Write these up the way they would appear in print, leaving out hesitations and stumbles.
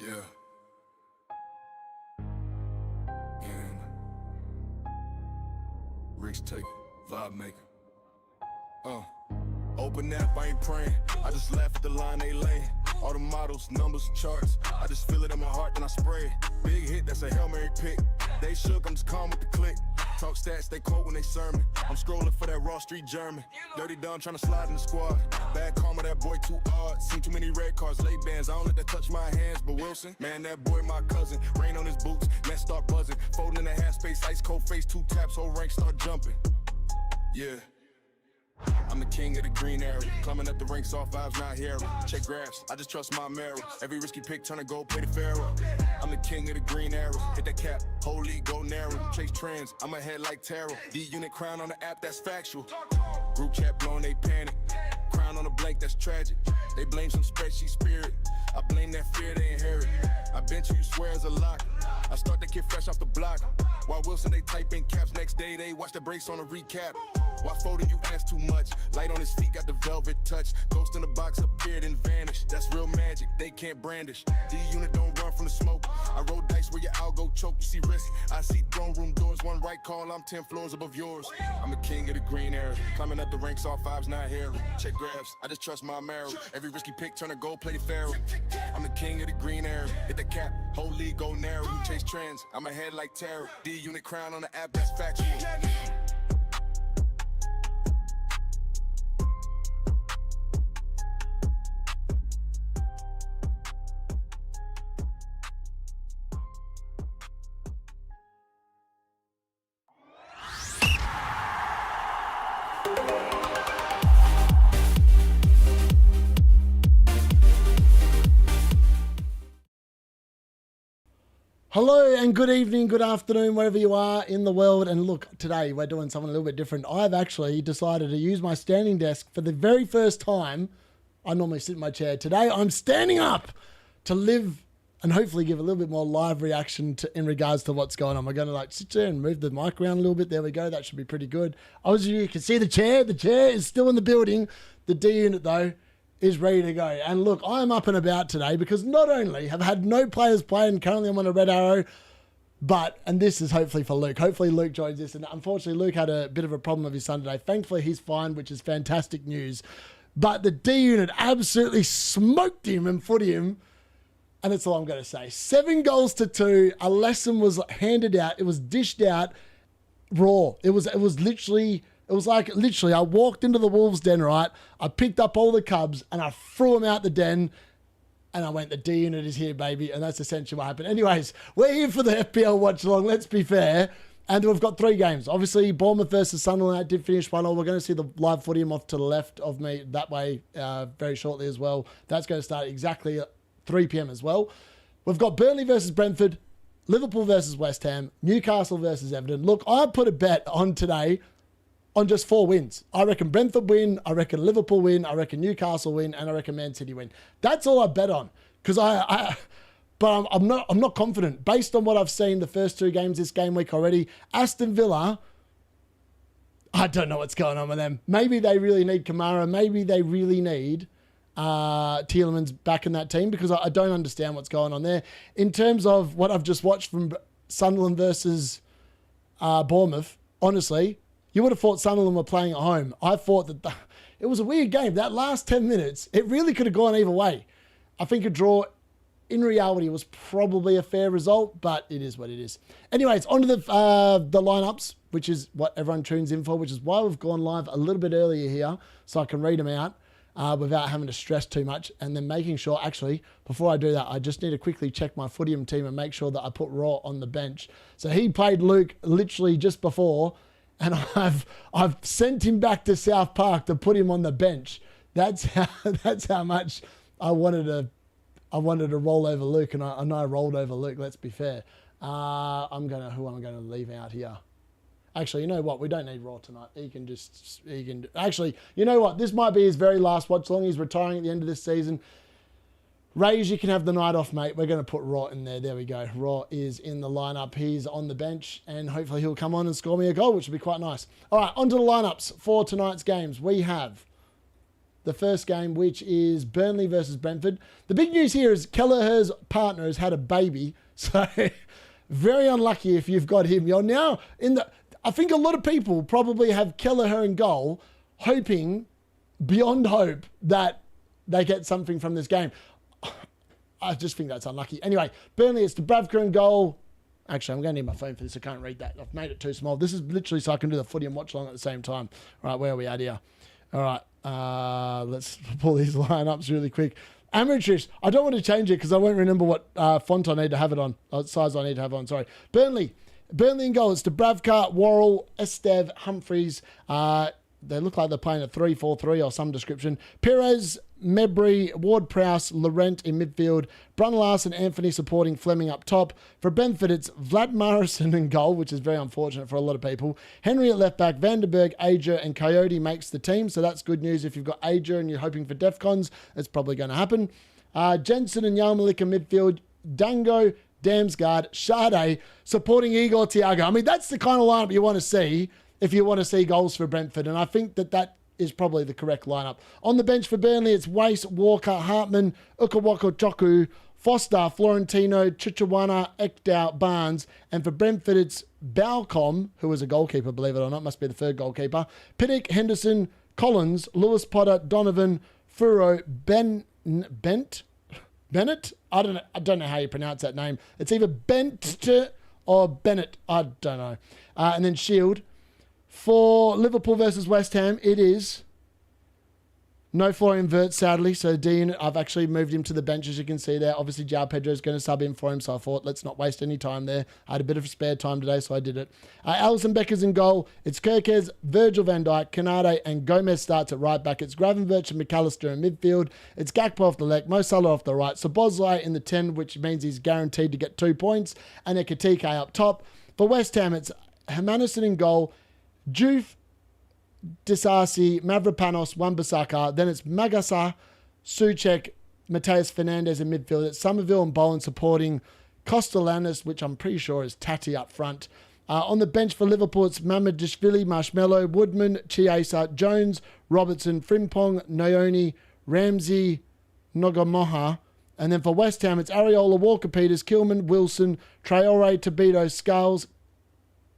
Yeah. And Rick's take vibe maker. Open app, I ain't praying. I just laugh at the line they laying. All the models, numbers, charts. I just feel it in my heart, then I spray it. Big hit, that's a Hail Mary pick. They shook, I'm just calm with the click. Talk stats, they quote when they sermon. I'm scrolling for that Raw Street German. Dirty Don trying to slide in the squad. Bad karma, that boy too odd. Seen too many red cards, late bands. I don't let that touch my hands, but Wilson, man, that boy my cousin. Rain on his boots, let's start buzzing. Folding in a half space, ice cold face, 2 taps, whole rank start jumping. Yeah. I'm the king of the green arrow. Climbing up the ranks, off vibes, not hero. Check graphs, I just trust my marrow. Every risky pick, turn to gold, play the pharaoh. I'm the king of the green arrow. Hit that cap, whole league, go narrow. Chase trends, I'm ahead like tarot. D-Unit crown on the app, that's factual. Group chat blowing, they panic. Crown on the blank, that's tragic. They blame some spreadsheet spirit. I blame that fear they inherit. I bench you, swear as a lock. I start the kid fresh off the block. While Wilson, they type in caps. Next day, they watch the brace on a recap. Why folding, you ask too much. Light on his feet, got the velvet touch. Ghost in the box, appeared and vanished. That's real magic, they can't brandish. D-Unit don't run from the smoke. I roll dice where your algo choke. You see risk, I see throne room doors. One right call, I'm 10 floors above yours. I'm the king of the green arrow. Climbing up the ranks, all vibes, not hero. Check graphs, I just trust my marrow. Every risky pick, turn to gold, play the pharaoh. I'm the king of the green arrow. Hit the cap, whole league, go narrow. You chase trends, I'm ahead like tarot. D-Unit crown on the app, that's factual. Hello and good evening, good afternoon, wherever you are in the world. And look, today we're doing something a little bit different. I've actually decided to use my standing desk for the very first time. I normally sit in my chair. Today I'm standing up to live and hopefully give a little bit more live reaction in regards to what's going on. We're going to like sit there and move the mic around a little bit. There we go. That should be pretty good. Obviously, you can see the chair. The chair is still in the building. The D-Unit though is ready to go. And look, I'm up and about today because not only have I had no players play and currently I'm on a red arrow, but, and this is hopefully for Luke. Hopefully Luke joins this. And unfortunately, Luke had a bit of a problem with his son today. Thankfully, he's fine, which is fantastic news. But the D-Unit absolutely smoked him and footium. And that's all I'm going to say. 7 goals to 2. A lesson was handed out. It was dished out raw. It was literally... It was like, literally, I walked into the Wolves den, right? I picked up all the Cubs and I threw them out the den and I went, the D-Unit is here, baby. And that's essentially what happened. Anyways, we're here for the FPL watch along, let's be fair. And we've got 3 games. Obviously, Bournemouth versus Sunderland, that did finish 1-1. We're going to see the live footium off to the left of me that way very shortly as well. That's going to start exactly at 3 p.m. as well. We've got Burnley versus Brentford, Liverpool versus West Ham, Newcastle versus Everton. Look, I put a bet on today on just 4 wins. I reckon Brentford win, I reckon Liverpool win, I reckon Newcastle win, and I reckon Man City win. That's all I bet on. Because but I'm not confident. Based on what I've seen the first 2 games this game week already, Aston Villa, I don't know what's going on with them. Maybe they really need Kamara. Maybe they really need Tielemans back in that team because I don't understand what's going on there. In terms of what I've just watched from Sunderland versus Bournemouth, honestly, you would have thought Sunderland were playing at home. I thought that it was a weird game. That last 10 minutes, it really could have gone either way. I think a draw, in reality, was probably a fair result, but it is what it is. Anyways, on to the lineups, which is what everyone tunes in for, which is why we've gone live a little bit earlier here, so I can read them out without having to stress too much. And then making sure, actually, before I do that, I just need to quickly check my footium team and make sure that I put Raw on the bench. So he played Luke literally just before, and I've sent him back to South Park to put him on the bench. That's how much I wanted to roll over Luke, and I rolled over Luke. Let's be fair. Who am I gonna leave out here? Actually, you know what? We don't need Raw tonight. Actually, you know what? This might be his very last watch long. He's retiring at the end of this season. Rays, you can have the night off, mate. We're going to put Raw in there. There we go. Raw is in the lineup. He's on the bench, and hopefully he'll come on and score me a goal, which would be quite nice. All right, on to the lineups for tonight's games. We have the first game, which is Burnley versus Brentford. The big news here is Kelleher's partner has had a baby. So very unlucky if you've got him. You're now in the... I think a lot of people probably have Kelleher in goal, hoping beyond hope that they get something from this game. I just think that's unlucky. Anyway, Burnley, it's Dubravka in goal. Actually, I'm going to need my phone for this. I can't read that. I've made it too small. This is literally so I can do the footy and watch along at the same time. All right, where are we at here? All right, let's pull these lineups really quick. Amateurish. I don't want to change it because I won't remember what font I need to have it on. Size I need to have it on, sorry. Burnley in goal. It's Dubravka, Worrell, Estev, Humphreys. They look like they're playing a 3-4-3 or some description. Perez, Mebry, Ward-Prowse, Laurent in midfield. Brunn-Larsen, Anthony supporting Fleming up top. For Brentford, it's Vlad Morrison in goal, which is very unfortunate for a lot of people. Henry at left back, Vandenberg, Ager, and Coyote makes the team. So that's good news. If you've got Ager and you're hoping for DEFCONs, it's probably going to happen. Jensen and Yarmolik in midfield. Dango, Damsgaard, Sade supporting Igor Thiago. I mean, that's the kind of lineup you want to see if you want to see goals for Brentford. And I think that is probably the correct lineup. On the bench for Burnley, it's Wace, Walker, Hartman, Ukawako Choku, Foster, Florentino, Chichuana, Ekdal, Barnes. And for Brentford, it's Balcom, who was a goalkeeper, believe it or not, must be the third goalkeeper. Pinnock, Henderson, Collins, Lewis Potter, Donovan, Furo, Bennett? I don't know how you pronounce that name. It's either Bent or Bennett. I don't know. And then Shield. For Liverpool versus West Ham, it is no Florian Wirtz, sadly. So D-Unit, I've actually moved him to the bench, as you can see there. Obviously, João Pedro is going to sub in for him, so I thought, let's not waste any time there. I had a bit of spare time today, so I did it. Alisson Becker's in goal. It's Kirkes, Virgil van Dijk, Canade, and Gomez starts at right back. It's Gravenberch and McAllister in midfield. It's Gakpo off the left, Mo Salah off the right. Szoboszlai in the 10, which means he's guaranteed to get 2 points. And Ekitike up top. For West Ham, it's Hermanison in goal. Juve, Disasi, Mavropanos, Wan-Bissaka. Then it's Magasa, Souček, Mateus Fernandes in midfield. It's Somerville and Bowen supporting Kostelannis, which I'm pretty sure is Tati up front. On the bench for Liverpool, it's Mamadishvili, Marshmallow, Woodman, Chiesa, Jones, Robertson, Frimpong, Noyoni, Ramsey, Nogamoha. And then for West Ham, it's Areola, Walker-Peters, Kilman, Wilson, Traore, Tobito, Skulls,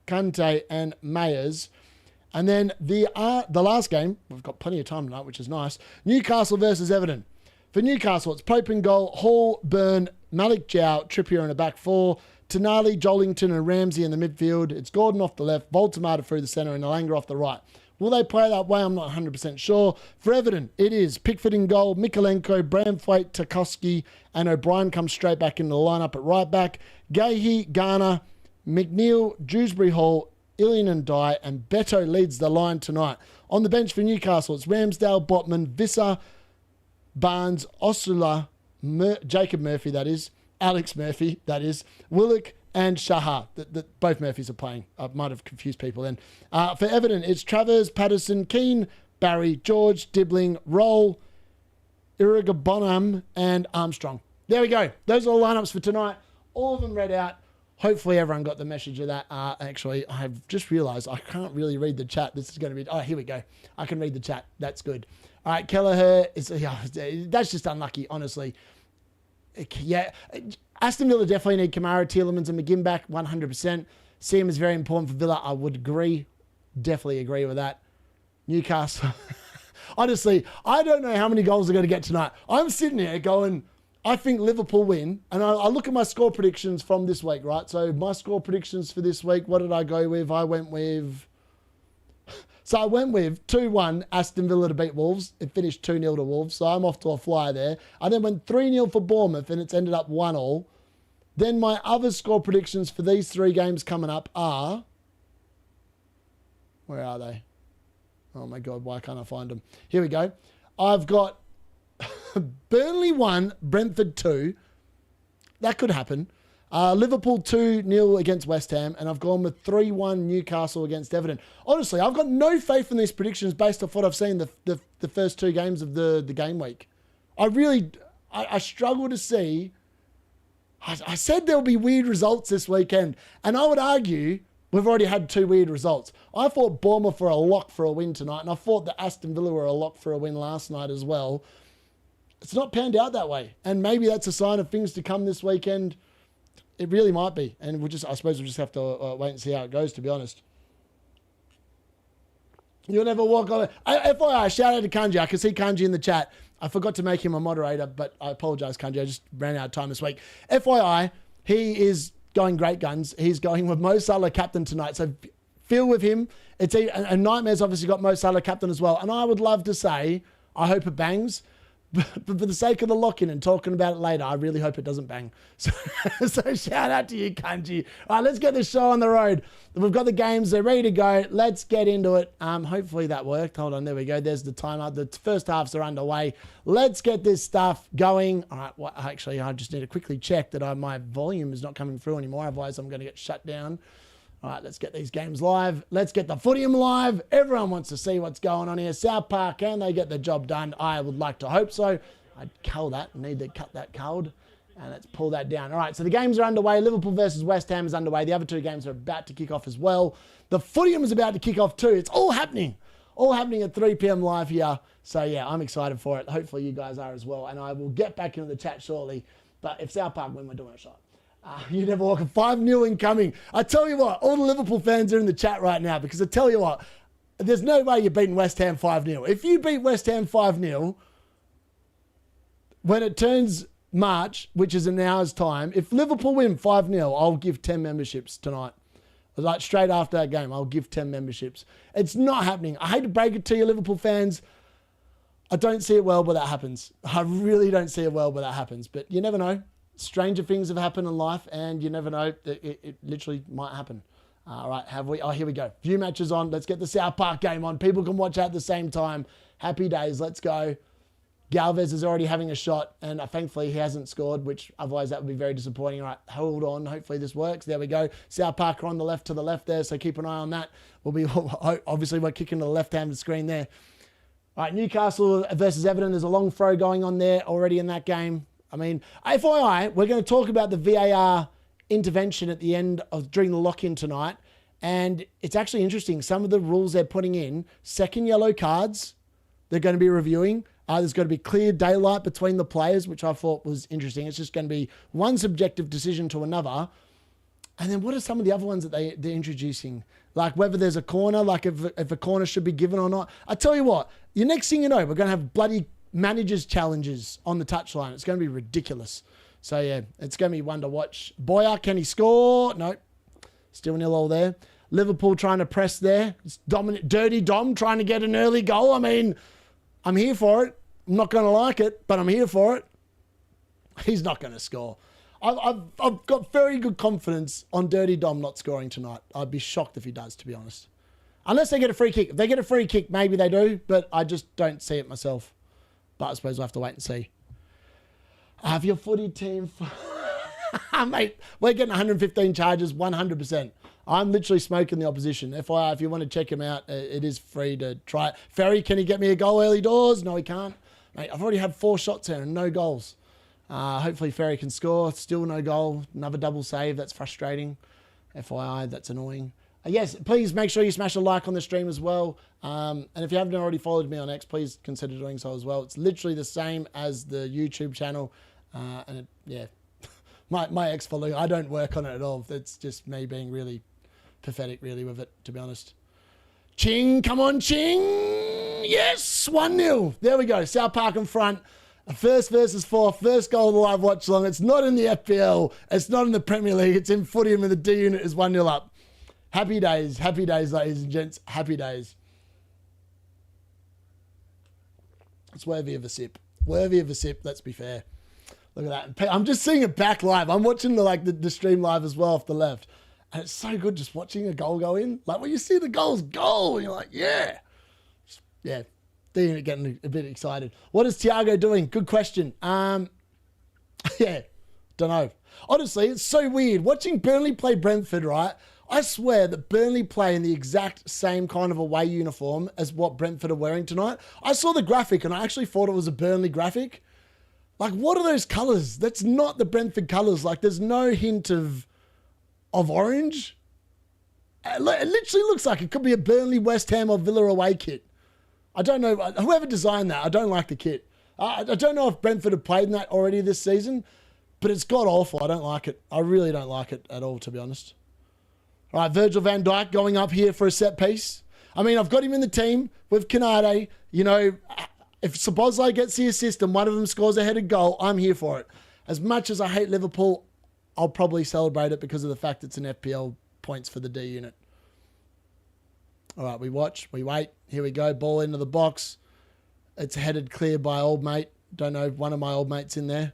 Kante, and Mayers. And then the last game, we've got plenty of time tonight, which is nice. Newcastle versus Everton. For Newcastle, it's Pope in goal, Hall, Byrne, Malik Jow, Trippier in a back four, Tonali, Jollington, and Ramsey in the midfield. It's Gordon off the left, Voltemata through the centre, and Alanga off the right. Will they play that way? I'm not 100% sure. For Everton, it is Pickford in goal, Mikolenko, Bramthwaite, Tarkowski, and O'Brien comes straight back into the lineup at right back. Gahey, Garner, McNeil, Dewsbury Hall, Ilian and Dye, and Beto leads the line tonight. On the bench for Newcastle, it's Ramsdale, Botman, Visser, Barnes, Osula, Jacob Murphy, that is, Alex Murphy, that is, Willock, and Shahar. Both Murphys are playing. I might have confused people then. For Everton, it's Travers, Patterson, Keane, Barry, George, Dibbling, Roll, Irugabonham, and Armstrong. There we go. Those are the lineups for tonight. All of them read out. Hopefully everyone got the message of that. Actually, I've just realised I can't really read the chat. This is going to be... Oh, here we go. I can read the chat. That's good. All right, Kelleher is... that's just unlucky, honestly. Yeah, Aston Villa definitely need Kamara, Tielemans, and McGinn back, 100%. Seam is very important for Villa. I would agree. Definitely agree with that. Newcastle. Honestly, I don't know how many goals they're going to get tonight. I'm sitting here going... I think Liverpool win, and I look at my score predictions from this week, right? So my score predictions for this week, what did I go with? I went with 2-1 Aston Villa to beat Wolves. It finished 2-0 to Wolves, so I'm off to a flyer there. I then went 3-0 for Bournemouth, and it's ended up 1-1. Then my other score predictions for these three games coming up are... Where are they? Oh my God, why can't I find them? Here we go. I've got... Burnley 1, Brentford 2. That could happen. Liverpool 2-0 against West Ham. And I've gone with 3-1 Newcastle against Everton. Honestly, I've got no faith in these predictions based off what I've seen the first two games of the game week. I struggle to see. I said there'll be weird results this weekend. And I would argue We've already had 2 weird results. I thought Bournemouth were a lock for a win tonight, and I thought that Aston Villa were a lock for a win last night as well. It's not panned out that way, and maybe that's a sign of things to come this weekend. It really might be, and I suppose we'll just have to wait and see how it goes, to be honest. You'll never walk on it. FYI, shout out to Kanji. I can see Kanji in the chat. I forgot to make him a moderator, but I apologise, Kanji. I just ran out of time this week. FYI, he is going great guns. He's going with Mo Salah captain tonight, so feel with him. And Nightmare's obviously got Mo Salah captain as well, and I would love to say, I hope it bangs. But for the sake of the lock-in and talking about it later, I really hope it doesn't bang. So shout out to you, Kanji. All right, let's get this show on the road. We've got the games. They're ready to go. Let's get into it. Hopefully that worked. Hold on. There we go. There's the timer. The first halves are underway. Let's get this stuff going. All right. Well, actually, I just need to quickly check that my volume is not coming through anymore. Otherwise, I'm going to get shut down. All right, let's get these games live. Let's get the footium live. Everyone wants to see what's going on here. South Park, can they get the job done? I would like to hope so. I'd cull that. Need to cut that code. And let's pull that down. All right, so the games are underway. Liverpool versus West Ham is underway. The other 2 games are about to kick off as well. The footium is about to kick off too. It's all happening. All happening at 3 p.m. live here. So, yeah, I'm excited for it. Hopefully you guys are as well. And I will get back into the chat shortly. But if South Park win, we're doing a shot. You never walk. 5-0 incoming. I tell you what, all the Liverpool fans are in the chat right now because I tell you what, there's no way you're beating West Ham 5-0. If you beat West Ham 5-0, when it turns March, which is in an hour's time, if Liverpool win 5-0, I'll give 10 memberships tonight. Like straight after that game, I'll give 10 memberships. It's not happening. I hate to break it to you, Liverpool fans. I don't see it well where that happens. I really don't see it well where that happens. But you never know. Stranger things have happened in life, and you never know. It literally might happen. All right, have we? Oh, here we go. View matches on. Let's get the South Park game on. People can watch at the same time. Happy days. Let's go. Galvez is already having a shot, and thankfully he hasn't scored, which otherwise that would be very disappointing. All right, hold on. Hopefully this works. There we go. South Park are on the left to the left there, so keep an eye on that. Obviously we're kicking to the left-handed screen there. All right, Newcastle versus Everton. There's a long throw going on there already in that game. I mean, FYI, we're going to talk about the VAR intervention at the end of during the lock-in tonight. And it's actually interesting. Some of the rules they're putting in, second yellow cards, they're going to be reviewing. There's going to be clear daylight between the players, which I thought was interesting. It's just going to be one subjective decision to another. And then what are some of the other ones that they're introducing? Like whether there's a corner, like if a corner should be given or not. I tell you what, the next thing you know, we're going to have bloody managers challenges on the touchline. It's going to be ridiculous. So yeah, it's going to be one to watch. Boyer, can he score? No, still 0-0 there. Liverpool trying to press there. It's dominant, dirty Dom trying to get an early goal. I mean, I'm here for it. I'm not going to like it, but I'm here for it. He's not going to score. I've got very good confidence on Dirty Dom not scoring tonight. I'd be shocked if he does, to be honest. Unless they get a free kick. If they get a free kick, maybe they do, but I just don't see it myself. But I suppose we'll have to wait and see. Have your footy team... Mate, we're getting 115 charges, 100%. I'm literally smoking the opposition. FYI, if you want to check him out, it is free to try it. Ferry, can he get me a goal early doors? No, he can't. Mate, I've already had 4 shots here and no goals. Hopefully Ferry can score. Still no goal. Another double save. That's frustrating. FYI, that's annoying. Yes, please make sure you smash a like on the stream as well. And if you haven't already followed me on X, please consider doing so as well. It's literally the same as the YouTube channel. Yeah, my X following, I don't work on it at all. It's just me being really pathetic, really, with it, to be honest. Ching, come on, Ching. Yes, 1-0. There we go. South Park in front. First versus 4th. First goal of the live watch along. It's not in the FPL. It's not in the Premier League. It's in footium, and the D-Unit is 1-0 up. Happy days, ladies and gents. Happy days. It's worthy of a sip. Worthy of a sip, let's be fair. Look at that. I'm just seeing it back live. I'm watching the stream live as well off the left. And it's so good just watching a goal go in. Like when you see the goals go, and you're like, yeah. Yeah. D-Unit getting a bit excited. What is Thiago doing? Good question. Yeah. Don't know. Honestly, it's so weird. Watching Burnley play Brentford, right? I swear that Burnley play in the exact same kind of away uniform as what Brentford are wearing tonight. I saw the graphic and I actually thought it was a Burnley graphic. Like, what are those colours? That's not the Brentford colours. Like, there's no hint of orange. It literally looks like it could be a Burnley, West Ham or Villa away kit. I don't know. Whoever designed that, I don't like the kit. I don't know if Brentford have played in that already this season, but it's god awful. I don't like it. I really don't like it at all, to be honest. All right, Virgil van Dijk going up here for a set piece. I mean, I've got him in the team with Canade. You know, if Szoboszlai gets the assist and one of them scores a headed goal, I'm here for it. As much as I hate Liverpool, I'll probably celebrate it because of the fact it's an FPL points for the D-Unit. All right, we watch, we wait. Here we go, ball into the box. It's headed clear by old mate. Don't know, one of my old mates in there.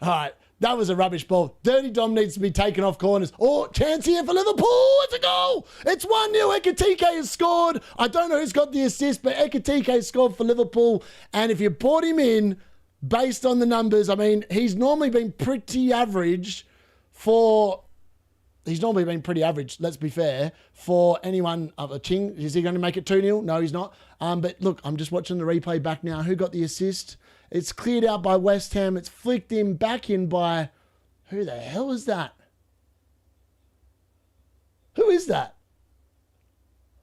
All right, that was a rubbish ball. Dirty Dom needs to be taken off corners. Oh, chance here for Liverpool. It's a goal. It's 1-0. Ekitike has scored. I don't know who's got the assist, but Ekitike scored for Liverpool. And if you brought him in based on the numbers, I mean, he's normally been pretty average for... He's normally been pretty average, let's be fair, for anyone other. Ching, is he going to make it 2-0? No, he's not. But look, I'm just watching the replay back now. Who got the assist? It's cleared out by West Ham. It's flicked in, back in by... Who the hell is that? Who is that?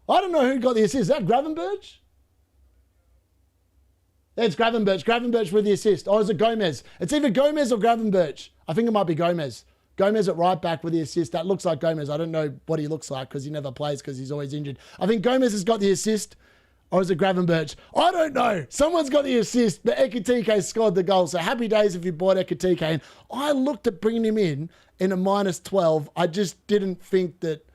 I don't know who got the assist. Is that Gravenberch? It's Gravenberch. Gravenberch with the assist. Or is it Gomez? It's either Gomez or Gravenberch. I think it might be Gomez. Gomez at right back with the assist. That looks like Gomez. I don't know what he looks like because he never plays because he's always injured. I think Gomez has got the assist. Or is it Gravenberch? I don't know. Someone's got the assist, but Ekitike scored the goal. So happy days if you bought Ekitike. And I looked at bringing him in a -12. I just didn't think that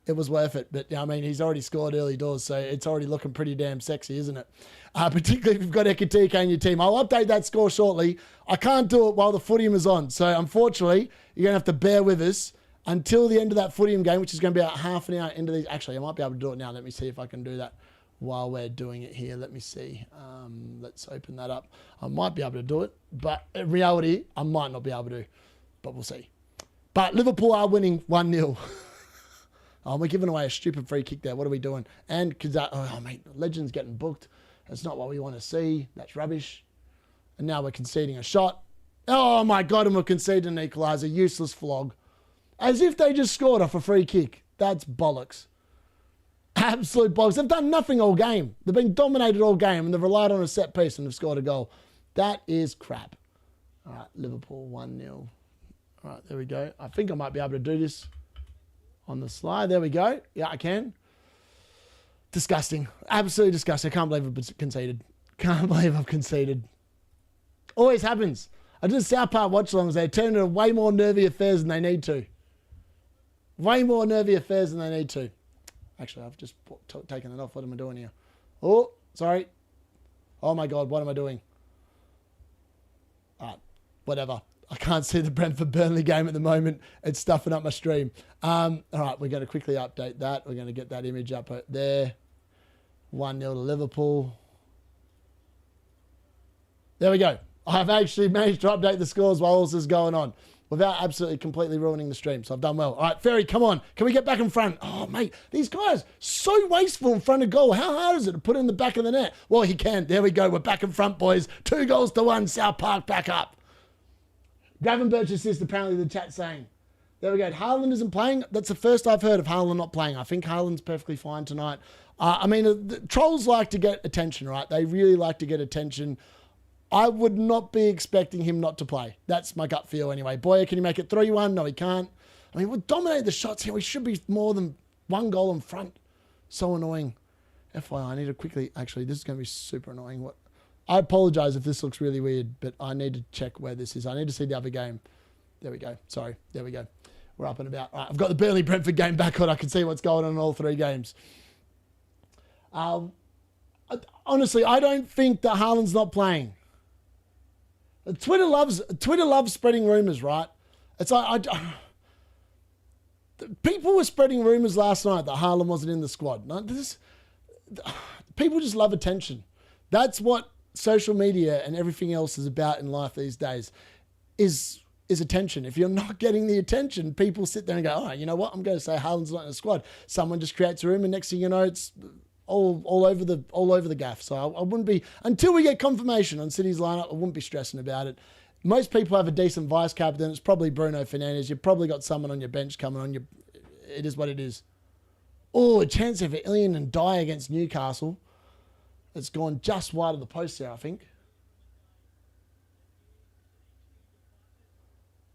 it was worth it. But, I mean, he's already scored early doors, so it's already looking pretty damn sexy, isn't it? Particularly if you've got Ekitike in your team. I'll update that score shortly. I can't do it while the footium is on. So, unfortunately, you're going to have to bear with us until the end of that footium game, which is going to be about half an hour into these. Actually, I might be able to do it now. Let me see if I can do that while we're doing it here. Let me see. Let's open that up. I might be able to do it, but in reality, I might not be able to. But we'll see. But Liverpool are winning 1-0. Oh, we're giving away a stupid free kick there. What are we doing? And because oh mate, Legend's getting booked. That's not what we want to see. That's rubbish. And now we're conceding a shot. Oh my God, and we're conceding an equaliser. Useless flog. As if they just scored off a free kick. That's bollocks. Absolute bollocks. They've done nothing all game. They've been dominated all game and they've relied on a set piece and they've scored a goal. That is crap. All right, Liverpool 1-0. All right, there we go. I think I might be able to do this on the slide. There we go. Yeah, I can. Disgusting. Absolutely disgusting. I can't believe I've conceded. Can't believe I've conceded. Always happens. I did South Park watch-alongs. They turn into way more nervy affairs than they need to. Way more nervy affairs than they need to. Actually, I've just taken it off. What am I doing here? Oh, sorry. Oh my God, what am I doing? All right, whatever. I can't see the Brentford Burnley game at the moment. It's stuffing up my stream. All right, we're going to quickly update that. We're going to get that image up there. 1-0 to Liverpool. There we go. I've actually managed to update the scores while all this is going on without absolutely completely ruining the stream. So I've done well. All right, Ferry, come on. Can we get back in front? Oh, mate, these guys so wasteful in front of goal. How hard is it to put it in the back of the net? Well, he can. There we go. We're back in front, boys. 2-1. South Park back up. Gravenberch assist, apparently the chat's saying. There we go. Haaland isn't playing. That's the first I've heard of Haaland not playing. I think Haaland's perfectly fine tonight. I mean, the trolls like to get attention, right? They really like to get attention. I would not be expecting him not to play. That's my gut feel anyway. Boyer, can he make it 3-1? No, he can't. I mean, we've dominated the shots here. We should be more than one goal in front. So annoying. FYI, I need to quickly... Actually, this is going to be super annoying. What? I apologise if this looks really weird, but I need to check where this is. I need to see the other game. There we go. Sorry. There we go. We're up and about. All right, I've got the Burnley-Brentford game back on. I can see what's going on in all three games. Honestly, I don't think that Haaland's not playing. Twitter loves spreading rumours, right? It's like... people were spreading rumours last night that Haaland wasn't in the squad. No, people just love attention. That's what social media and everything else is about in life these days, is attention. If you're not getting the attention, people sit there and go, oh, you know what? I'm going to say Haaland's not in the squad. Someone just creates a rumor, and next thing you know, it's all over the gaff. So I wouldn't be, until we get confirmation on City's lineup, I wouldn't be stressing about it. Most people have a decent vice captain. It's probably Bruno Fernandes. You've probably got someone on your bench coming on. it is what it is. Oh, a chance of Illian and Die against Newcastle. It's gone just wide of the post there, I think.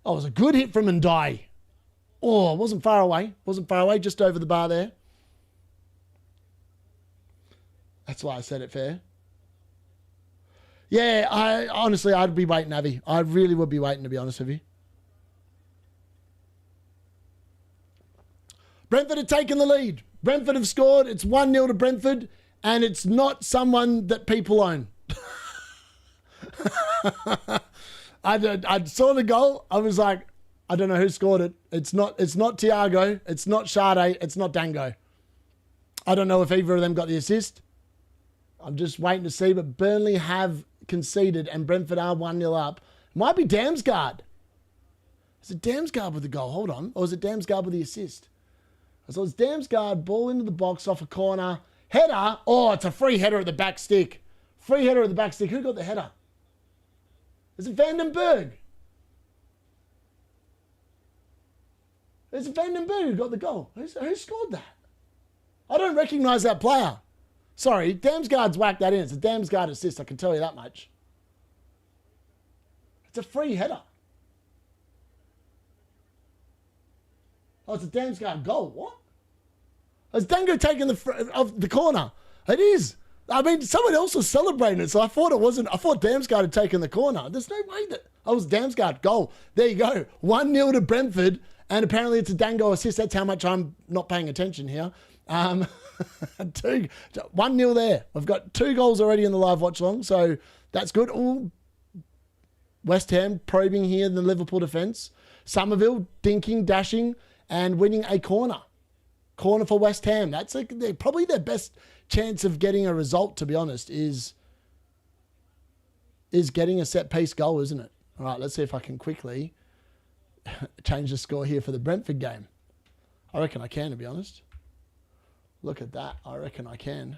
Oh, it was a good hit from Ndai. Oh, it wasn't far away. Wasn't far away, just over the bar there. That's why I said it fair. Yeah, honestly, I'd be waiting, Avi. I really would be waiting, to be honest with you. Brentford have taken the lead. Brentford have scored. It's 1-0 to Brentford, and it's not someone that people own. I saw the goal. I was like, I don't know who scored it. It's not Thiago. It's not Sade. It's not Dango. I don't know if either of them got the assist. I'm just waiting to see, but Burnley have conceded and Brentford are 1-0 up. Might be Damsgaard. Is it Damsgaard with the goal? Hold on. Or is it Damsgaard with the assist? So it's Damsgaard, ball into the box off a corner. Header. Oh, it's a free header at the back stick. Free header at the back stick. Who got the header? Is it Vandenberg? Is it Vandenberg who got the goal? Who scored that? I don't recognise that player. Sorry, Damsgaard's whacked that in. It's a Damsgaard assist, I can tell you that much. It's a free header. Oh, it's a Damsgaard goal. What? Is Dango taking the corner? It is. I mean, someone else was celebrating it, so I thought it wasn't. I thought Damsgaard had taken the corner. There's no way that. Oh, it was Damsgaard goal. There you go. 1-0 to Brentford, and apparently it's a Dango assist. That's how much I'm not paying attention here. 1-0 there. We've got 2 goals already in the live watch along, so that's good. Ooh, West Ham probing here in the Liverpool defence. Somerville dinking, dashing, and winning a corner. Corner for West Ham. That's probably their best chance of getting a result, to be honest, is getting a set-piece goal, isn't it? All right, let's see if I can quickly change the score here for the Brentford game. I reckon I can, to be honest. Look at that. I reckon I can.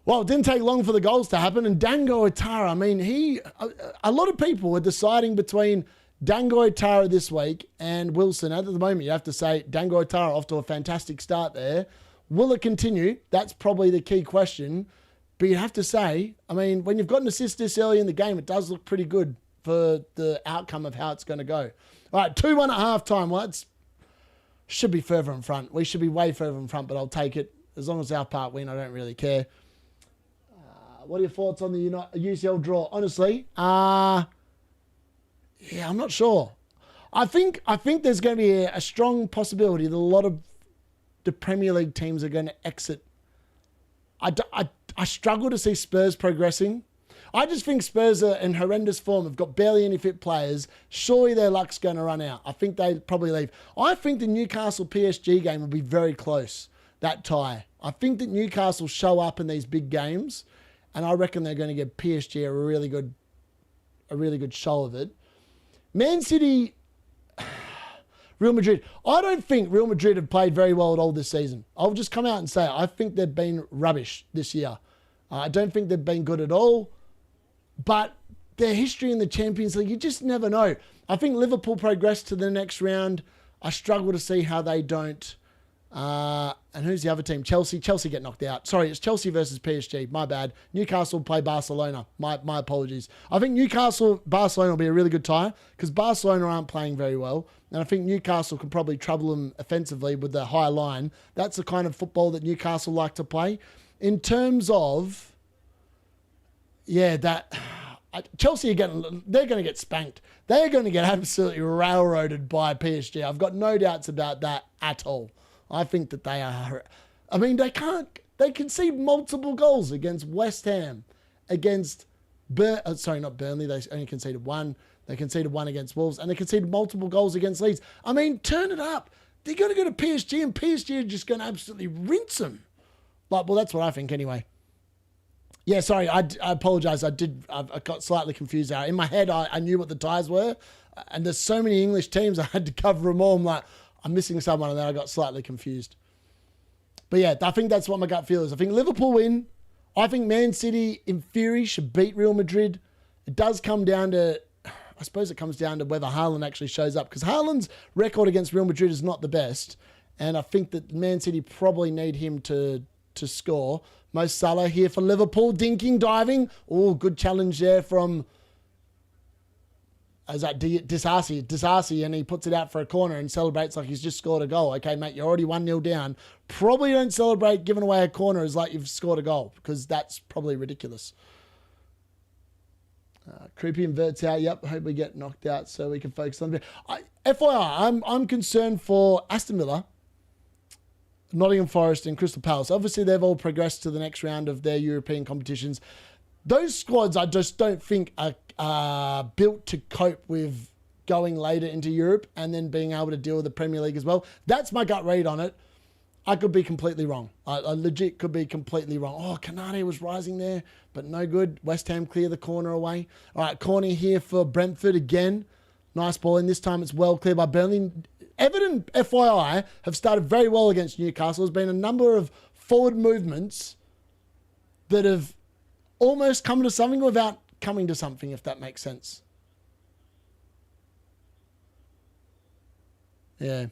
Well, it didn't take long for the goals to happen. And Dango Otara, I mean, a lot of people were deciding between Dango Otara this week and Wilson. At the moment, you have to say Dango Otara off to a fantastic start there. Will it continue? That's probably the key question. But you have to say, I mean, when you've got an assist this early in the game, it does look pretty good for the outcome of how it's going to go. All right, 2-1 at halftime. Well, that's should be further in front. We should be way further in front, but I'll take it. As long as our part win, I don't really care. What are your thoughts on the UCL draw? Honestly, yeah, I'm not sure. I think there's going to be a strong possibility that a lot of the Premier League teams are going to exit. I struggle to see Spurs progressing. I just think Spurs are in horrendous form. Have got barely any fit players. Surely their luck's going to run out. I think they probably leave. I think the Newcastle PSG game will be very close, that tie. I think that Newcastle show up in these big games, and I reckon they're going to give PSG a really good show of it. Man City, Real Madrid. I don't think Real Madrid have played very well at all this season. I'll just come out and say it. I think they've been rubbish this year. I don't think they've been good at all. But their history in the Champions League, you just never know. I think Liverpool progressed to the next round. I struggle to see how they don't. And who's the other team? Chelsea. Chelsea get knocked out. Sorry, it's Chelsea versus PSG. My bad. Newcastle play Barcelona. My apologies. I think Newcastle-Barcelona will be a really good tie because Barcelona aren't playing very well. And I think Newcastle can probably trouble them offensively with the high line. That's the kind of football that Newcastle like to play. In terms of... Yeah, Chelsea they're going to get spanked. They're going to get absolutely railroaded by PSG. I've got no doubts about that at all. I think that they are. I mean, they concede multiple goals against West Ham, against not Burnley. They only conceded one. They conceded one against Wolves, and they conceded multiple goals against Leeds. I mean, turn it up. They're going to go to PSG, and PSG are just going to absolutely rinse them. Well, that's what I think anyway. Yeah, sorry, I apologise. I got slightly confused there. In my head, I knew what the ties were, and there's so many English teams, I had to cover them all. I'm like, I'm missing someone, and then I got slightly confused. But yeah, I think that's what my gut feel is. I think Liverpool win. I think Man City, in theory, should beat Real Madrid. It does come down to, I suppose it comes down to whether Haaland actually shows up, because Haaland's record against Real Madrid is not the best, and I think that Man City probably need him to score. Mo Salah here for Liverpool, dinking, diving. Oh, good challenge there from Disasi, and he puts it out for a corner and celebrates like he's just scored a goal. Okay, mate, you're already 1-0 down. Probably don't celebrate giving away a corner as like you've scored a goal, because that's probably ridiculous. Creepy inverts out. Yep, hope we get knocked out so we can focus on it. FYI, I'm concerned for Aston Villa, Nottingham Forest and Crystal Palace. Obviously, they've all progressed to the next round of their European competitions. Those squads I just don't think are built to cope with going later into Europe and then being able to deal with the Premier League as well. That's my gut read on it. I could be completely wrong. I legit could be completely wrong. Oh, Canate was rising there, but no good. West Ham clear the corner away. All right, corner here for Brentford again. Nice ball, and this time it's well cleared by Burnley. Everton, FYI, have started very well against Newcastle. There's been a number of forward movements that have almost come to something without coming to something, if that makes sense. Yeah.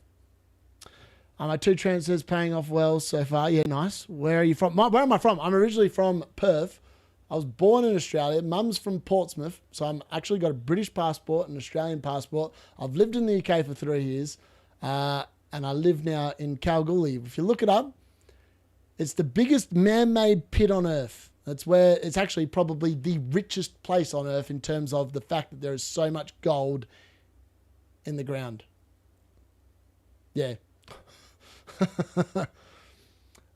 My 2 transfers paying off well so far. Yeah, nice. Where are you from? Where am I from? I'm originally from Perth. I was born in Australia. Mum's from Portsmouth. So I'm actually got a British passport and an Australian passport. I've lived in the UK for 3 years. And I live now in Kalgoorlie. If you look it up, it's the biggest man-made pit on Earth. That's where it's actually probably the richest place on Earth in terms of the fact that there is so much gold in the ground. Yeah.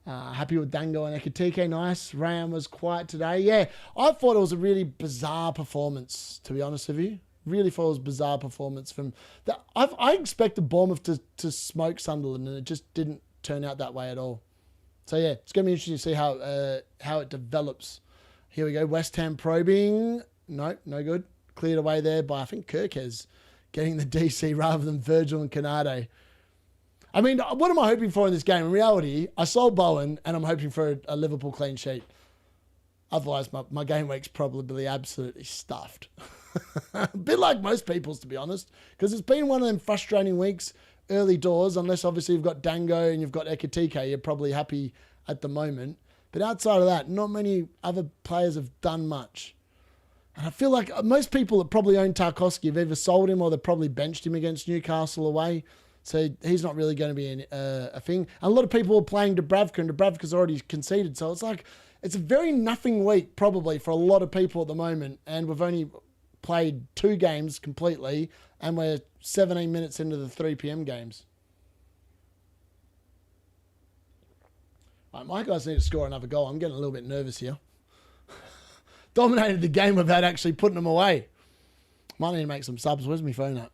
Happy with Dango and Ekitike. Nice. Ram was quiet today. Yeah, I thought it was a really bizarre performance, to be honest with you. Really thought it was a bizarre performance from that. I expected Bournemouth to smoke Sunderland, and it just didn't turn out that way at all. So yeah, it's going to be interesting to see how it develops. Here we go. West Ham probing. No good. Cleared away there by, I think, Kirkes getting the DC rather than Virgil and Canade. I mean, what am I hoping for in this game? In reality, I sold Bowen and I'm hoping for a Liverpool clean sheet. Otherwise, my game week's probably absolutely stuffed. A bit like most people's, to be honest, because it's been one of them frustrating weeks early doors, unless obviously you've got Dango and you've got Ekitike, you're probably happy at the moment. But outside of that, not many other players have done much. And I feel like most people that probably own Tarkowski have either sold him or they've probably benched him against Newcastle away. So he's not really going to be a thing. And a lot of people are playing Dubravka, and Dubravka's already conceded. So it's like, it's a very nothing week probably for a lot of people at the moment. And we've only played 2 games completely, and we're 17 minutes into the 3 p.m. games. Right, my guys need to score another goal. I'm getting a little bit nervous here. Dominated the game without actually putting them away. Might need to make some subs. Where's my phone at?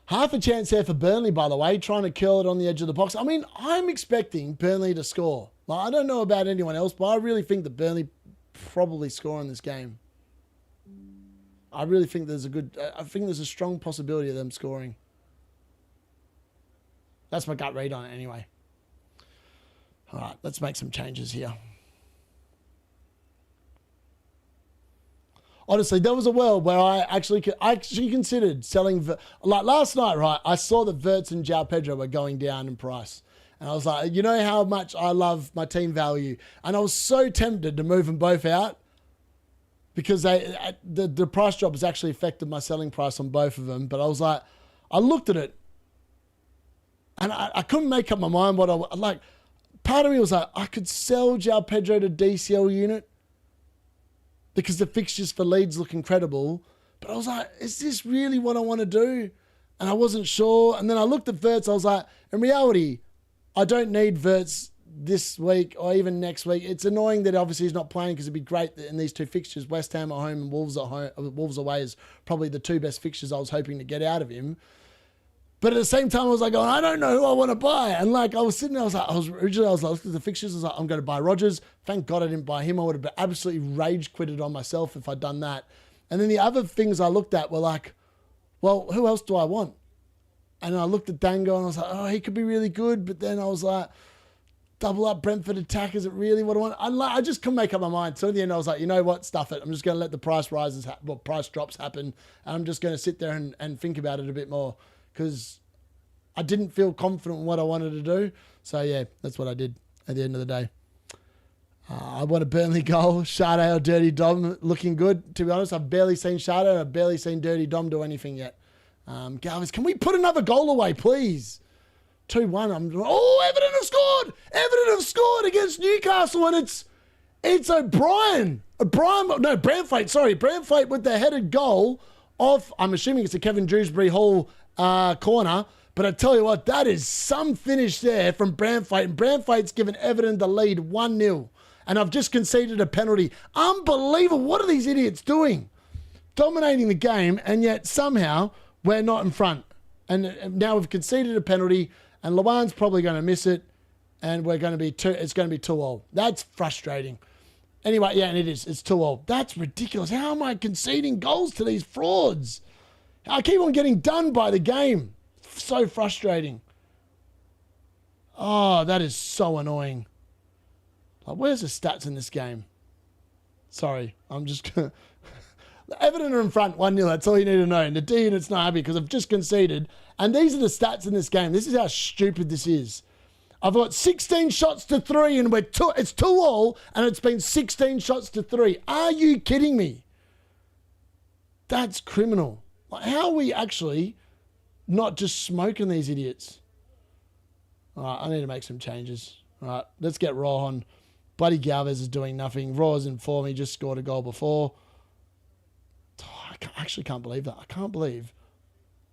Half a chance here for Burnley, by the way, trying to curl it on the edge of the box. I mean, I'm expecting Burnley to score. Like, I don't know about anyone else, but I really think that Burnley probably score in this game. I really think there's a strong possibility of them scoring. That's my gut read on it anyway. All right, let's make some changes here. Honestly, there was a world where I actually considered selling. Like last night, right? I saw that Wirtz and João Pedro were going down in price. And I was like, you know how much I love my team value. And I was so tempted to move them both out because the price drop has actually affected my selling price on both of them. But I was like, I looked at it and I couldn't make up my mind what I like. Part of me was like, I could sell João Pedro to DCL unit because the fixtures for Leeds look incredible. But I was like, is this really what I want to do? And I wasn't sure. And then I looked at Wirtz. I was like, in reality, I don't need Wirtz this week or even next week. It's annoying that obviously he's not playing because it'd be great that in these 2 fixtures, West Ham at home and Wolves at home, Wolves away is probably the 2 best fixtures I was hoping to get out of him. But at the same time, I was like, going, I don't know who I want to buy. And like, I was sitting there, I was looking at the fixtures. I was like, I'm going to buy Rodgers. Thank God I didn't buy him. I would have been absolutely rage quitted on myself if I'd done that. And then the other things I looked at were like, well, who else do I want? And I looked at Dango and I was like, oh, he could be really good. But then I was like, Double up Brentford attack. Is it really what I want? I just couldn't make up my mind. So in the end, I was like, you know what? Stuff it. I'm just going to let the price rises, price drops happen. And I'm just going to sit there and think about it a bit more because I didn't feel confident in what I wanted to do. So yeah, that's what I did at the end of the day. I want a Burnley goal. Sade or Dirty Dom looking good. To be honest, I've barely seen Sade. I've barely seen Dirty Dom do anything yet. Galvez, can we put another goal away, please? 2-1. Everton have scored. Everton have scored against Newcastle, and it's O'Brien. Branthwaite. Sorry, Branthwaite with the headed goal off. I'm assuming it's a Kevin Dewsbury Hall corner. But I tell you what, that is some finish there from Branthwaite. And Branthwaite's given Everton the lead 1-0. And I've just conceded a penalty. Unbelievable. What are these idiots doing? Dominating the game, and yet somehow we're not in front. And now we've conceded a penalty. And Lawan's probably going to miss it, and it's going to be 2-2. That's frustrating. Anyway, yeah, and it is. It's 2-2. That's ridiculous. How am I conceding goals to these frauds? I keep on getting done by the game. So frustrating. Oh, that is so annoying. Like, where's the stats in this game? Sorry, I'm just going to... Everton are in front 1-0. That's all you need to know. And the D-Unit's not happy because I've just conceded. And these are the stats in this game. This is how stupid this is. I've got 16 shots to 3 and it's 2-2 and it's been 16 shots to 3. Are you kidding me? That's criminal. Like, how are we actually not just smoking these idiots? All right, I need to make some changes. All right, let's get Raw on. Bloody Galvez is doing nothing. Raw is in form. He just scored a goal before. I actually can't believe that. I can't believe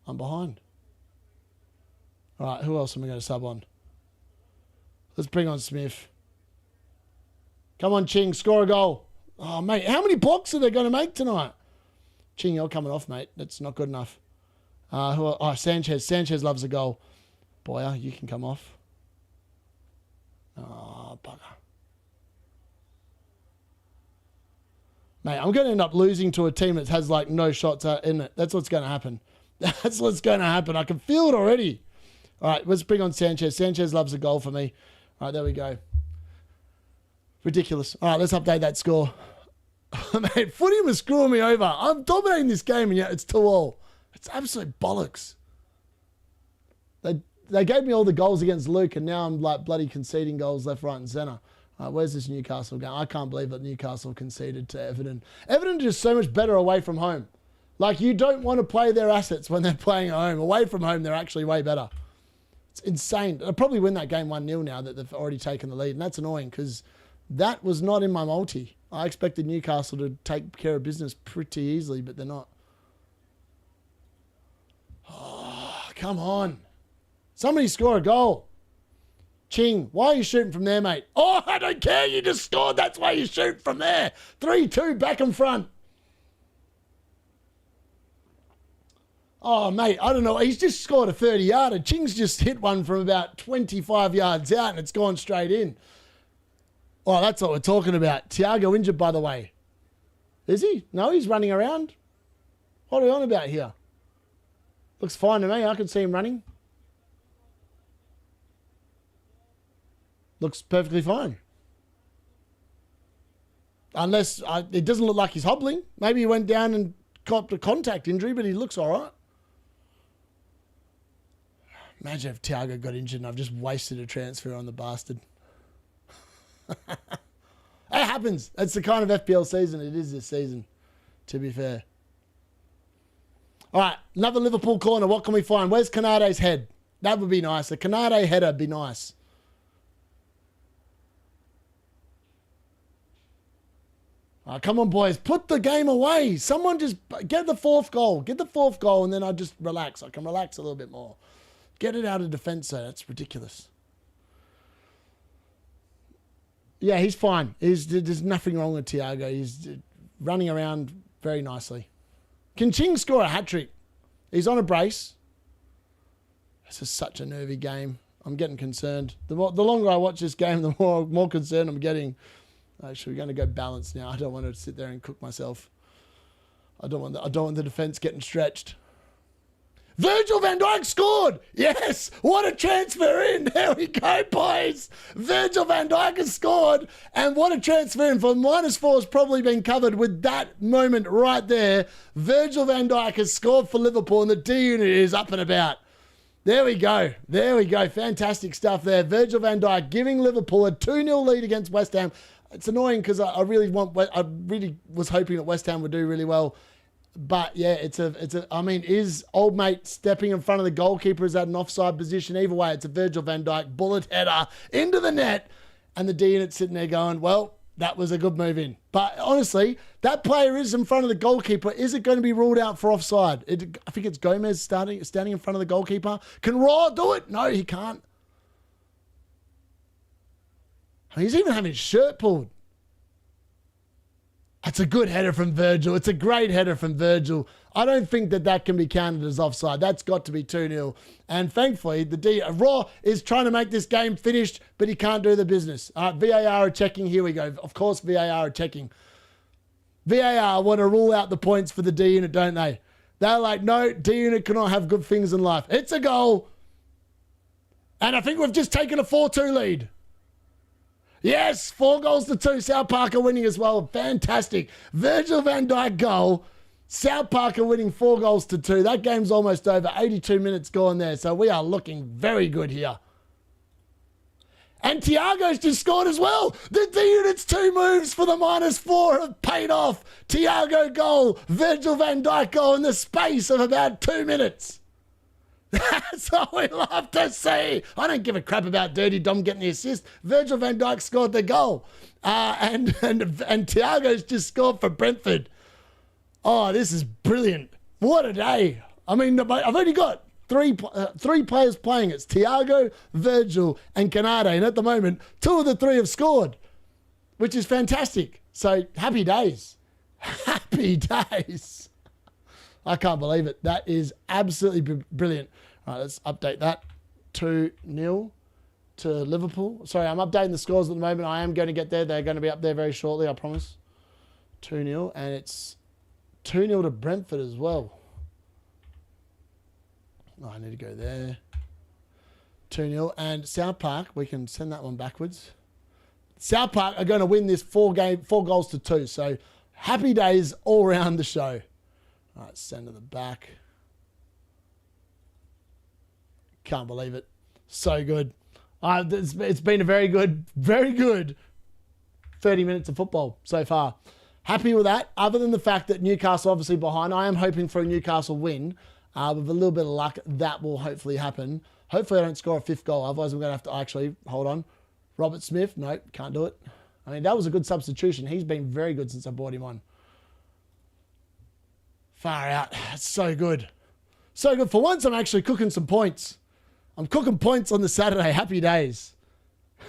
I'm behind. All right, who else am I going to sub on? Let's bring on Smith. Come on, Ching, score a goal. Oh, mate, how many blocks are they going to make tonight? Ching, you're coming off, mate. That's not good enough. Sanchez. Sanchez loves a goal. Boyer, you can come off. Oh, bugger. Mate, I'm going to end up losing to a team that has, like, no shots in it. That's what's going to happen. That's what's going to happen. I can feel it already. All right, let's bring on Sanchez. Sanchez loves a goal for me. All right, there we go. Ridiculous. All right, let's update that score. Mate, footium is screwing me over. I'm dominating this game, and yet it's 2-2. It's absolute bollocks. They gave me all the goals against Luke, and now I'm, like, bloody conceding goals left, right, and centre. Where's this Newcastle game? I can't believe that Newcastle conceded to Everton. Everton is so much better away from home. Like, you don't want to play their assets when they're playing at home. Away from home, they're actually way better. It's insane. They'll probably win that game 1-0 now that they've already taken the lead. And that's annoying because that was not in my multi. I expected Newcastle to take care of business pretty easily, but they're not. Oh, come on. Somebody score a goal. Ching, why are you shooting from there, mate? Oh, I don't care. You just scored. That's why you shoot from there. 3-2 back in front. Oh, mate, I don't know. He's just scored a 30-yarder. Ching's just hit one from about 25 yards out, and it's gone straight in. Oh, that's what we're talking about. Thiago injured, by the way. Is he? No, he's running around. What are we on about here? Looks fine to me. I can see him running. Looks perfectly fine. Unless it doesn't look like he's hobbling. Maybe he went down and copped a contact injury, but he looks all right. Imagine if Thiago got injured and I've just wasted a transfer on the bastard. It happens. That's the kind of FPL season it is this season, to be fair. All right, another Liverpool corner. What can we find? Where's Canade's head? That would be nice. A Canade header would be nice. Oh, come on, boys. Put the game away. Someone just get the fourth goal. Get the fourth goal, and then I just relax. I can relax a little bit more. Get it out of defence, though. That's ridiculous. Yeah, he's fine. There's nothing wrong with Thiago. He's running around very nicely. Can Ching score a hat-trick? He's on a brace. This is such a nervy game. I'm getting concerned. The longer I watch this game, the more concerned I'm getting. Actually, we're going to go balanced now. I don't want to sit there and cook myself. I don't want the defence getting stretched. Virgil van Dijk scored. Yes, what a transfer in. There we go, boys. Virgil van Dijk has scored, and what a transfer in. For -4 has probably been covered with that moment right there. Virgil van Dijk has scored for Liverpool, and the D-Unit is up and about. There we go. There we go. Fantastic stuff there. Virgil van Dijk giving Liverpool a 2-0 lead against West Ham. It's annoying because I really was hoping that West Ham would do really well. But yeah, I mean, is old mate stepping in front of the goalkeeper? Is that an offside position? Either way, it's a Virgil van Dijk bullet header into the net. And the D-Unit sitting there going, well, that was a good move in. But honestly, that player is in front of the goalkeeper. Is it going to be ruled out for offside? I think it's Gomez standing in front of the goalkeeper. Can Raw do it? No, he can't. I mean, he's even having his shirt pulled. That's a good header from Virgil. It's a great header from Virgil. I don't think that can be counted as offside. That's got to be 2-0. And thankfully, Raw is trying to make this game finished, but he can't do the business. VAR are checking. Here we go. Of course, VAR are checking. VAR want to rule out the points for the D-Unit, don't they? They're like, no, D-Unit cannot have good things in life. It's a goal. And I think we've just taken a 4-2 lead. Yes, 4-2. South Park are winning as well. Fantastic. Virgil van Dijk goal. South Park are winning 4-2. That game's almost over. 82 minutes gone there. So we are looking very good here. And Thiago's just scored as well. The D-Unit's 2 moves for the -4 have paid off. Thiago goal. Virgil van Dijk goal in the space of about 2 minutes. That's what we love to see. I don't give a crap about Dirty Dom getting the assist. Virgil van Dijk scored the goal. And Thiago's just scored for Brentford. Oh, this is brilliant. What a day. I mean, I've only got three players playing. It's Thiago, Virgil, and Canade. And at the moment, 2 of the 3 have scored, which is fantastic. So happy days. Happy days. I can't believe it. That is absolutely brilliant. All right, let's update that. 2-0 to Liverpool. Sorry, I'm updating the scores at the moment. I am going to get there. They're going to be up there very shortly, I promise. 2-0, and it's 2-0 to Brentford as well. Oh, I need to go there. 2-0. And South Park, we can send that one backwards. South Park are going to win this 4-2. So happy days all around the show. All right, send to the back. Can't believe it. So good. It's been a very good 30 minutes of football so far. Happy with that, other than the fact that Newcastle obviously behind. I am hoping for a Newcastle win. With a little bit of luck, that will hopefully happen. Hopefully I don't score a 5th goal. Otherwise, I'm going to have to actually, hold on. Robert Smith, nope, can't do it. I mean, that was a good substitution. He's been very good since I brought him on. Far out. It's so good. So good. For once, I'm actually cooking some points. I'm cooking points on the Saturday. Happy days.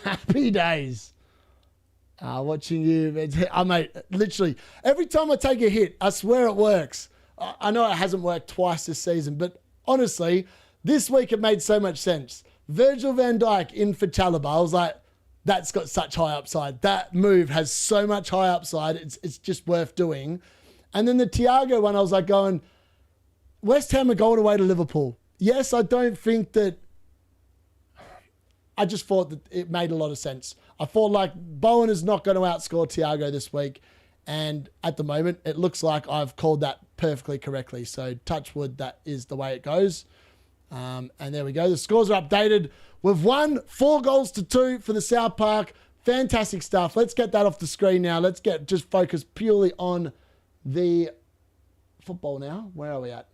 Happy days. Watching you. Mate, literally, every time I take a hit, I swear it works. I know it hasn't worked twice this season, but honestly, this week it made so much sense. Virgil van Dijk in for Chalobah. I was like, that's got such high upside. That move has so much high upside. It's just worth doing. And then the Thiago one, I was like going, West Ham are going away to Liverpool. Yes, I don't think that... I just thought that it made a lot of sense. I thought like Bowen is not going to outscore Thiago this week. And at the moment, it looks like I've called that perfectly correctly. So touch wood, that is the way it goes. And there we go. The scores are updated. We've won 4-2 for the South Park. Fantastic stuff. Let's get that off the screen now. Let's just focus purely on the football now. Where are we at?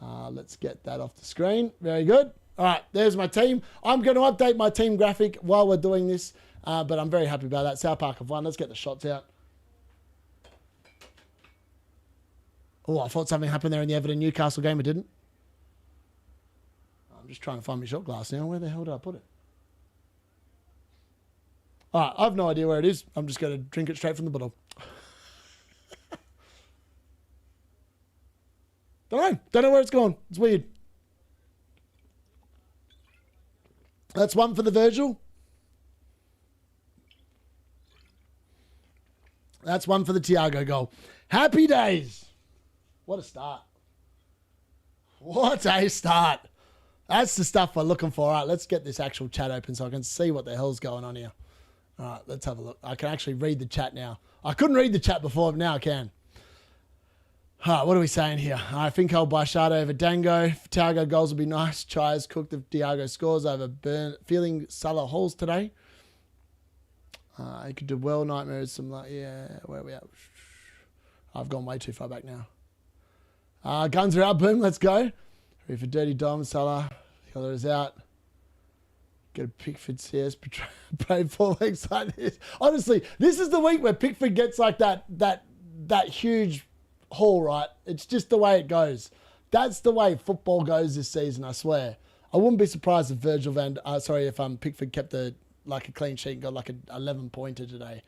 Let's get that off the screen. Very good. All right, there's my team. I'm going to update my team graphic while we're doing this, but I'm very happy about that. South Park have won. Let's get the shots out. Oh, I thought something happened there in the Everton Newcastle game. It didn't. I'm just trying to find my shot glass now. Where the hell did I put it? All right, I have no idea where it is. I'm just going to drink it straight from the bottle. Don't know where it's gone. It's weird. That's one for the Virgil. That's one for the Thiago goal. Happy days. What a start. What a start. That's the stuff we're looking for. All right, let's get this actual chat open so I can see what the hell's going on here. All right, let's have a look. I can actually read the chat now. I couldn't read the chat before, but now I can. All right, what are we saying here? I think I'll buy Shado over Dango. If Thiago goals would be nice. Tries cooked if Thiago scores over Burn. Feeling Salah holes today. You could do well. Nightmares. Some like, yeah, where are we at? I've gone way too far back now. Guns are out. Boom, let's go. Ready for Dirty Dom. Salah. Killer is out. Get a Pickford CS. Pray 4 weeks like this. Honestly, this is the week where Pickford gets like that huge haul, right? It's just the way it goes. That's the way football goes this season, I swear. I wouldn't be surprised if if Pickford kept a clean sheet and got like an 11-pointer today.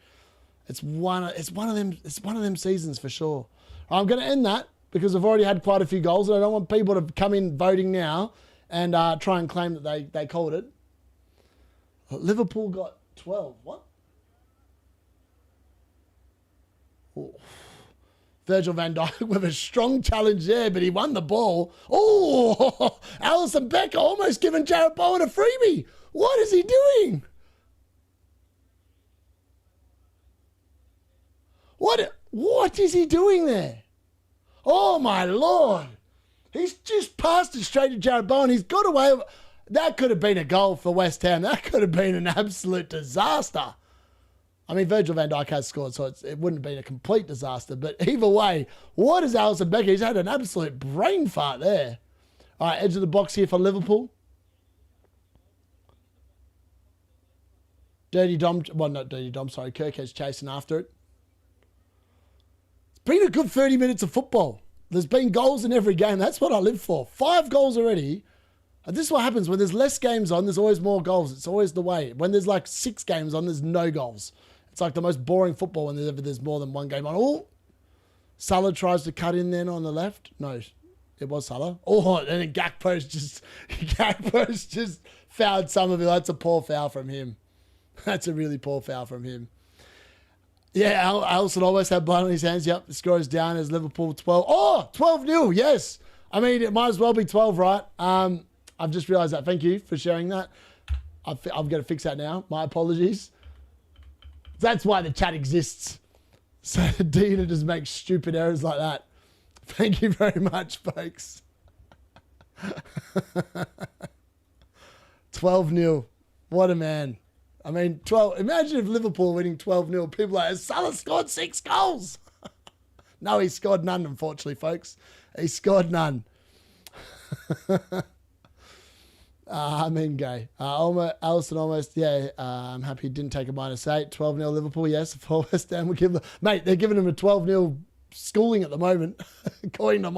It's one of them seasons for sure. I'm going to end that because I've already had quite a few goals and I don't want people to come in voting now and try and claim that they called it. Liverpool got 12. What? Oh. Virgil van Dijk with a strong challenge there, but he won the ball. Oh, Alisson Becker almost giving Jarrett Bowen a freebie. What is he doing? What is he doing there? Oh, my Lord. He's just passed it straight to Jarrett Bowen. He's got away. That could have been a goal for West Ham. That could have been an absolute disaster. I mean, Virgil van Dijk has scored, so it wouldn't have been a complete disaster. But either way, what is Alisson Becker? He's had an absolute brain fart there. All right, edge of the box here for Liverpool. Dirty Dom. Well, not Dirty Dom, sorry. Kirkhead's chasing after it. It's been a good 30 minutes of football. There's been goals in every game. That's what I live for. 5 goals already. And this is what happens when there's less games on. There's always more goals. It's always the way. When there's like 6 games on, there's no goals. It's like the most boring football when there's more than one game on. Oh, Salah tries to cut in then on the left. No, it was Salah. Oh, and then Gakpo's just fouled Somerville. That's a poor foul from him. That's a really poor foul from him. Yeah, Alisson almost had blood on his hands. Yep, the score is down as Liverpool 12. Oh, 12-0, yes. I mean, it might as well be 12, right? I've just realised that. Thank you for sharing that. I've got to fix that now. My apologies. That's why the chat exists. So D-Unit just makes stupid errors like that. Thank you very much, folks. 12-0. What a man. I mean, 12. Imagine if Liverpool winning 12-0. People are like, Salah scored 6 goals. No, he scored none, unfortunately, folks. He scored none. I'm in gay. Alisson almost, yeah, I'm happy he didn't take a -8. 12-0 Liverpool, yes. For West Ham, mate, they're giving him a 12-0 schooling at the moment, according to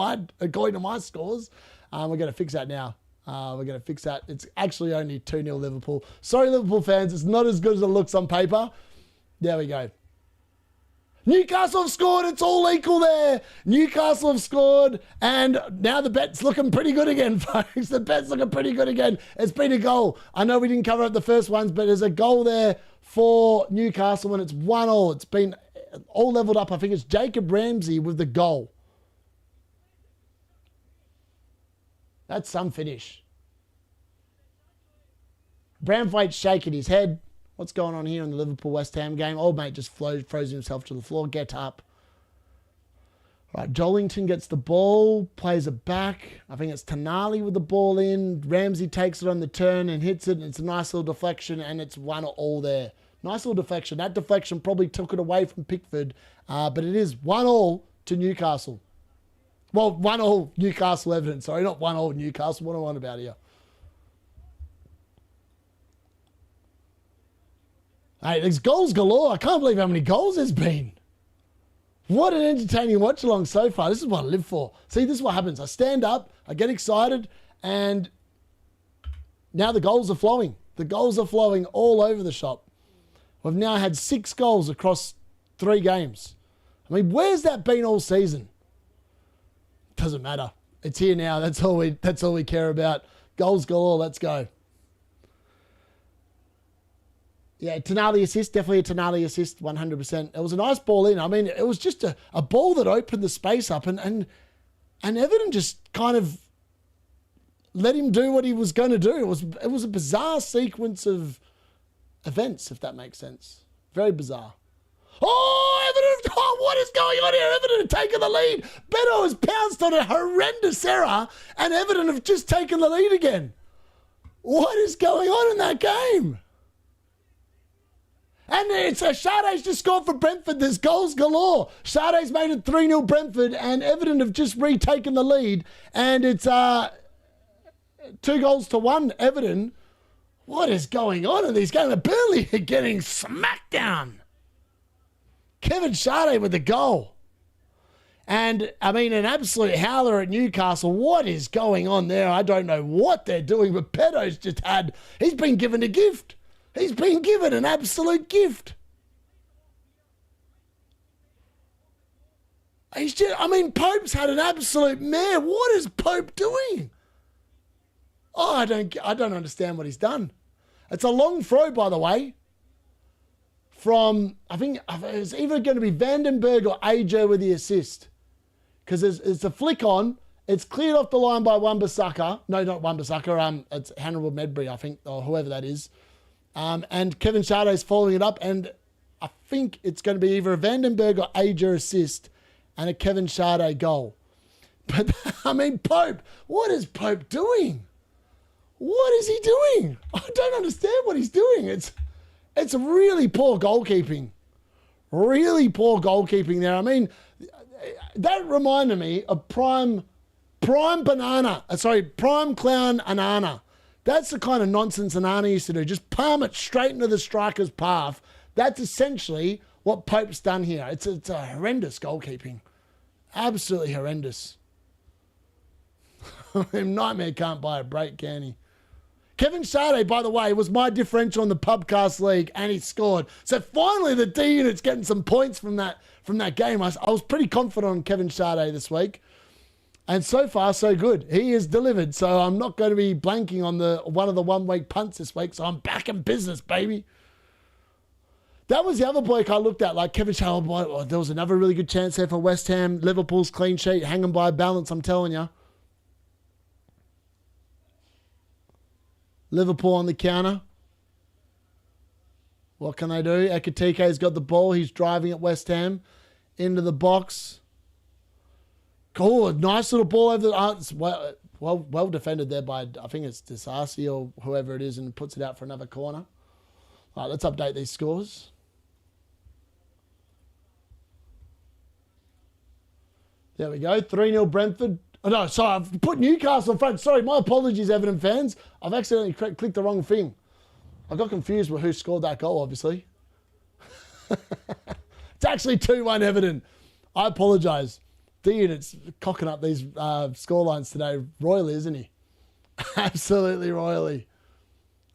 my scores. We're going to fix that now. We're going to fix that. It's actually only 2-0 Liverpool. Sorry, Liverpool fans, it's not as good as it looks on paper. There we go. Newcastle have scored. It's all equal there. Newcastle have scored. And now the bet's looking pretty good again, folks. The bet's looking pretty good again. It's been a goal. I know we didn't cover up the first ones, but there's a goal there for Newcastle and it's 1-1. It's been all leveled up. I think it's Jacob Ramsey with the goal. That's some finish. Branthwaite's shaking his head. What's going on here in the Liverpool-West Ham game? Old mate just froze himself to the floor. Get up. Right, Jollington gets the ball, plays it back. I think it's Tonali with the ball in. Ramsey takes it on the turn and hits it. And it's a nice little deflection and it's 1-1 there. Nice little deflection. That deflection probably took it away from Pickford. But it is 1-1 to Newcastle. Well, 1-1 Newcastle Everton. Sorry, not 1-1 Newcastle. What am I on about here? Hey, there's goals galore. I can't believe how many goals there's been. What an entertaining watch along so far. This is what I live for. See, this is what happens. I stand up, I get excited, and now the goals are flowing. The goals are flowing all over the shop. We've now had 6 goals across 3 games. I mean, where's that been all season? Doesn't matter. It's here now. That's all we care about. Goals galore. Let's go. Yeah, Tonali assist, definitely a Tonali assist, 100%. It was a nice ball in. I mean, it was just a ball that opened the space up and Everton just kind of let him do what he was going to do. It was a bizarre sequence of events, if that makes sense. Very bizarre. Oh, Everton! Oh, what is going on here? Everton have taken the lead. Beto has pounced on a horrendous error, and Everton have just taken the lead again. What is going on in that game? And it's Sade's just scored for Brentford. There's goals galore. Sade's made it 3-0 Brentford, and Everton have just retaken the lead. And it's 2-1 Everton. What is going on in these games? Burnley are getting smacked down. Kevin Sade with the goal. And, I mean, an absolute howler at Newcastle. What is going on there? I don't know what they're doing, but Peto's he's been given a gift. He's been given an absolute gift. Pope's had an absolute mare. What is Pope doing? Oh, I don't understand what he's done. It's a long throw, by the way, from, I think it's either going to be Vandenberg or AJ with the assist. Because it's a flick on. It's cleared off the line by Wan-Bissaka. No, not Wan-Bissaka. It's Hannibal Medbury, I think, or whoever that is. And Kevin Sade's following it up. And I think it's going to be either a Vandenberg or AJ assist and a Kevin Sade goal. But, Pope, what is Pope doing? What is he doing? I don't understand what he's doing. It's really poor goalkeeping. Really poor goalkeeping there. That reminded me of Prime Clown Anana. That's the kind of nonsense Anana used to do. Just palm it straight into the striker's path. That's essentially what Pope's done here. It's a horrendous goalkeeping. Absolutely horrendous. Nightmare can't buy a break, can he? Kevin Sade, by the way, was my differential in the Pubcast League, and he scored. So finally, the D-Unit's getting some points from that game. I was pretty confident on Kevin Sade this week, and so far, so good. He has delivered, so I'm not going to be blanking on one of the one-week punts this week, so I'm back in business, baby. That was the other bloke I looked at, like Kevin Sade. Oh, there was another really good chance there for West Ham. Liverpool's clean sheet, hanging by a balance, I'm telling you. Liverpool on the counter. What can they do? Ekitike's got the ball. He's driving at West Ham into the box. Cool. Nice little ball over the... well defended there by, I think it's Disasi or whoever it is, and puts it out for another corner. All right, let's update these scores. There we go. 3-0 Brentford. Oh, no, sorry, I've put Newcastle in front. Sorry, my apologies, Everton fans. I've accidentally clicked the wrong thing. I got confused with who scored that goal, obviously. It's actually 2-1 Everton. I apologise. D-Unit's cocking up these scorelines today royally, isn't he? Absolutely royally.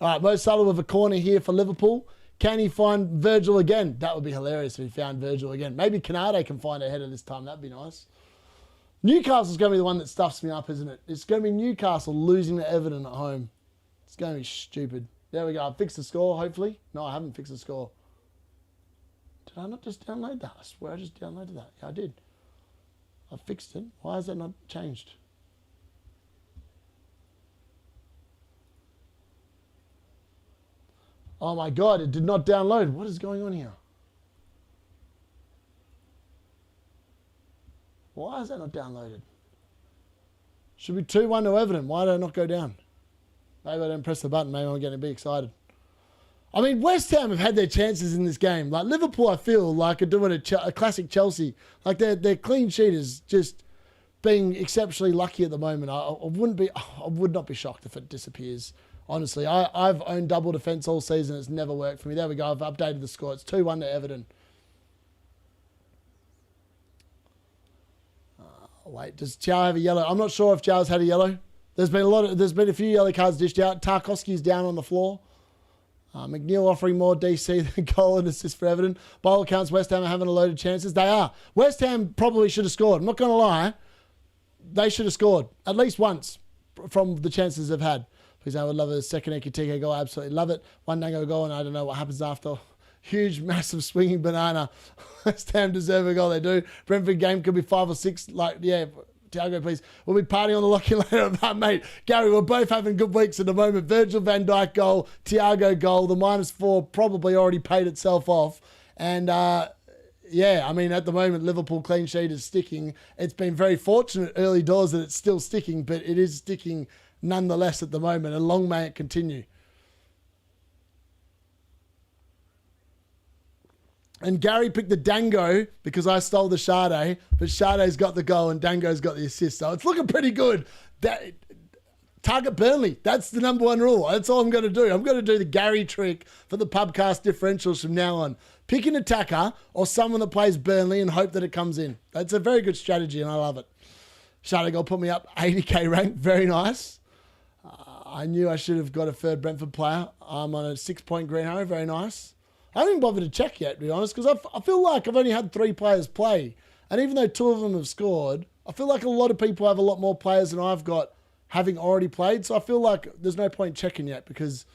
All right, Mo Salah with a corner here for Liverpool. Can he find Virgil again? That would be hilarious if he found Virgil again. Maybe Canade can find a header this time. That'd be nice. Newcastle's going to be the one that stuffs me up, isn't it? It's going to be Newcastle losing to Everton at home. It's going to be stupid. There we go. I've fixed the score, hopefully. No, I haven't fixed the score. Did I not just download that? I swear I just downloaded that. Yeah, I did. I fixed it. Why has that not changed? Oh my God, it did not download. What is going on here? Why is that not downloaded? Should be 2-1 to Everton. Why did I not go down? Maybe I didn't press the button. Maybe I'm getting a bit excited. West Ham have had their chances in this game. Like Liverpool, I feel like are doing a classic Chelsea. Like their clean sheet is just being exceptionally lucky at the moment. I would not be shocked if it disappears. Honestly, I've owned double defence all season. It's never worked for me. There we go. I've updated the score. It's 2-1 to Everton. Wait, does Chow have a yellow? I'm not sure if Chow's had a yellow. There's been a few yellow cards dished out. Tarkowski's down on the floor. McNeil offering more DC than goal and assist for Everton. By all accounts, West Ham are having a load of chances. They are. West Ham probably should have scored. I'm not going to lie. They should have scored at least once from the chances they've had. Because I would love a second Ekitike goal. I absolutely love it. One Nango goal, and I don't know what happens after. Huge, massive swinging banana. West Ham deserve a goal. They do. Brentford game could be 5 or 6. Thiago, please. We'll be partying on the lucky later. Mate, Gary, we're both having good weeks at the moment. Virgil van Dijk goal, Thiago goal. The -4 probably already paid itself off. And, yeah, I mean, at the moment, Liverpool clean sheet is sticking. It's been very fortunate early doors that it's still sticking, but it is sticking nonetheless at the moment. And long may it continue. And Gary picked the Dango because I stole the Sade, but Sade's got the goal and Dango's got the assist. So it's looking pretty good. Target Burnley. That's the number one rule. That's all I'm going to do. I'm going to do the Gary trick for the pubcast differentials from now on. Pick an attacker or someone that plays Burnley and hope that it comes in. That's a very good strategy and I love it. Sade goal put me up 80k rank. Very nice. I knew I should have got a third Brentford player. I'm on a 6-point green arrow. Very nice. I haven't even bothered to check yet, to be honest, because I feel like I've only had 3 players play. And even though 2 of them have scored, I feel like a lot of people have a lot more players than I've got having already played. So I feel like there's no point checking yet because,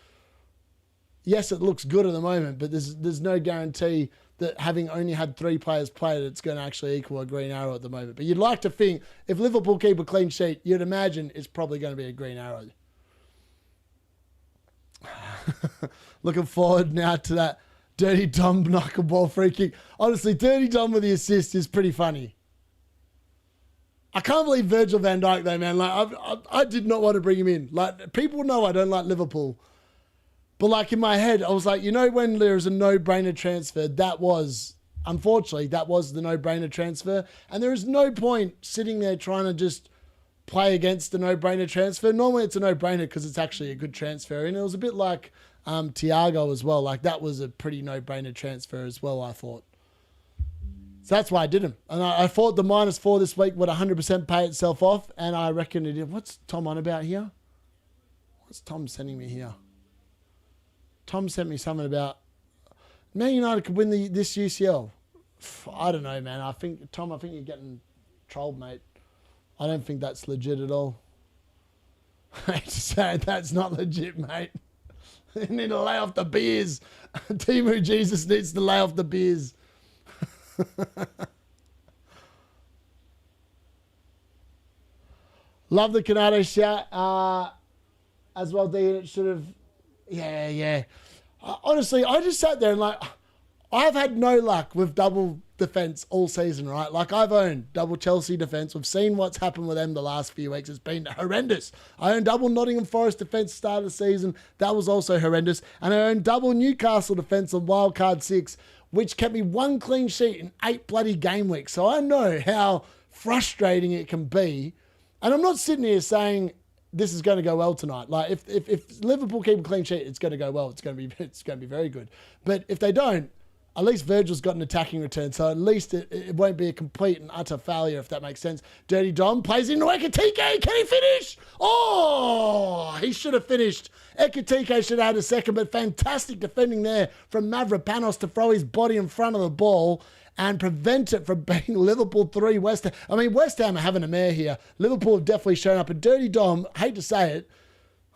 yes, it looks good at the moment, but there's no guarantee that having only had 3 players played, it's going to actually equal a green arrow at the moment. But you'd like to think, if Liverpool keep a clean sheet, you'd imagine it's probably going to be a green arrow. Looking forward now to that Dirty Dom knuckleball free kick. Honestly, Dirty Dom with the assist is pretty funny. I can't believe Virgil van Dijk though, man. Like I did not want to bring him in. Like people know I don't like Liverpool, but like in my head, I was like, you know, when there is a no-brainer transfer, unfortunately, that was the no-brainer transfer, and there is no point sitting there trying to just play against the no-brainer transfer. Normally, it's a no-brainer because it's actually a good transfer, and it was a bit like Thiago as well. Like that was a pretty no-brainer transfer as well, I thought. So that's why I did him. And I thought the -4 this week would 100% pay itself off. And I reckon it did. What's Tom on about here? What's Tom sending me here? Tom sent me something about Man United could win this UCL. I don't know, man. Tom, I think you're getting trolled, mate. I don't think that's legit at all. I hate to say it, that's not legit, mate. You need to lay off the beers. Timu Jesus needs to lay off the beers. Love the Canado shout. As well, D-Unit should have... Yeah. Honestly, I just sat there and like... I've had no luck with double defence all season, right? Like I've owned double Chelsea defence. We've seen what's happened with them the last few weeks. It's been horrendous. I owned double Nottingham Forest defence start of the season. That was also horrendous. And I owned double Newcastle defence on wildcard 6, which kept me 1 clean sheet in 8 bloody game weeks. So I know how frustrating it can be. And I'm not sitting here saying this is going to go well tonight. Like if Liverpool keep a clean sheet, it's going to go well. It's going to be very good. But if they don't, at least Virgil's got an attacking return, so at least it won't be a complete and utter failure, if that makes sense. Dirty Dom plays into Ekitike. Can he finish? Oh, he should have finished. Ekitike should have had a second, but fantastic defending there from Mavropanos to throw his body in front of the ball and prevent it from being Liverpool 3, West Ham. I mean, West Ham are having a mare here. Liverpool have definitely shown up. And Dirty Dom, hate to say it,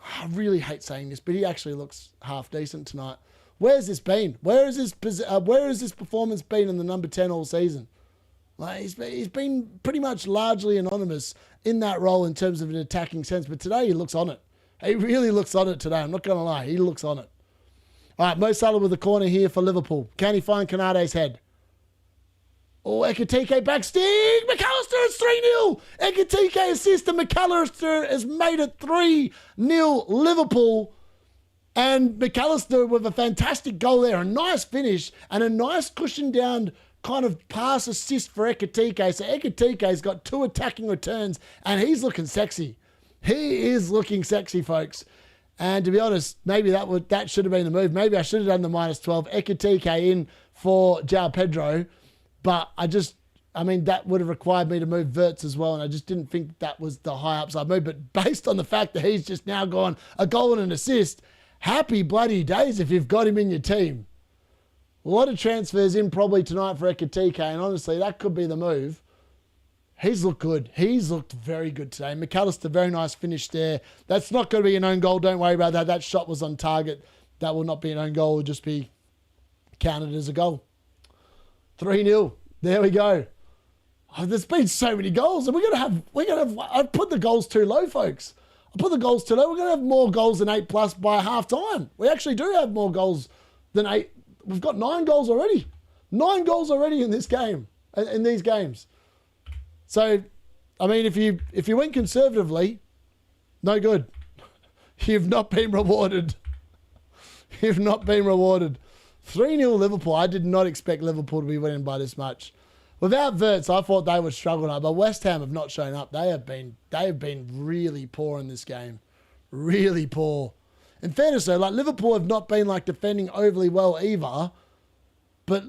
I really hate saying this, but he actually looks half decent tonight. Where's this been? Where is this performance been in the number 10 all season? Like he's been pretty much largely anonymous in that role in terms of an attacking sense, but today he looks on it. He really looks on it today. I'm not going to lie. He looks on it. All right, Mo Salah with the corner here for Liverpool. Can he find Canade's head? Oh, Ekitike back stick. McAllister, it's 3-0. Ekitike assist and McAllister has made it 3-0 Liverpool. And McAllister with a fantastic goal there. A nice finish and a nice cushion down kind of pass assist for Ekitike. So Ekitike's got 2 attacking returns and he's looking sexy. He is looking sexy, folks. And to be honest, maybe that should have been the move. Maybe I should have done the -12. Ekitike in for João Pedro. But that would have required me to move Wirtz as well. And I just didn't think that was the high upside move. But based on the fact that he's just now gone a goal and an assist, happy bloody days if you've got him in your team. A lot of transfers in probably tonight for Ekitike. And honestly, that could be the move. He's looked good. He's looked very good today. McAllister, very nice finish there. That's not going to be an own goal. Don't worry about that. That shot was on target. That will not be an own goal. It will just be counted as a goal. 3-0. There we go. Oh, there's been so many goals, and we're gonna have. I put the goals too low, folks. I put the goals too low. We're gonna have more goals than 8+ by half time. We actually do have more goals than 8. We've got 9 goals already. 9 goals already in this game, in these games. So, I mean, if you went conservatively, no good. You've not been rewarded. You've not been rewarded. 3-0 Liverpool. I did not expect Liverpool to be winning by this much. Without Wirtz, I thought they would struggle now, but West Ham have not shown up. They have been really poor in this game. Really poor. In fairness though, like Liverpool have not been like defending overly well either, but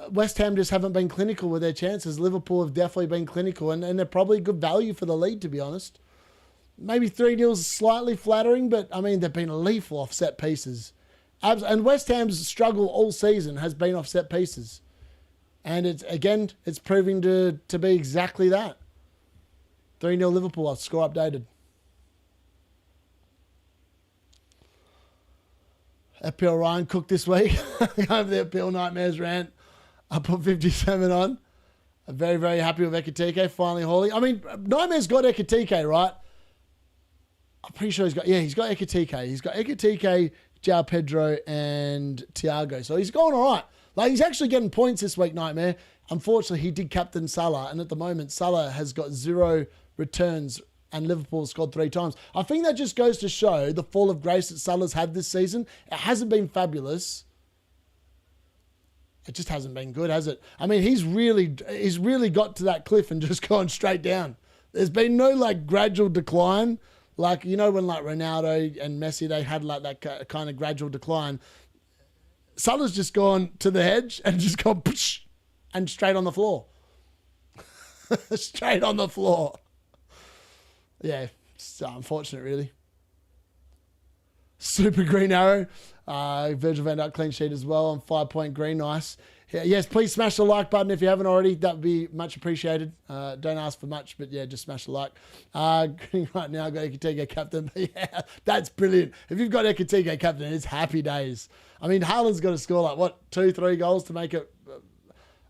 West Ham just haven't been clinical with their chances. Liverpool have definitely been clinical, and they're probably good value for the lead, to be honest. Maybe 3-0 is slightly flattering, but I mean, they've been lethal off set pieces. And West Ham's struggle all season has been off set pieces. And it's proving to be exactly that. 3-0 Liverpool, score updated. FPL Ryan cooked this week. Over the FPL Nightmares rant. I put 57 on. I'm very, very happy with Ekitike. Finally, Hawley. I mean, Nightmares got Ekitike, right? I'm pretty sure he's got Ekitike. He's got Ekitike, João Pedro, and Thiago. So he's going all right. Like, he's actually getting points this week, Nightmare. Unfortunately, he did captain Salah, and at the moment, Salah has got 0 returns, and Liverpool scored 3 times. I think that just goes to show the fall of grace that Salah's had this season. It hasn't been fabulous. It just hasn't been good, has it? I mean, he's really got to that cliff and just gone straight down. There's been no, like, gradual decline. Like, you know, when, like, Ronaldo and Messi, they had, like, that kind of gradual decline. Salah's just gone to the hedge and just gone psh, and straight on the floor. Straight on the floor. Yeah, it's unfortunate, really. Super green arrow. Virgil van Dijk clean sheet as well on 5-point green. Nice. Yeah, yes, please smash the like button if you haven't already. That would be much appreciated. Don't ask for much, but yeah, just smash the like. Green right now, got Ekitike captain. Yeah, that's brilliant. If you've got Ekitike captain, it's happy days. I mean, Haaland's got to score like, what, 2-3 goals to make it.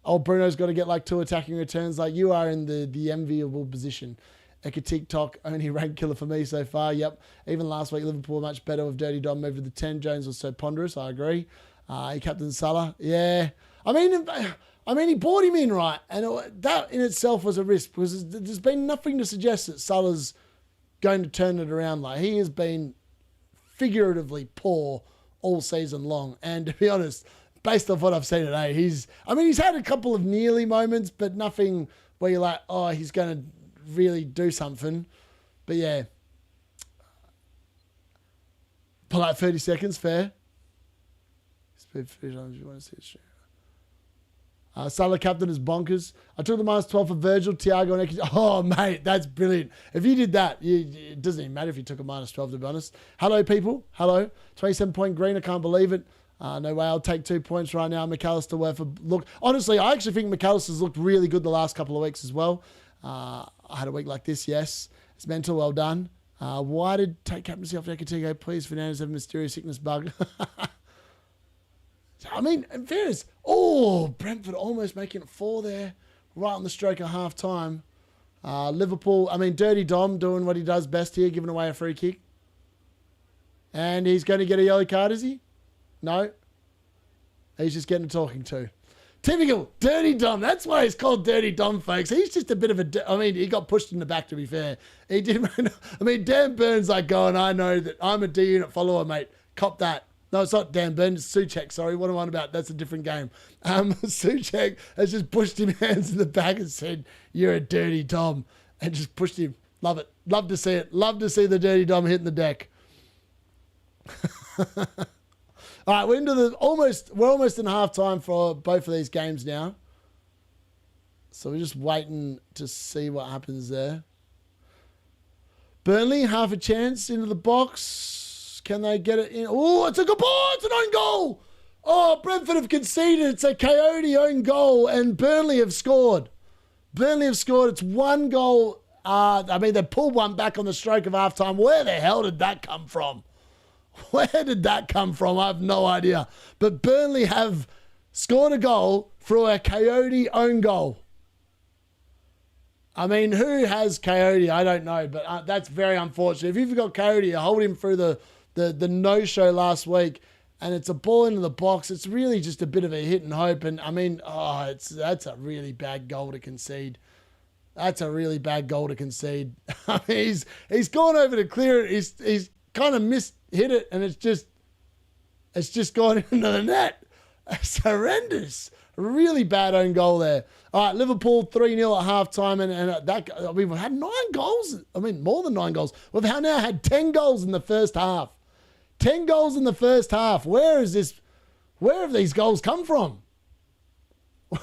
Old Bruno's got to get like 2 attacking returns. Like, you are in the enviable position. TikTok, only rank killer for me so far. Yep. Even last week, Liverpool much better with Dirty Dom moved to the 10. Jones was so ponderous. I agree. He captain Salah. Yeah. I mean, he brought him in, right? And that in itself was a risk because there's been nothing to suggest that Salah's going to turn it around. Like, he has been figuratively poor all season long. And to be honest, based off what I've seen today, he's had a couple of nearly moments, but nothing where you're like, oh, he's going to really do something. But yeah, pull out 30 seconds, fair. Speed 3 times, you want to see it straight. Salah captain is bonkers. I took the -12 for Virgil, Thiago, and Ekitike. Oh, mate, that's brilliant. If you did that, it doesn't even matter if you took a -12, to be honest. Hello, people. Hello. 27-point green. I can't believe it. No way. I'll take 2 points right now. McAllister worth a look. Honestly, I actually think McAllister's looked really good the last couple of weeks as well. I had a week like this, yes. It's mental, well done. Why did take captaincy off Ekitike? Please, Fernandez have a mysterious sickness bug. I mean, in fairness, Brentford almost making it 4 there, right on the stroke of half time. Liverpool, I mean, Dirty Dom doing what he does best here, giving away a free kick. And he's going to get a yellow card, is he? No. He's just getting a talking to. Typical Dirty Dom. That's why he's called Dirty Dom, folks. He's just a bit of a... I mean, he got pushed in the back, to be fair. He did... I mean, Dan Burns like going, I know that I'm a D-Unit follower, mate. Cop that. No, it's not Dan Burns. It's Souček. Sorry, what am I on about? That's a different game. Souček has just pushed him hands in the back and said, you're a Dirty Dom. And just pushed him. Love it. Love to see it. Love to see the Dirty Dom hitting the deck. All right, we're almost in half time for both of these games now. So we're just waiting to see what happens there. Burnley, half a chance into the box. Can they get it in? Oh, it's a good ball. It's an own goal. Oh, Brentford have conceded. It's a Coyote own goal, and Burnley have scored. Burnley have scored. It's 1 goal. I mean, they pulled one back on the stroke of half time. Where the hell did that come from? Where did that come from? I have no idea. But Burnley have scored a goal through a Coyote own goal. I mean, who has Coyote? I don't know, but that's very unfortunate. If you've got Coyote, you hold him through the no-show last week, and it's a ball into the box. It's really just a bit of a hit and hope. And, I mean, that's a really bad goal to concede. That's a really bad goal to concede. I mean, he's gone over to clear it. He's kind of hit it, and it's just gone into the net. It's horrendous. Really bad own goal there. All right, Liverpool 3-0 at halftime, and we've had 9 goals. I mean, more than 9 goals. We've now had 10 goals in the first half. 10 goals in the first half. Where have these goals come from?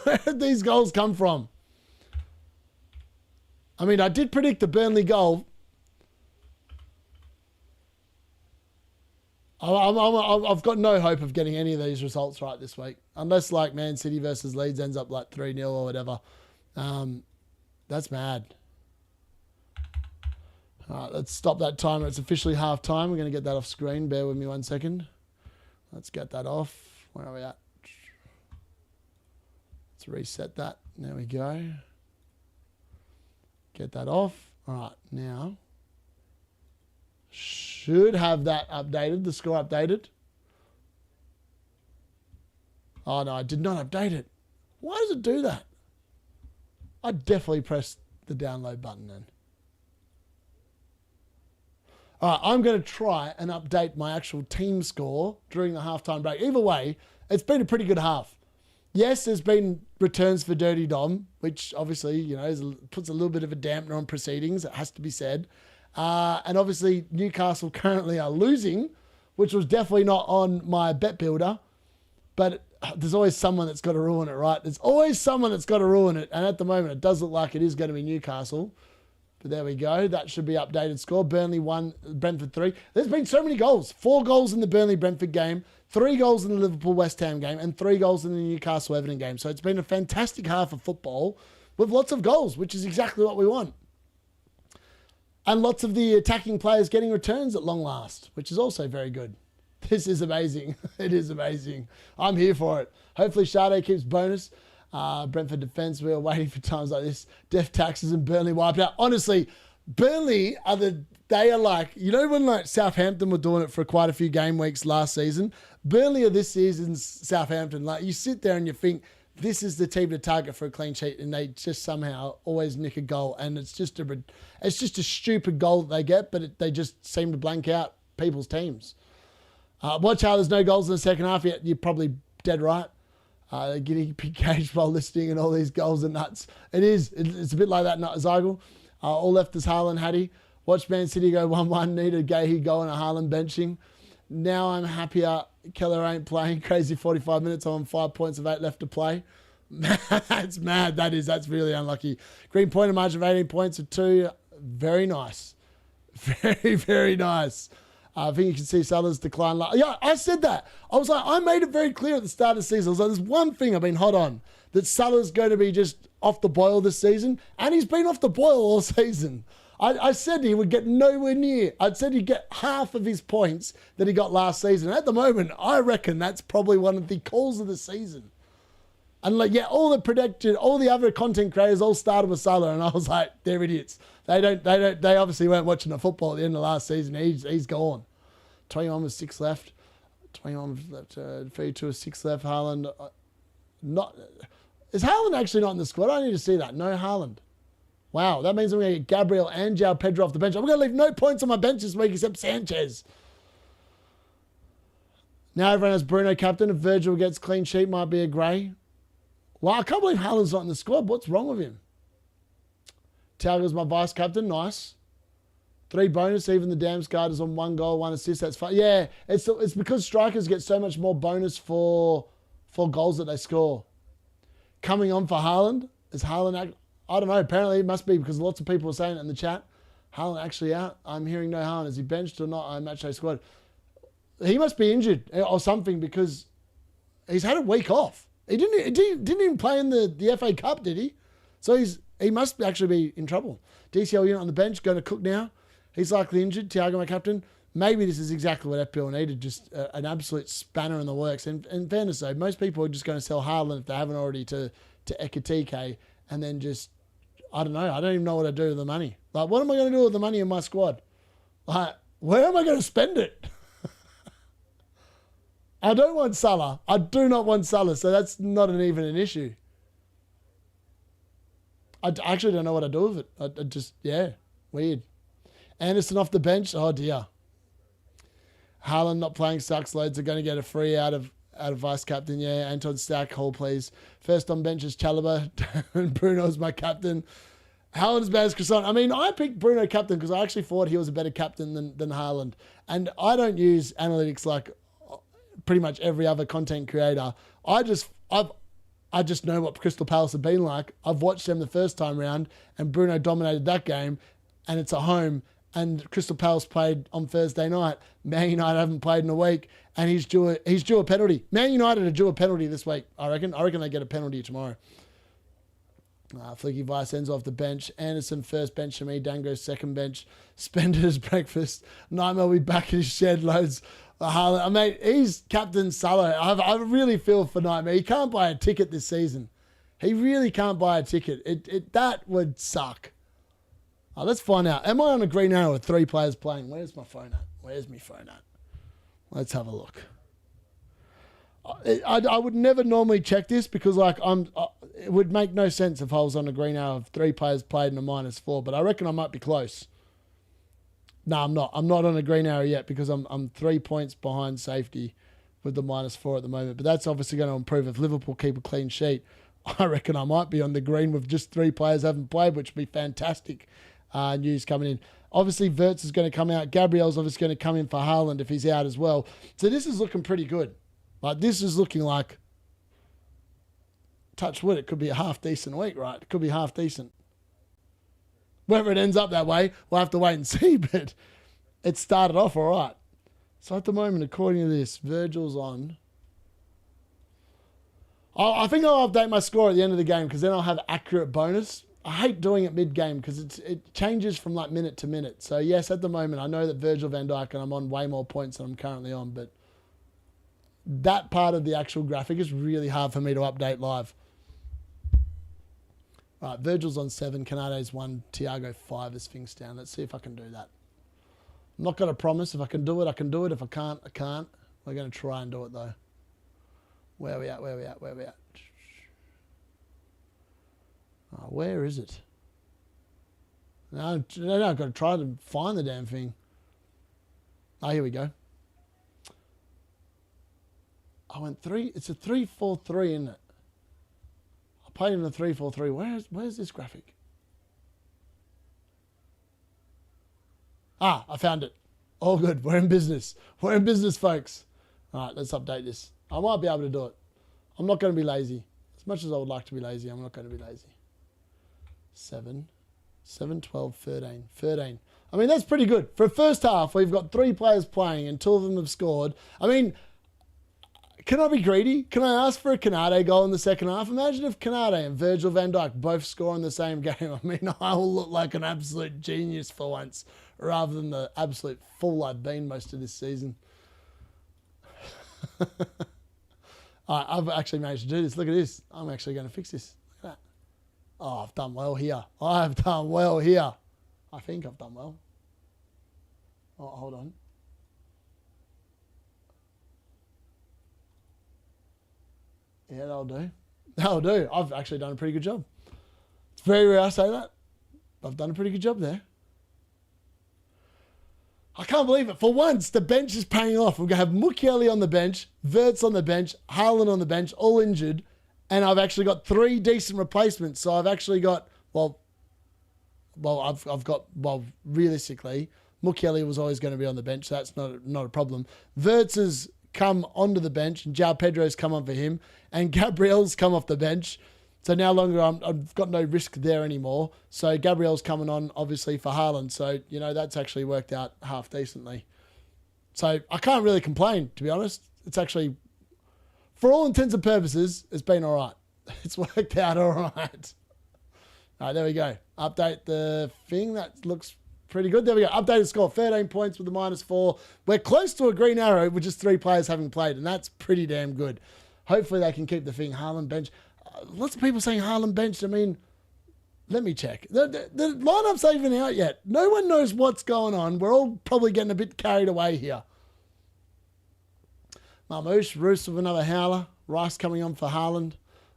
Where did these goals come from? I mean, I did predict the Burnley goal. I've got no hope of getting any of these results right this week. Unless, like, Man City versus Leeds ends up like 3-0 or whatever. That's mad. All right, let's stop that timer. It's officially half time. We're going to get that off screen. Bear with me 1 second. Let's get that off. Where are we at? Let's reset that. There we go. Get that off. All right, now should have that updated, the score updated. Oh, no, I did not update it. Why does it do that? I definitely pressed the download button then. All right, I'm going to try and update my actual team score during the halftime break. Either way, it's been a pretty good half. Yes, there's been returns for Dirty Dom, which obviously, you know, puts a little bit of a dampener on proceedings. It has to be said. And obviously, Newcastle currently are losing, which was definitely not on my bet builder. But there's always someone that's got to ruin it, right? There's always someone that's got to ruin it. And at the moment, it does look like it is going to be Newcastle. But there we go. That should be updated score. Burnley 1, Brentford 3. There's been so many goals. 4 goals in the Burnley-Brentford game, 3 goals in the Liverpool-West Ham game, and 3 goals in the Newcastle-Everton game. So it's been a fantastic half of football with lots of goals, which is exactly what we want. And lots of the attacking players getting returns at long last, which is also very good. This is amazing. It is amazing. I'm here for it. Hopefully Sade keeps bonus. Brentford defence, we are waiting for times like this. Death taxes and Burnley wiped out. Honestly, Burnley they are like, you know when like Southampton were doing it for quite a few game weeks last season? Burnley are this season's Southampton. Like, you sit there and you think, this is the team to target for a clean sheet, and they just somehow always nick a goal, and it's just a stupid goal that they get, but they just seem to blank out people's teams. Watch how there's no goals in the second half yet. You're probably dead right. Getting big cage while listening and all these goals are nuts. It's a bit like that nut Zygle. All left is Haaland Hattie. Watch Man City go 1-1. Need a Gahey goal and a Haaland benching. Now I'm happier. Keller ain't playing. Crazy 45 minutes. I'm on 5 points of 8 left to play. That's mad. That's really unlucky. Green point, a margin of 18 points of 2. Very nice. Very, very nice. I think you can see Salah's decline. Yeah, I said that. I was like, I made it very clear at the start of the season. I was like, there's one thing I've been hot on, that Salah's going to be just off the boil this season. And he's been off the boil all season. I said he would get nowhere near. I said he'd get half of his points that he got last season. At the moment, I reckon that's probably one of the calls of the season. And like, yeah, all the other content creators all started with Salah, and I was like, they're idiots. They obviously weren't watching the football at the end of last season. He's gone. 21 with 6 left. 21 with left. 32 with 6 left. Haaland, is Haaland actually not in the squad? I need to see that. No Haaland. Wow, that means I'm going to get Gabriel and João Pedro off the bench. I'm going to leave no points on my bench this week except Sanchez. Now everyone has Bruno captain. If Virgil gets clean sheet, might be a grey. Wow, I can't believe Haaland's not in the squad. What's wrong with him? Thiago's my vice captain. Nice. 3 bonus. Even the Damsgaard is on 1 goal, 1 assist. That's fine. Yeah, it's because strikers get so much more bonus for goals that they score. Coming on for Haaland. Is Haaland... I don't know. Apparently, it must be because lots of people are saying it in the chat. Haaland actually out. I'm hearing no Haaland. Is he benched or not? I'm matchday squad. He must be injured or something because he's had a week off. He didn't even play in the FA Cup, did he? So he must actually be in trouble. DCL unit on the bench, going to Cook now. He's likely injured. Thiago, my captain. Maybe this is exactly what FPL needed, just an absolute spanner in the works. And in fairness, though, most people are just going to sell Haaland if they haven't already to Ekitike, and then just I don't know. I don't even know what to do with the money. Like, what am I going to do with the money in my squad? Like, where am I going to spend it? I don't want Salah. I do not want Salah, so that's not even an issue. I actually don't know what I do with it. I just, yeah, weird. Anderson off the bench. Oh, dear. Haaland not playing sucks. Loads are going to get a free out of vice captain. Yeah, Anton Stack, Hall, please. First on bench is Chalobah, and Bruno's my captain. Haaland's bad as Croissant. I mean, I picked Bruno captain because I actually thought he was a better captain than Haaland. And I don't use analytics like pretty much every other content creator. I just know what Crystal Palace have been like. I've watched them the first time round, and Bruno dominated that game, and it's at home. And Crystal Palace played on Thursday night. Man United haven't played in a week, and he's due a penalty. Man United are due a penalty this week, I reckon. I reckon they get a penalty tomorrow. Flicky Vice ends off the bench. Anderson first bench for me. Dango second bench. Spender's breakfast. Nightmare will be back in his shed. Loads. I mean, he's Captain Salah. I really feel for Nightmare. He can't buy a ticket this season. He really can't buy a ticket. That would suck. Let's find out. Am I on a green arrow with 3 players playing? Where's my phone at? Where's my phone at? Let's have a look. I would never normally check this because it would make no sense if I was on a green arrow of 3 players played and a -4, but I reckon I might be close. No, I'm not. I'm not on a green arrow yet because I'm 3 points behind safety with the -4 at the moment. But that's obviously going to improve if Liverpool keep a clean sheet. I reckon I might be on the green with just 3 players haven't played, which would be fantastic news coming in. Obviously, Wirtz is going to come out. Gabriel's obviously going to come in for Haaland if he's out as well. So this is looking pretty good. Like, this is looking like, touch wood, it could be a half-decent week, right? It could be half-decent. Whether it ends up that way, we'll have to wait and see, but it started off all right. So at the moment, according to this, Virgil's on. I think I'll update my score at the end of the game because then I'll have accurate bonus. I hate doing it mid-game because it changes from like minute to minute. So yes, at the moment, I know that Virgil van Dijk and I'm on way more points than I'm currently on, but that part of the actual graphic is really hard for me to update live. Right, Virgil's on 7, Canade's 1, Thiago 5 as things stand. Let's see if I can do that. I'm not going to promise. If I can do it, I can do it. If I can't, I can't. We're going to try and do it though. Where are we at? Where are we at? Where are we at? Oh, where is it? No, I've got to try to find the damn thing. Oh, here we go. I went 3. It's a 3-4-3, isn't it? I played in a 3-4-3. Where's this graphic? I found it. All good. We're in business. We're in business, folks. All right, let's update this. I might be able to do it. I'm not going to be lazy. As much as I would like to be lazy, I'm not going to be lazy. 7, 12, 13. 13. I mean, that's pretty good. For a first half, we've got 3 players playing and 2 of them have scored. I mean, can I be greedy? Can I ask for a Canade goal in the second half? Imagine if Canade and Virgil van Dijk both score in the same game. I mean, I will look like an absolute genius for once, rather than the absolute fool I've been most of this season. I've actually managed to do this. Look at this. I'm actually going to fix this. Look at that. Oh, I've done well here. I've done well here. I think I've done well. Oh, hold on. Yeah, that'll do. That'll do. I've actually done a pretty good job. It's very rare I say that. I've done a pretty good job there. I can't believe it. For once, the bench is paying off. We're going to have Mukiele on the bench, Wirtz on the bench, Haaland on the bench, all injured. And I've actually got 3 decent replacements. So I've actually got, realistically, Mukiele was always going to be on the bench. So that's not a problem. Wirtz has come onto the bench and João Pedro's come on for him. And Gabriel's come off the bench. So now longer, I've got no risk there anymore. So Gabriel's coming on, obviously, for Haaland. So, you know, that's actually worked out half decently. So I can't really complain, to be honest. It's actually, for all intents and purposes, it's been all right. It's worked out all right. All right, there we go. Update the thing. That looks pretty good. There we go. Updated score, 13 points with the -4. We're close to a green arrow with just 3 players having played, and that's pretty damn good. Hopefully they can keep the thing. Haaland bench. Lots of people saying Haaland benched. I mean, Let me check. The lineup's not even out yet. No one knows what's going on. We're all probably getting a bit carried away here. Marmouche, Roos with another howler. Rice coming on for Haaland.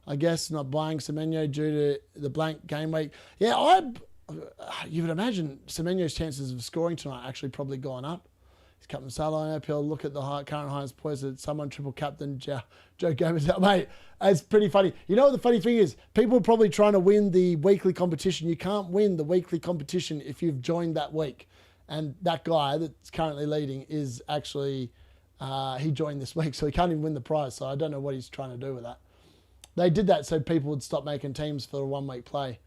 I guess not buying Semenyo due to the blank game week. Yeah, you would imagine Semenyo's chances of scoring tonight actually probably gone up. He's captain Salah on FPL. Look at the current highest points that someone triple captain Joe Gomez out. Mate, it's pretty funny. You know what the funny thing is? People are probably trying to win the weekly competition. You can't win the weekly competition if you've joined that week. And that guy that's currently leading is actually, he joined this week, so he can't even win the prize. So I don't know what he's trying to do with that. They did that so people would stop making teams for a 1 week play.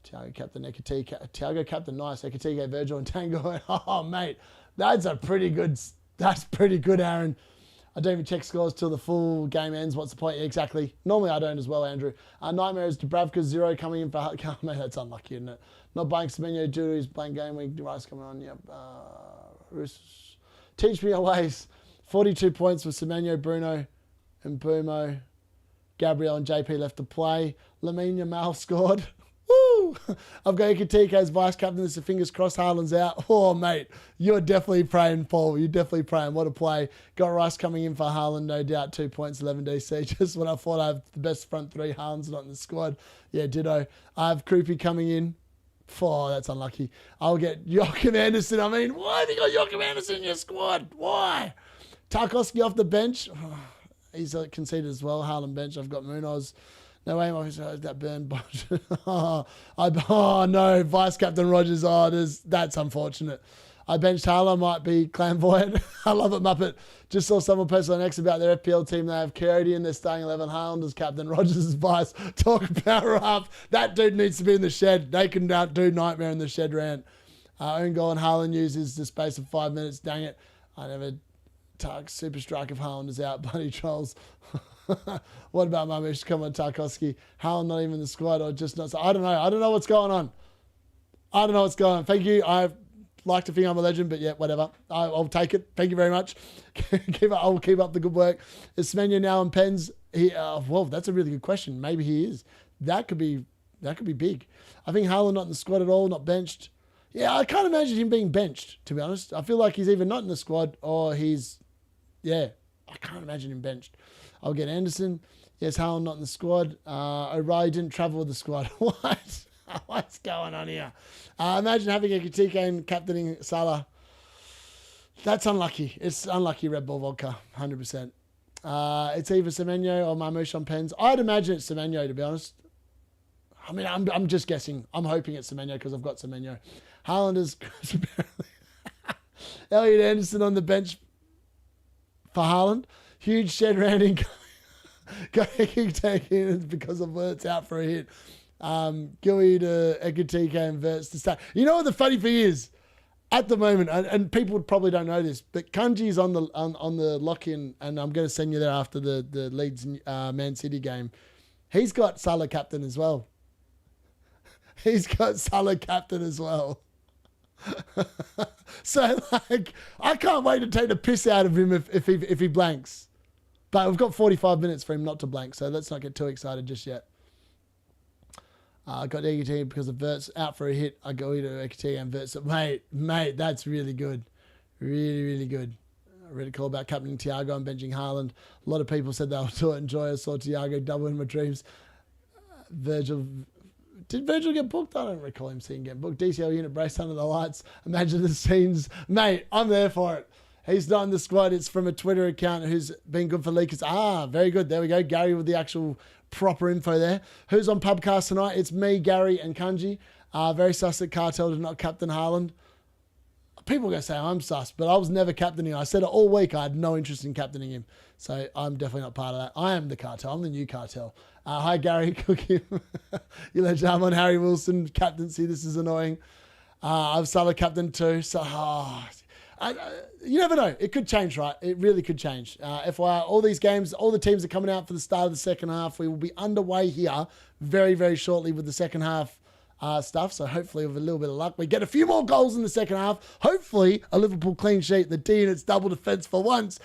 Thiago captain, Thiago captain, nice. Ekatike, Virgil, and Tango. Oh, mate, that's pretty good, Aaron. I don't even check scores till the full game ends. What's the point? Yeah, exactly. Normally I don't as well, Andrew. Nightmare is Dubravka 0 coming in for... Oh, man, that's unlucky, isn't it? Not buying Semenyo due to his blank game week. Rice coming on. Yep. Teach me your ways. 42 points for Semenyo, Bruno, and Bumo. Gabriel and JP left to play. Lamine Yamal scored. Woo! I've got Ekatike as vice captain. This is fingers crossed. Haaland's out. Oh, mate, you're definitely praying, Paul. You're definitely praying. What a play. Got Rice coming in for Haaland, no doubt. 2 points, 11 DC. Just when I thought I have the best front three. Haaland's not in the squad. Yeah, ditto. I have Kroopy coming in. Oh, that's unlucky. I'll get Joachim Anderson. I mean, why have you got Joachim Anderson in your squad? Why? Tarkowski off the bench. He's conceded as well. Haaland bench. I've got Munoz. No way, that burn. Oh, no. Vice Captain Rogers. Oh, that's unfortunate. I benched Haaland. Might be clairvoyant. I love it, Muppet. Just saw someone post on X about their FPL team. They have Coyote in their starting 11. Haaland as captain. Rogers as vice. Talk power up. That dude needs to be in the shed. They can do Nightmare in the shed rant. Own goal and Haaland uses the space of 5 minutes. Dang it. I never... Super strike if Haaland is out. Bloody trolls. What about Mamush? Come on, Tarkowski. Haaland not even in the squad or just not. I don't know. I don't know what's going on. I don't know what's going on. Thank you. I like to think I'm a legend, but yeah, whatever. I'll take it. Thank you very much. I'll keep up the good work. Is Semenyo now on pens? Well, that's a really good question. Maybe he is. That could be big. I think Haaland not in the squad at all, not benched. Yeah, I can't imagine him being benched, to be honest. I feel like he's either not in the squad or he's... Yeah, I can't imagine him benched. I'll get Anderson. Yes, Haaland not in the squad. O'Reilly didn't travel with the squad. What? What's going on here? Imagine having Ekatike and captaining Salah. That's unlucky. It's unlucky, Red Bull Vodka, 100%. It's either Semenyo or Marmouche on pens. I'd imagine it's Semenyo, to be honest. I mean, I'm just guessing. I'm hoping it's Semenyo because I've got Semenyo. Haaland is apparently... Elliot Anderson on the bench for Haaland. Huge shed rounding. Taking because of Verts out for a hit. Gui to Ekatike and Verts to start. You know what the funny thing is? At the moment, and people probably don't know this, but Kanji's on the lock-in, and I'm going to send you there after the Leeds Man City game. He's got Salah captain as well. He's got Salah captain as well. So, like, I can't wait to take the piss out of him if he blanks. But we've got 45 minutes for him not to blank, so let's not get too excited just yet. I got Ekatike because of Verts out for a hit. I go to Ekatike and Verts. Mate, that's really good. Really, really good. I read a call about captaining Thiago and benching Haaland. A lot of people said they'll do it. Enjoy. I saw Thiago double in my dreams. Did Virgil get booked? I don't recall him seeing get booked. DCL unit brace under the lights. Imagine the scenes. Mate, I'm there for it. He's not in the squad. It's from a Twitter account who's been good for leakers. Very good. There we go. Gary with the actual proper info there. Who's on Pubcast tonight? It's me, Gary, and Kanji. Very sus that Cartel did not captain Haaland. People are going to say I'm sus, but I was never captaining him. I said it all week. I had no interest in captaining him. So I'm definitely not part of that. I am the Cartel. I'm the new Cartel. Hi, Gary. Cookie. You let jam on Harry Wilson. Captaincy. This is annoying. I've Salah captain too. So, you never know. It could change, right? It really could change. FYI, all these games, all the teams are coming out for the start of the second half. We will be underway here very, very shortly with the second half stuff. So hopefully with a little bit of luck, we get a few more goals in the second half. Hopefully a Liverpool clean sheet. The D-Unit's double defence for once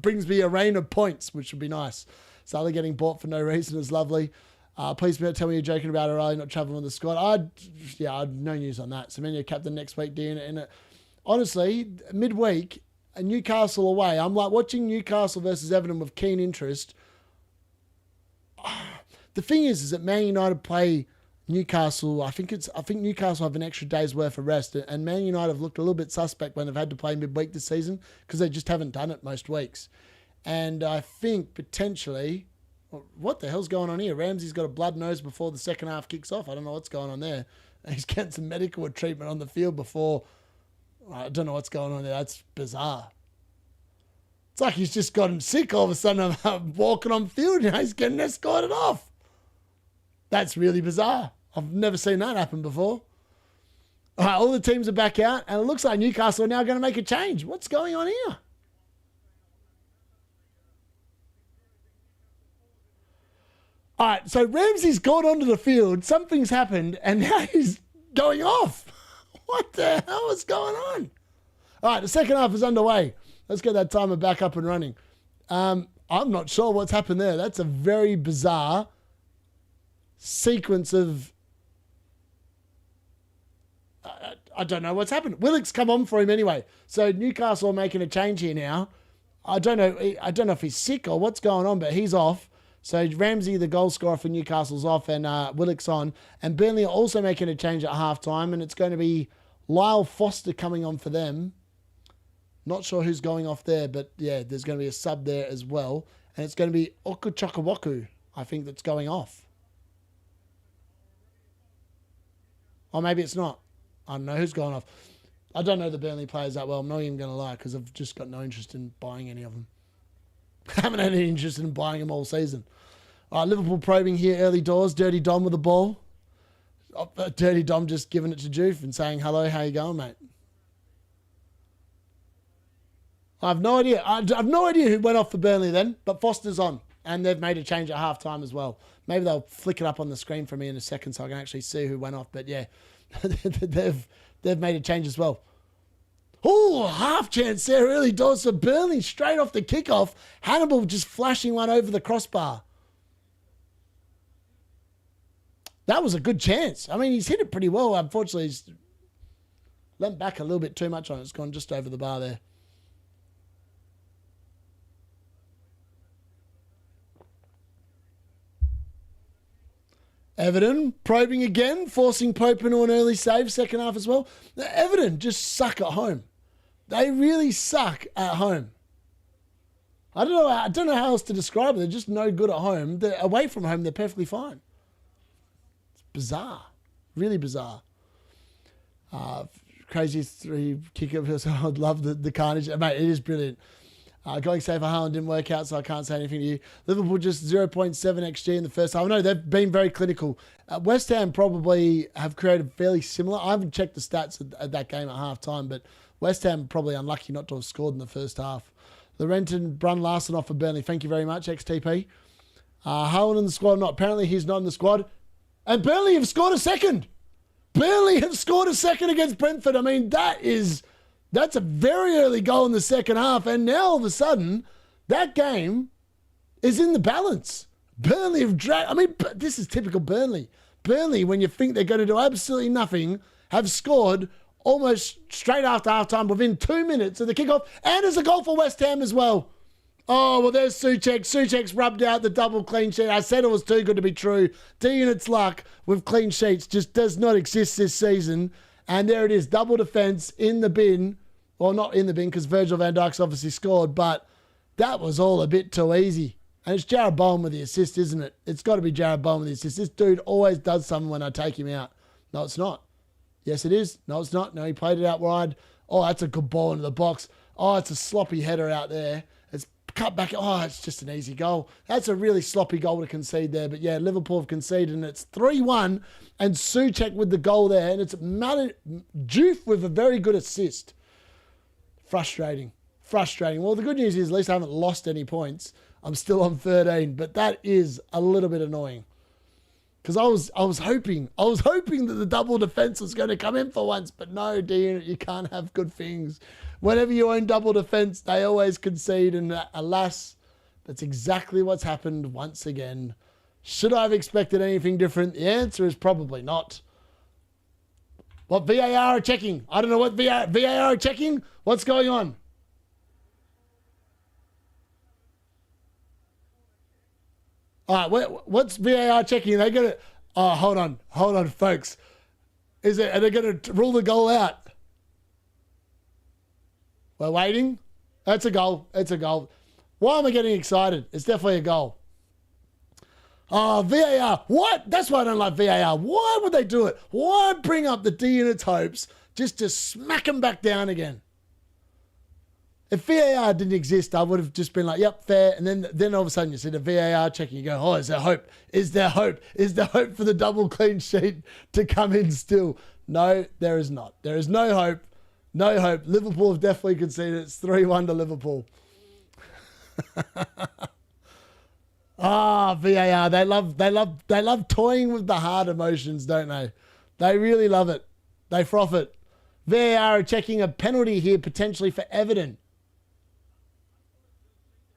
brings me a rain of points, which would be nice. Salah getting bought for no reason is lovely. Please tell me you're joking about O'Reilly not travelling with the squad. I'd no news on that. Semenyo captain next week, D-Unit. Honestly, midweek, Newcastle away. I'm like watching Newcastle versus Everton with keen interest. The thing is that Man United play Newcastle. I think Newcastle have an extra day's worth of rest, and Man United have looked a little bit suspect when they've had to play midweek this season because they just haven't done it most weeks. And I think potentially, what the hell's going on here? Ramsey's got a blood nose before the second half kicks off. I don't know what's going on there. He's getting some medical treatment on the field before. I don't know what's going on there. That's bizarre. It's like he's just gotten sick all of a sudden. I'm walking on field and he's getting escorted off. That's really bizarre. I've never seen that happen before. All right, all the teams are back out, and it looks like Newcastle are now going to make a change. What's going on here? All right, so Ramsey's gone onto the field. Something's happened, and now he's going off. What the hell is going on? All right, the second half is underway. Let's get that timer back up and running. I'm not sure what's happened there. That's a very bizarre sequence of... I don't know what's happened. Willock's come on for him anyway. So Newcastle are making a change here now. I don't know if he's sick or what's going on, but he's off. So Ramsey, the goal scorer for Newcastle's off, and Willock's on. And Burnley are also making a change at halftime, and it's going to be Lyle Foster coming on for them. Not sure who's going off there, but yeah, there's going to be a sub there as well. And it's going to be Okuchakawaku, I think, that's going off. Or maybe it's not. I don't know who's going off. I don't know the Burnley players that well. I'm not even going to lie, because I've just got no interest in buying any of them. I haven't had any interest in buying them all season. Liverpool probing here early doors. Dirty Dom with the ball. Dirty Dom just giving it to Juve and saying, hello, how you going, mate? I have no idea. I have no idea who went off for Burnley then, but Foster's on, and they've made a change at halftime as well. Maybe they'll flick it up on the screen for me in a second so I can actually see who went off. But yeah, they've made a change as well. Oh, half chance there, early doors for Burnley straight off the kickoff. Hannibal just flashing one over the crossbar. That was a good chance. I mean, he's hit it pretty well. Unfortunately, he's leant back a little bit too much on it. It's gone just over the bar there. Everton probing again, forcing Pope into an early save, second half as well. Everton just suck at home. They really suck at home. I don't know how else to describe it. They're just no good at home. They're away from home, they're perfectly fine. It's bizarre. Really bizarre. Crazy three kick-ups. I'd love the carnage. Mate, it is brilliant. Going safe for Haaland didn't work out, so I can't say anything to you. Liverpool just 0.7 XG in the first half. No, they've been very clinical. West Ham probably have created fairly similar. I haven't checked the stats at that game at half-time, but West Ham probably unlucky not to have scored in the first half. Laurentian Brun Larson off for Burnley. Thank you very much, XTP. Haaland in the squad or not? Apparently he's not in the squad. And Burnley have scored a second. Burnley have scored a second against Brentford. I mean, that's a very early goal in the second half. And now all of a sudden, that game is in the balance. Burnley have dragged... I mean, this is typical Burnley. Burnley, when you think they're going to do absolutely nothing, have scored almost straight after halftime within 2 minutes of the kickoff. And there's a goal for West Ham as well. Oh, well, there's Souček. Souček's rubbed out the double clean sheet. I said it was too good to be true. D-Unit's luck with clean sheets just does not exist this season. And there it is, double defence in the bin. Well, not in the bin because Virgil van Dijk's obviously scored, but that was all a bit too easy. And it's Jared Bowen with the assist, isn't it? It's got to be Jared Bowen with the assist. This dude always does something when I take him out. No, it's not. Yes, it is. No, it's not. No, he played it out wide. Oh, that's a good ball into the box. Oh, it's a sloppy header out there. It's cut back. Oh, it's just an easy goal. That's a really sloppy goal to concede there. But yeah, Liverpool have conceded and it's 3-1 and Souček with the goal there. And it's Juve with a very good assist. Frustrating. Well, the good news is at least I haven't lost any points. I'm still on 13, but that is a little bit annoying. Because I was hoping that the double defence was going to come in for once, but no, D-Unit, you can't have good things. Whenever you own double defence, they always concede, and alas, that's exactly what's happened once again. Should I have expected anything different? The answer is probably not. What VAR are checking? I don't know what VAR are checking. What's going on? All right, what's VAR checking? They got to. Oh, hold on, folks. Are they going to rule the goal out? We're waiting. That's a goal. It's a goal. Why am I getting excited? It's definitely a goal. Oh, VAR. What? That's why I don't like VAR. Why would they do it? Why bring up the D-Unit's hopes just to smack them back down again? If VAR didn't exist, I would have just been like, yep, fair. And then all of a sudden you see the VAR checking. You go, oh, is there hope? Is there hope? Is there hope for the double clean sheet to come in still? No, there is not. There is no hope. No hope. Liverpool have definitely conceded. It's 3-1 to Liverpool. VAR. They love toying with the hard emotions, don't they? They really love it. They froth it. VAR are checking a penalty here potentially for Everton.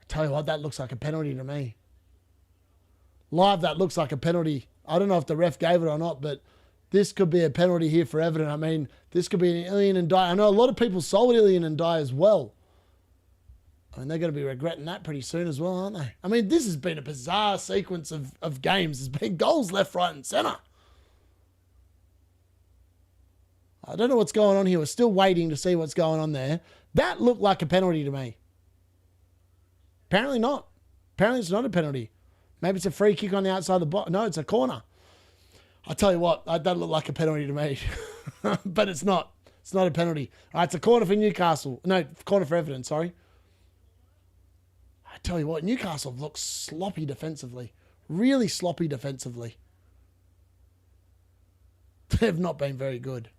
I tell you what, that looks like a penalty to me. Live, that looks like a penalty. I don't know if the ref gave it or not, but this could be a penalty here for Everton. I mean, this could be an Ilian and Dye. I know a lot of people sold Ilian and Dye as well. I mean, they're going to be regretting that pretty soon as well, aren't they? I mean, this has been a bizarre sequence of games. There's been goals left, right, and centre. I don't know what's going on here. We're still waiting to see what's going on there. That looked like a penalty to me. Apparently not. Apparently it's not a penalty. Maybe it's a free kick on the outside of the box. No, it's a corner. I'll tell you what, that looked like a penalty to me. But it's not. It's not a penalty. All right, it's a corner for Newcastle. No, corner for Everton, sorry. I tell you what, Newcastle looks sloppy defensively. Really sloppy defensively. They've not been very good.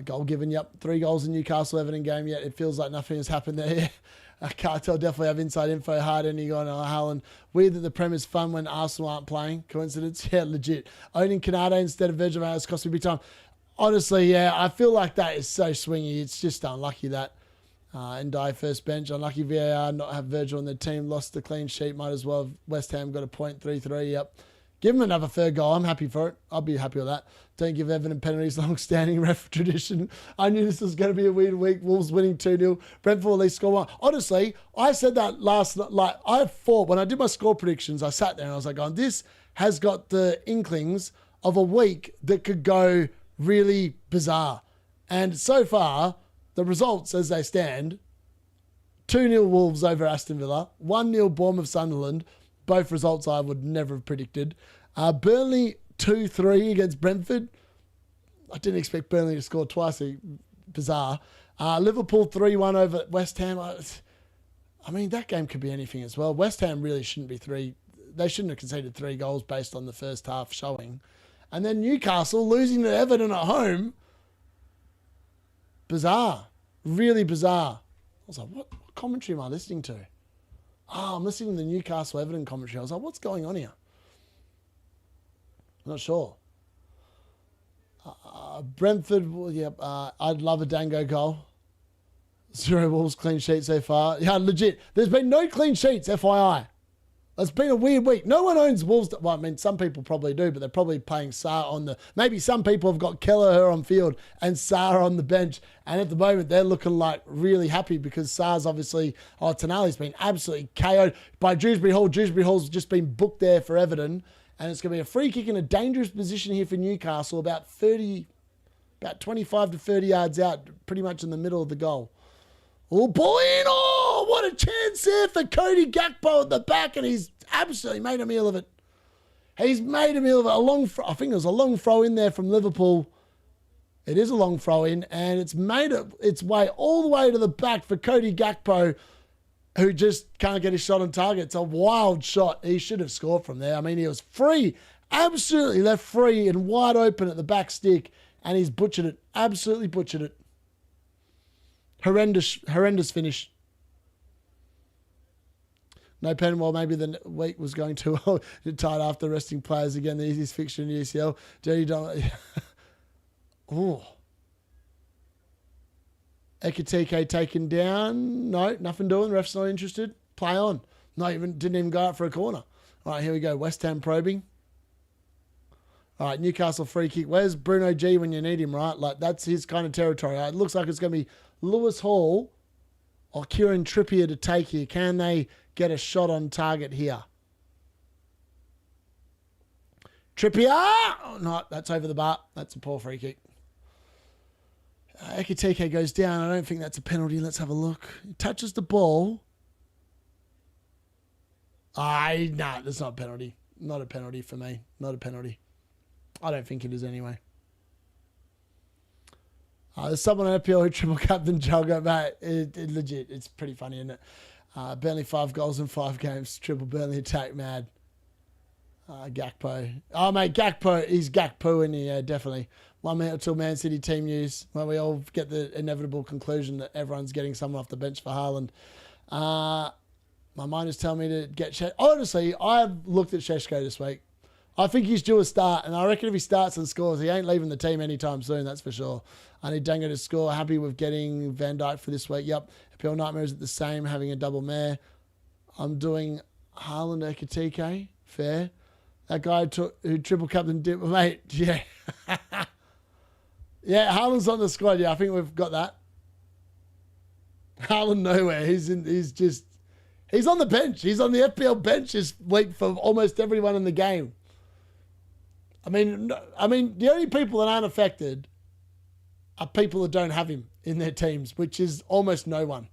Goal given, yep. 3 goals in Newcastle Everton game, yet it feels like nothing has happened there. Cartel definitely have inside info. Hard ending on Haaland. Weird that the Prem is fun when Arsenal aren't playing. Coincidence? Yeah, legit. Owning Canada instead of Virgil has cost me big time. Honestly, yeah, I feel like that is so swingy. It's just unlucky that. And die first bench. Unlucky VAR not have Virgil on the team. Lost the clean sheet. Might as well have West Ham got a point. 3-3. Yep. Give him another third goal. I'm happy for it. I'll be happy with that. Don't give Everton penalties. Long-standing ref tradition. I knew this was going to be a weird week. Wolves winning 2-0. Brentford at least score 1. Honestly, I said that last night. Like, I thought when I did my score predictions, I sat there and I was like, oh, this has got the inklings of a week that could go really bizarre. And so far, the results as they stand, 2-0 Wolves over Aston Villa, 1-0 Bournemouth Sunderland, both results I would never have predicted. Burnley 2-3 against Brentford. I didn't expect Burnley to score twice. Bizarre. Liverpool 3-1 over West Ham. I mean, that game could be anything as well. West Ham really shouldn't be they shouldn't have conceded 3 goals based on the first half showing. And then Newcastle losing to Everton at home. Bizarre. Really bizarre. I was like, what commentary am I listening to? Oh, I'm listening to the Newcastle Everton commentary. I was like, what's going on here? I'm not sure. Brentford, well, yep. I'd love a Dango goal. 0 Wolves clean sheet so far. Yeah, legit. There's been no clean sheets, FYI. It's been a weird week. No one owns Wolves. Well, I mean, some people probably do, but they're probably playing Sarr on the... Maybe some people have got Kelleher on field and Sarr on the bench. And at the moment, they're looking like really happy because Sarr's obviously... Oh, Tonali's been absolutely KO'd by Dewsbury Hall. Dewsbury Hall's just been booked there for Everton. And it's going to be a free kick in a dangerous position here for Newcastle, about 25 to 30 yards out, pretty much in the middle of the goal. Oh, ball in! Oh, what a chance there for Cody Gakpo at the back, and he's absolutely made a meal of it. He's made a meal of it. I think it was a long throw in there from Liverpool. It is a long throw in, and it's made its way all the way to the back for Cody Gakpo, who just can't get his shot on target. It's a wild shot. He should have scored from there. I mean, he was free, absolutely left free and wide open at the back stick, and he's butchered it, absolutely butchered it. Horrendous finish. No pen. Well, maybe the week was going too well. Tied after resting players again. The easiest fixture in the UCL. Dirty Don. Oh. Ekatike taken down. No, nothing doing. Ref's not interested. Play on. Didn't even go out for a corner. All right, here we go. West Ham probing. All right, Newcastle free kick. Where's Bruno G when you need him, right? Like, that's his kind of territory. It looks like it's going to be Lewis Hall or Kieran Trippier to take here. Can they get a shot on target here? Trippier! Oh, no, that's over the bar. That's a poor free kick. Ekitike goes down. I don't think that's a penalty. Let's have a look. He touches the ball. No, that's not a penalty. Not a penalty for me. Not a penalty. I don't think it is anyway. There's someone on FPL who triple captain Jalgo, mate. Legit, it's pretty funny, isn't it? Burnley 5 goals in 5 games. Triple Burnley attack, mad. Gakpo. Oh, mate, Gakpo. He's Gakpo in here, definitely. 1 minute till Man City team news, where we all get the inevitable conclusion that everyone's getting someone off the bench for Haaland. My mind is telling me to get Sheshko. Honestly, I've looked at Sheshko this week. I think he's due a start, and I reckon if he starts and scores, he ain't leaving the team anytime soon, that's for sure. I need Dango to score. Happy with getting Van Dijk for this week. Yep. FPL Nightmare is at the same, having a double mare. I'm doing Haaland Ekitike. Fair. That guy who triple captain did, mate, yeah. Yeah, Haaland's on the squad. Yeah, I think we've got that. Haaland nowhere. He's on the bench. He's on the FPL bench this week for almost everyone in the game. I mean, the only people that aren't affected are people that don't have him in their teams, which is almost no one.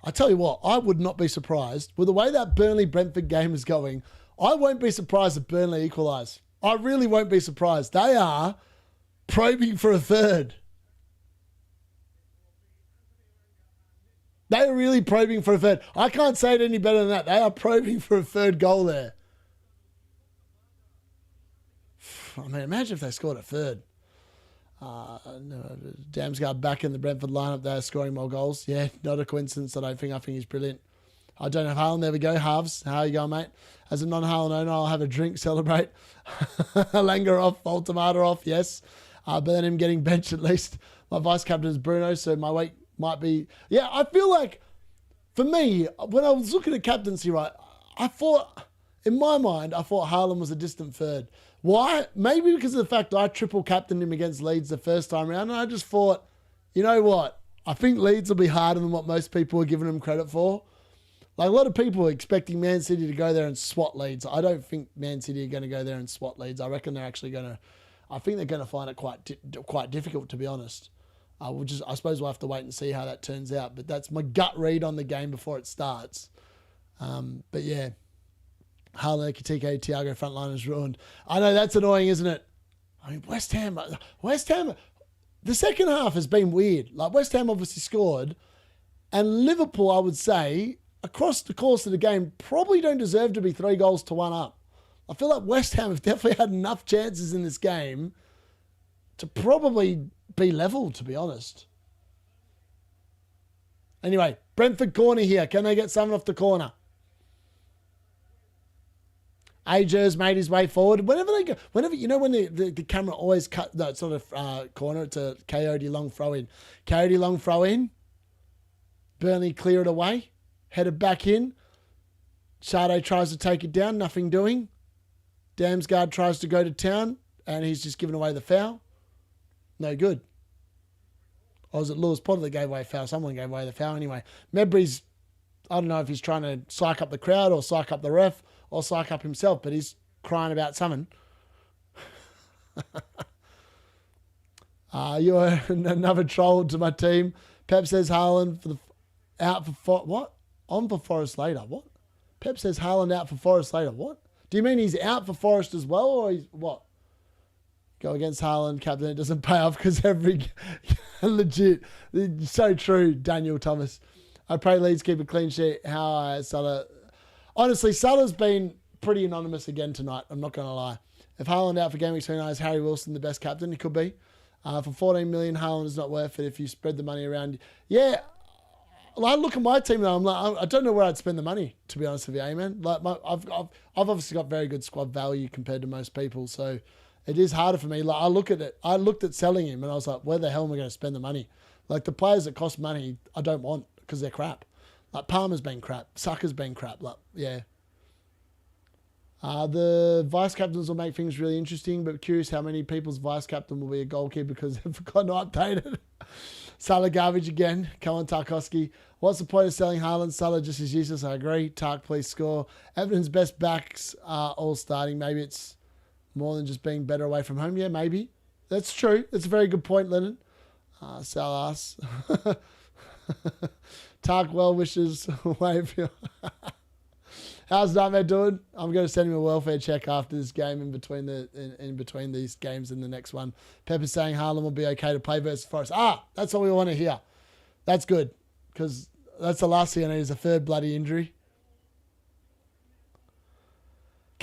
I tell you what, I would not be surprised. With the way that Burnley-Brentford game is going, I won't be surprised if Burnley equalise. I really won't be surprised. They are probing for a third. They are really probing for a third. I can't say it any better than that. They are probing for a third goal there. I mean, imagine if they scored a third. Damsgaard back in the Brentford lineup. They're scoring more goals. Yeah, not a coincidence. I think he's brilliant. I don't have Haaland. There we go. Halves. How you going, mate? As a non-Haaland owner, I'll have a drink, celebrate. Langer off, Voltamata off, yes. But then him getting benched at least. My vice captain is Bruno, so my weight might be... Yeah, I feel like, for me, when I was looking at captaincy, right, I thought, in my mind, Haaland was a distant third. Why? Maybe because of the fact I triple captained him against Leeds the first time around, and I just thought, you know what? I think Leeds will be harder than what most people are giving him credit for. Like, a lot of people are expecting Man City to go there and swat Leeds. I don't think Man City are going to go there and swat Leeds. I reckon they're actually going to... I think they're going to find it quite difficult, to be honest. I suppose we'll have to wait and see how that turns out. But that's my gut read on the game before it starts. But yeah, Haaland, Ekitike, Thiago front line is ruined. I know that's annoying, isn't it? I mean, West Ham, the second half has been weird. Like, West Ham obviously scored, and Liverpool, I would say, across the course of the game, probably don't deserve to be 3-1 up. I feel like West Ham have definitely had enough chances in this game to probably be level, to be honest. Anyway, Brentford corner here. Can they get someone off the corner? Ajers made his way forward. Whenever, you know when the camera always cut, no, it's not a corner, it's a Coyote long throw in. Coyote long throw in. Burnley clear it away. Headed back in. Sade tries to take it down, nothing doing. Damsgaard tries to go to town, and he's just given away the foul. No good. Or was it Lewis Potter that gave away a foul? Someone gave away the foul anyway. Mebry's, I don't know if he's trying to psych up the crowd or psych up the ref or psych up himself, but he's crying about something. You're another troll to my team. Pep says Haaland out for what? On for Forest later. What? Pep says Haaland out for Forest later. What? Do you mean he's out for Forest as well, or he's what? Go against Haaland, captain. It doesn't pay off because every legit, so true. Daniel Thomas. I pray Leeds keep a clean sheet. How Salah? Honestly, Salah's been pretty anonymous again tonight. I'm not going to lie. If Haaland out for game week 29, is Harry Wilson the best captain? He could be. For 14 million, Haaland is not worth it if you spread the money around. Yeah. I look at my team now. I'm like, I don't know where I'd spend the money, to be honest with you, man. Like, I've obviously got very good squad value compared to most people. So, It is harder for me. Like I look at it, I looked at selling him and I was like, where the hell am I going to spend the money? Like the players that cost money, I don't want because they're crap. Like Palmer's been crap. Saka's been crap. Like, yeah. The vice captains will make things really interesting, but curious how many people's vice captain will be a goalkeeper because they've forgotten to update it. Salah garbage again. Come on, Tarkowski. What's the point of selling Haaland? Salah just is useless. I agree. Tark, please score. Everton's best backs are all starting. Maybe it's more than just being better away from home. Yeah, maybe. That's true. That's a very good point, Lennon. Sell us. Tark, well wishes. How's Nightmare doing? I'm going to send him a welfare check after this game in between these games and the next one. Pepper's saying Haaland will be okay to play versus Forest. That's what we want to hear. That's good because that's the last thing I need is a third bloody injury.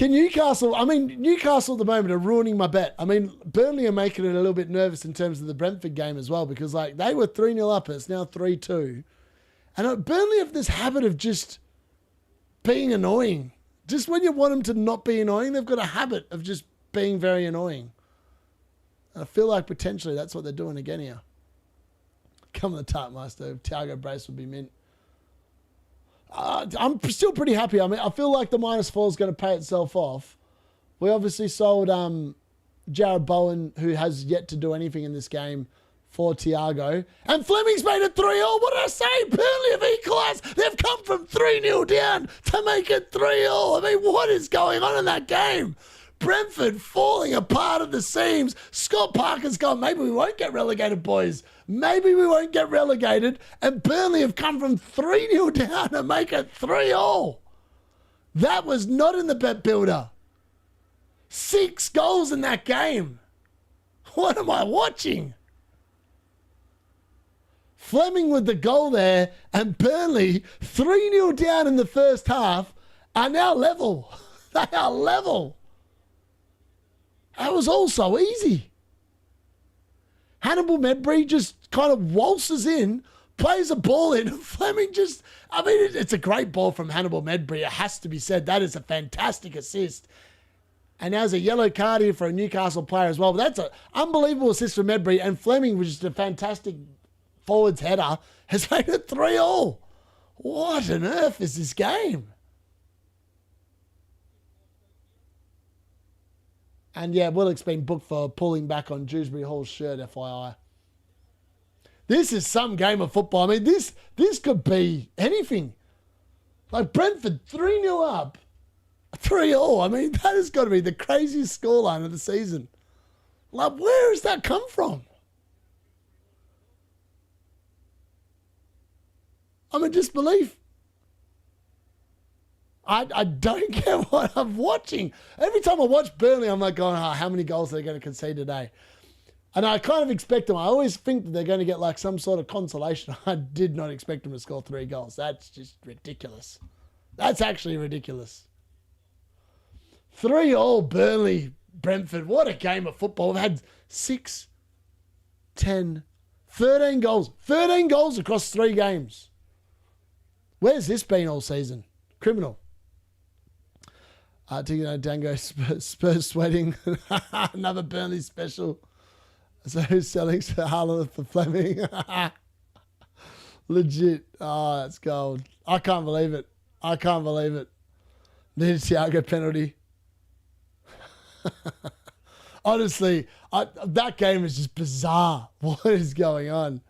Newcastle at the moment are ruining my bet. I mean, Burnley are making it a little bit nervous in terms of the Brentford game as well because like they were 3-0 up, it's now 3-2. And Burnley have this habit of just being annoying. Just when you want them to not be annoying, they've got a habit of just being very annoying. And I feel like potentially that's what they're doing again here. Come on the Tartmaster. Thiago Brace would be mint. I'm still pretty happy. I mean, I feel like the -4 is going to pay itself off. We obviously sold Jared Bowen, who has yet to do anything in this game, for Thiago. And Fleming's made it 3-0. What did I say? Burnley have equalised. They've come from 3-0 down to make it 3-0. I mean, what is going on in that game? Brentford falling apart at the seams. Scott Parker's gone, maybe we won't get relegated, boys. Maybe we won't get relegated. And Burnley have come from 3-0 down to make it 3-0. That was not in the bet builder. 6 goals in that game. What am I watching? Fleming with the goal there, and Burnley 3-0 down in the first half are now level. They are level. That was all so easy. Hannibal Medbury just kind of waltzes in, plays a ball in. Fleming just, I mean, it's a great ball from Hannibal Medbury. It has to be said. That is a fantastic assist. And there's a yellow card here for a Newcastle player as well. But that's an unbelievable assist from Medbury. And Fleming, which is a fantastic forwards header, has made it 3-0. What on earth is this game? And yeah, Willock's been booked for pulling back on Dewsbury Hall's shirt, FYI. This is some game of football. I mean, this could be anything. Like Brentford 3-0 up, 3-0. I mean, that has got to be the craziest scoreline of the season. Like, where has that come from? I'm in disbelief. I don't get what I'm watching. Every time I watch Burnley, I'm like going, how many goals are they going to concede today? And I kind of expect them. I always think that they're going to get like some sort of consolation. I did not expect them to score 3 goals. That's just ridiculous. That's actually ridiculous. 3-3 Burnley, Brentford. What a game of football. We've had 6, 10, 13 goals. 13 goals across 3 games. Where's this been all season? Criminal. Dango Spurs sweating. Another Burnley special. So who's selling Haaland for Fleming? Legit. Oh, that's gold. I can't believe it. I can't believe it. Need a Thiago penalty. Honestly, that game is just bizarre. What is going on?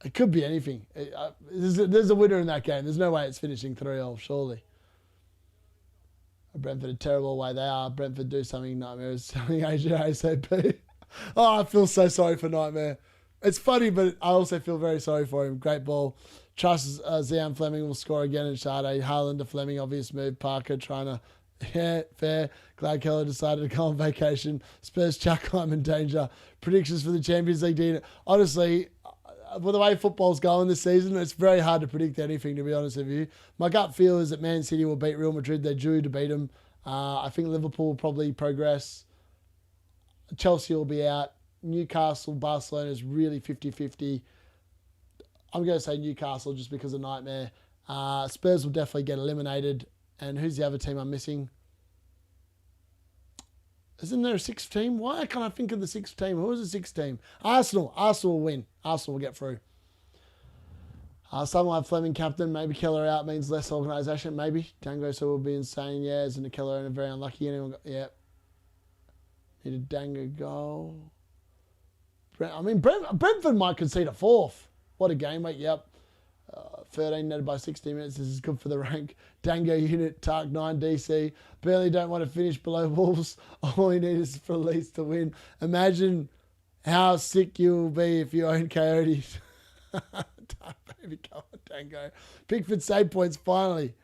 It could be anything. There's a winner in that game. There's no way it's finishing 3-0, surely. Brentford are terrible away. They are. Brentford do something nightmare. Something ASAP. Oh, I feel so sorry for Nightmare. It's funny, but I also feel very sorry for him. Great ball. Trust Zian Fleming will score again in Sade. Haaland to Fleming, obvious move. Parker trying to... Yeah, fair. Glad Keller decided to go on vacation. Spurs chuck I'm in danger. Predictions for the Champions League D-Unit. Honestly, with the way football's going this season, it's very hard to predict anything, to be honest with you. My gut feel is that Man City will beat Real Madrid. They're due to beat them. I think Liverpool will probably progress. Chelsea will be out. Newcastle, Barcelona is really 50-50. I'm going to say Newcastle just because of Nightmare. Spurs will definitely get eliminated. And who's the other team I'm missing? Isn't there a sixth team? Why can't I think of the sixth team? Who was the sixth team? Arsenal. Arsenal will win. Arsenal will get through. Some like Fleming captain. Maybe Keller out means less organisation. Maybe. Dango so will be insane. Yeah, isn't a Keller and a very unlucky. Anyone got, yeah. Need a Dango goal. Brentford might concede a fourth. What a game, mate. Yep. 13 netted by 60 minutes. This is good for the rank. Dango unit, Tark 9 DC. Barely don't want to finish below Wolves. All we need is for Leeds to win. Imagine how sick you will be if you own Coyotes. Baby, come on, Dango. Pickford save points finally.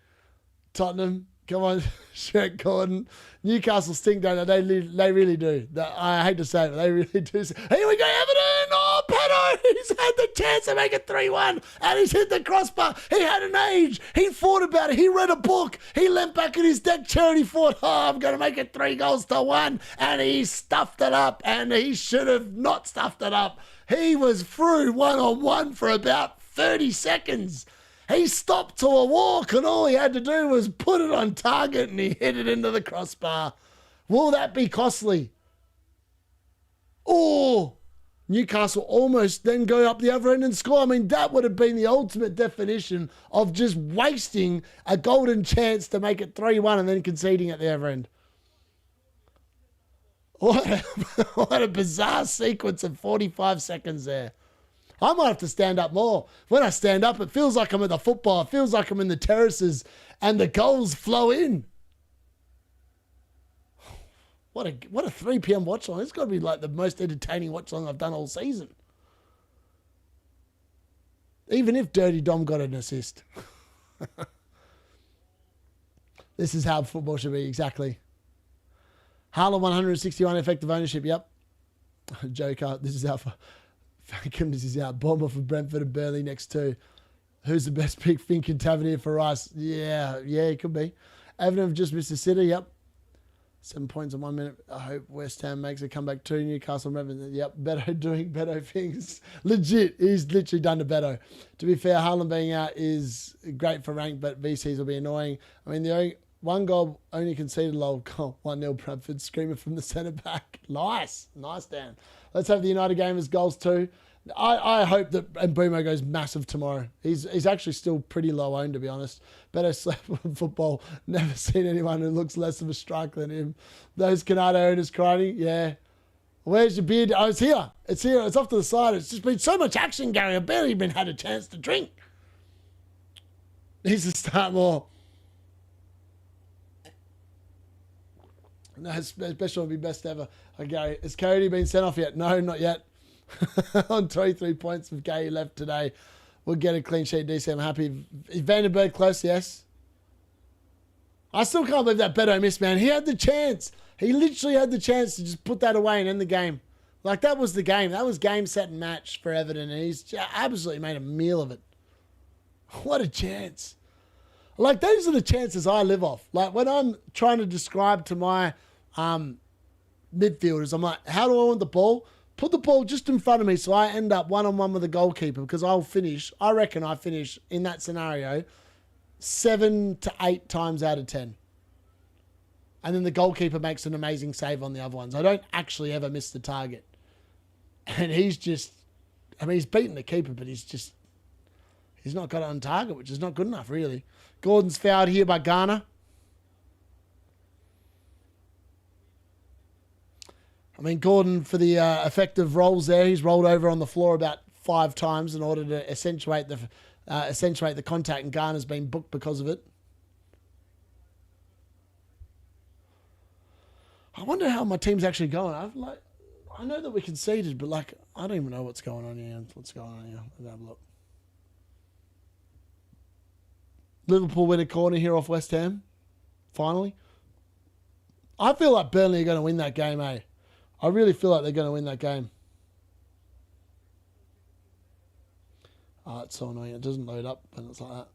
Tottenham, come on, Shrek Gordon. Newcastle stink, don't they? They really do. I hate to say it, but they really do. Here we go, Everton! Oh, Pato! He's had the chance to make it 3-1, and he's hit the crossbar. He had an age. He thought about it. He read a book. He leant back in his deck chair and he thought, oh, I'm going to make it 3-1, and he stuffed it up, and he should have not stuffed it up. He was through one-on-one for about 30 seconds. He stopped to a walk, and all he had to do was put it on target, and he hit it into the crossbar. Will that be costly? Oh, Newcastle almost then go up the other end and score. I mean, that would have been the ultimate definition of just wasting a golden chance to make it 3-1 and then conceding at the other end. What a bizarre sequence of 45 seconds there. I might have to stand up more. When I stand up, it feels like I'm at the football. It feels like I'm in the terraces and the goals flow in. What a 3 p.m. watch along. It's got to be like the most entertaining watch along I've done all season. Even if Dirty Dom got an assist. This is how football should be, exactly. Haaland 161 effective ownership, yep. Joker, this is how far. Thank him, this is out. Bomber for Brentford and Burnley next to. Who's the best pick? Fink and Tavernier for Rice. Yeah, it could be. Everton have just missed the City, yep. 7 points in 1 minute. I hope West Ham makes a comeback too. Newcastle, Brentford, yep. Beto doing Beto things. Legit, he's literally done to Beto. To be fair, Haaland being out is great for rank, but VCs will be annoying. I mean, the only one goal only conceded goal. 1-0 Bradford. Screamer from the centre back. Nice, Dan. Let's hope the United game is goals too. I hope that Mbumo goes massive tomorrow. He's actually still pretty low owned, to be honest. Better slap on football. Never seen anyone who looks less of a striker than him. Those Canada owners crying, yeah. Where's your beard? Oh, it's here. It's here. It's off to the side. It's just been so much action, Gary. I've barely even had a chance to drink. Needs to start more. No, special would be best ever. Okay, has Cody been sent off yet? No, not yet. On 23 points with Gay left today. We'll get a clean sheet, DC. I'm happy. Is Vandenberg close? Yes. I still can't believe that Beto missed, man. He had the chance. He literally had the chance to just put that away and end the game. Like, that was the game. That was game, set, and match for Everton, and he's absolutely made a meal of it. What a chance. Like, those are the chances I live off. Like, when I'm trying to describe to my midfielders, I'm like, how do I want the ball? Put the ball just in front of me so I end up one-on-one with the goalkeeper, because I'll finish, I reckon I finish in that scenario 7 to 8 times out of 10. And then the goalkeeper makes an amazing save on the other ones. I don't actually ever miss the target. And he's just, I mean, he's beaten the keeper, but he's not got it on target, which is not good enough, really. Gordon's fouled here by Garner. I mean, Gordon, for the effective rolls there, he's rolled over on the floor about 5 times in order to accentuate the contact, and Garner's been booked because of it. I wonder how my team's actually going. I know that we conceded, but I don't even know what's going on here. Let's have a look. Liverpool win a corner here off West Ham. Finally. I feel like Burnley are going to win that game, eh? I really feel like they're going to win that game. Oh, it's so annoying. It doesn't load up when it's like that.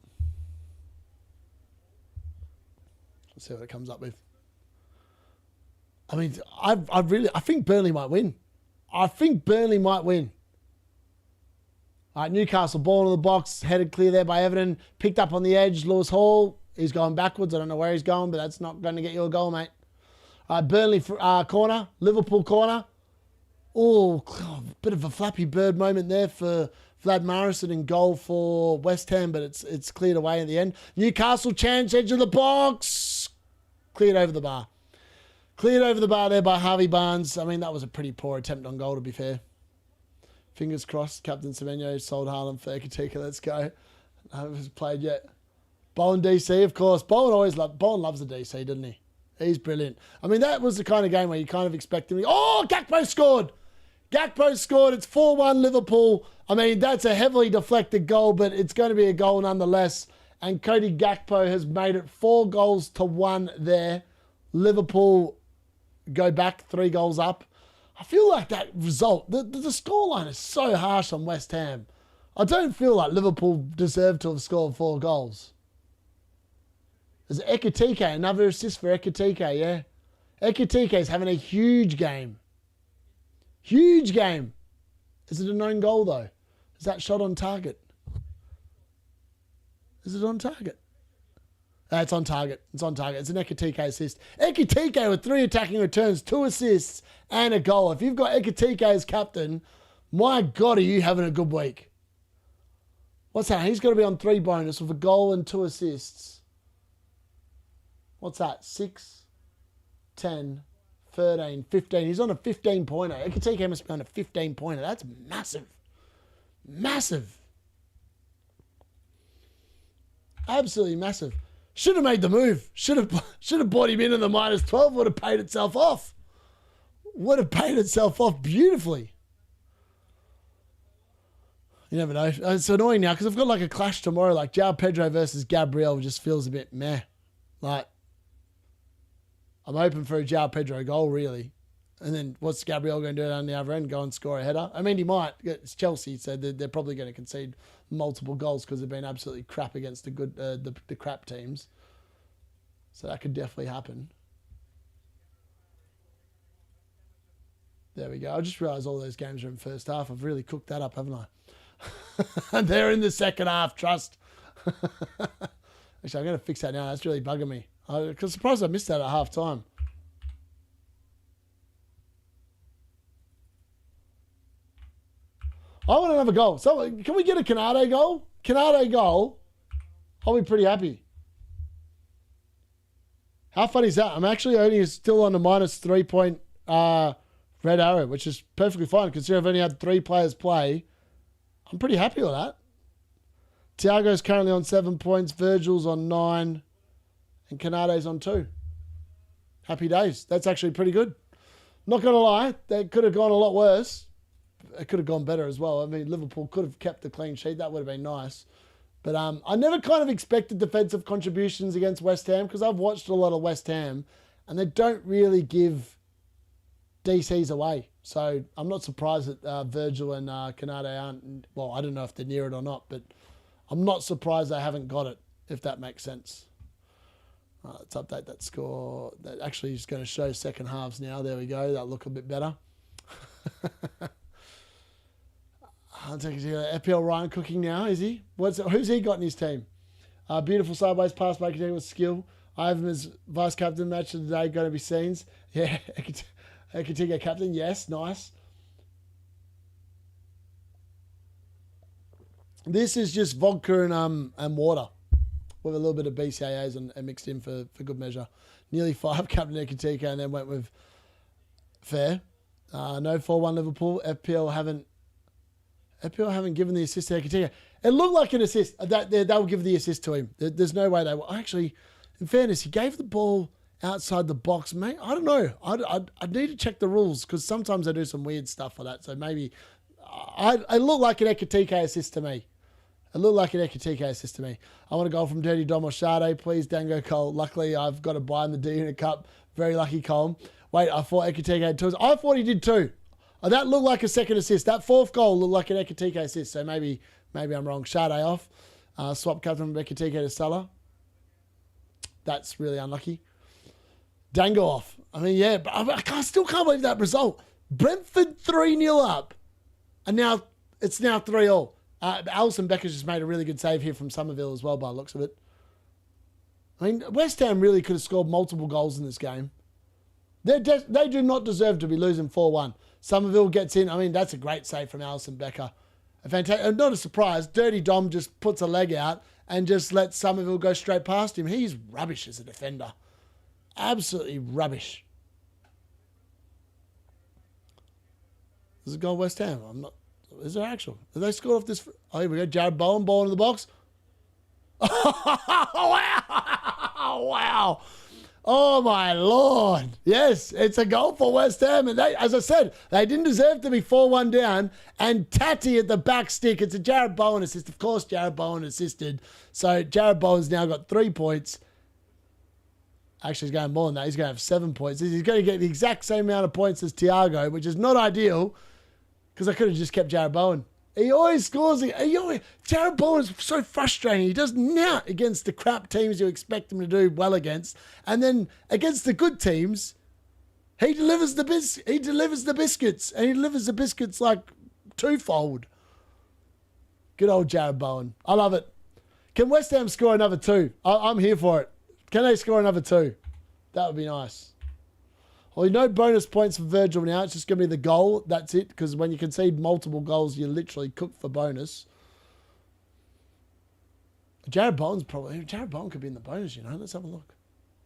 Let's see what it comes up with. I mean, I think Burnley might win. All right, Newcastle, ball in the box, headed clear there by Everton. Picked up on the edge, Lewis Hall. He's going backwards. I don't know where he's going, but that's not going to get you a goal, mate. Burnley corner, Liverpool corner. Oh, bit of a Flappy Bird moment there for Vlad Morrison in goal for West Ham, but it's cleared away in the end. Newcastle chance, edge of the box. Cleared over the bar. Cleared over the bar there by Harvey Barnes. I mean, that was a pretty poor attempt on goal, to be fair. Fingers crossed, Captain Semenyo sold Haaland for Ekatika. Let's go. I haven't played yet. Bowen DC, of course. Bowen loves the DC, doesn't he? He's brilliant. I mean, that was the kind of game where you kind of expect him. Oh, Gakpo scored! Gakpo scored. It's 4-1 Liverpool. I mean, that's a heavily deflected goal, but it's going to be a goal nonetheless. And Cody Gakpo has made it 4-1 there. Liverpool go back 3 goals up. I feel like that result, the scoreline is so harsh on West Ham. I don't feel like Liverpool deserved to have scored 4 goals. There's Ekitike, another assist for Ekitike, yeah. Ekitike is having a huge game. Huge game. Is it a known goal, though? Is that shot on target? Is it on target? It's on target. It's on target. It's an Ekitike assist. Ekitike with 3 attacking returns, 2 assists, and a goal. If you've got Ekitike as captain, my God, are you having a good week? What's that? He's got to be on 3 bonus with a goal and 2 assists. What's that? 6, 10, 13, 15. He's on a 15-pointer. Ekitike must be on a 15-pointer. That's massive. Massive. Absolutely massive. Should have made the move. Should have bought him in the -12. Would have paid itself off. Would have paid itself off beautifully. You never know. It's annoying now because I've got like a clash tomorrow. Like João Pedro versus Gabriel just feels a bit meh. Like I'm hoping for a João Pedro goal really. And then what's Gabriel going to do on the other end? Go and score a header? I mean, he might. It's Chelsea, so they're probably going to concede multiple goals because they've been absolutely crap against the good, the crap teams. So that could definitely happen. There we go. I just realised all those games are in first half. I've really cooked that up, haven't I? And they're in the second half, trust. Actually, I'm going to fix that now. That's really bugging me. I'm surprised I missed that at half time. I want another goal. So, can we get a Canado goal? Canado goal. I'll be pretty happy. How funny is that? I'm actually only still on the -3 point red arrow, which is perfectly fine considering I've only had 3 players play. I'm pretty happy with that. Thiago's currently on 7 points. Virgil's on 9. And Canado's on 2. Happy days. That's actually pretty good. Not going to lie. That could have gone a lot worse. It could have gone better as well. I mean, Liverpool could have kept the clean sheet. That would have been nice. But I never kind of expected defensive contributions against West Ham because I've watched a lot of West Ham and they don't really give DCs away. So I'm not surprised that Virgil and Canado aren't... Well, I don't know if they're near it or not, but I'm not surprised they haven't got it, if that makes sense. Let's update that score. That actually is going to show second halves now. There we go. That'll look a bit better. I'll take it to FPL Ryan cooking now, is he? Who's he got in his team? Beautiful sideways pass by Ekitike with skill. I have him as vice captain. Match of the day going to be scenes. Yeah, Ekitike captain. Yes, nice. This is just vodka and water with a little bit of BCAAs and mixed in for good measure. Nearly 5 captain Ekitike and then went with fair. No 4-1 Liverpool. FPL haven't given the assist to Ekitike. It looked like an assist. They'll give the assist to him. There's no way they will. Actually, in fairness, he gave the ball outside the box. Mate, I don't know. I need to check the rules because sometimes I do some weird stuff for that. So maybe... I look like an Ekitike assist to me. It looked like an Ekitike assist to me. I want a goal from Dirty Dom or Sade. Please, Dango Cole. Luckily, I've got a buy in the D-Unit Cup. Very lucky, Cole. Wait, I thought Ekitike had 2. I thought he did 2. That looked like a second assist. That 4th goal looked like an Ekitike assist. So maybe I'm wrong. Sade off. Swap captain from Ekitike to Salah. That's really unlucky. Dango off. I mean, yeah, but I still can't believe that result. Brentford 3-0 up. And now it's 3-all. Alisson Becker's just made a really good save here from Somerville as well by the looks of it. I mean, West Ham really could have scored multiple goals in this game. They do not deserve to be losing 4-1. Somerville gets in. I mean, that's a great save from Alison Becker. Not a surprise. Dirty Dom just puts a leg out and just lets Somerville go straight past him. He's rubbish as a defender. Absolutely rubbish. This is goal West Ham. I'm not. Is there actual? Have they scored off this? Oh, here we go. Jared Bowen, ball into the box. Wow! Wow! Oh my Lord! Yes, it's a goal for West Ham, and they, as I said, they didn't deserve to be 4-1 down. And Tatty at the back stick. It's a Jared Bowen assist. Of course, Jared Bowen assisted. So Jared Bowen's now got 3 points. Actually, he's going more than that. He's going to have 7 points. He's going to get the exact same amount of points as Thiago, which is not ideal because I could have just kept Jared Bowen. He always scores. Jared Bowen is so frustrating. He does nout against the crap teams you expect him to do well against. And then against the good teams, he delivers the biscuits. And he delivers the biscuits like twofold. Good old Jared Bowen. I love it. Can West Ham score another 2? I'm here for it. Can they score another 2? That would be nice. Well, no bonus points for Virgil now. It's just going to be the goal. That's it. Because when you concede multiple goals, you literally cook for bonus. Jared Bowen could be in the bonus, you know. Let's have a look.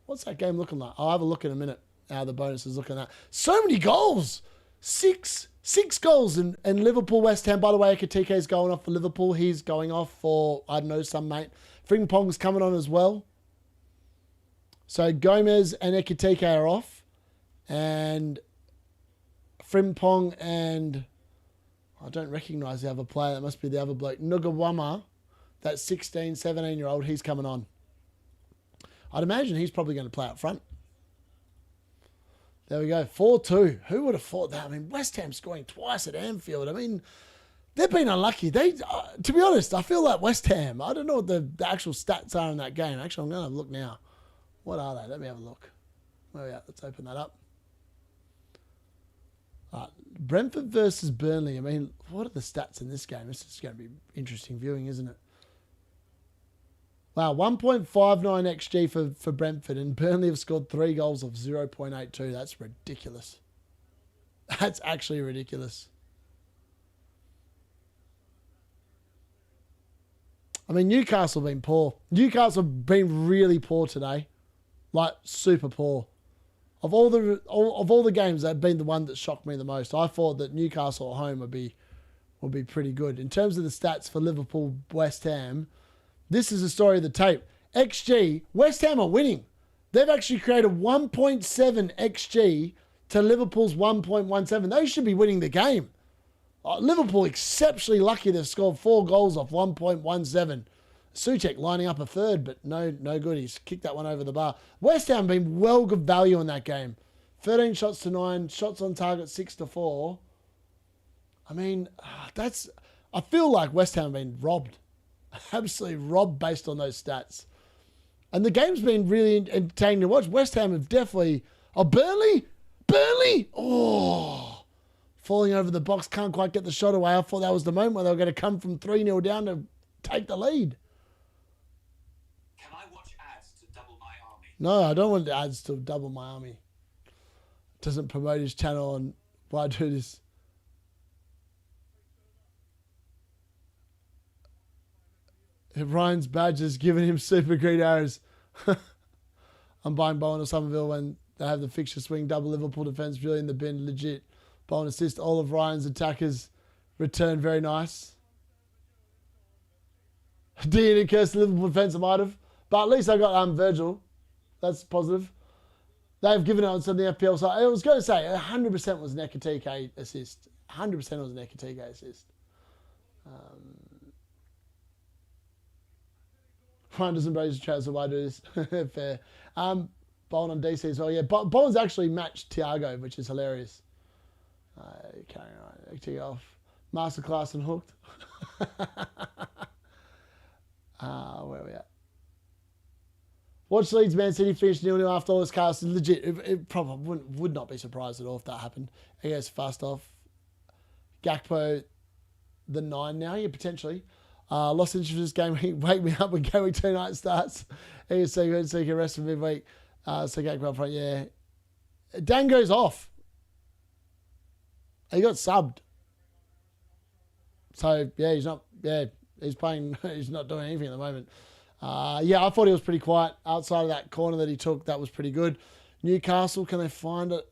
What's that game looking like? I'll have a look in a minute how the bonus is looking at. So many goals. Six goals in Liverpool, West Ham. By the way, Ekitike is going off for Liverpool. He's going off for, I don't know, some mate. Frimpong's coming on as well. So Gomez and Ekitike are off. And Frimpong and I don't recognise the other player. That must be the other bloke. Nugawama, that 16, 17-year-old, he's coming on. I'd imagine he's probably going to play up front. There we go. 4-2. Who would have thought that? I mean, West Ham scoring twice at Anfield. I mean, they've been unlucky. To be honest, I feel like West Ham, I don't know what the actual stats are in that game. Actually, I'm going to have a look now. What are they? Let me have a look. Where are we at? Let's open that up. Brentford versus Burnley. I mean, what are the stats in this game? This is going to be interesting viewing, isn't it? Wow, 1.59 XG for Brentford, and Burnley have scored 3 goals of 0.82. That's ridiculous. That's actually ridiculous. I mean, Newcastle have been poor. Newcastle have been really poor today. Like, super poor. Of all the games, they've been the one that shocked me the most. I thought that Newcastle at home would be pretty good. In terms of the stats for Liverpool, West Ham, this is the story of the tape. XG, West Ham are winning. They've actually created 1.7 XG to Liverpool's 1.17. They should be winning the game. Liverpool exceptionally lucky they've scored 4 goals off 1.17. Souček lining up a third, but no good. He's kicked that one over the bar. West Ham been well good value in that game. 13 shots to 9, shots on target 6 to 4. I mean, I feel like West Ham have been robbed. Absolutely robbed based on those stats. And the game's been really entertaining to watch. West Ham have definitely... Oh, Burnley! Oh! Falling over the box, can't quite get the shot away. I thought that was the moment where they were going to come from 3-0 down to take the lead. No, I don't want ads to double my army. Doesn't promote his channel and why do this? If Ryan's badge has given him super green arrows. I'm buying Bowen or Somerville when they have the fixture swing, double Liverpool defence, really in the bin, legit. Bowen assist, all of Ryan's attackers return, very nice. D-Unit cursed the Liverpool defence, I might have. But at least I got Virgil. That's positive. They've given it on some of the FPL side. I was going to say 100% was an Ekitike assist. 100% was an Ekitike assist. Ryan doesn't raise the chance, so why do this? Fair. Bowen on DC as well. Yeah, Bowen's actually matched Thiago, which is hilarious. Carrying on. Ekitike off. Masterclass and hooked. Where are we at? Watch Leeds Man City finish 0-0 after all this chaos. Legit, it probably would not be surprised at all if that happened. I guess fast off. Gakpo, the 9 now, yeah, potentially. Lost interest in this game. Wake me up when game week 2 night starts. He so good, so you can rest for midweek. So Gakpo up front, yeah. Dango's off. He got subbed. So, yeah, he's playing, he's not doing anything at the moment. Yeah, I thought he was pretty quiet outside of that corner that he took. That was pretty good. Newcastle, can they find it?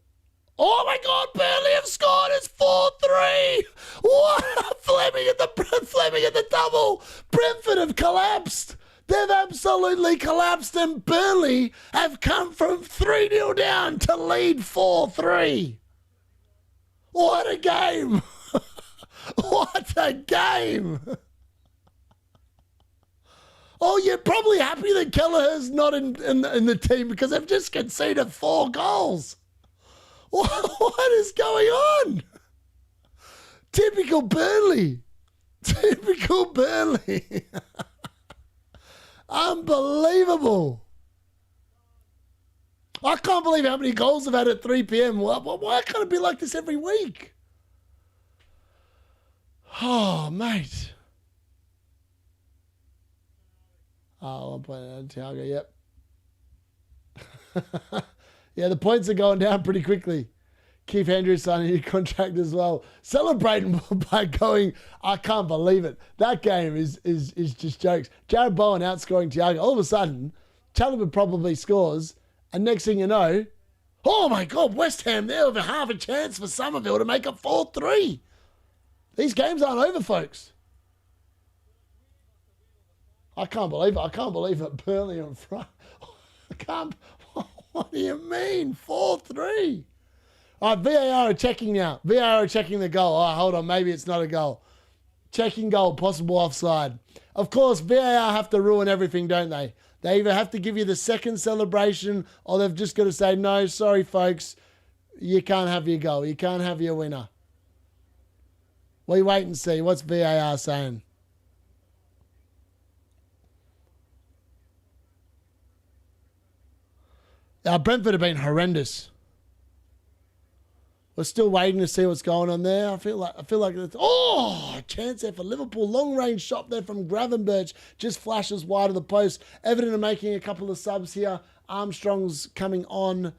Oh my God, Burnley have scored. It's 4-3. What? Fleming at the double. Brentford have collapsed. They've absolutely collapsed, and Burnley have come from 3-0 down to lead 4-3. What a game. What a game. Oh, you're probably happy that Kelleher's not in the team because they've just conceded 4 goals. What is going on? Typical Burnley. Typical Burnley. Unbelievable. I can't believe how many goals I've had at 3 p.m. Why can't it be like this every week? Oh, mate. Oh, I'm playing on Thiago, yep. Yeah, the points are going down pretty quickly. Keith Andrews signing a new contract as well. Celebrating by going, I can't believe it. That game is just jokes. Jared Bowen outscoring Thiago. All of a sudden, Chalobah probably scores, and next thing you know, oh my God, West Ham there with a half a chance for Somerville to make it 4-3. These games aren't over, folks. I can't believe it. I can't believe it. Burnley in front. I can't. What do you mean? 4-3. All right, VAR are checking now. VAR are checking the goal. Oh, hold on. Maybe it's not a goal. Checking goal, possible offside. Of course, VAR have to ruin everything, don't they? They either have to give you the second celebration or they've just got to say, no, sorry, folks. You can't have your goal. You can't have your winner. We wait and see. What's VAR saying? Brentford have been horrendous. We're still waiting to see what's going on there. I feel like it's, a chance there for Liverpool. Long range shot there from Gravenberch. Just flashes wide of the post. Everton are making a couple of subs here. Armstrong's coming on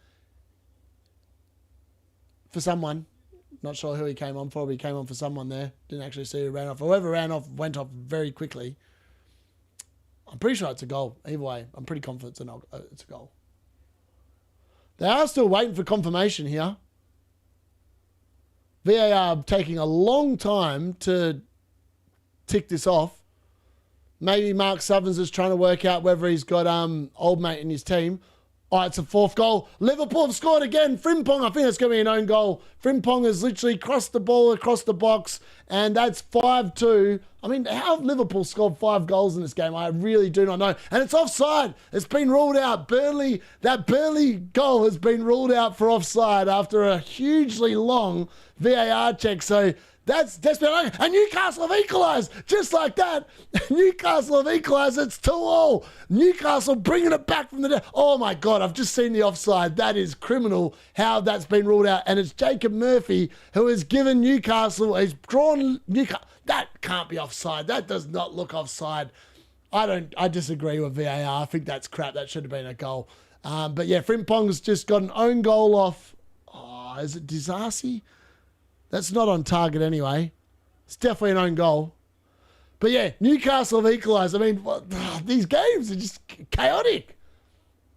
for someone. Not sure who he came on for, but he came on for someone there. Didn't actually see who ran off. Whoever ran off went off very quickly. I'm pretty sure it's a goal. Either way, I'm pretty confident it's a goal. They are still waiting for confirmation here. VAR taking a long time to tick this off. Maybe Mark Southerns is trying to work out whether he's got old mate in his team. All right, it's a 4th goal. Liverpool have scored again. Frimpong, I think it's going to be an own goal. Frimpong has literally crossed the ball across the box, and that's 5-2. I mean, how have Liverpool scored 5 goals in this game? I really do not know. And it's offside. It's been ruled out. That Burnley goal has been ruled out for offside after a hugely long VAR check. So that's been, and Newcastle have equalised just like that. Newcastle have equalised. It's 2-2. Newcastle bringing it back from the dead. Oh my God, I've just seen the offside. That is criminal how that's been ruled out. And it's Jacob Murphy who has given Newcastle, he's drawn Newcastle. That can't be offside. That does not look offside. I disagree with VAR. I think that's crap. That should have been a goal. But yeah, Frimpong's just got an own goal off. Oh, is it Disasi? That's not on target anyway. It's definitely an own goal. But yeah, Newcastle have equalised. I mean, these games are just chaotic.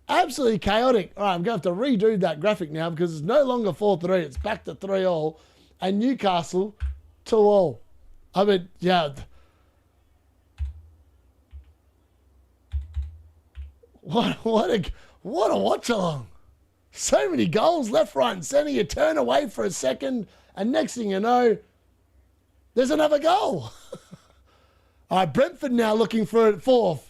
Absolutely chaotic. All right, I'm going to have to redo that graphic now because it's no longer 4-3. It's back to 3-3. And Newcastle 2-2. I mean, yeah. What a watch along. So many goals left, right, and centre. You turn away for a second, and next thing you know, there's another goal. All right, Brentford now looking for it 4th.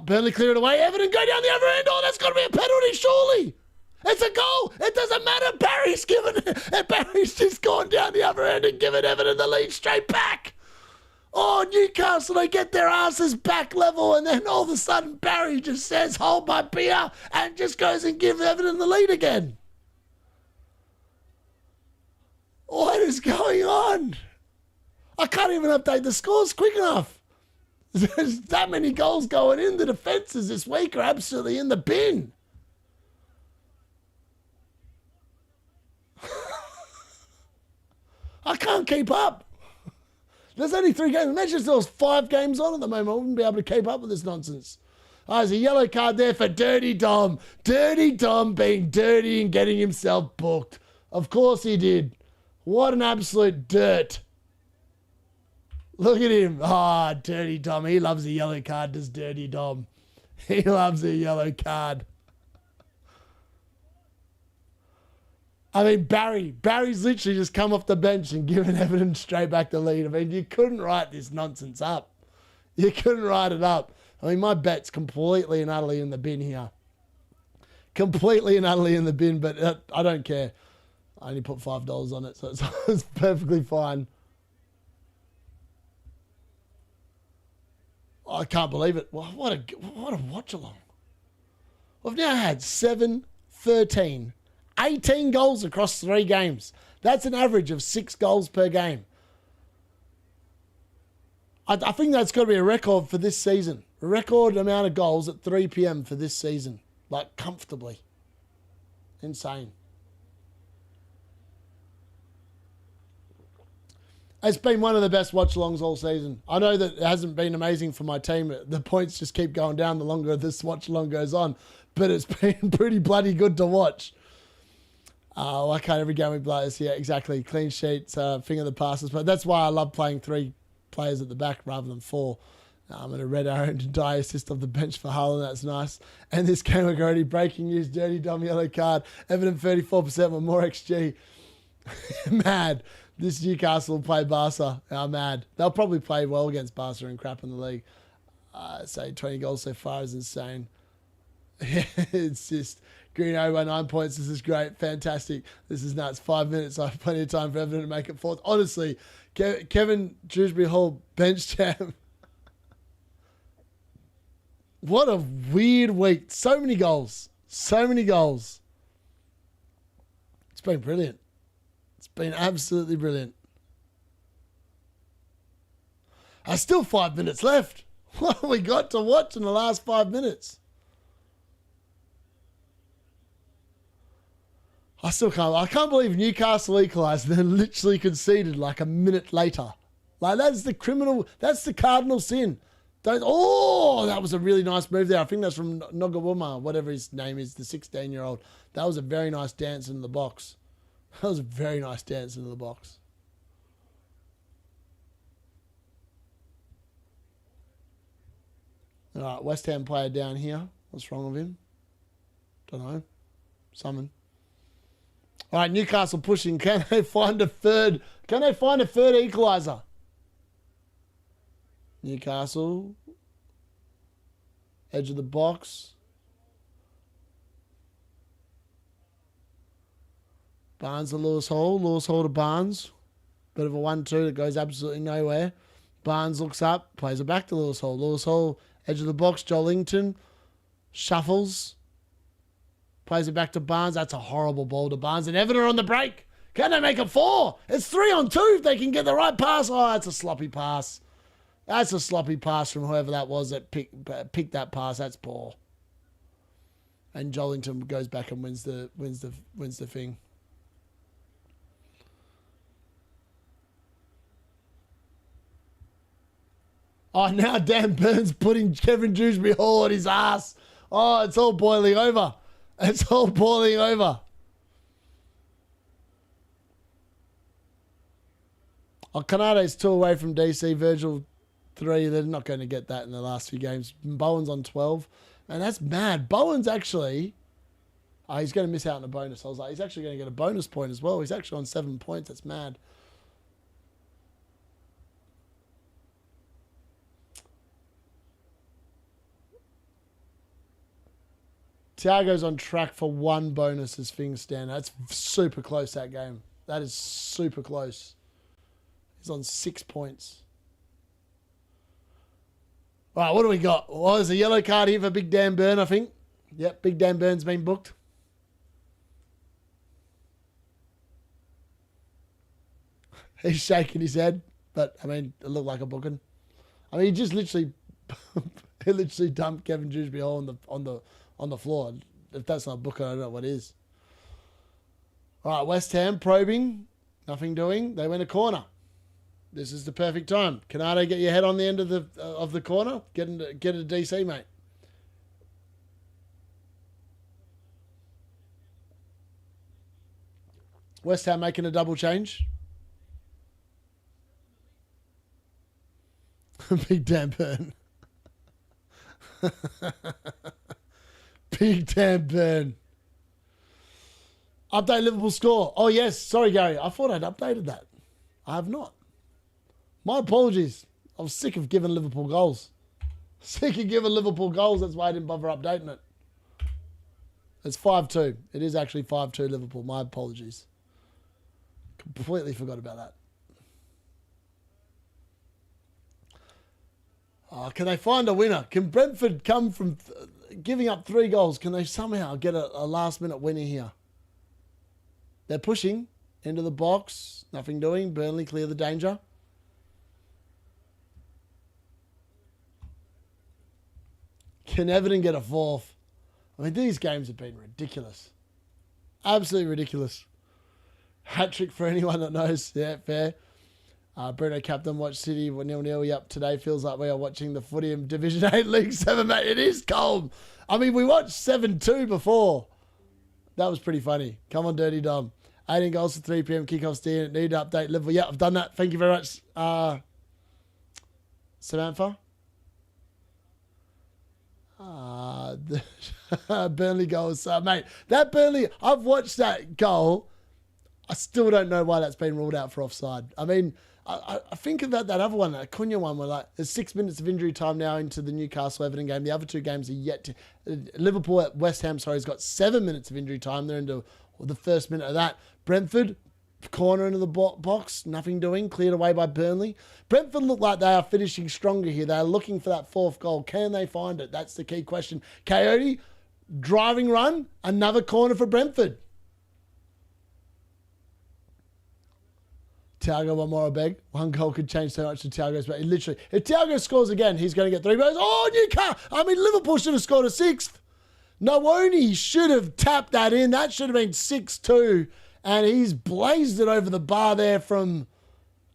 Burnley clear it away. Everton go down the other end. Oh, that's got to be a penalty, surely. It's a goal. It doesn't matter. Barry's given it. And Barry's just gone down the other end and given Everton the lead straight back. Oh, Newcastle, they get their asses back level, and then all of a sudden Barry just says, hold my beer, and just goes and gives Everton the lead again. What is going on? I can't even update the scores quick enough. There's that many goals going in. The defences this week are absolutely in the bin. I can't keep up. There's only 3 games. Imagine if there was 5 games on at the moment. I wouldn't be able to keep up with this nonsense. Oh, there's a yellow card there for Dirty Dom. Dirty Dom being dirty and getting himself booked. Of course he did. What an absolute dirt. Look at him. Ah, Dirty Dom. He loves a yellow card, does Dirty Dom. He loves a yellow card. I mean, Barry's literally just come off the bench and given Everton straight back the lead. I mean, you couldn't write this nonsense up. You couldn't write it up. I mean, my bet's completely and utterly in the bin here. Completely and utterly in the bin, but I don't care. I only put $5 on it, so it's perfectly fine. I can't believe it. What a watch-along. We've now had 7, 13, 18 goals across 3 games. That's an average of 6 goals per game. I think that's got to be a record for this season. A record amount of goals at 3 p.m. for this season. Like, comfortably. Insane. It's been one of the best watch-alongs all season. I know that it hasn't been amazing for my team. The points just keep going down the longer this watch-along goes on. But it's been pretty bloody good to watch. Why can't every game we play this? Yeah, exactly. Clean sheets, finger the passes. But that's why I love playing 3 players at the back rather than 4. And a red arrow and die assist off the bench for Haaland. That's nice. And this game we're already breaking news. Dirty Dom yellow card. Everton 34% with more XG. Mad. This Newcastle will play Barca. I'm mad. They'll probably play well against Barca and crap in the league. Say 20 goals so far is insane. It's just Greeno by 9 points. This is great. Fantastic. This is nuts. 5 minutes. I have plenty of time for Everton to make it 4th. Honestly, Kevin Dewsbury Hall bench champ. What a weird week. So many goals. So many goals. It's been brilliant. It's been absolutely brilliant. Still 5 minutes left. What have we got to watch in the last 5 minutes? I can't believe Newcastle equalised and then literally conceded like a minute later. Like, that's the cardinal sin. That was a really nice move there. I think that's from Nogawuma, whatever his name is, the 16-year-old. That was a very nice dance into the box. That was a very nice dance into the box. All right, West Ham player down here. What's wrong with him? Don't know. Summon. All right, Newcastle pushing. Can they find a third equaliser? Newcastle. Edge of the box. Barnes to Lewis Hall. Lewis Hall to Barnes. Bit of a 1-2 that goes absolutely nowhere. Barnes looks up. Plays it back to Lewis Hall. Lewis Hall, edge of the box. Joelinton. Shuffles. Plays it back to Barnes. That's a horrible ball to Barnes. And Everton are on the break. Can they make it 4? It's 3-on-2 if they can get the right pass. Oh, that's a sloppy pass. That's a sloppy pass from whoever that was that picked that pass. That's poor. And Joelinton goes back and wins the thing. Oh, now Dan Burns putting Kevin Dewsbury Hall on his ass. Oh, it's all boiling over. It's all boiling over. Oh, Canade's 2 away from DC. Virgil 3. They're not going to get that in the last few games. Bowen's on 12. And that's mad. Bowen's actually... Oh, he's going to miss out on a bonus. I was like, he's actually going to get a bonus point as well. He's actually on 7 points. That's mad. Thiago's on track for 1 bonus as things stand. That's super close, that game. That is super close. He's on 6 points. All right, what do we got? Well, there's a yellow card here for Big Dan Burn, I think. Yep, Big Dan Burn's been booked. He's shaking his head, but, I mean, it looked like a booking. I mean, he just literally... he literally dumped Kevin Dewsbury Hall on the floor. If that's not booking, I don't know what is. All right, West Ham probing. Nothing doing. They went a corner. This is the perfect time. Canado, get your head on the end of the corner. Get a DC, mate. West Ham making a double change. Big damn burn. Big damn burn. Update Liverpool score. Oh, yes. Sorry, Gary. I thought I'd updated that. I have not. My apologies. I was sick of giving Liverpool goals. Sick of giving Liverpool goals. That's why I didn't bother updating it. It's 5-2. It is actually 5-2 Liverpool. My apologies. Completely forgot about that. Oh, can they find a winner? Can Brentford come from giving up 3 goals? Can they somehow get a last-minute winner here? They're pushing into the box. Nothing doing. Burnley clear the danger. Can Everton get a 4th? I mean, these games have been ridiculous. Absolutely ridiculous. Hat-trick for anyone that knows. Yeah, fair. Bruno captain, watch City 0-0. Yep, today feels like we are watching the footium Division 8 League 7, mate. It is cold. I mean, we watched 7-2 before. That was pretty funny. Come on, Dirty Dom. 18 goals for 3 p.m. kickoffs. D-Unit. Need to update Liverpool. Yeah, I've done that. Thank you very much, Samantha. The Burnley goals. Mate, that Burnley, I've watched that goal. I still don't know why that's been ruled out for offside. I mean, I think about that other one, that Cunha one, where like there's 6 minutes of injury time now into the Newcastle Everton game. The other 2 games are yet to. Liverpool at West Ham, sorry, has got 7 minutes of injury time. They're into the first minute of that. Brentford, corner into the box, nothing doing, cleared away by Burnley. Brentford look like they are finishing stronger here. They are looking for that 4th goal. Can they find it? That's the key question. Coyote, driving run, another corner for Brentford. Thiago, one more, I beg. 1 goal could change so much to Thiago's, but literally, if Thiago scores again, he's going to get 3 goals. Oh, Newcastle! I mean, Liverpool should have scored a 6th. Nawoni should have tapped that in. That should have been 6-2. And he's blazed it over the bar there from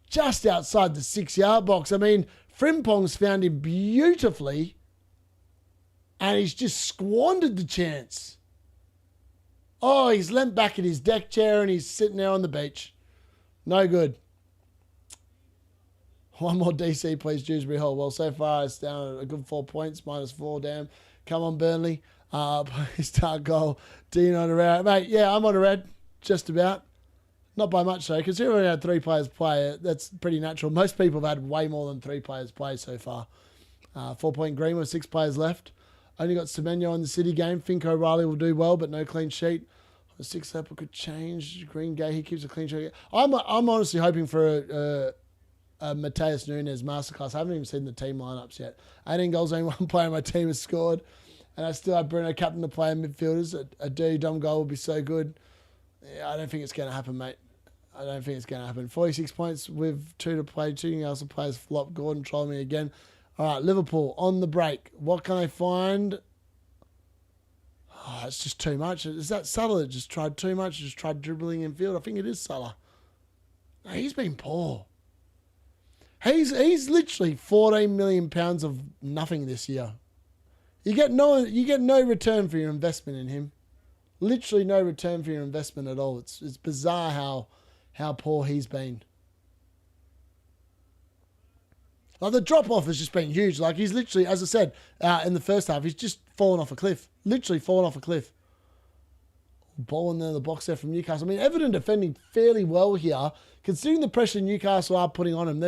just outside the 6-yard box. I mean, Frimpong's found him beautifully. And he's just squandered the chance. Oh, he's leant back in his deck chair and he's sitting there on the beach. No good. 1 more DC, please, Dewsbury Hall. Well, so far it's down a good 4 points, -4, damn. Come on, Burnley. Start goal. Dean on a red. Mate, yeah, I'm on a red. Just about. Not by much, though, because we only had 3 players play. That's pretty natural. Most people have had way more than 3 players play so far. 4-point green with 6 players left. Only got Semenyo in the City game. Think O'Reilly will do well, but no clean sheet. The 6th apple could change. Green Gay, he keeps a clean sheet. I'm honestly hoping for a Mateus Nunes masterclass. I haven't even seen the team lineups yet. 18 goals, only 1 player on my team has scored. And I still have Bruno captain to play in midfielders. A dirty, dumb goal would be so good. Yeah, I don't think it's going to happen, mate. I don't think it's going to happen. 46 points with 2 to play. 2 Newcastle players flop. Gordon trolling me again. All right, Liverpool on the break. What can I find? Oh, it's just too much. Is that Salah that just tried too much? Just tried dribbling in field? I think it is Salah. No, he's been poor. He's literally £14 million of nothing this year. You get no return for your investment in him. Literally no return for your investment at all. It's bizarre how poor he's been. Like the drop off has just been huge. Like he's literally, as I said, in the first half, he's just fallen off a cliff. Literally fallen off a cliff. Ball in there, the box there from Newcastle. I mean, Everton defending fairly well here, considering the pressure Newcastle are putting on him.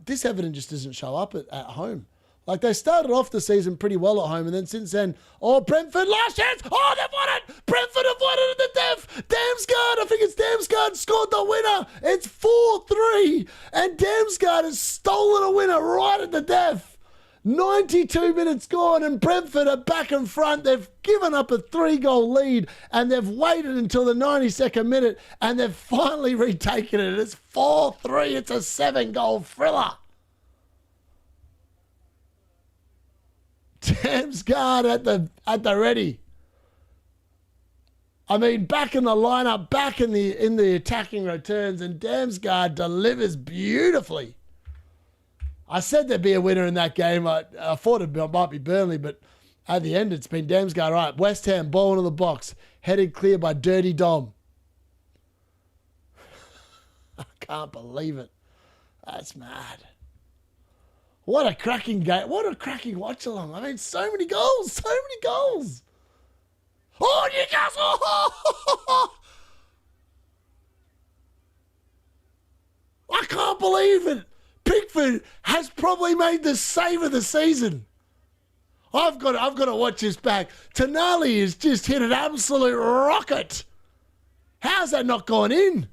This Everton just doesn't show up at home. Like, they started off the season pretty well at home, and then since then, Brentford, last chance! Oh, they've won it! Brentford have won it at the death! Damsgaard, I think it's Damsgaard, scored the winner! It's 4-3, and Damsgaard has stolen a winner right at the death! 92 minutes gone, and Brentford are back in front. They've given up a 3-goal lead, and they've waited until the 92nd minute, and they've finally retaken it. It's 4-3. It's a 7-goal thriller. Damsgaard at the ready. I mean, back in the lineup, back in the attacking returns, and Damsgaard delivers beautifully. I said there'd be a winner in that game. I thought it might be Burnley, but at the end, it's been Damsgaard. Right, West Ham, ball into the box, headed clear by Dirty Dom. I can't believe it. That's mad. What a cracking game. What a cracking watch-along. I mean, so many goals. So many goals. Oh, Newcastle! I can't believe it. Pickford has probably made the save of the season. I've got to watch this back. Tonali has just hit an absolute rocket. How's that not gone in?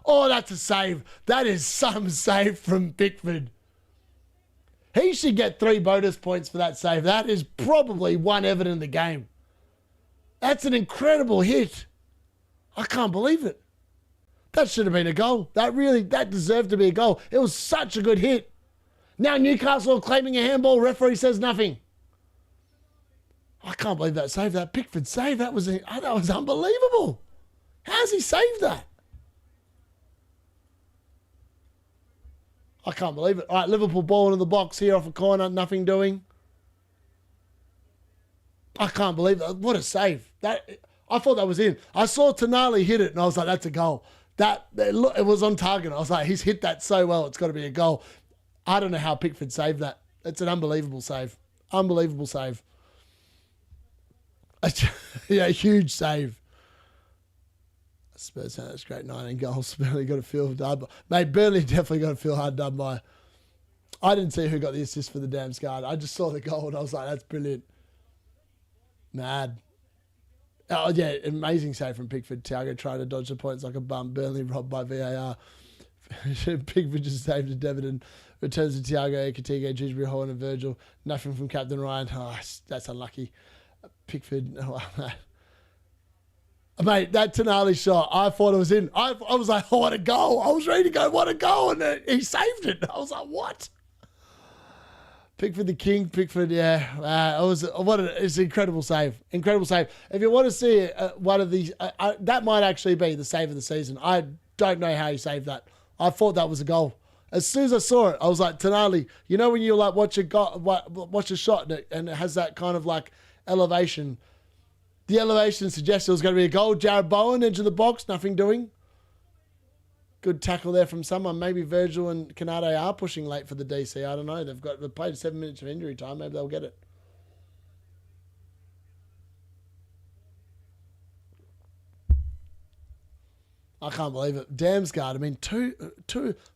Oh, that's a save. That is some save from Pickford. He should get 3 bonus points for that save. That is probably one Everton in the game. That's an incredible hit. I can't believe it. That should have been a goal. That deserved to be a goal. It was such a good hit. Now Newcastle claiming a handball. Referee says nothing. I can't believe that save. That Pickford save. That was unbelievable. How's he saved that? I can't believe it. All right, Liverpool ball into the box here off a corner. Nothing doing. I can't believe it. What a save. I thought that was in. I saw Tonali hit it, and I was like, that's a goal. It was on target. I was like, he's hit that so well. It's got to be a goal. I don't know how Pickford saved that. It's an unbelievable save. Unbelievable save. Yeah, huge save. Spurs, that's great. 19 goals. Burnley got to feel hard. Mate, Burnley definitely got to feel hard done by. I didn't see who got the assist for the Damsgaard. I just saw the goal and I was like, that's brilliant. Mad. Oh, yeah, amazing save from Pickford. Thiago tried to dodge the points like a bum. Burnley robbed by VAR. Pickford just saved to Everton. Returns to Thiago, Ekatike, Dewsbury, Holland and Virgil. Nothing from Captain Ryan. Oh, that's unlucky. Pickford. Oh, mate, that Tonali shot, I thought it was in. I was like, oh, what a goal. I was ready to go, what a goal. And he saved it. I was like, what? Pickford the king. Pickford, yeah. It's an incredible save. Incredible save. If you want to see one of these, that might actually be the save of the season. I don't know how he saved that. I thought that was a goal. As soon as I saw it, I was like, Tonali, you know when you like watch a shot and it has that kind of like elevation. The elevation suggests it was going to be a goal. Jared Bowen, edge of the box, nothing doing. Good tackle there from someone. Maybe Virgil and Canade are pushing late for the DC. I don't know. They've played 7 minutes of injury time. Maybe they'll get it. I can't believe it. Damsgaard. I mean, two.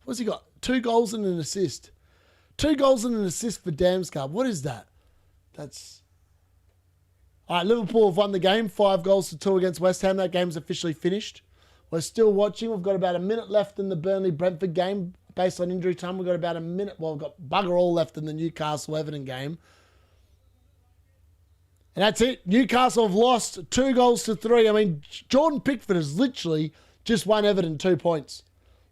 What's he got? 2 goals and an assist. 2 goals and an assist for Damsgaard. What is that? That's. All right, Liverpool have won the game, 5-2 against West Ham. That game's officially finished. We're still watching. We've got about a minute left in the Burnley-Brentford game. Based on injury time, we've got about a minute. Well, we've got bugger all left in the Newcastle-Everton game. And that's it. Newcastle have lost 2-3. I mean, Jordan Pickford has literally just won Everton 2 points.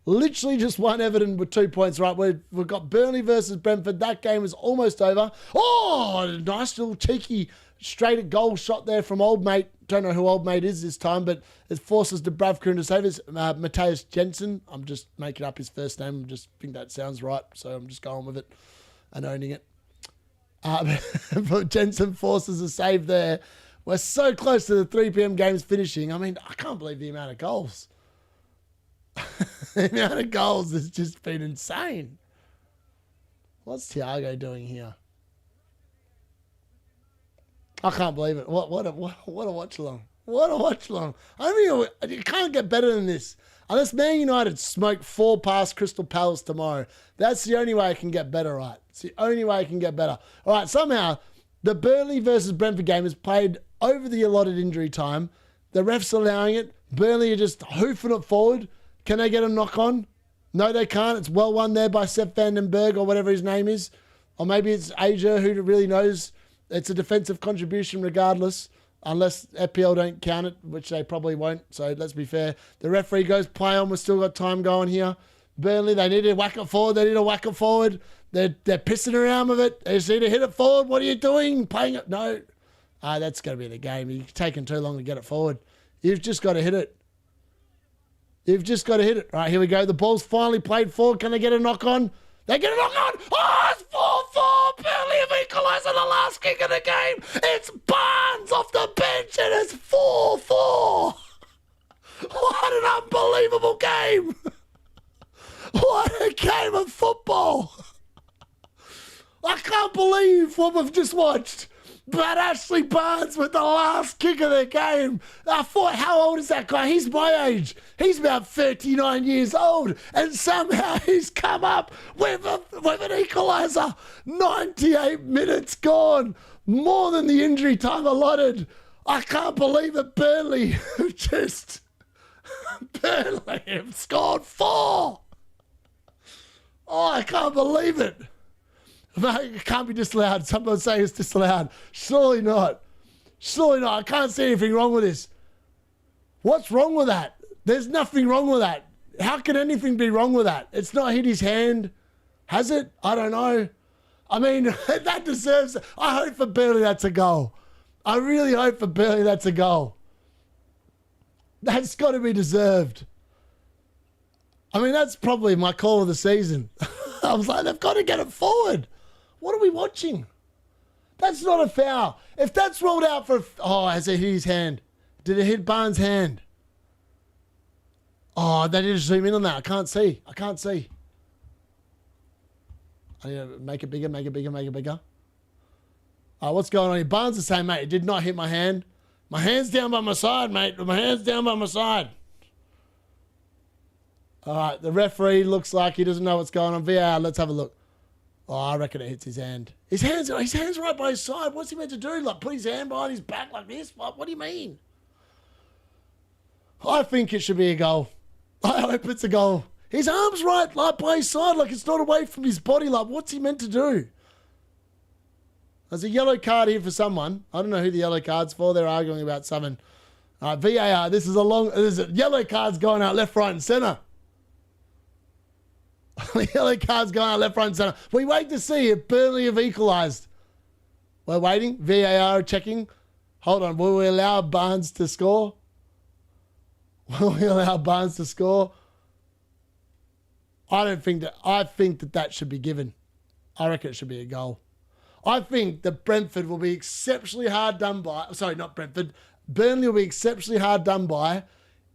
Literally just won Everton with 2 points, right? We've got Burnley versus Brentford. That game is almost over. Oh, nice little cheeky straight at goal shot there from Old Mate. Don't know who Old Mate is this time, but it forces Dubravka into save. It's Matthias Jensen. I'm just making up his first name. I just think that sounds right, so I'm just going with it and owning it. But Jensen forces a save there. We're so close to the 3 p.m. games finishing. I mean, I can't believe the amount of goals. The amount of goals has just been insane. What's Thiago doing here? I can't believe it. What a watch along. What a watch along. I mean, you can't get better than this. Unless Man United smoke 4 past Crystal Palace tomorrow. That's the only way I can get better, right? It's the only way I can get better. All right, somehow, the Burnley versus Brentford game is played over the allotted injury time. The ref's allowing it. Burnley are just hoofing it forward. Can they get a knock on? No, they can't. It's well won there by Sepp Vandenberg or whatever his name is. Or maybe it's Asia, who really knows. It's a defensive contribution regardless, unless FPL don't count it, which they probably won't. So let's be fair. The referee goes, play on. We've still got time going here. Burnley, they need to whack it forward. They need to whack it forward. They're pissing around with it. They just need to hit it forward. What are you doing? Playing it? No. That's going to be the game. You're taking too long to get it forward. You've just got to hit it. You've just got to hit it. All right, here we go. The ball's finally played forward. Can they get a knock on? They get a knock on. Oh, it's 4-4. Burnley have equalised on the last kick of the game. It's Barnes off the bench and it's 4-4. What an unbelievable game. What a game of football. I can't believe what we've just watched. But Ashley Barnes with the last kick of the game. I thought, how old is that guy? He's my age. He's about 39 years old. And somehow he's come up with an equaliser. 98 minutes gone. More than the injury time allotted. I can't believe it. Burnley have scored 4. Oh, I can't believe it. Mate, it can't be disallowed. Someone say it's disallowed. Surely not. Surely not. I can't see anything wrong with this. What's wrong with that? There's nothing wrong with that. How can anything be wrong with that? It's not hit his hand. Has it? I don't know. I mean, that deserves... I hope for Burnley that's a goal. I really hope for Burnley that's a goal. That's got to be deserved. I mean, that's probably my call of the season. I was like, they've got to get it forward. What are we watching? That's not a foul. If that's rolled out for... Oh, has it hit his hand? Did it hit Barnes' hand? Oh, they didn't zoom in on that. I can't see. I can't see. I need to make it bigger, make it bigger, make it bigger. What's going on here? Barnes is saying, mate, it did not hit my hand. My hand's down by my side, mate. My hand's down by my side. All right, the referee looks like he doesn't know what's going on. VAR, let's have a look. Oh, I reckon it hits his hand. His hand's right by his side. What's he meant to do? Like put his hand behind his back like this? What do you mean? I think it should be a goal. I hope it's a goal. His arm's right like by his side, like it's not away from his body. Like what's he meant to do? There's a yellow card here for someone. I don't know who the yellow card's for. They're arguing about something. All right, VAR, there's a yellow card's going out left, right and centre. The yellow card's going out left, right and centre. We wait to see if Burnley have equalised. We're waiting. VAR checking. Hold on. Will we allow Barnes to score? Will we allow Barnes to score? I think that should be given. I reckon it should be a goal. I think that Brentford will be exceptionally hard done by. Sorry, not Brentford. Burnley will be exceptionally hard done by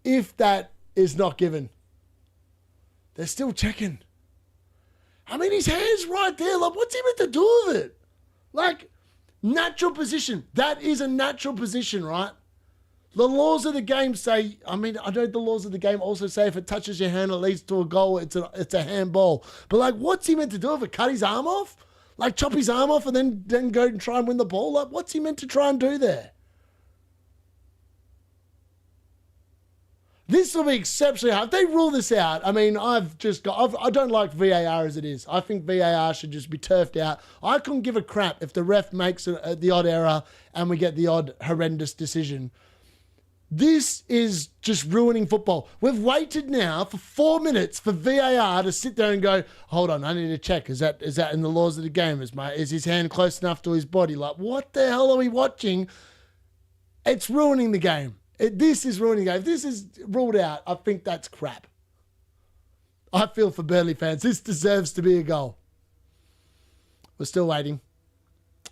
if that is not given. They're still checking. I mean, his hand's right there. Like, what's he meant to do with it? Like, natural position. That is a natural position, right? The laws of the game say, I mean, I know the laws of the game also say if it touches your hand, it leads to a goal, it's a handball. But, like, what's he meant to do with it? Cut his arm off? Like, chop his arm off and then go and try and win the ball? Like, what's he meant to try and do there? This will be exceptionally hard. If they rule this out, I mean, I don't like VAR as it is. I think VAR should just be turfed out. I couldn't give a crap if the ref makes the odd error and we get the odd horrendous decision. This is just ruining football. We've waited now for 4 minutes for VAR to sit there and go, hold on, I need to check. Is that in the laws of the game? Is his hand close enough to his body? Like, what the hell are we watching? It's ruining the game. This is ruining the game. If this is ruled out, I think that's crap. I feel for Burnley fans. This deserves to be a goal. We're still waiting.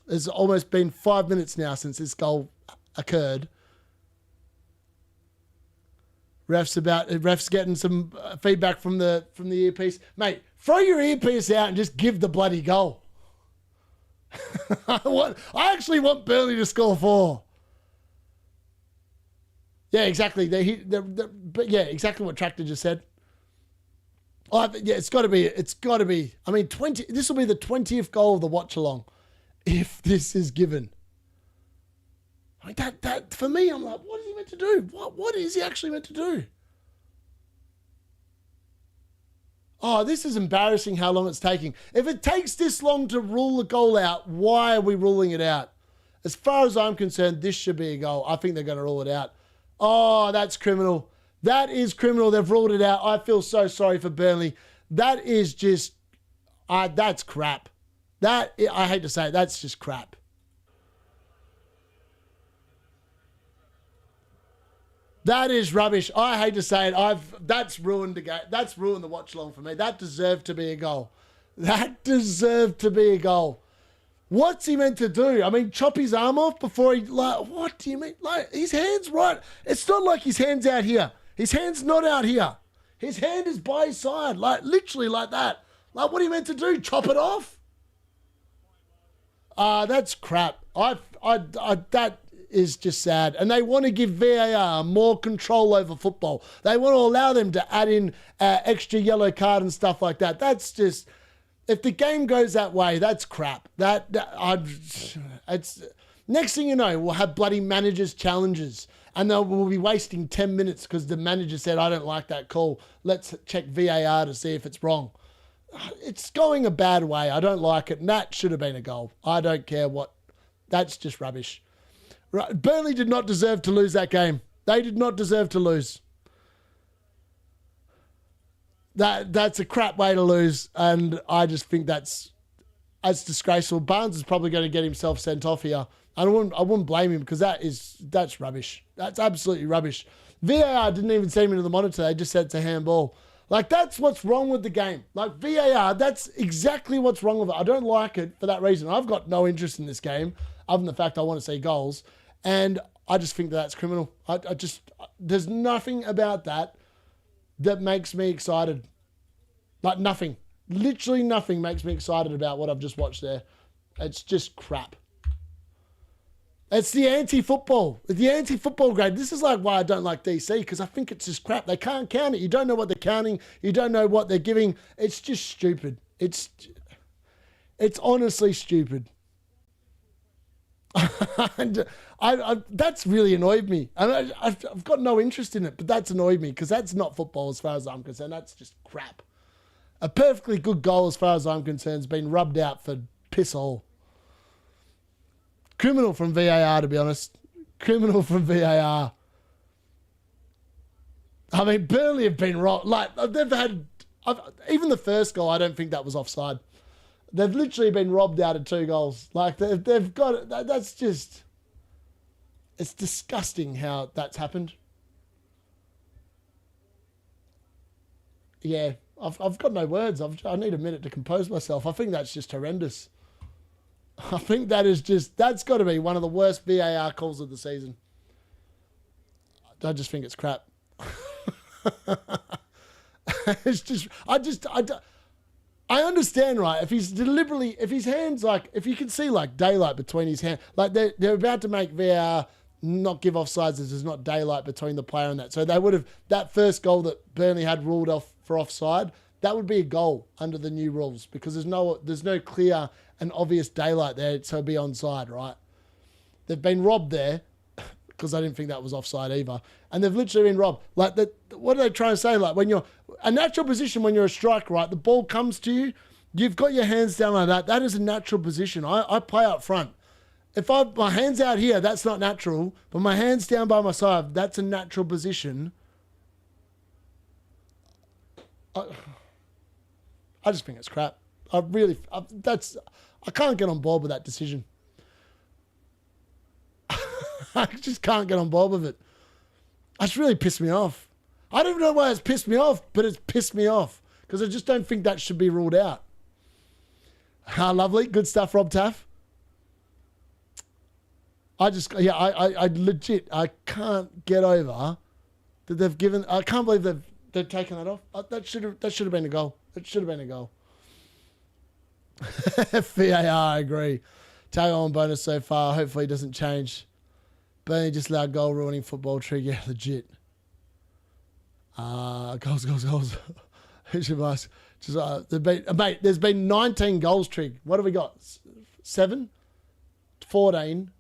It's almost been 5 minutes now since this goal occurred. Ref's getting some feedback from the earpiece. Mate, throw your earpiece out and just give the bloody goal. I actually want Burnley to score 4. Yeah, exactly. But yeah, exactly what Tractor just said. It's got to be. I mean, 20. This will be the 20th goal of the watchalong, if this is given. I mean, that for me, I'm like, what is he meant to do? What is he actually meant to do? Oh, this is embarrassing how long it's taking. If it takes this long to rule the goal out, why are we ruling it out? As far as I'm concerned, this should be a goal. I think they're going to rule it out. Oh, that's criminal. That is criminal. They've ruled it out. I feel so sorry for Burnley. That is just, that's crap. I hate to say it, that's just crap. That is rubbish. I hate to say it. That's ruined the game. That's ruined the watch along for me. That deserved to be a goal. That deserved to be a goal. What's he meant to do? I mean, chop his arm off before he, like, what do you mean? Like, his hand's right. It's not like his hand's out here. His hand's not out here. His hand is by his side, like, literally like that. Like, what are you meant to do? Chop it off? That's crap. That is just sad. And they want to give VAR more control over football. They want to allow them to add in extra yellow card and stuff like that. That's just... If the game goes that way, that's crap. It's next thing you know, we'll have bloody managers challenges, and we'll be wasting 10 minutes because the manager said, "I don't like that call. Let's check VAR to see if it's wrong." It's going a bad way. I don't like it, and that should have been a goal. I don't care what. That's just rubbish. Burnley did not deserve to lose that game. They did not deserve to lose. That's a crap way to lose, and I just think that's disgraceful. Barnes is probably going to get himself sent off here. I wouldn't blame him because that's rubbish. That's absolutely rubbish. VAR didn't even see him into the monitor. They just said it's a handball. Like, that's what's wrong with the game. Like, VAR, that's exactly what's wrong with it. I don't like it for that reason. I've got no interest in this game other than the fact I want to see goals, and I just think that's criminal. There's nothing about that makes me excited. Like, nothing. Literally nothing makes me excited about what I've just watched there. It's just crap. It's the anti-football. The anti-football grade. This is like why I don't like DC, because I think it's just crap. They can't count it. You don't know what they're counting. You don't know what they're giving. It's just stupid. It's honestly stupid. And that's really annoyed me. And I've got no interest in it, but that's annoyed me because that's not football as far as I'm concerned. That's just crap. A perfectly good goal as far as I'm concerned has been rubbed out for piss all. Criminal from VAR, to be honest. Criminal from VAR. I mean, Burnley have been wrong. Like, they've had... even the first goal, I don't think that was offside. They've literally been robbed out of 2 goals. Like, they've got it. That's just... It's disgusting how that's happened. Yeah, I've got no words. I need a minute to compose myself. I think that's just horrendous. I think that's got to be one of the worst VAR calls of the season. I just think it's crap. It's just, I understand, right? If his hands, like, if you can see, like, daylight between his hands, like, they're about to make VAR not give offsides as there's not daylight between the player and that. So they would have, that first goal that Burnley had ruled off for offside, that would be a goal under the new rules because there's no clear and obvious daylight there, so it'd be onside, right? They've been robbed there because I didn't think that was offside either. And they've literally been robbed. Like, what are they trying to say? Like, when you're a natural position, when you're a striker, right? The ball comes to you, you've got your hands down like that. That is a natural position. I play up front. If my hand's out here, that's not natural. But my hand's down by my side, that's a natural position. I just think it's crap. I can't get on board with that decision. I just can't get on board with it. It's really pissed me off. I don't even know why it's pissed me off, but it's pissed me off because I just don't think that should be ruled out. Lovely. Good stuff, Rob Taff. I legit, I can't get over that they've given, I can't believe they've taken that off. That should have been a goal. It should have been a goal. VAR, I agree. Tag on bonus so far. Hopefully it doesn't change. Burnley just allowed goal ruining football trick. Yeah, legit. Goals. Who's your advice? Mate, there's been 19 goals trig. What have we got? 7? 14?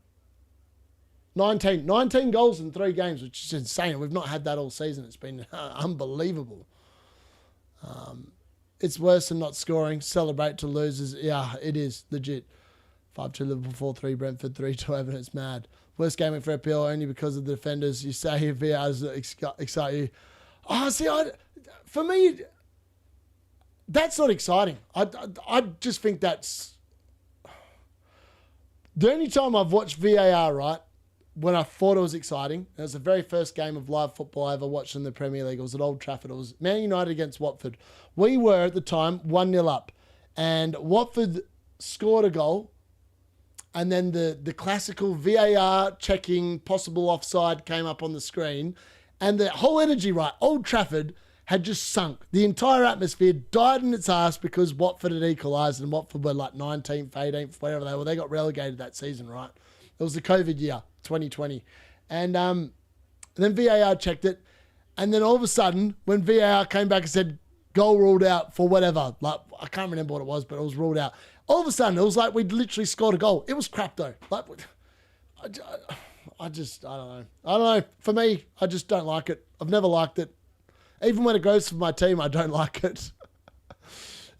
19 goals in 3 games, which is insane. We've not had that all season. It's been unbelievable. It's worse than not scoring. Celebrate to losers. Yeah, it is. Legit. 5-2 Liverpool, 4-3 Brentford, 3-2 Everton. It's mad. Worst game for FPL only because of the defenders. You say VRs excite you. Oh, see, for me, that's not exciting. I just think that's... The only time I've watched VAR, right, when I thought it was exciting. It was the very first game of live football I ever watched in the Premier League. It was at Old Trafford. It was Man United against Watford. We were, at the time, 1-0 up. And Watford scored a goal. And then the classical VAR checking possible offside came up on the screen. And the whole energy, right, Old Trafford had just sunk. The entire atmosphere died in its ass because Watford had equalised, and Watford were like 19th, 18th, whatever they were. They got relegated that season, right? It was the COVID year, 2020. And then VAR checked it. And then all of a sudden, when VAR came back and said, goal ruled out for whatever, like, I can't remember what it was, but it was ruled out. All of a sudden, it was like we'd literally scored a goal. It was crap, though. Like, I don't know. I don't know. For me, I just don't like it. I've never liked it. Even when it goes for my team, I don't like it.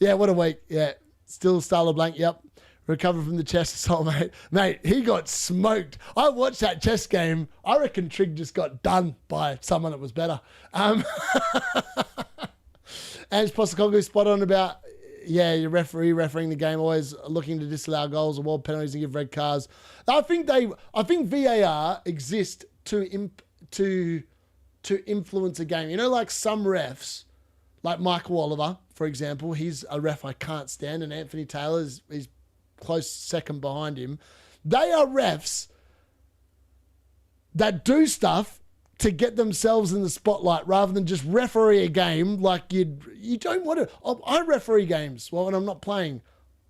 Yeah, what a week. Yeah, still Starla Blank. Yep. Recovered from the chest assault, mate. Mate, he got smoked. I watched that chess game. I reckon Trig just got done by someone that was better. And Postecoglou spot on about, your refereeing the game, always looking to disallow goals, award penalties, and give red cards. I think VAR exists to influence a game. You know, like some refs, like Michael Oliver, for example, he's a ref I can't stand, and Anthony Taylor is close second behind him. They are refs that do stuff to get themselves in the spotlight rather than just referee a game like you don't want to. I referee games when I'm not playing.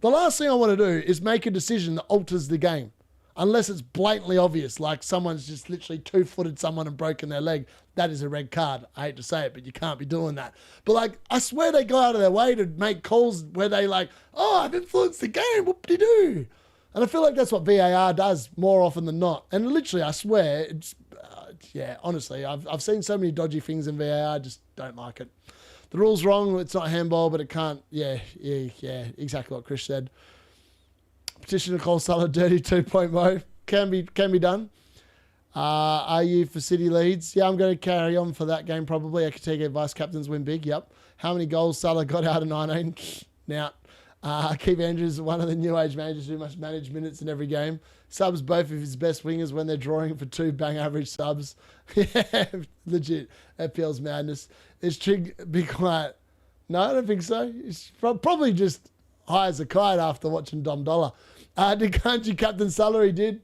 The last thing I want to do is make a decision that alters the game. Unless it's blatantly obvious, like someone's just literally two-footed someone and broken their leg. That is a red card. I hate to say it, but you can't be doing that. But like, I swear they go out of their way to make calls where they like, oh, I've influenced the game, whoop-de-doo. And I feel like that's what VAR does more often than not. And literally, I swear, it's, honestly, I've seen so many dodgy things in VAR, I just don't like it. The rule's wrong, it's not handball, but it can't, exactly what Chris said. Petition to call Salah dirty 2.0 can be done. Are you for City Leeds? Yeah, I'm going to carry on for that game probably. Ekitike vice captains win big. Yep. How many goals Salah got out of 19? Now, Keith Andrews, one of the new age managers who must manage minutes in every game. Subs both of his best wingers when they're drawing for 2 bang average subs. Yeah, legit. FPL's madness. Is Trig be quiet? No, I don't think so. He's probably just high as a kite after watching Dom Dollar. Did Kanji captain Salah? He did.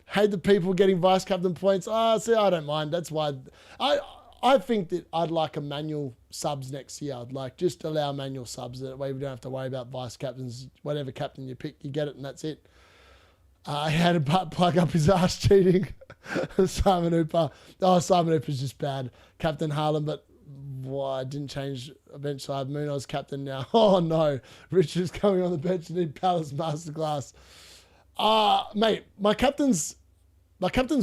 Hate the people getting vice captain points. See, I don't mind. That's why I think that I'd like a manual subs next year. I'd like just allow manual subs. That way we don't have to worry about vice captains. Whatever captain you pick, you get it, and that's it. He had a butt plug up his ass cheating. Simon Hooper. Oh, Simon Hooper's just bad. Captain Haaland, but I didn't change eventually. I have Munoz captain now. Oh no, Richard's coming on the bench and need Palace masterclass. Mate, my captain's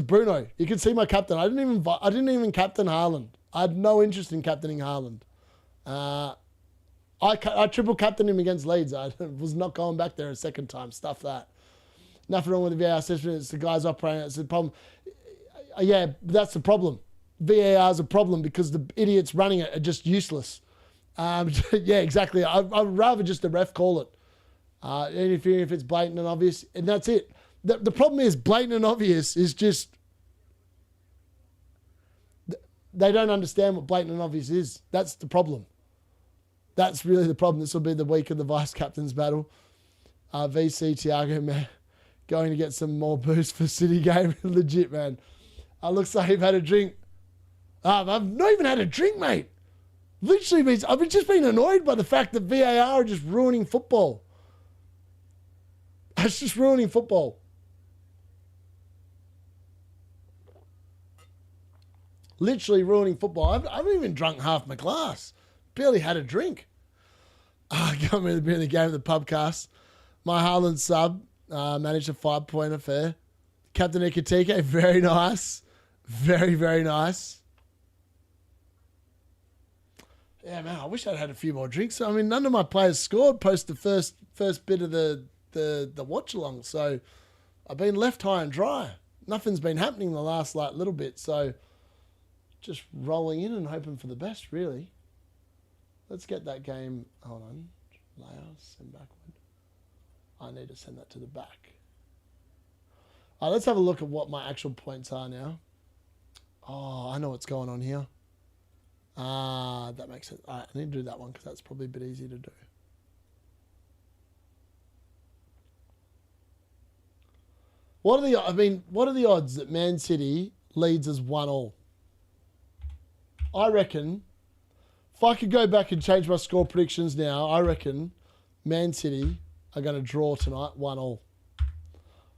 Bruno. You can see my captain. I didn't even captain Haaland. I had no interest in captaining Haaland. I triple captained him against Leeds. I was not going back there a second time. Stuff that. Nothing wrong with the VAR system. It's the guys operating. It's the problem. Yeah, that's the problem. VAR is a problem because the idiots running it are just useless. Yeah, exactly. I'd rather just the ref call it. Interfering if it's blatant and obvious, and that's it. The problem is blatant and obvious is just they don't understand what blatant and obvious is. That's the problem. That's really the problem. This will be the week of the vice captain's battle. VC Thiago, man, going to get some more boost for City game. Legit, man. Looks like you've had a drink. I've not even had a drink, mate. Literally, I've just been annoyed by the fact that VAR are just ruining football. It's just ruining football. Literally ruining football. I haven't even drunk half my glass. Barely had a drink. Got me to be in the game of the pubcast. My Haaland sub managed a 5-point affair. Captain Ekitike, very nice. Very, very nice. Yeah, man, I wish I'd had a few more drinks. I mean, none of my players scored post the first bit of the watch-along, so I've been left high and dry. Nothing's been happening the last little bit, so just rolling in and hoping for the best, really. Let's get that game. Hold on. Layout, send backward. I need to send that to the back. All right, let's have a look at what my actual points are now. Oh, I know what's going on here. That makes sense. All right, I need to do that one because that's probably a bit easier to do. What are the odds that Man City Leeds as 1-1? I reckon, if I could go back and change my score predictions now, I reckon Man City are going to draw tonight 1-1.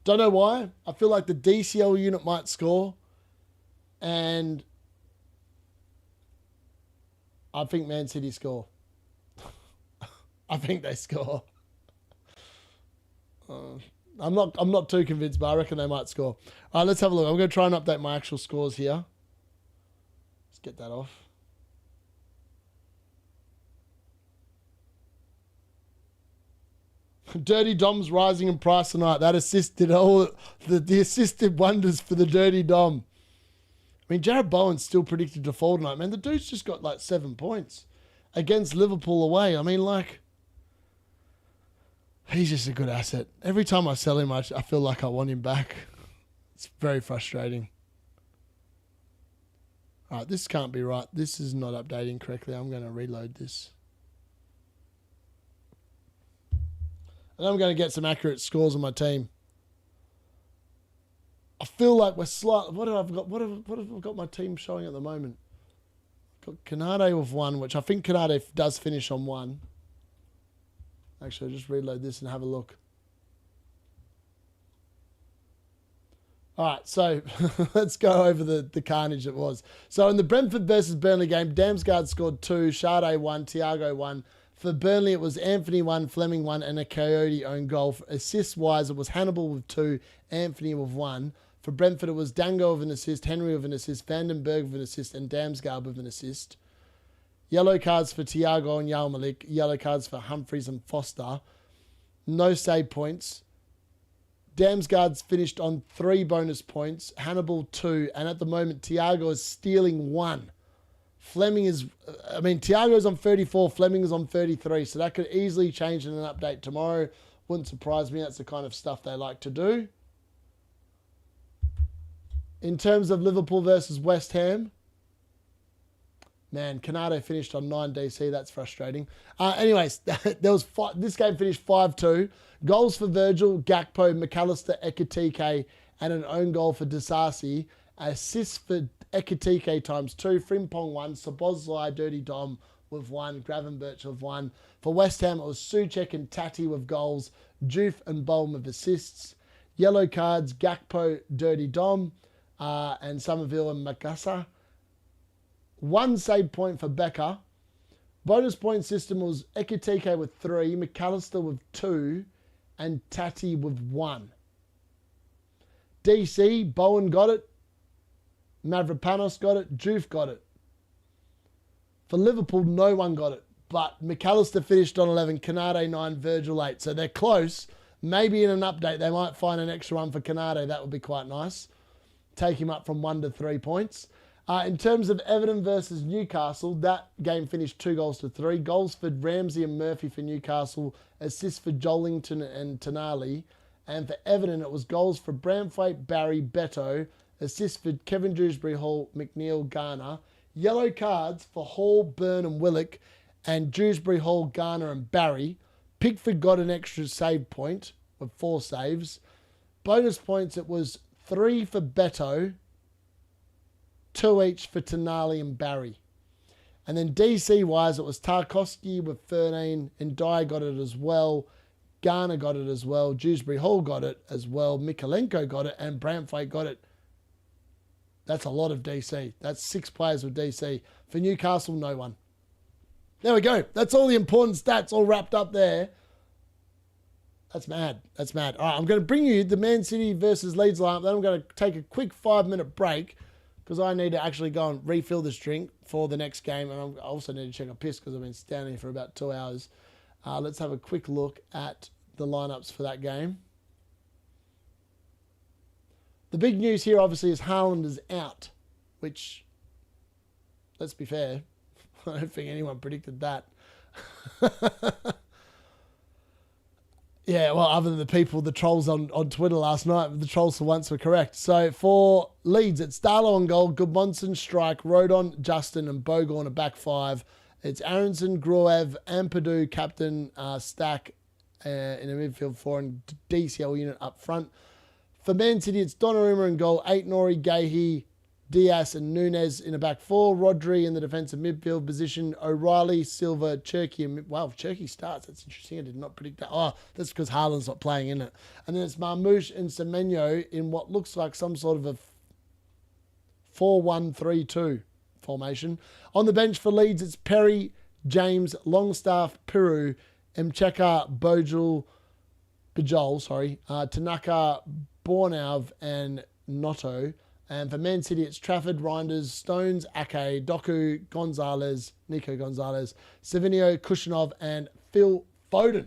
Don't know why. I feel like the DCL unit might score. And I think Man City score. I think they score. I'm not too convinced, but I reckon they might score. All right, let's have a look. I'm going to try and update my actual scores here. Let's get that off. Dirty Dom's rising in price tonight. That assisted all the assisted wonders for the Dirty Dom. I mean, Jared Bowen's still predicted to fall tonight, man. The dude's just got like 7 points against Liverpool away. I mean, like, he's just a good asset. Every time I sell him, I feel like I want him back. It's very frustrating. All right, this can't be right. This is not updating correctly. I'm going to reload this. And I'm going to get some accurate scores on my team. I feel like we're slightly... What have I got my team showing at the moment? I've got Canade with 1, which I think Canade does finish on 1. Actually, I'll just reload this and have a look. All right, so let's go over the carnage it was. So in the Brentford versus Burnley game, Damsgaard scored 2, Sade 1, Thiago 1. For Burnley, it was Anthony 1, Fleming 1, and a Coyote own goal. For assists-wise, it was Hannibal with 2, Anthony with 1. For Brentford, it was Dango with an assist, Henry with an assist, Vandenberg with an assist, and Damsgaard with an assist. Yellow cards for Thiago and Yao Malik. Yellow cards for Humphreys and Foster. No save points. Damsgaard's finished on 3 bonus points. Hannibal 2. And at the moment, Thiago is stealing 1. Fleming is... I mean, Thiago's on 34. Fleming is on 33. So that could easily change in an update tomorrow. Wouldn't surprise me. That's the kind of stuff they like to do. In terms of Liverpool versus West Ham... Man, Canado finished on 9 DC. That's frustrating. Anyways, this game finished 5-2. Goals for Virgil, Gakpo, McAllister, Ekitike, and an own goal for Disasi. Assists for Ekitike times 2. Frimpong 1. Sabozlai, Dirty Dom with 1. Gravenberch with 1. For West Ham, it was Soucek and Tati with goals. Joof and Bolm with assists. Yellow cards, Gakpo, Dirty Dom, and Somerville and Makasa. 1 save point for Becker. Bonus point system was Ekitike with 3, McAllister with 2, and Tati with 1. DC, Bowen got it. Mavropanos got it. Joof got it. For Liverpool, no one got it. But McAllister finished on 11, Canade 9, Virgil 8. So they're close. Maybe in an update, they might find an extra one for Canade. That would be quite nice. Take him up from 1 to 3 points. In terms of Everton versus Newcastle, that game finished 2-3. Goals for Ramsey and Murphy for Newcastle. Assists for Jollington and Tonali. And for Everton, it was goals for Branthwaite, Barry, Beto. Assists for Kevin Dewsbury, Hall, McNeil, Garner. Yellow cards for Hall, Byrne and Willock. And Dewsbury, Hall, Garner and Barry. Pickford got an extra save point with 4 saves. Bonus points, it was 3 for Beto. 2 each for Tonali and Barry. And then DC-wise, it was Tarkovsky with 13. And Dyer got it as well. Garner got it as well. Dewsbury Hall got it as well. Mikalenko got it. And Branthwaite got it. That's a lot of DC. That's 6 players with DC. For Newcastle, no one. There we go. That's all the important stats all wrapped up there. That's mad. That's mad. All right, I'm going to bring you the Man City versus Leeds lineup. Then I'm going to take a quick 5-minute break, because I need to actually go and refill this drink for the next game. And I also need to check a piss because I've been standing here for about 2 hours. Let's have a quick look at the lineups for that game. The big news here, obviously, is Haaland is out, which, let's be fair, I don't think anyone predicted that. Yeah, well, other than the people, the trolls on Twitter last night, the trolls for once were correct. So for Leeds, it's Darlow on goal, Gudmundsson, Strike, Rodon, Justin, and Bogle on a back five. It's Aronson, Gruev, Ampadu, captain, Stack in a midfield four, and DCL unit up front. For Man City, it's Donnarumma in goal, 8 Nori, Gahey, Diaz and Nunes in a back four. Rodri in the defensive midfield position. O'Reilly, Silva, Cherky. Wow, Cherky starts. That's interesting. I did not predict that. Oh, that's because Haaland's not playing in it. And then it's Marmoush and Semenyo in what looks like some sort of a 4-1-3-2 formation. On the bench for Leeds, it's Perry, James, Longstaff, Piru, Mcheka, Bajol, Tanaka, Bornauv, and Noto. And for Man City, it's Trafford, Reinders, Stones, Ake, Doku, Gonzalez, Nico Gonzalez, Savinio, Kushinov, and Phil Foden.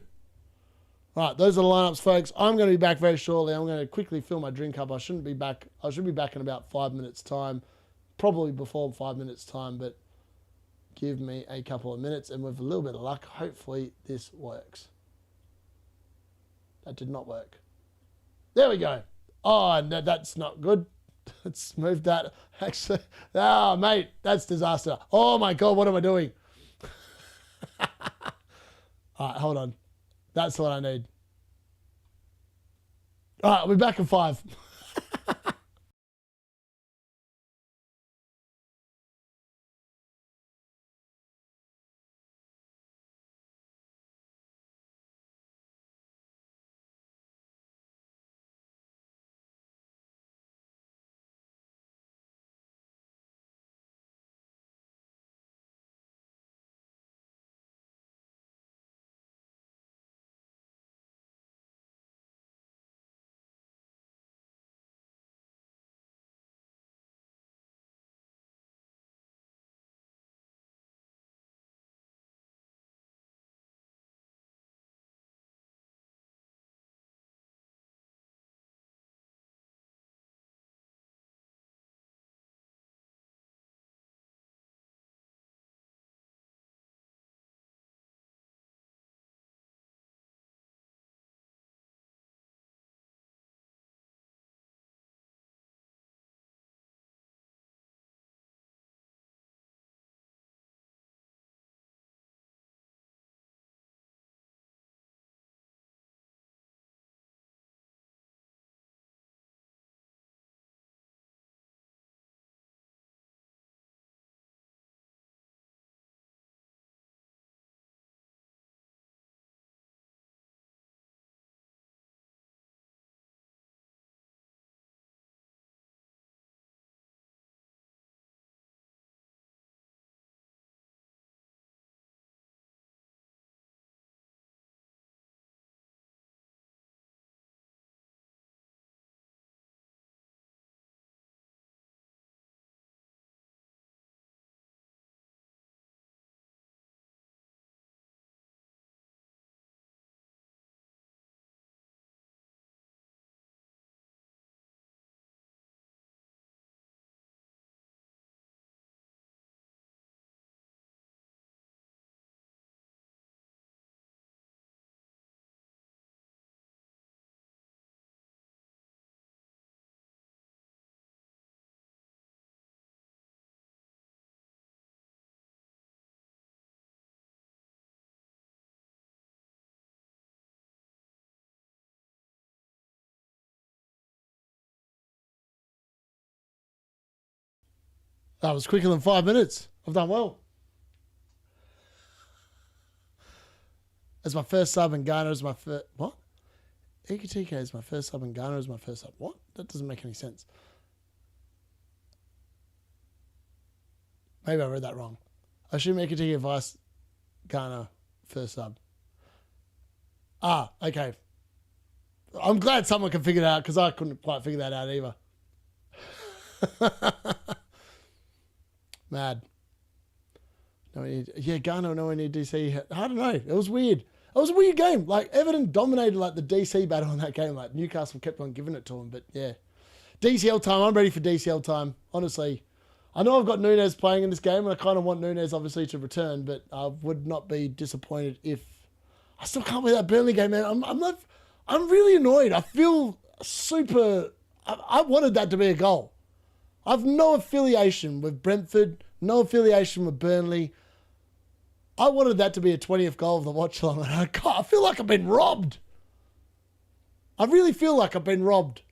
Right, those are the lineups, folks. I'm going to be back very shortly. I'm going to quickly fill my drink up. I should be back in about 5 minutes' time. Probably before 5 minutes' time, but give me a couple of minutes. And with a little bit of luck, hopefully this works. That did not work. There we go. Oh, no, that's not good. Let's move that. Actually, oh, mate, that's disaster. Oh, my God, what am I doing? All right, hold on. That's what I need. All right, I'll be back in 5. That was quicker than 5 minutes. I've done well. As my first sub and Garner is my first... What? EKTK is my first sub and Garner is my first sub. What? That doesn't make any sense. Maybe I read that wrong. I assume EKTK vice Garner first sub. Ah, okay. I'm glad someone can figure it out because I couldn't quite figure that out either. Mad. No, Garner, no, we need DC. I don't know. It was weird. It was a weird game. Like, Everton dominated, like, the DC battle in that game. Like, Newcastle kept on giving it to them. But, yeah. DCL time. I'm ready for DCL time. Honestly. I know I've got Nunes playing in this game, and I kind of want Nunes, obviously, to return. But I would not be disappointed if... I still can't believe that Burnley game, man. I'm really annoyed. I feel super... I wanted that to be a goal. I've no affiliation with Brentford, no affiliation with Burnley. I wanted that to be a 20th goal of the watch along, and I feel like I've been robbed. I really feel like I've been robbed.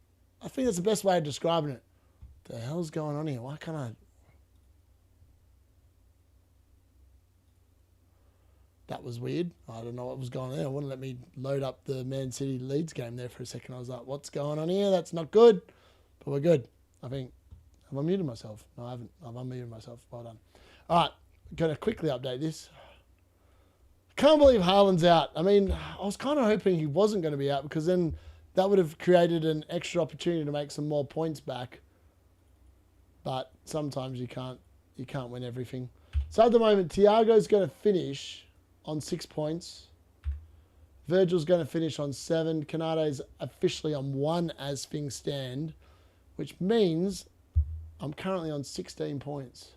I think that's the best way of describing it. What the hell's going on here? Why can't I... That was weird. I don't know what was going on there. It wouldn't let me load up the Man City Leeds game there for a second. I was like, what's going on here? That's not good. But we're good. I think... Have I muted myself? No, I haven't. I've unmuted myself. Well done. All right. Going to quickly update this. Can't believe Haaland's out. I mean, I was kind of hoping he wasn't going to be out because then that would have created an extra opportunity to make some more points back. But sometimes you can't win everything. So at the moment, Thiago's going to finish on 6 points. Virgil's going to finish on 7. Canade's officially on 1 as things stand, which means I'm currently on 16 points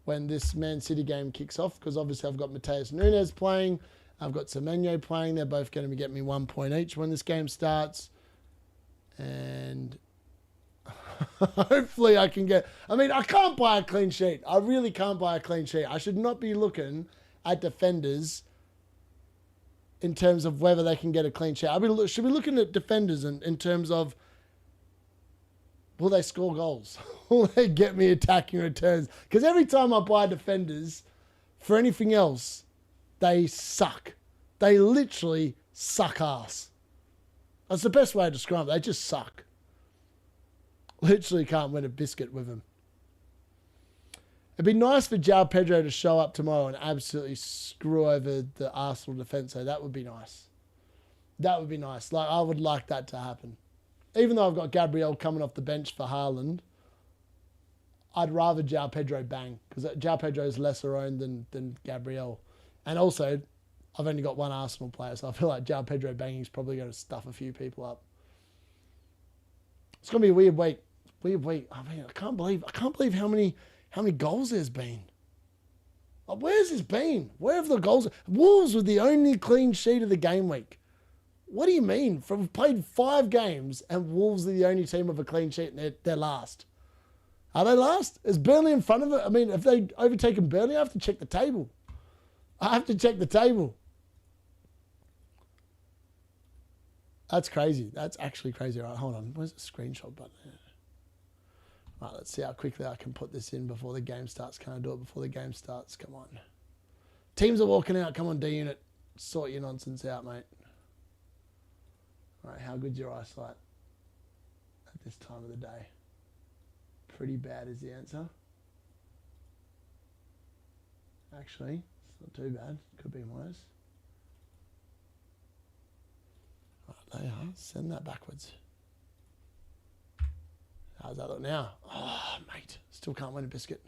when this Man City game kicks off, because obviously I've got Mateus Nunes playing, I've got Semenyo playing. They're both going to be getting me 1 point each when this game starts. And hopefully I can get... I mean, I can't buy a clean sheet. I really can't buy a clean sheet. I should not be looking at defenders in terms of whether they can get a clean sheet. I should be looking at defenders in terms of, will they score goals? Will they get me attacking returns? Because every time I buy defenders for anything else, they suck. They literally suck ass. That's the best way to describe it. They just suck. Literally can't win a biscuit with them. It'd be nice for João Pedro to show up tomorrow and absolutely screw over the Arsenal defence. So that would be nice. That would be nice. Like, I would like that to happen. Even though I've got Gabriel coming off the bench for Haaland, I'd rather João Pedro bang, because João Pedro is lesser owned than Gabriel. And also, I've only got one Arsenal player, so I feel like João Pedro banging is probably going to stuff a few people up. It's going to be a weird week. Weird week. I mean, I can't believe how many goals there's been. Like, where's this been? Where have the goals? Wolves were the only clean sheet of the game week. What do you mean? We've played 5 games and Wolves are the only team with a clean sheet and they're last. Are they last? Is Burnley in front of it? I mean, if they overtaken Burnley, I have to check the table. That's crazy. That's actually crazy. All right, hold on. Where's the screenshot button? All right, let's see how quickly I can put this in before the game starts. Can I do it before the game starts? Come on. Teams are walking out. Come on, D-Unit. Sort your nonsense out, mate. All right, how good's your eyesight at this time of the day? Pretty bad is the answer. Actually, it's not too bad. Could be worse. Right, there you are. Send that backwards. How's that look now? Oh, mate. Still can't win a biscuit.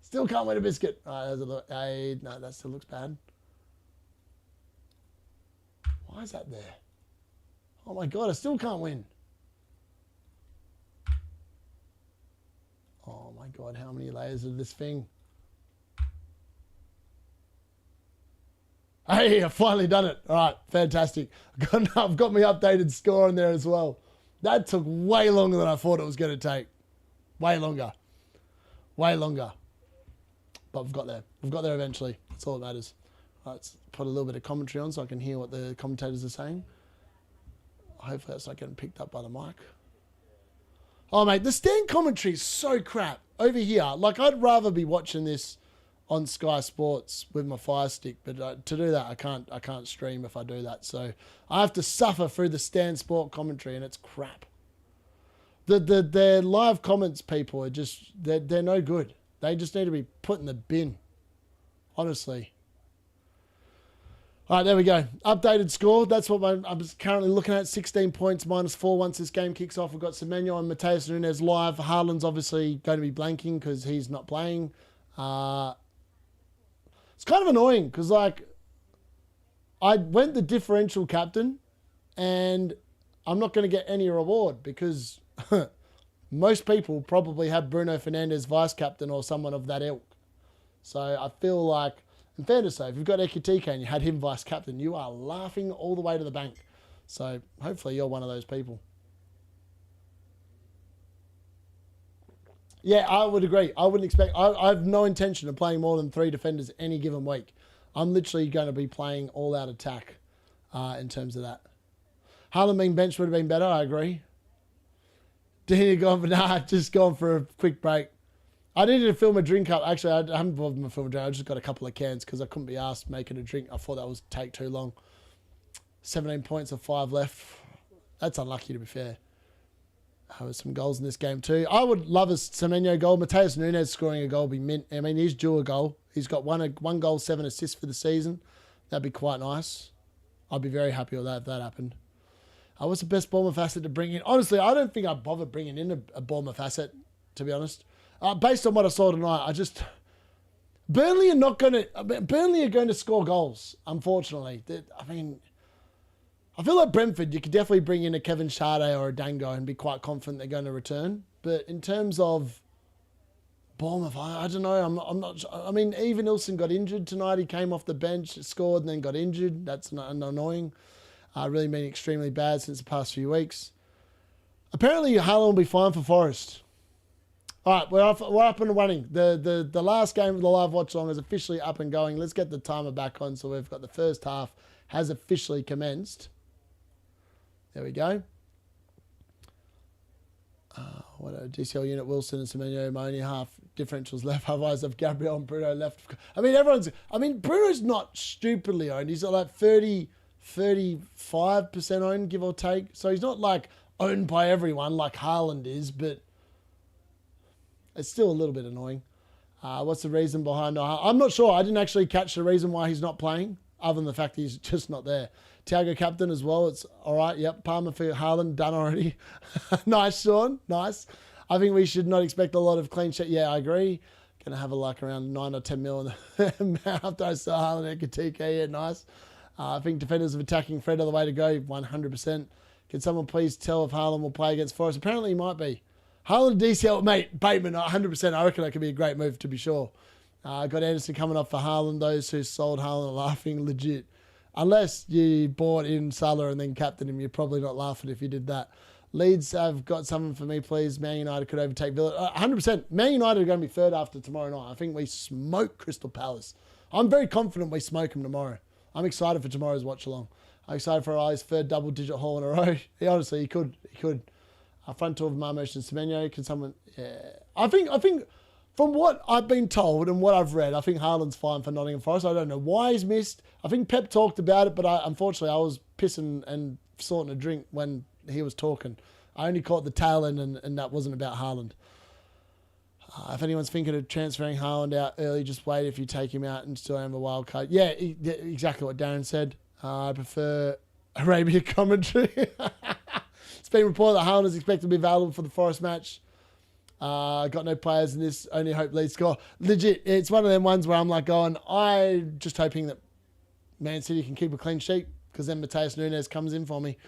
Still can't win a biscuit. All right, how's it look? Hey, no, that still looks bad. Why is that there? Oh my God, I still can't win. Oh my God, how many layers of this thing? Hey, I've finally done it. All right, fantastic. I've got my updated score on there as well. That took way longer than I thought it was going to take. Way longer. Way longer. But we've got there. We've got there eventually. That's all that matters. All right, let's put a little bit of commentary on so I can hear what the commentators are saying. Hopefully that's not getting picked up by the mic. Oh, mate, the stand commentary is so crap over here. Like, I'd rather be watching this on Sky Sports with my Fire Stick, but to do that, I can't stream if I do that. So I have to suffer through the stand sport commentary, and it's crap. The live comments people are just they're no good. They just need to be put in the bin. Honestly. All right, there we go. Updated score. That's what I'm currently looking at. 16 points, -4 once this game kicks off. We've got Semenyo and Mateus Nunes live. Haaland's obviously going to be blanking because he's not playing. It's kind of annoying because, like, I went the differential captain and I'm not going to get any reward because most people probably have Bruno Fernandes vice captain or someone of that ilk. So I feel like, In fairness though, if you've got Ekitike and you had him vice captain, you are laughing all the way to the bank. So hopefully you're one of those people. Yeah, I would agree. I wouldn't expect... I have no intention of playing more than 3 defenders any given week. I'm literally going to be playing all-out attack in terms of that. Haaland being benched would have been better, I agree. Dina gone for... Nah, just gone for a quick break. I needed to film a drink up. Actually, I haven't bothered to film a drink. I just got a couple of cans because I couldn't be asked making a drink. I thought that was take too long. 17 points of 5 left. That's unlucky, to be fair. There was some goals in this game too. I would love a Semenyo goal. Mateus Nunes scoring a goal would be mint. I mean, he's due a goal. He's got one goal, 7 assists for the season. That'd be quite nice. I'd be very happy with that if that happened. What's the best Bournemouth asset to bring in? Honestly, I don't think I'd bother bringing in a Bournemouth asset, to be honest. Based on what I saw tonight, Burnley are going to score goals, unfortunately. I mean... I feel like Brentford, you could definitely bring in a Kevin Sade or a Dango and be quite confident they're going to return. But in terms of Bournemouth, I don't know. I'm not. I mean, even Ilson got injured tonight. He came off the bench, scored, and then got injured. That's annoying. Really been extremely bad since the past few weeks. Apparently, Haaland will be fine for Forest. All right, we're up and running. The last game of the live watch along is officially up and going. Let's get the timer back on. So we've got the first half has officially commenced. There we go. What a DCL unit, Wilson and Semenyo, my only half differentials left. Otherwise, I've Gabriel and Bruno left. I mean, Bruno's not stupidly owned. He's at like 35% owned, give or take. So he's not like owned by everyone like Haaland is, but it's still a little bit annoying. What's the reason behind... I'm not sure. I didn't actually catch the reason why he's not playing, other than the fact he's just not there. Thiago captain as well. It's all right. Yep. Palmer for Haaland done already. Nice, Sean. Nice. I think we should not expect a lot of clean sheet. Yeah, I agree. Going to have a like around 9 or 10 mil after I saw Haaland and Ekitike. Yeah, nice. I think defenders of attacking Fred are the way to go. 100%. Can someone please tell if Haaland will play against Forest? Apparently he might be. Haaland DCL, mate, Bateman, 100%. I reckon that could be a great move, to be sure. Got Anderson coming up for Haaland. Those who sold Haaland are laughing legit. Unless you bought in Salah and then captained him, you're probably not laughing if you did that. Leeds have got someone for me, please. Man United could overtake Villa. 100%. Man United are going to be third after tomorrow night. I think we smoke Crystal Palace. I'm very confident we smoke them tomorrow. I'm excited for tomorrow's watch along. I'm excited for his third double-digit haul in a row. Honestly, he could. Front two of Marmosh and Semenyo. Can someone... Yeah. I think... From what I've been told and what I've read, I think Haaland's fine for Nottingham Forest. I don't know why he's missed. I think Pep talked about it, but unfortunately I was pissing and sorting a drink when he was talking. I only caught the tail end and that wasn't about Haaland. If anyone's thinking of transferring Haaland out early, just wait if you take him out and still have a wild card. Yeah, exactly what Darren said. I prefer Arabia commentary. It's been reported that Haaland is expected to be available for the Forest match. Got no players in this, only hope Leeds score. Legit, it's one of them ones where I'm like going, I'm just hoping that Man City can keep a clean sheet because then Mateus Nunes comes in for me.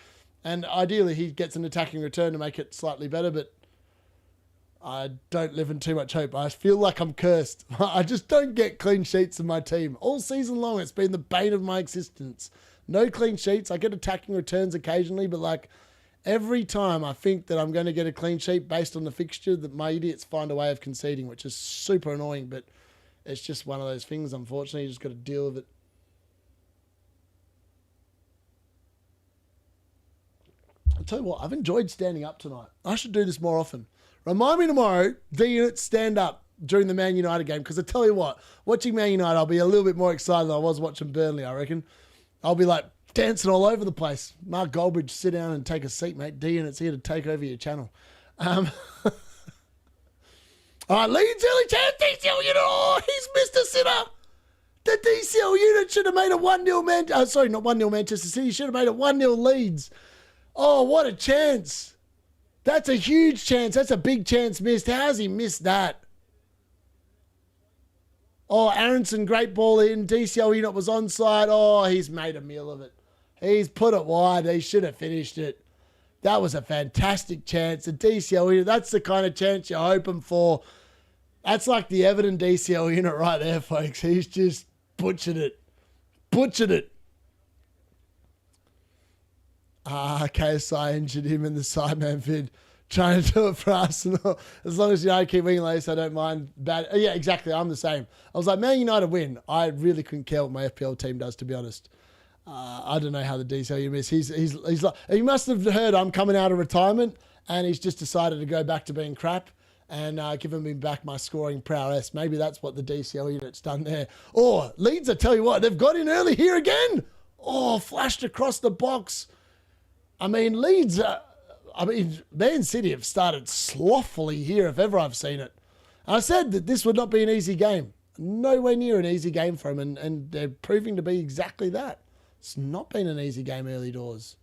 And ideally he gets an attacking return to make it slightly better, but I don't live in too much hope. I feel like I'm cursed. I just don't get clean sheets in my team. All season long, it's been the bane of my existence. No clean sheets. I get attacking returns occasionally, but like... Every time I think that I'm going to get a clean sheet based on the fixture, that my idiots find a way of conceding, which is super annoying, but it's just one of those things, unfortunately. You just got to deal with it. I'll tell you what, I've enjoyed standing up tonight. I should do this more often. Remind me tomorrow, D-Unit, stand up during the Man United game, because I tell you what, watching Man United, I'll be a little bit more excited than I was watching Burnley, I reckon. I'll be like, dancing all over the place. Mark Goldbridge, sit down and take a seat, mate. D-Unit's here to take over your channel. All right, Leeds early chance, DCL unit. Oh, he's missed a sitter. The DCL unit should have made a 1-0 sorry, not 1-0 Manchester City. Should have made a 1-0 Leeds. Oh, what a chance. That's a huge chance. That's a big chance missed. How has he missed that? Oh, Aronson, great ball in. DCL unit was onside. Oh, he's made a meal of it. He's put it wide. He should have finished it. That was a fantastic chance. The DCL unit, that's the kind of chance you're hoping for. That's like the Everton DCL unit right there, folks. He's just Butchered it. Butchered it. KSI injured him in the Sideman vid. Trying to do it for Arsenal. As long as you don't keep winning lace, I don't mind. Bad. Yeah, exactly. I'm the same. I was like, Man United win. I really couldn't care what my FPL team does, to be honest. I don't know how the DCL you miss. He's like, he must have heard I'm coming out of retirement, and he's just decided to go back to being crap and giving me back my scoring prowess. Maybe that's what the DCL unit's done there. Oh, Leeds, I tell you what, they've got in early here again. Oh, flashed across the box. I mean, Leeds, Man City have started slothfully here if ever I've seen it. I said that this would not be an easy game. Nowhere near an easy game for them, and they're proving to be exactly that. It's not been an easy game early doors.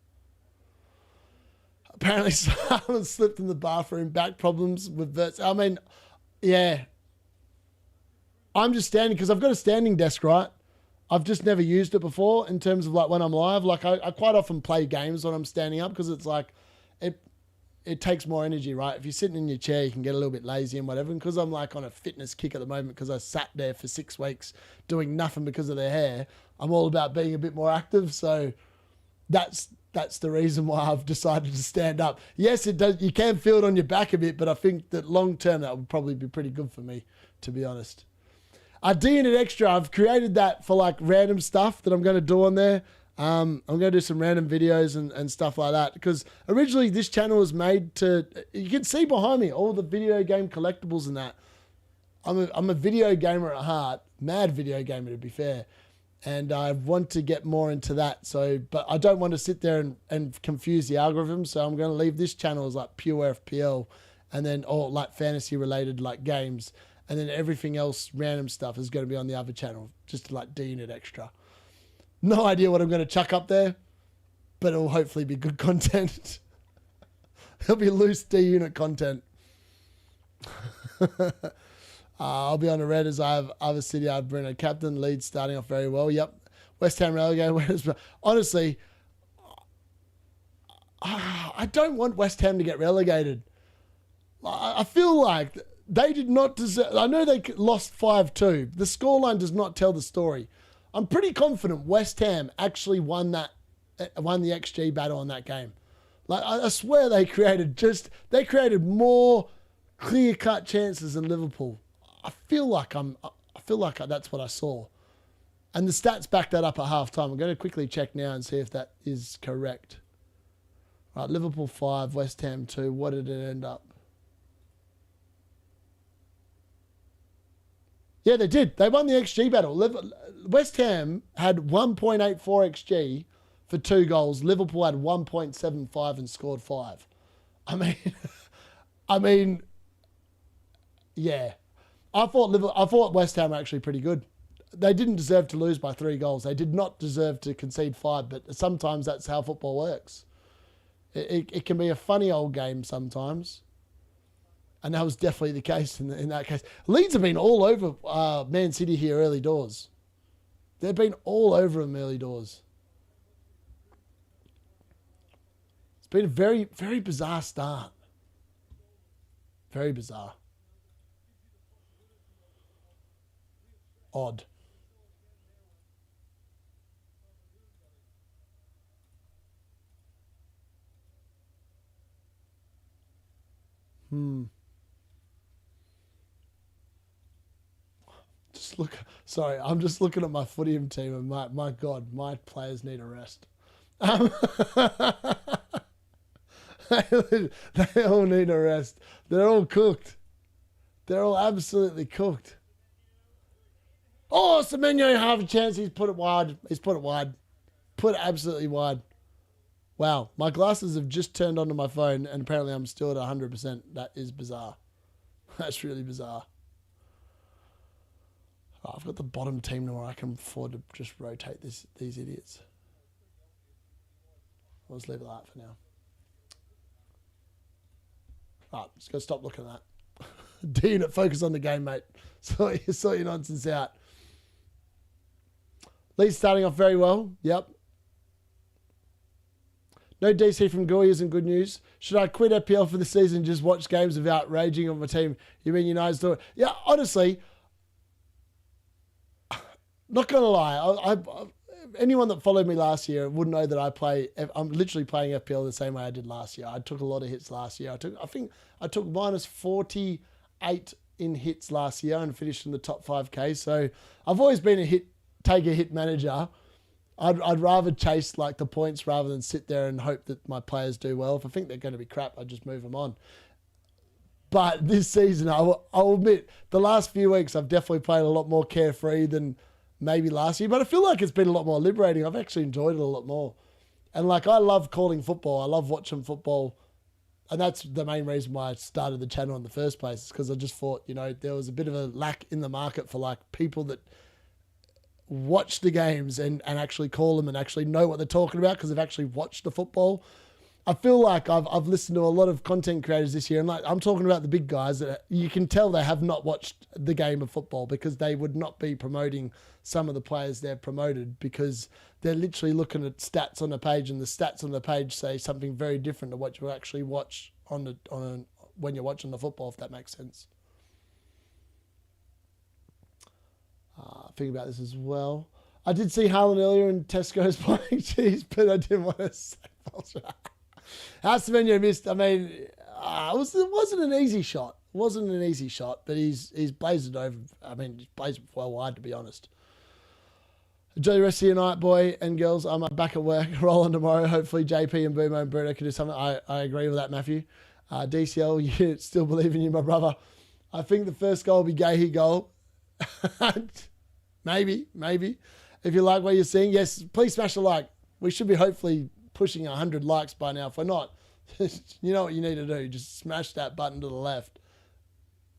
Apparently, someone slipped in the bathroom, back problems with Verts. I mean, yeah. I'm just standing, because I've got a standing desk, right? I've just never used it before in terms of like when I'm live. Like I quite often play games when I'm standing up, because it's like, it takes more energy, right? If you're sitting in your chair, you can get a little bit lazy and whatever. And because I'm like on a fitness kick at the moment, because I sat there for 6 weeks doing nothing because of their hair, I'm all about being a bit more active. So that's the reason why I've decided to stand up. Yes, it does. You can feel it on your back a bit, but I think that long term that would probably be pretty good for me, to be honest. D-Unit Extra, I've created that for like random stuff that I'm going to do on there. I'm going to do some random videos and stuff like that, because originally this channel was made to, you can see behind me all the video game collectibles and that. I'm a video gamer at heart, mad video gamer to be fair, and I want to get more into that. So, but I don't want to sit there and confuse the algorithm, so I'm going to leave this channel as like pure FPL, and then all like fantasy related like games, and then everything else random stuff is going to be on the other channel, just like D-Unit Extra. No idea what I'm going to chuck up there, but it'll hopefully be good content. It'll be loose D-Unit content. I'll be on the red as I have other City. I have Bruno captain. Leeds starting off very well. Yep. West Ham relegated. Honestly, I don't want West Ham to get relegated. I feel like they did not deserve. I know they lost 5-2. The scoreline does not tell the story. I'm pretty confident West Ham actually won the XG battle in that game. Like I swear they created more clear-cut chances than Liverpool. I feel like that's what I saw. And the stats back that up at half-time. I'm going to quickly check now and see if that is correct. Right, Liverpool 5, West Ham 2. What did it end up? Yeah, they did. They won the XG battle. West Ham had 1.84 XG for 2 goals. Liverpool had 1.75 and scored 5. I mean, yeah. I thought West Ham were actually pretty good. They didn't deserve to lose by 3 goals. They did not deserve to concede 5, but sometimes that's how football works. It can be a funny old game sometimes. And that was definitely the case in that case. Leeds have been all over Man City here early doors. They've been all over them early doors. It's been a very, very bizarre start. Very bizarre. Odd. Sorry, I'm just looking at my footium team, and my God, my players need a rest. They all need a rest. They're all cooked. They're all absolutely cooked. Oh, Semenyo, half a chance. He's put it wide. Put it absolutely wide. Wow, my glasses have just turned onto my phone, and apparently I'm still at 100%. That is bizarre. That's really bizarre. Oh, I've got the bottom team now where I can afford to just rotate these idiots. I'll just leave it like that for now. Right, just gotta stop looking at that. D-Unit, focus on the game, mate. Sort your nonsense out. Leeds starting off very well. Yep. No DC from Gui isn't good news. Should I quit FPL for the season and just watch games without raging on my team? You mean United's doing it? Yeah, honestly, not going to lie, anyone that followed me last year would know that I'm literally playing FPL the same way I did last year. I took a lot of hits last year. I think I took minus 48 in hits last year and finished in the top 5K. So I've always been take a hit manager. I'd rather chase like the points rather than sit there and hope that my players do well. If I think they're going to be crap, I just move them on. But this season, I'll admit, the last few weeks, I've definitely played a lot more carefree than maybe last year. But I feel like it's been a lot more liberating. I've actually enjoyed it a lot more. And like, I love calling football. I love watching football. And that's the main reason why I started the channel in the first place, because I just thought, there was a bit of a lack in the market for like people that watch the games and actually call them and actually know what they're talking about because they've actually watched the football. I feel like I've listened to a lot of content creators this year, and like I'm talking about the big guys that you can tell they have not watched the game of football because they would not be promoting some of the players they've promoted because they're literally looking at stats on the page, and the stats on the page say something very different to what you actually watch when you're watching the football, if that makes sense. Think about this as well. I did see Haaland earlier in Tesco's buying cheese, but I didn't want to say House Menu missed. I mean, it wasn't an easy shot. It wasn't an easy shot, but he's blazed it over. I mean, he's blazed it well wide, to be honest. Enjoy the rest of your night, boy and girls. I'm back at work, rolling tomorrow. Hopefully JP and Boomo and Bruno can do something. I agree with that, Matthew. DCL, you still believe in you, my brother. I think the first goal will be Gahey goal. Maybe. If you like what you're seeing, yes, please smash a like. We should be hopefully pushing 100 likes by now. If we're not, you know what you need to do. Just smash that button to the left.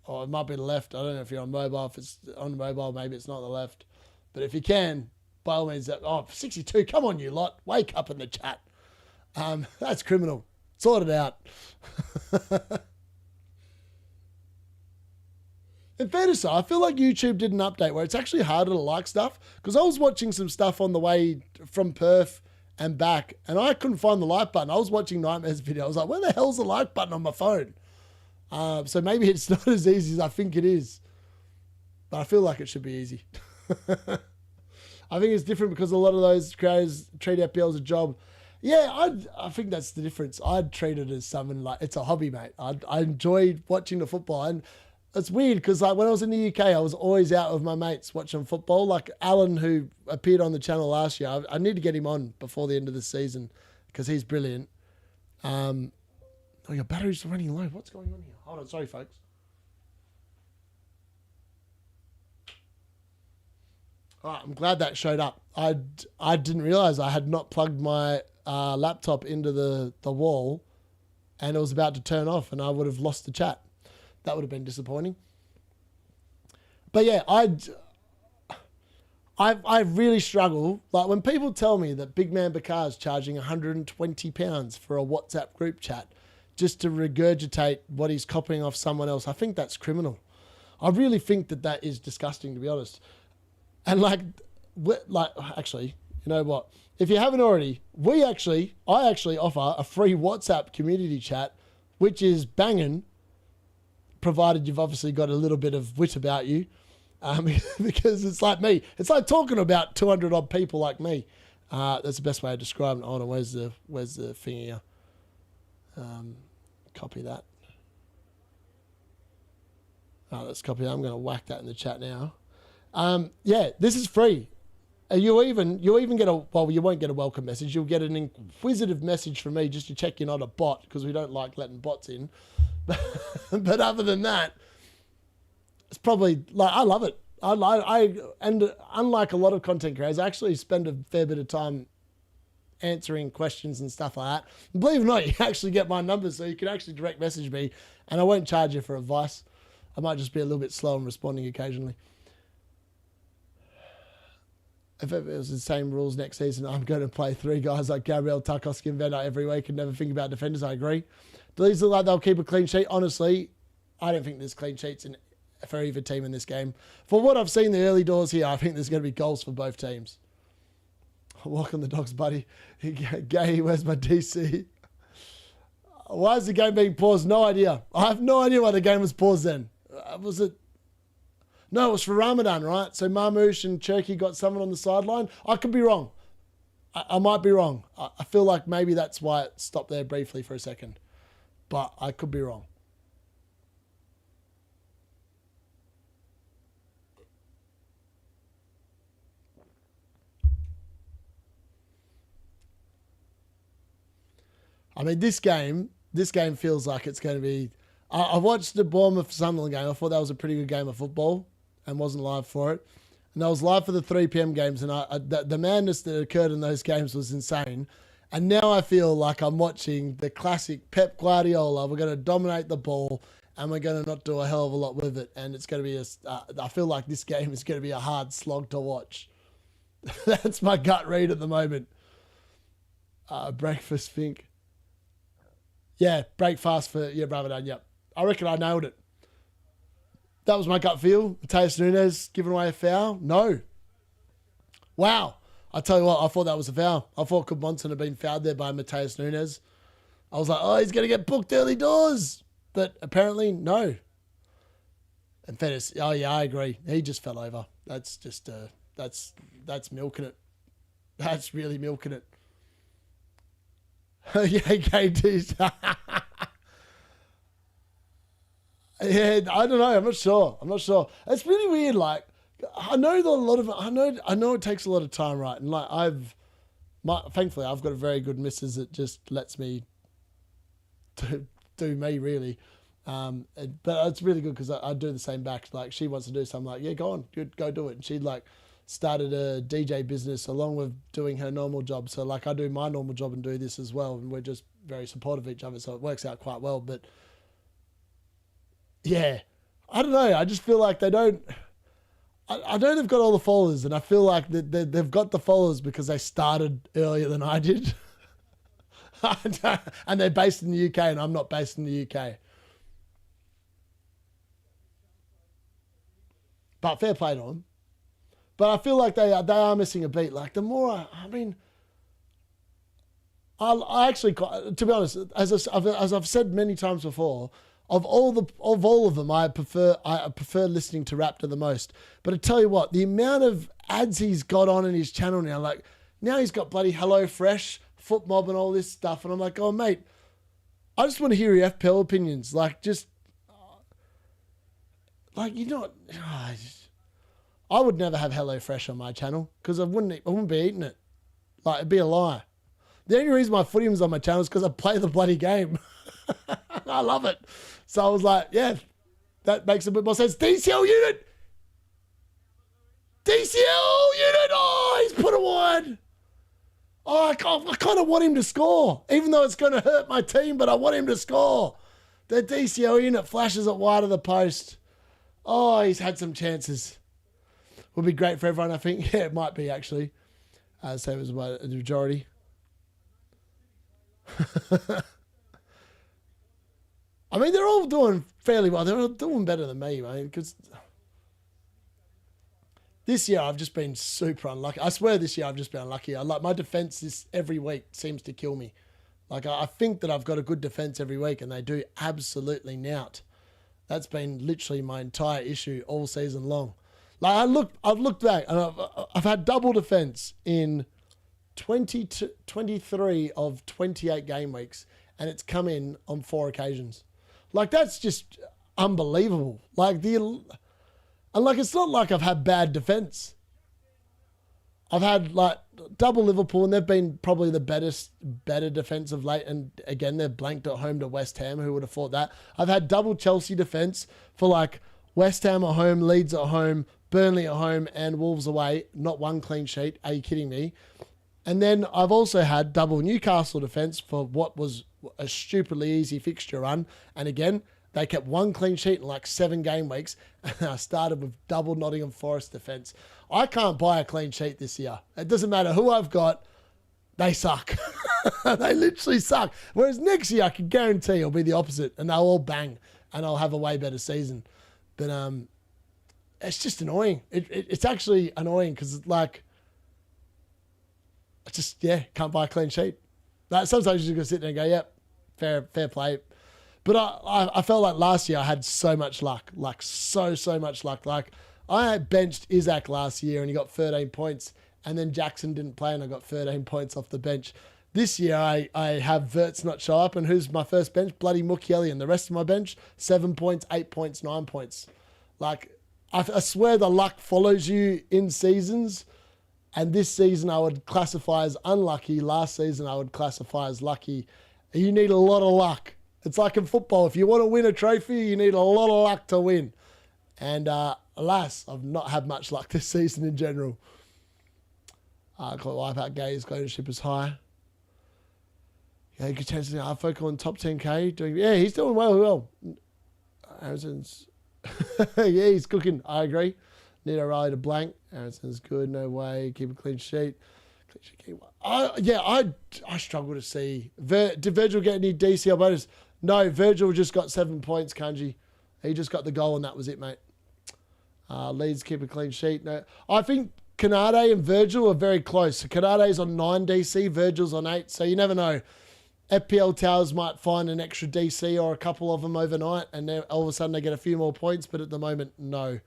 Or it might be the left. I don't know if you're on mobile. If it's on mobile, maybe it's not the left. But if you can, by all means, 62. Come on, you lot. Wake up in the chat. That's criminal. Sort it out. In fairness, I feel like YouTube did an update where it's actually harder to like stuff, because I was watching some stuff on the way from Perth and back, and I couldn't find the like button. I was watching Nightmare's video. I was like, where the hell's the like button on my phone? So maybe it's not as easy as I think it is, but I feel like it should be easy. I think it's different because a lot of those creators treat FPL as a job. Yeah, I think that's the difference. I'd treat it as something like, it's a hobby, mate. I enjoyed watching the football, and it's weird because like when I was in the UK, I was always out with my mates watching football. Like Alan, who appeared on the channel last year, I need to get him on before the end of the season because he's brilliant. Your battery's running low. What's going on here? Hold on, sorry, folks. All right, I'm glad that showed up. I didn't realize I had not plugged my laptop into the wall, and it was about to turn off, and I would have lost the chat. That would have been disappointing. But yeah, I really struggle. Like when people tell me that Big Man Bakar's charging £120 for a WhatsApp group chat just to regurgitate what he's copying off someone else, I think that's criminal. I really think that is disgusting, to be honest. And actually, you know what? If you haven't already, I actually offer a free WhatsApp community chat, which is banging, provided you've obviously got a little bit of wit about you, because it's like me. It's like talking about 200 odd people like me. That's the best way to describe it. Hold on, where's the thing here? Copy that. Let's copy that. I'm going to whack that in the chat now. Yeah, this is free. You even get you won't get a welcome message. You'll get an inquisitive message from me just to check you're not a bot, because we don't like letting bots in. But other than that, it's probably like, I love it. And unlike a lot of content creators, I actually spend a fair bit of time answering questions and stuff like that. And believe it or not, you actually get my numbers, so you can actually direct message me, and I won't charge you for advice. I might just be a little bit slow in responding occasionally. If it was the same rules next season, I'm going to play 3 guys like Gabriel, Tarkowski and Vedder every week and never think about defenders. I agree. Do these look like they'll keep a clean sheet? Honestly, I don't think there's clean sheets for either team in this game. For what I've seen the early doors here, I think there's going to be goals for both teams. Welcome the dogs, buddy. Gay, where's my DC? Why is the game being paused? No idea. I have no idea why the game was paused then. Was it? No, it was for Ramadan, right? So Marmoush and Cherky got someone on the sideline. I could be wrong. I might be wrong. I feel like maybe that's why it stopped there briefly for a second. But I could be wrong. I mean, this game feels like it's going to be... I watched the Bournemouth Sunderland game. I thought that was a pretty good game of football and wasn't live for it. And I was live for the 3 p.m. games, and the madness that occurred in those games was insane. And now I feel like I'm watching the classic Pep Guardiola. We're going to dominate the ball, and we're going to not do a hell of a lot with it. And it's going to be I feel like this game is going to be a hard slog to watch. That's my gut read at the moment. Breakfast Fink. Yeah, break fast for Ramadan. Yep. I reckon I nailed it. That was my gut feel. Mateus Nunes giving away a foul? No. Wow. I tell you what, I thought that was a foul. I thought Kudmonson had been fouled there by Mateus Nunes. I was like, oh, he's going to get booked early doors. But apparently, no. And Fettis, oh yeah, I agree. He just fell over. That's just, that's milking it. That's really milking it. Yeah, KT. Yeah, I don't know. I'm not sure. It's really weird. Like, I know that a lot of I know it takes a lot of time, right? And like thankfully I've got a very good missus that just lets me do me really. But it's really good because I do the same back. Like, she wants to do something, like, yeah, go on, go do it. And she like started a DJ business along with doing her normal job. So like, I do my normal job and do this as well, and we're just very supportive of each other. So it works out quite well. But yeah, I don't know. I just feel like they don't. I know they've got all the followers, and I feel like they've got the followers because they started earlier than I did. And they're based in the UK, and I'm not based in the UK. But fair play to them. But I feel like they are missing a beat. Like, the more I actually, to be honest, as I've said many times before, of all of them, I prefer listening to Raptor the most. But I tell you what, the amount of ads he's got on in his channel now, like, now he's got bloody HelloFresh, FootMob, and all this stuff, and I'm like, oh mate, I just want to hear your FPL opinions. Like, just like, you know, I would never have HelloFresh on my channel because I wouldn't be eating it. Like, it'd be a lie. The only reason my footium's on my channel is because I play the bloody game. I love it. So I was like, yeah, that makes a bit more sense. DCL unit! DCL unit! Oh, he's put a wide. Oh, I kind of want him to score, even though it's going to hurt my team, but I want him to score. The DCL unit flashes it wide of the post. Oh, he's had some chances. Would be great for everyone, I think. Yeah, it might be, actually. So it was about the majority. I mean, they're all doing fairly well. They're all doing better than me, mate, because this year I've just been super unlucky. I swear this year I've just been unlucky. My defense every week seems to kill me. Like, I think that I've got a good defense every week, and they do absolutely nout. That's been literally my entire issue all season long. Like, I've looked back, and I've had double defense in 23 of 28 game weeks, and it's come in on 4 occasions. Like, that's just unbelievable. Like, it's not like I've had bad defense. I've had like double Liverpool, and they've been probably the better defense of late. And again, they're blanked at home to West Ham. Who would have thought that? I've had double Chelsea defense for like West Ham at home, Leeds at home, Burnley at home, and Wolves away. Not one clean sheet. Are you kidding me? And then I've also had double Newcastle defence for what was a stupidly easy fixture run. And again, they kept one clean sheet in like 7 game weeks. And I started with double Nottingham Forest defence. I can't buy a clean sheet this year. It doesn't matter who I've got. They suck. They literally suck. Whereas next year, I can guarantee it'll be the opposite. And they'll all bang. And I'll have a way better season. But it's just annoying. It's actually annoying because, like, I just, can't buy a clean sheet. Like, sometimes you're just going to sit there and go, yep, fair play. But I felt like last year I had so much luck. Like, so much luck. Like, I benched Isaac last year and he got 13 points. And then Jackson didn't play and I got 13 points off the bench. This year I have Verts not show up. And who's my first bench? Bloody Mukiele. And the rest of my bench, 7 points, 8 points, 9 points. Like, I swear the luck follows you in seasons. And this season I would classify as unlucky. Last season I would classify as lucky. You need a lot of luck. It's like in football. If you want to win a trophy, you need a lot of luck to win. And alas, I've not had much luck this season in general. Wipeout Gay's ownership is high. Yeah, good chance to Focal on top 10k. Yeah, he's doing well. Harrison's yeah, he's cooking. I agree. Need a rally to blank. Harrison's good. No way. Keep a clean sheet. I struggle to see. Did Virgil get any DCL bonus? No, Virgil just got 7 points, Kanji. He just got the goal and that was it, mate. Leeds keep a clean sheet. No, I think Kanade and Virgil are very close. So Kanade's on 9 DC, Virgil's on 8. So you never know. FPL Towers might find an extra DC or a couple of them overnight and then all of a sudden they get a few more points. But at the moment, no.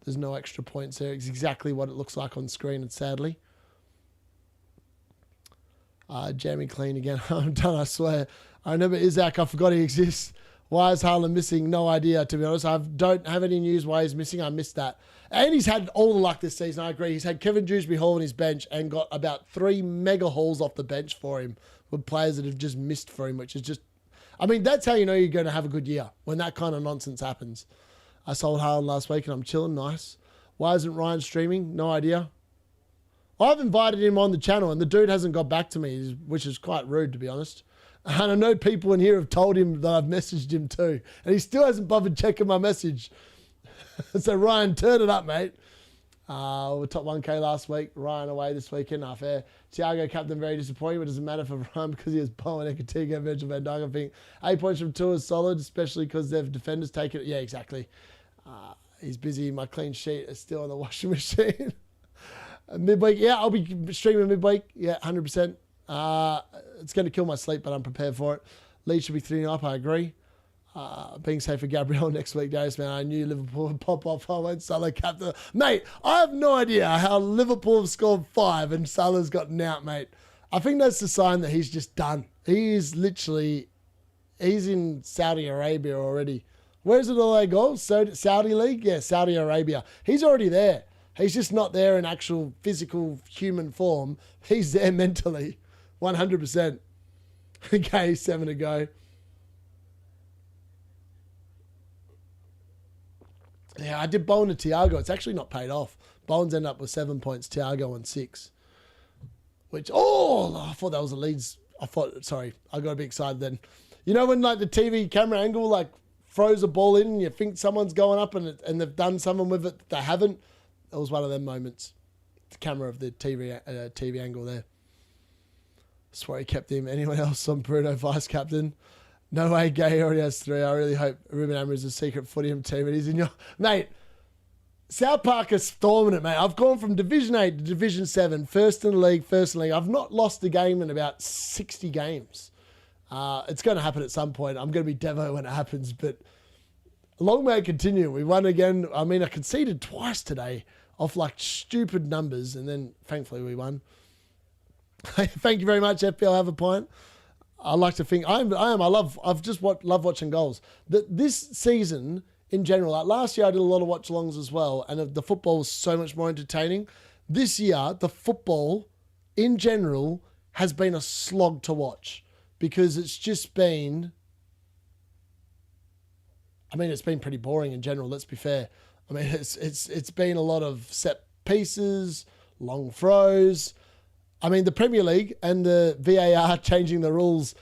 There's no extra points there. It's exactly what it looks like on screen, and sadly. Jamie clean again. I'm done, I swear. I remember Isaac. I forgot he exists. Why is Haaland missing? No idea, to be honest. I don't have any news why he's missing. I missed that. And he's had all the luck this season. I agree. He's had Kevin Dewsbury Hall on his bench and got about 3 mega hauls off the bench for him with players that have just missed for him, which is just... I mean, that's how you know you're going to have a good year, when that kind of nonsense happens. I sold Haaland last week and I'm chilling. Nice. Why isn't Ryan streaming? No idea. I've invited him on the channel and the dude hasn't got back to me, which is quite rude, to be honest. And I know people in here have told him that I've messaged him too. And he still hasn't bothered checking my message. So Ryan, turn it up, mate. We're top 1K last week. Ryan away this weekend. Not fair. Thiago captain, very disappointing, but it doesn't matter for Ryan because he has Bowen, Ekatiga, Virgil van Dijk. I think 8 points from 2 is solid, especially because their defenders take it. Yeah, exactly. He's busy. My clean sheet is still on the washing machine. Midweek, yeah, I'll be streaming midweek. Yeah, 100%. It's going to kill my sleep, but I'm prepared for it. Leeds should be 3-up, I agree. Being safe for Gabriel next week, Darius, man. I knew Liverpool would pop off. I went Salah captain. Mate, I have no idea how Liverpool have scored 5 and Salah's gotten out, mate. I think that's the sign that he's just done. He's in Saudi Arabia already. Where's it all they go? Saudi League? Yeah, Saudi Arabia. He's already there. He's just not there in actual physical human form. He's there mentally. 100%. Okay, 7 to go. Yeah, I did Bowen to Thiago. It's actually not paid off. Bowen's ended up with 7 points, Thiago on 6. Which, I thought that was a Leeds. Sorry, I got a bit excited then. You know when like the TV camera angle like throws a ball in and you think someone's going up and they've done something with it, they haven't? It was one of them moments. The camera of the TV angle there. Swear he kept him. Anyone else on Bruno vice captain? No way, Gay already has 3. I really hope Ruben Amorim's a secret footium team. And he's in your... Mate, South Park is storming it, mate. I've gone from Division 8 to Division 7. First in the league. I've not lost a game in about 60 games. It's going to happen at some point. I'm going to be Devo when it happens. But long may it continue. We won again. I mean, I conceded twice today off like stupid numbers. And then thankfully we won. Thank you very much, FPL Have a Pint. I like to think I've just love watching goals. This season in general, like last year I did a lot of watch-alongs as well, and the football was so much more entertaining. This year, the football in general has been a slog to watch because it's just been. I mean, it's been pretty boring in general. Let's be fair. I mean, it's been a lot of set pieces, long throws. I mean, the Premier League and the VAR changing the rules,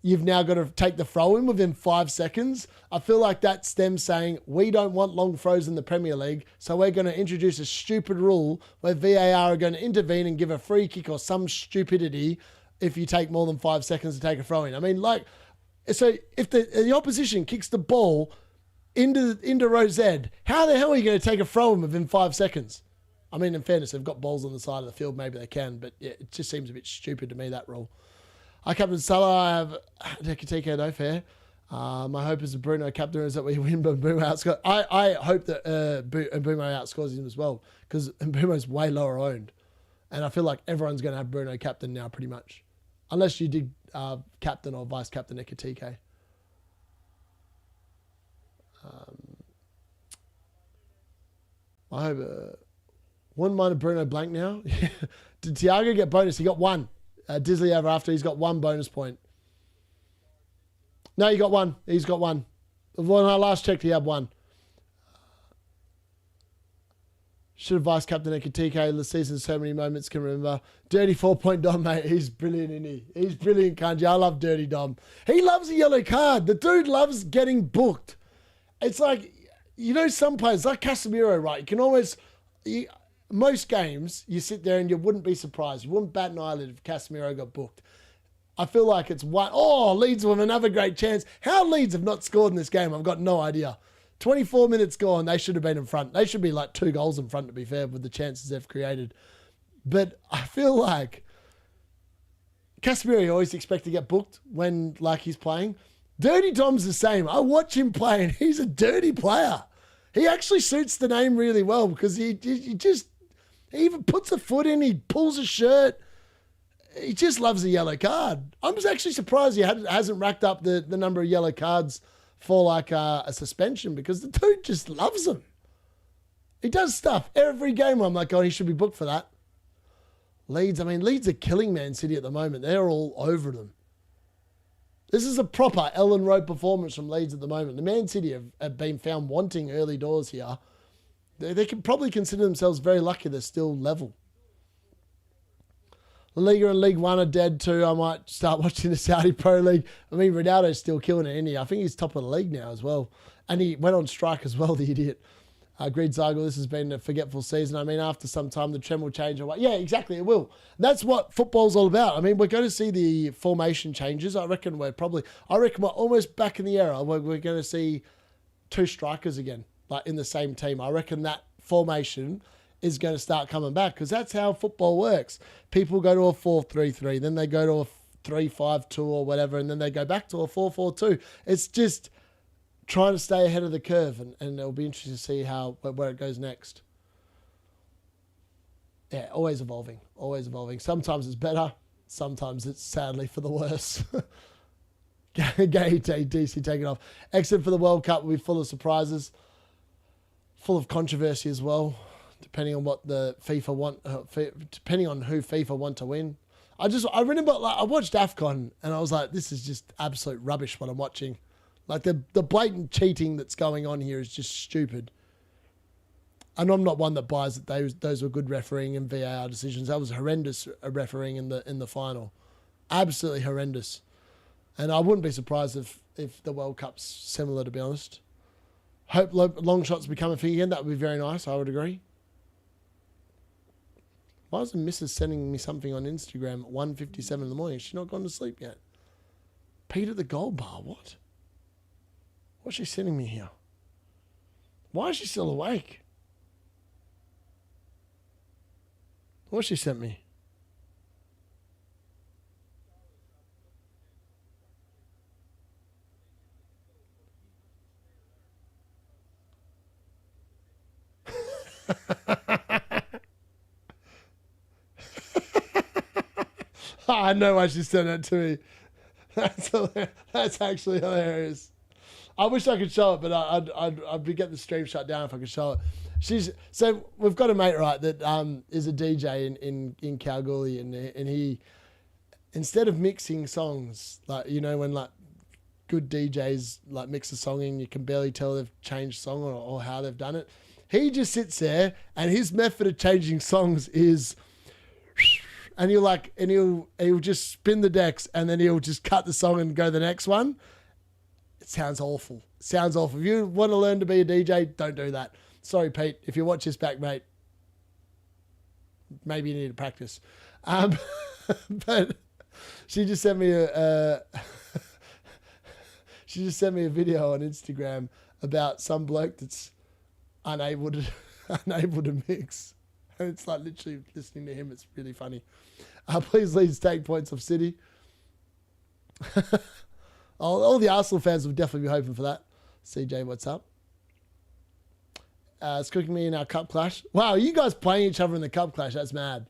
you've now got to take the throw in within 5 seconds. I feel like that's them saying, we don't want long throws in the Premier League, so we're going to introduce a stupid rule where VAR are going to intervene and give a free kick or some stupidity if you take more than 5 seconds to take a throw in. I mean, like, so if the opposition kicks the ball into row Z, how the hell are you going to take a throw in within 5 seconds? I mean, in fairness, they've got balls on the side of the field. Maybe they can, but yeah, it just seems a bit stupid to me, that rule. I captain Salah. I have Ekatiko, no fair. My hope is that Bruno captain is that we win, but Mbumo outscores. I hope that Mbumo outscores him as well, because Mbumo's way lower owned. And I feel like everyone's going to have Bruno captain now pretty much. Unless you did captain or vice captain Ekatike. I hope... wouldn't mind a Bruno blank now. Did Thiago get bonus? He got one. Disley ever after. He's got 1 bonus point. No, he got 1. He's got 1. When I last checked, he had 1. Should have vice captain Ekatike. The season, so many moments can remember. Dirty 4-point Dom, mate. He's brilliant, isn't he? He's brilliant, Kanji. I love Dirty Dom. He loves a yellow card. The dude loves getting booked. It's like, you know, some players, like Casemiro, right? You can always... most games, you sit there and you wouldn't be surprised. You wouldn't bat an eyelid if Casemiro got booked. I feel like it's one... Oh, Leeds with another great chance. How Leeds have not scored in this game, I've got no idea. 24 minutes gone, they should have been in front. They should be like 2 goals in front, to be fair, with the chances they've created. But I feel like Casemiro, you always expect to get booked when like he's playing. Dirty Dom's the same. I watch him play and he's a dirty player. He actually suits the name really well because he even puts a foot in, he pulls a shirt. He just loves a yellow card. I'm just actually surprised he hasn't racked up the number of yellow cards for like a suspension, because the dude just loves them. He does stuff every game where I'm like, oh, he should be booked for that. Leeds, I mean, Leeds are killing Man City at the moment. They're all over them. This is a proper Ellen Road performance from Leeds at the moment. The Man City have been found wanting early doors here. They can probably consider themselves very lucky they're still level. La Liga and League One are dead too. I might start watching the Saudi Pro League. I mean, Ronaldo's still killing it, isn't he? I think he's top of the league now as well. And he went on strike as well, the idiot. Greed Zagel, this has been a forgetful season. I mean, after some time, the trend will change. Yeah, exactly, it will. That's what football's all about. I mean, we're going to see the formation changes. I reckon we're almost back in the era. We're going to see 2 strikers again, like in the same team. I reckon that formation is going to start coming back, because that's how football works. People go to a 4-3-3, then they go to a 3-5-2 or whatever, and then they go back to a 4-4-2. It's just trying to stay ahead of the curve, and it'll be interesting to see where it goes next. Yeah, always evolving, always evolving. Sometimes it's better, sometimes it's sadly for the worse. Gay DC taking off. Exit for the World Cup will be full of surprises, full of controversy as well, depending on what the FIFA want, depending on who FIFA want to win. I remember, like, I watched AFCON and I was like, this is just absolute rubbish what I'm watching. Like the blatant cheating that's going on here is just stupid. And I'm not one that buys that those were good refereeing and VAR decisions. That was horrendous refereeing in the final. Absolutely horrendous. And I wouldn't be surprised if the World Cup's similar, to be honest. Hope long shots become a thing again. That would be very nice. I would agree. Why is the missus sending me something on Instagram at 1:57 in the morning? She's not gone to sleep yet. Peter the Gold Bar, what? What's she sending me here? Why is she still awake? What she sent me? I know why she sent that to me. That's actually hilarious. I wish I could show it, but I'd be getting the stream shut down if I could show it. So we've got a mate, right, that is a DJ in Kalgoorlie, and he, instead of mixing songs, like, you know, when like good DJs like mix a song and you can barely tell they've changed song or how they've done it, he just sits there and his method of changing songs is, and he'll just spin the decks and then he'll just cut the song and go to the next one. It sounds awful. Sounds awful. If you want to learn to be a DJ, don't do that. Sorry, Pete. If you watch this back, mate, maybe you need to practice. But she just sent me a video on Instagram about some bloke that's unable to mix. And it's like literally listening to him. It's really funny. Please Leeds take points off City. All the Arsenal fans will definitely be hoping for that. CJ, what's up? It's cooking me in our cup clash. Wow, you guys playing each other in the cup clash? That's mad.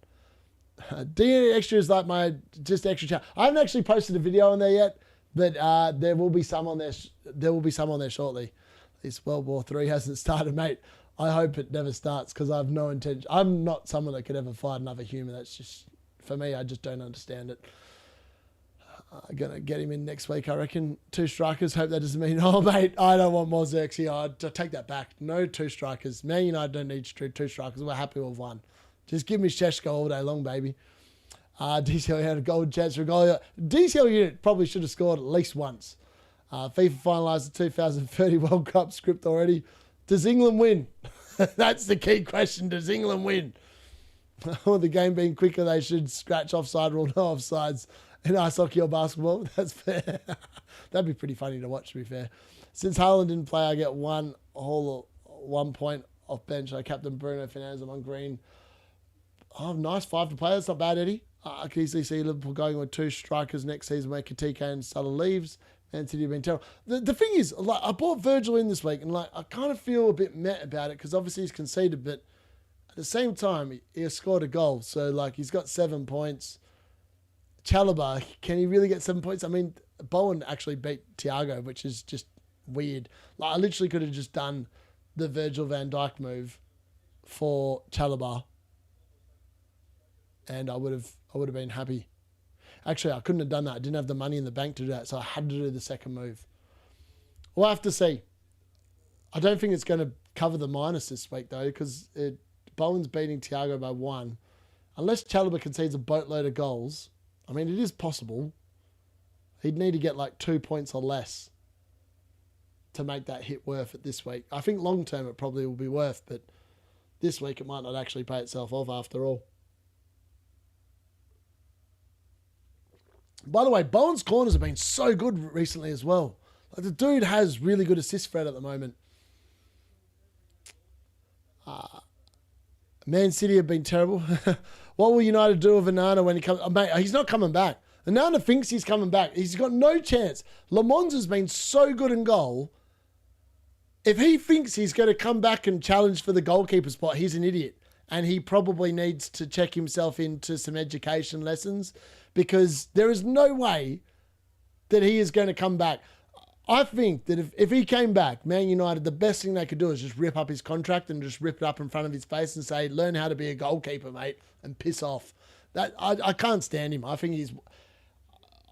D-Unit extra is like my just extra chat. I haven't actually posted a video on there yet, but there will be some on there. There will be some on there shortly. At least World War III hasn't started, mate. I hope it never starts because I have no intention. I'm not someone that could ever fight another human. That's just, for me, I just don't understand it. I'm going to get him in next week, I reckon. 2 strikers. Hope that doesn't mean, oh, mate, I don't want more Zerks here. I take that back. No 2 strikers. Man United don't need 2 strikers. We're happy with 1. Just give me Sheshko all day long, baby. DCL had a golden chance for a goal. DCL unit probably should have scored at least once. FIFA finalised the 2030 World Cup script already. Does England win? That's the key question. Does England win? Or the game being quicker, they should scratch offside rule, no offsides in ice hockey or basketball. That's fair. That'd be pretty funny to watch, to be fair. Since Haaland didn't play, I get 1 point off bench. I captain Bruno Fernandes. I'm on green. Oh, nice. 5 to play. That's not bad, Eddie. I can easily see Liverpool going with 2 strikers next season when Katike and Salah leaves. Man City have been terrible. The thing is, like, I bought Virgil in this week, and like I kind of feel a bit meh about it because obviously he's conceded, but at the same time he has scored a goal, so like he's got 7 points. Chalobah, can he really get 7 points? I mean, Bowen actually beat Thiago, which is just weird. Like I literally could have just done the Virgil van Dijk move for Chalobah, and I would have been happy. Actually, I couldn't have done that. I didn't have the money in the bank to do that, so I had to do the second move. We'll have to see. I don't think it's going to cover the minus this week, though, because Bowen's beating Thiago by 1. Unless Chalobah concedes a boatload of goals, I mean, it is possible. He'd need to get like 2 points or less to make that hit worth it this week. I think long term it probably will be worth, but this week it might not actually pay itself off after all. By the way, Bowen's corners have been so good recently as well. Like the dude has really good assist spread at the moment. Man City have been terrible. What will United do with Onana when he comes? Oh, mate, he's not coming back. Onana thinks he's coming back. He's got no chance. Le Mans has been so good in goal. If he thinks he's going to come back and challenge for the goalkeeper spot, he's an idiot. And he probably needs to check himself into some education lessons because there is no way that he is going to come back. I think that if he came back, Man United, the best thing they could do is just rip up his contract and just rip it up in front of his face and say, learn how to be a goalkeeper, mate, and piss off. That I can't stand him. I think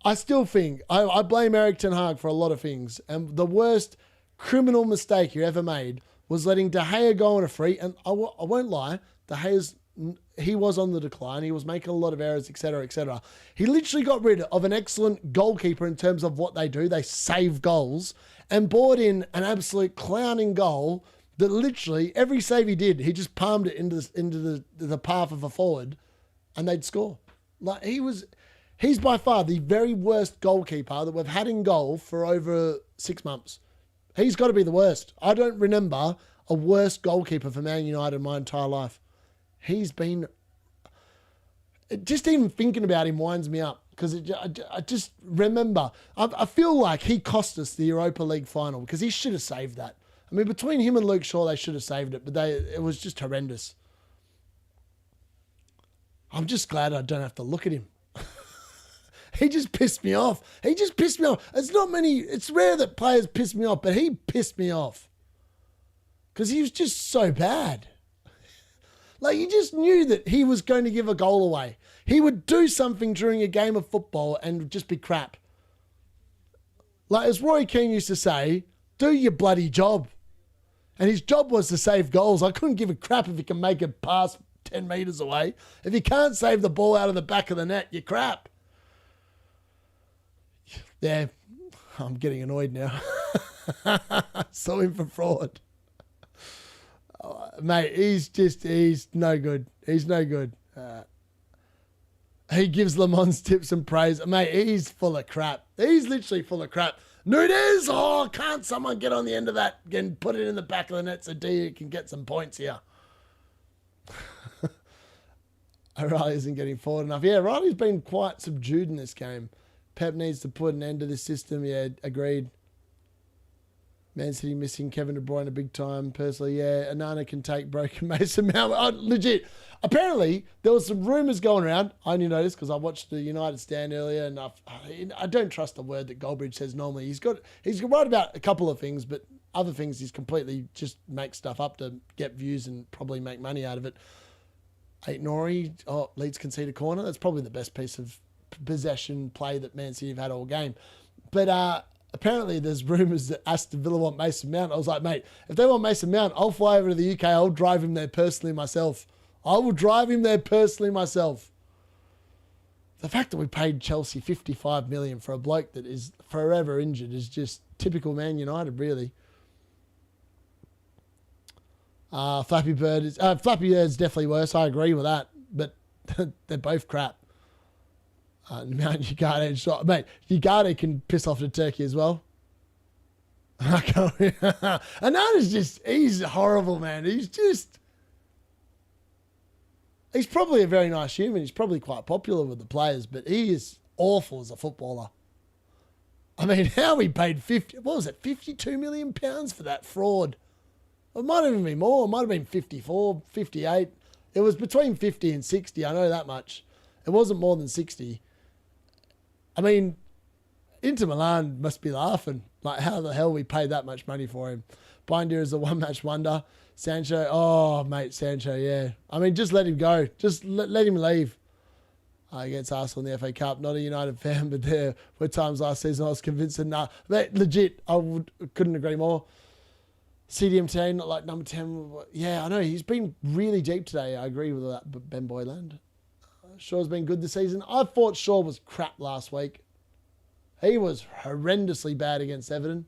I still think, I blame Eric Ten Hag for a lot of things. And the worst criminal mistake he ever made was letting De Gea go on a free. And I won't lie, he was on the decline. He was making a lot of errors, etc., etc. He literally got rid of an excellent goalkeeper in terms of what they do. They save goals and brought in an absolute clowning goal that literally every save he did, he just palmed it into the path of a forward and they'd score. Like he's by far the very worst goalkeeper that we've had in goal for over 6 months. He's got to be the worst. I don't remember a worse goalkeeper for Man United in my entire life. He's been... Just even thinking about him winds me up because I just remember... I feel like he cost us the Europa League final because he should have saved that. I mean, between him and Luke Shaw, they should have saved it, but it was just horrendous. I'm just glad I don't have to look at him. He just pissed me off. It's rare that players piss me off, but he pissed me off because he was just so bad. Like, you just knew that he was going to give a goal away. He would do something during a game of football and just be crap. Like, as Roy Keane used to say, do your bloody job. And his job was to save goals. I couldn't give a crap if he can make a pass 10 metres away. If you can't save the ball out of the back of the net, you're crap. Yeah, I'm getting annoyed now. Saw him for fraud. Mate, he's no good. He's no good. He gives Le Mans tips and praise. Mate, he's full of crap. He's literally full of crap. Nunes, can't someone get on the end of that and put it in the back of the net so D can get some points here? O'Reilly isn't getting forward enough. Yeah, Riley's been quite subdued in this game. Pep needs to put an end to this system. Yeah, agreed. Man City missing Kevin De Bruyne big time. Personally, yeah. Anana can take broken Mason Mount. Oh, legit. Apparently, there was some rumours going around. I only noticed because I watched the United stand earlier, and I don't trust the word that Goldbridge says normally. He's right about a couple of things, but other things he's completely just makes stuff up to get views and probably make money out of it. 8 Nori. Oh, Leeds concede a corner. That's probably the best piece of possession play that Man City have had all game. But apparently there's rumours that Aston Villa want Mason Mount. I was like, mate, if they want Mason Mount, I'll fly over to the UK. I'll drive him there personally myself. I will drive him there personally myself. The fact that we paid Chelsea 55 million for a bloke that is forever injured is just typical Man United, really. Flappy Bird is definitely worse. I agree with that, but they're both crap. Mount Ugarte and shot. Mate, Ugarte can piss off to Turkey as well. And he's horrible, man. He's probably a very nice human. He's probably quite popular with the players, but he is awful as a footballer. I mean, how we paid 52 million pounds for that fraud? It might even be more. It might have been 54, 58. It was between 50 and 60. I know that much. It wasn't more than 60. I mean, Inter Milan must be laughing. Like, how the hell we paid that much money for him? Binder is a one-match wonder. Sancho, oh, mate, Sancho, yeah. I mean, just let him go. Just let him leave. Against Arsenal in the FA Cup. Not a United fan, but there were times last season I was convinced that, legit, couldn't agree more. CDM today, not like number 10. Yeah, I know. He's been really deep today. I agree with that, but Ben Boyland. Shaw's been good this season. I thought Shaw was crap last week. He was horrendously bad against Everton.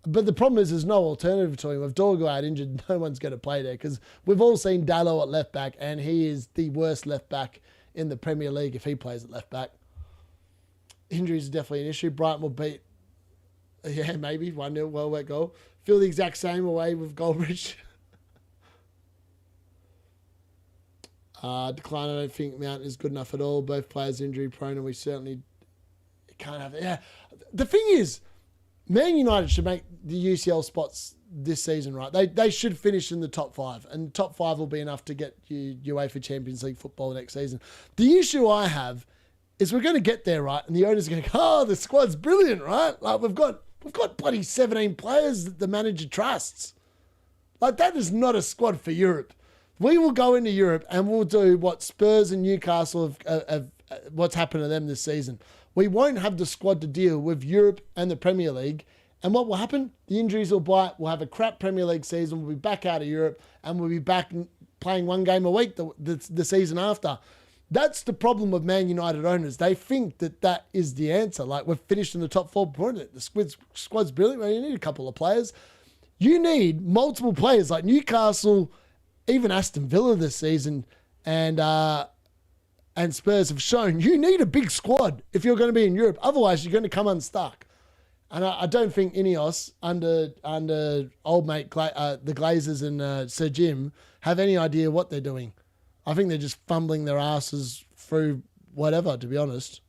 But the problem is there's no alternative to him. If Dorgo out injured, no one's going to play there because we've all seen Dallo at left back and he is the worst left back in the Premier League if he plays at left back. Injuries are definitely an issue. Brighton will beat, maybe 1-0, well-worked goal. Feel the exact same away with Goldbridge. Decline, I don't think Mount is good enough at all. Both players injury prone and we certainly can't have it. Yeah. The thing is, Man United should make the UCL spots this season, right? They should finish in the top 5 and top 5 will be enough to get you UEFA Champions League football next season. The issue I have is we're going to get there, right? And the owners are going to go, oh, the squad's brilliant, right? Like we've got bloody 17 players that the manager trusts. Like that is not a squad for Europe. We will go into Europe and we'll do what Spurs and Newcastle have what's happened to them this season. We won't have the squad to deal with Europe and the Premier League. And what will happen? The injuries will bite. We'll have a crap Premier League season. We'll be back out of Europe and we'll be back playing one game a week the season after. That's the problem with Man United owners. They think that is the answer. Like we've finished in the top 4. The squad's brilliant. Well, you need a couple of players. You need multiple players like Newcastle, even Aston Villa this season, and Spurs have shown you need a big squad if you're going to be in Europe. Otherwise, you're going to come unstuck. And I don't think Ineos under old mate the Glazers and Sir Jim have any idea what they're doing. I think they're just fumbling their asses through whatever, to be honest.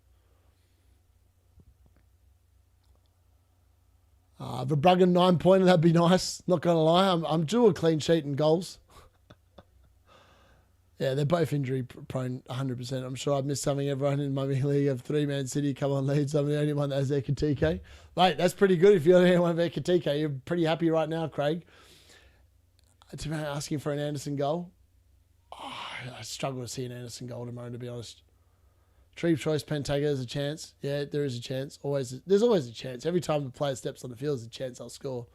Verbruggen 9-pointer, that'd be nice. Not going to lie. I'm due a clean sheet and goals. Yeah, they're both injury prone 100%. I'm sure I've missed something. Everyone in my league have 3 Man City. Come on, Leeds. I'm the only one that has Ekitike. Mate, that's pretty good if you're the only one with Ekitike. You're pretty happy right now, Craig. To be asking for an Anderson goal. Oh, I struggle to see an Anderson goal tomorrow, to be honest. Tree choice, Pentaga, there's a chance. Yeah, there is a chance. There's always a chance. Every time the player steps on the field, there's a chance I'll score.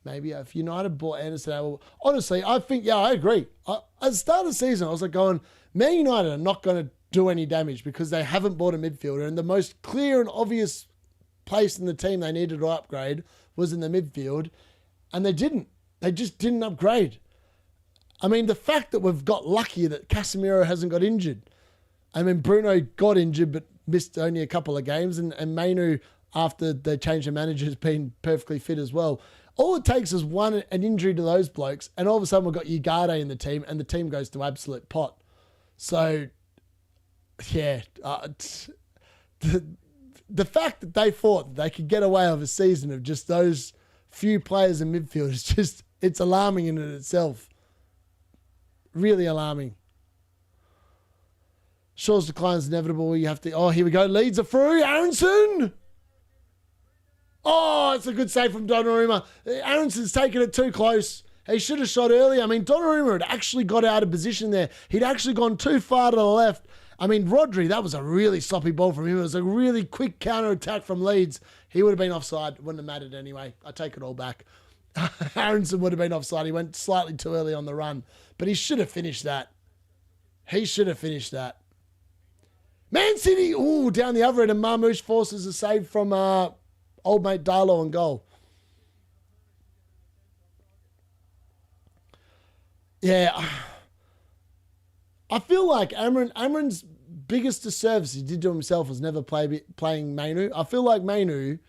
Maybe if United bought Anderson out. Honestly, I think, yeah, I agree. At the start of the season, I was like going, Man United are not going to do any damage because they haven't bought a midfielder. And the most clear and obvious place in the team they needed to upgrade was in the midfield. And they didn't. They just didn't upgrade. I mean, the fact that we've got lucky that Casemiro hasn't got injured. I mean, Bruno got injured but missed only a couple of games. And Mainu, after they changed the manager, has been perfectly fit as well. All it takes is an injury to those blokes, and all of a sudden we've got Ugarte in the team, and the team goes to absolute pot. So, yeah, the fact that they thought that they could get away with a season of just those few players in midfield is just, it's alarming in it itself. Really alarming. Shaw's decline is inevitable. You have to, oh, here we go. Leeds are through. Aronson. Oh, it's a good save from Donnarumma. Aronson's taken it too close. He should have shot earlier. I mean, Donnarumma had actually got out of position there. He'd actually gone too far to the left. I mean, Rodri, that was a really sloppy ball from him. It was a really quick counter-attack from Leeds. He would have been offside. Wouldn't have mattered anyway. I take it all back. Aronson would have been offside. He went slightly too early on the run. But he should have finished that. He should have finished that. Man City, ooh, down the other end, and Marmoush forces a save from old mate Darlow on goal. Yeah. I feel like Amron's biggest disservice he did to himself was never playing Mainu. I feel like Mainu,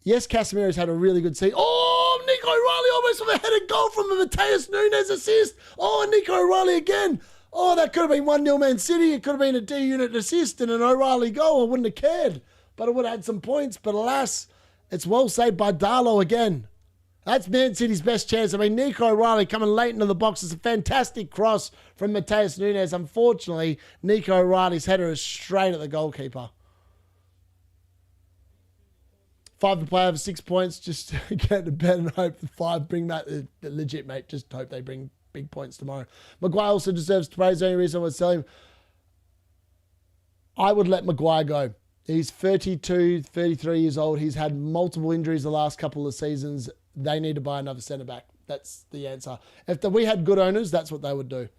yes, Casemiro's had a really good season. Oh, Nico Riley almost with a headed goal from a Mateus Nunes assist. Oh, Nico Riley again. Oh, that could have been 1-0 Man City. It could have been a D-Unit assist and an O'Reilly goal. I wouldn't have cared, but it would have had some points. But alas, it's well saved by Darlow again. That's Man City's best chance. I mean, Nico O'Reilly coming late into the box is a fantastic cross from Mateus Nunes. Unfortunately, Nico O'Reilly's header is straight at the goalkeeper. 5 to play over 6 points. Just get to bed and hope the 5 bring back the legit, mate. Just hope they bring big points tomorrow. Maguire also deserves to praise. The only reason I would sell him, I would let Maguire go. He's 32, 33 years old. He's had multiple injuries the last couple of seasons. They need to buy another centre-back. That's the answer. If we had good owners, that's what they would do.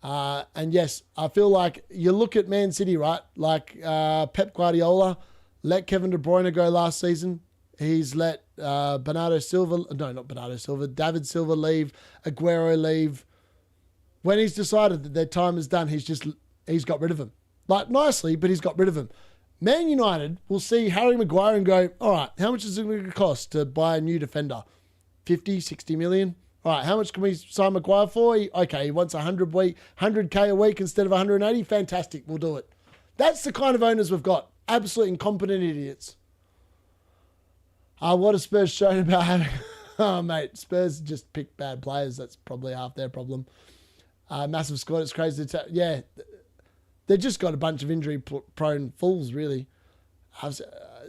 And yes, I feel like you look at Man City, right? Like Pep Guardiola let Kevin De Bruyne go last season. He's let David Silva leave, Aguero leave. When he's decided that their time is done, he's got rid of him. Like, nicely, but he's got rid of him. Man United will see Harry Maguire and go, all right, how much is it going to cost to buy a new defender? 50, 60 million? All right, how much can we sign Maguire for? Okay, he wants 100K a week instead of 180. Fantastic, we'll do it. That's the kind of owners we've got. Absolute incompetent idiots. What have Spurs shown about having... Oh, mate, Spurs just pick bad players. That's probably half their problem. Massive squad, it's crazy to tell. Yeah, they've just got a bunch of injury-prone fools, really.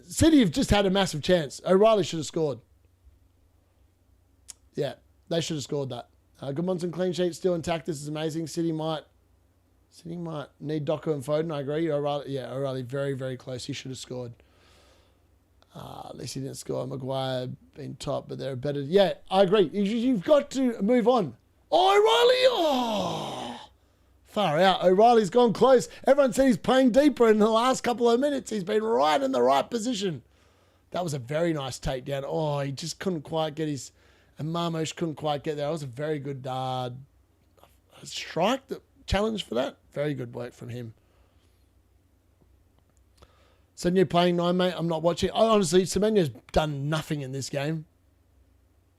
City have just had a massive chance. O'Reilly should have scored. Yeah, they should have scored that. Goodmanson clean sheet still intact. This is amazing. City might need Doku and Foden. I agree. O'Reilly very, very close. He should have scored. At least he didn't score. Maguire been top, but they're better. Yeah, I agree. You've got to move on. Oh, O'Reilly! Oh, far out. O'Reilly's gone close. Everyone said he's playing deeper in the last couple of minutes. He's been right in the right position. That was a very nice takedown. Oh, he just couldn't quite get his... And Marmoush couldn't quite get there. That was a very good strike, challenge for that. Very good work from him. Semenyo playing 9, mate. I'm not watching. Honestly, Semenyo's done nothing in this game.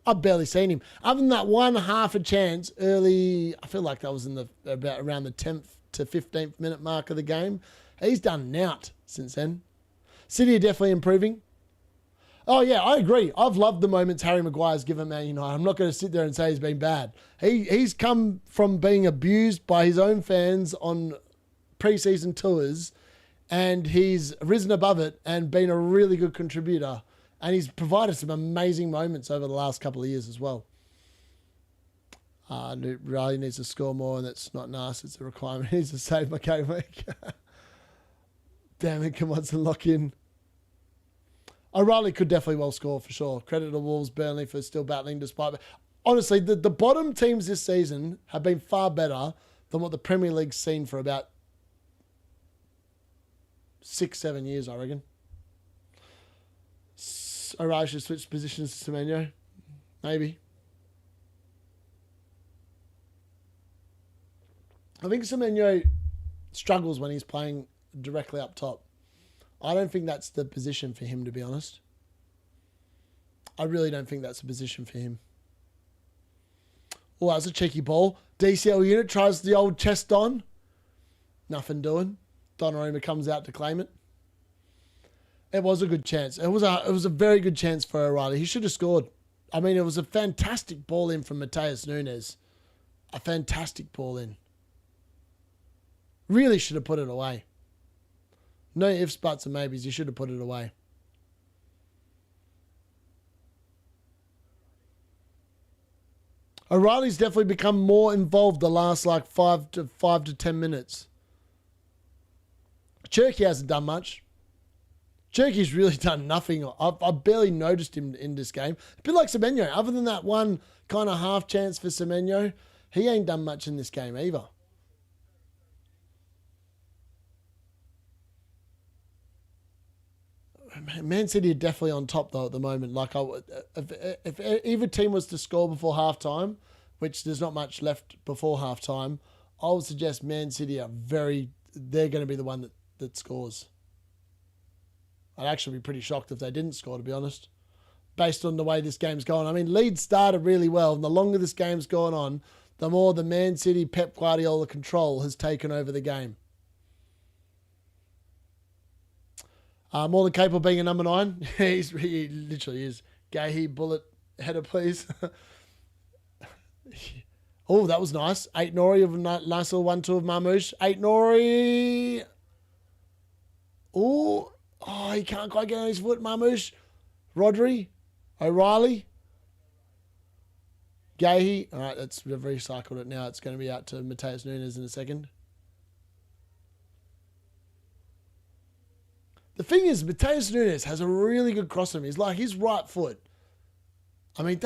I've barely seen him. Other than that one half a chance early, I feel like that was in about around the 10th to 15th minute mark of the game. He's done nout since then. City are definitely improving. Oh, yeah, I agree. I've loved the moments Harry Maguire's given Man United. I'm not going to sit there and say he's been bad. He's come from being abused by his own fans on pre-season tours, and he's risen above it and been a really good contributor. And he's provided some amazing moments over the last couple of years as well. Riley needs to score more, and that's not nice. It's a requirement. He needs to save my game week. Damn it, come on, to lock in. O'Reilly could definitely well score for sure. Credit to Wolves, Burnley for still battling despite... Honestly, the bottom teams this season have been far better than what the Premier League's seen for about 6-7 years, I reckon. O'Reilly should switch positions to Semenyo. Maybe. I think Semenyo struggles when he's playing directly up top. I don't think that's the position for him, to be honest. I really don't think that's the position for him. Oh, that was a cheeky ball. DCL unit tries the old chest on. Nothing doing. Donnarumma comes out to claim it. It was a good chance. It was a very good chance for O'Reilly. He should have scored. I mean, it was a fantastic ball in from Matheus Nunes. A fantastic ball in. Really should have put it away. No ifs, buts, and maybes. You should have put it away. O'Reilly's definitely become more involved the last like 5 to 10 minutes. Cherky hasn't done much. Cherky's really done nothing. I've barely noticed him in this game. A bit like Semenyo. Other than that one kind of half chance for Semenyo, he ain't done much in this game either. Man City are definitely on top though at the moment. Like, if either team was to score before halftime, which there's not much left before halftime, I would suggest Man City are they're going to be the one that scores. I'd actually be pretty shocked if they didn't score, to be honest, based on the way this game's going. I mean, Leeds started really well, and the longer this game's gone on, the more the Man City Pep Guardiola control has taken over the game. More than capable of being a number 9. He literally is. Gahey, bullet, header, please. Oh, that was nice. 8 Nori of a nice little 1-2 of Marmouche. 8 Nori. Oh, he can't quite get on his foot, Marmouche. Rodri. O'Reilly. Gahey. All right, we've recycled it now. It's going to be out to Matheus Nunes in a second. The thing is, Matheus Nunes has a really good cross on him. He's like his right foot. I mean,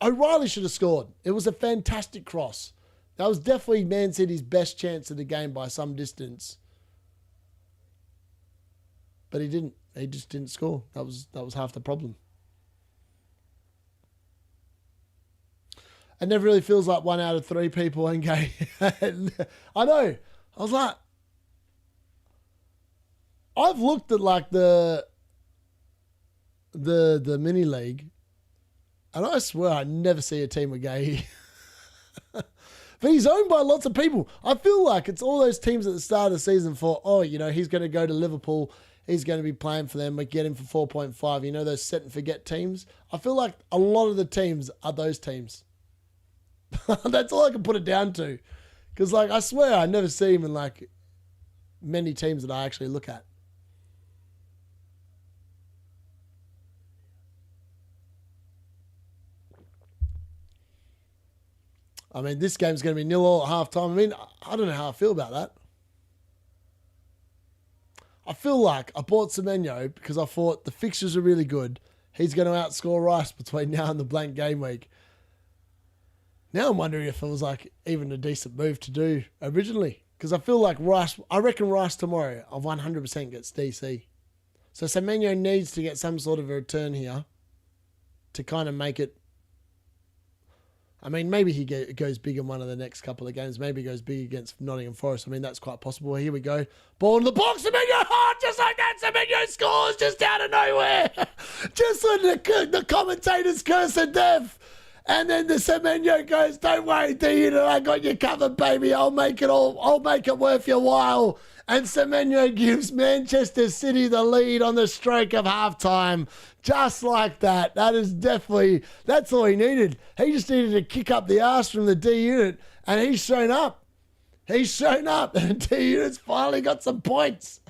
O'Reilly should have scored. It was a fantastic cross. That was definitely Man City's best chance of the game by some distance. But he didn't. He just didn't score. That was half the problem. It never really feels like 1 out of 3 people ain't gay. I know. I was like, I've looked at like the mini league, and I swear I never see a team with gay. But he's owned by lots of people. I feel like it's all those teams at the start of the season he's going to go to Liverpool. He's going to be playing for them. We get him for 4.5. You know, those set and forget teams. I feel like a lot of the teams are those teams. That's all I can put it down to. Because like, I swear I never see him in like many teams that I actually look at. I mean, this game's going to be 0-0 at half-time. I mean, I don't know how I feel about that. I feel like I bought Semenyo because I thought the fixtures are really good. He's going to outscore Rice between now and the blank game week. Now I'm wondering if it was like even a decent move to do originally. Because I feel like I reckon Rice tomorrow of 100% gets DC. So Semenyo needs to get some sort of a return here to kind of make it. I mean, maybe he goes big in one of the next couple of games. Maybe he goes big against Nottingham Forest. I mean, that's quite possible. Here we go. Ball in the box. Semenyo, just like that. Semenyo scores just out of nowhere. Just when the commentators curse to death. And then the Semenyo goes, don't worry, D-Unit, I got you covered, baby. I'll make it worth your while. And Semenyo gives Manchester City the lead on the stroke of halftime. Just like that. That's all he needed. He just needed to kick up the arse from the D-Unit, and he's shown up. He's shown up, and D-Unit's finally got some points.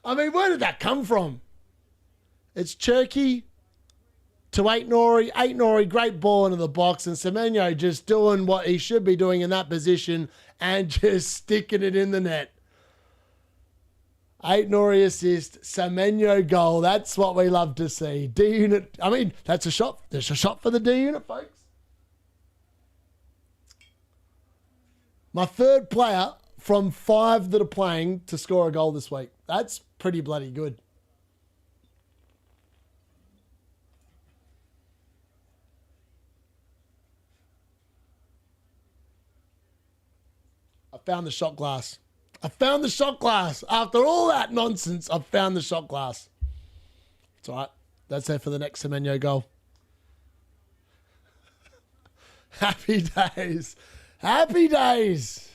I mean, where did that come from? It's Cherky to 8 Nori. 8 Nori, great ball into the box, and Semenyo just doing what he should be doing in that position and just sticking it in the net. 8 Nori assist, Semenyo goal. That's what we love to see. D-Unit, I mean, that's a shot. There's a shot for the D-Unit, folks. My third player from 5 that are playing to score a goal this week. That's pretty bloody good. I found the shot glass. After all that nonsense, I've found the shot glass. It's all right. That's it for the next Semenyo goal. Happy days. Happy days.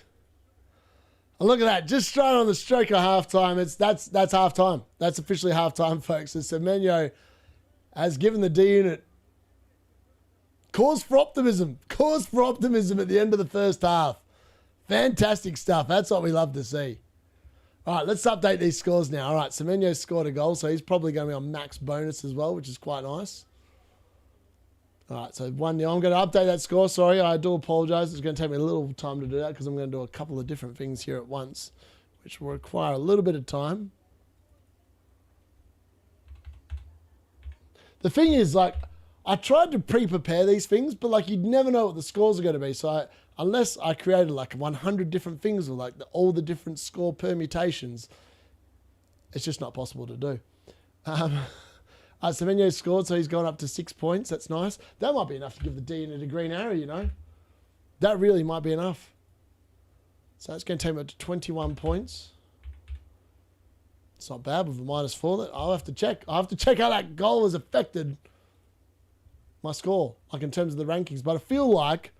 And look at that, just straight on the stroke of halftime. That's halftime. That's officially halftime, folks. And Semenyo has given the D-Unit cause for optimism. Cause for optimism at the end of the first half. Fantastic stuff. That's what we love to see. All right, let's update these scores now. All right, Semenyo scored a goal, so he's probably going to be on max bonus as well, which is quite nice. All right, so 1-0. I'm going to update that score. Sorry, I do apologise. It's going to take me a little time to do that because I'm going to do a couple of different things here at once, which will require a little bit of time. The thing is, like, I tried to pre-prepare these things, but, like, you'd never know what the scores are going to be. So unless I created, like, 100 different things with, like, all the different score permutations, it's just not possible to do. Semenyo scored, so he's gone up to 6 points. That's nice. That might be enough to give the D-Unit a green arrow, you know. That really might be enough. So it's going to take me up to 21 points. It's not bad with a -4. I'll have to check. I'll have to check how that goal has affected my score, like in terms of the rankings. But I feel like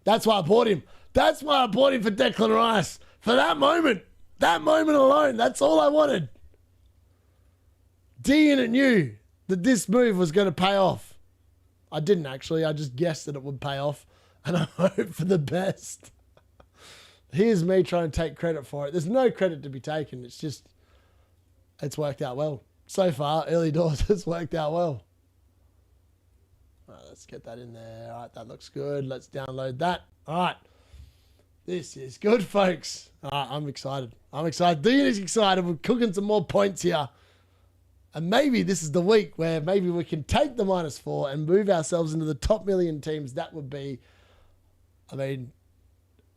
that's why I bought him. That's why I bought him for Declan Rice. For that moment. That moment alone. That's all I wanted. D-Unit knew that this move was going to pay off. I didn't actually. I just guessed that it would pay off. And I hope for the best. Here's me trying to take credit for it. There's no credit to be taken. It's just, it's worked out well. So far, early doors, it's worked out well. All right, let's get that in there. All right, that looks good. Let's download that. All right. This is good, folks. All right, I'm excited. I'm excited. D-Unit's excited. We're cooking some more points here. And maybe this is the week where maybe we can take the -4 and move ourselves into the top million teams. That would be, I mean,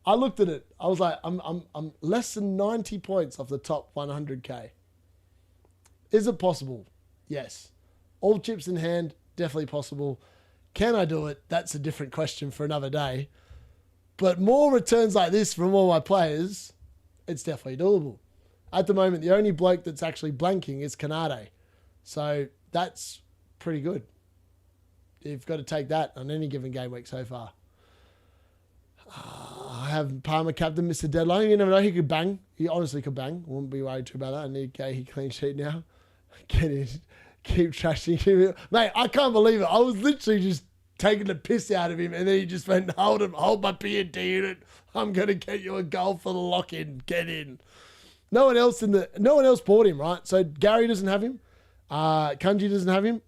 I looked at it. I was like, I'm less than 90 points off the top 100K. Is it possible? Yes. All chips in hand, definitely possible. Can I do it? That's a different question for another day. But more returns like this from all my players, it's definitely doable. At the moment, the only bloke that's actually blanking is Canade. So that's pretty good. You've got to take that on any given game week so far. I have Palmer captain, Mr. Deadline. You never know. He could bang. He honestly could bang. I wouldn't be worried too about that. I need Gay clean sheet now. Get in. Keep trashing him. Mate, I can't believe it. I was literally just taking the piss out of him, and then he just went, hold my beer, D-Unit. I'm going to get you a goal for the lock-in. Get in. No one else bought him, right? So Gary doesn't have him. Kunji doesn't have him.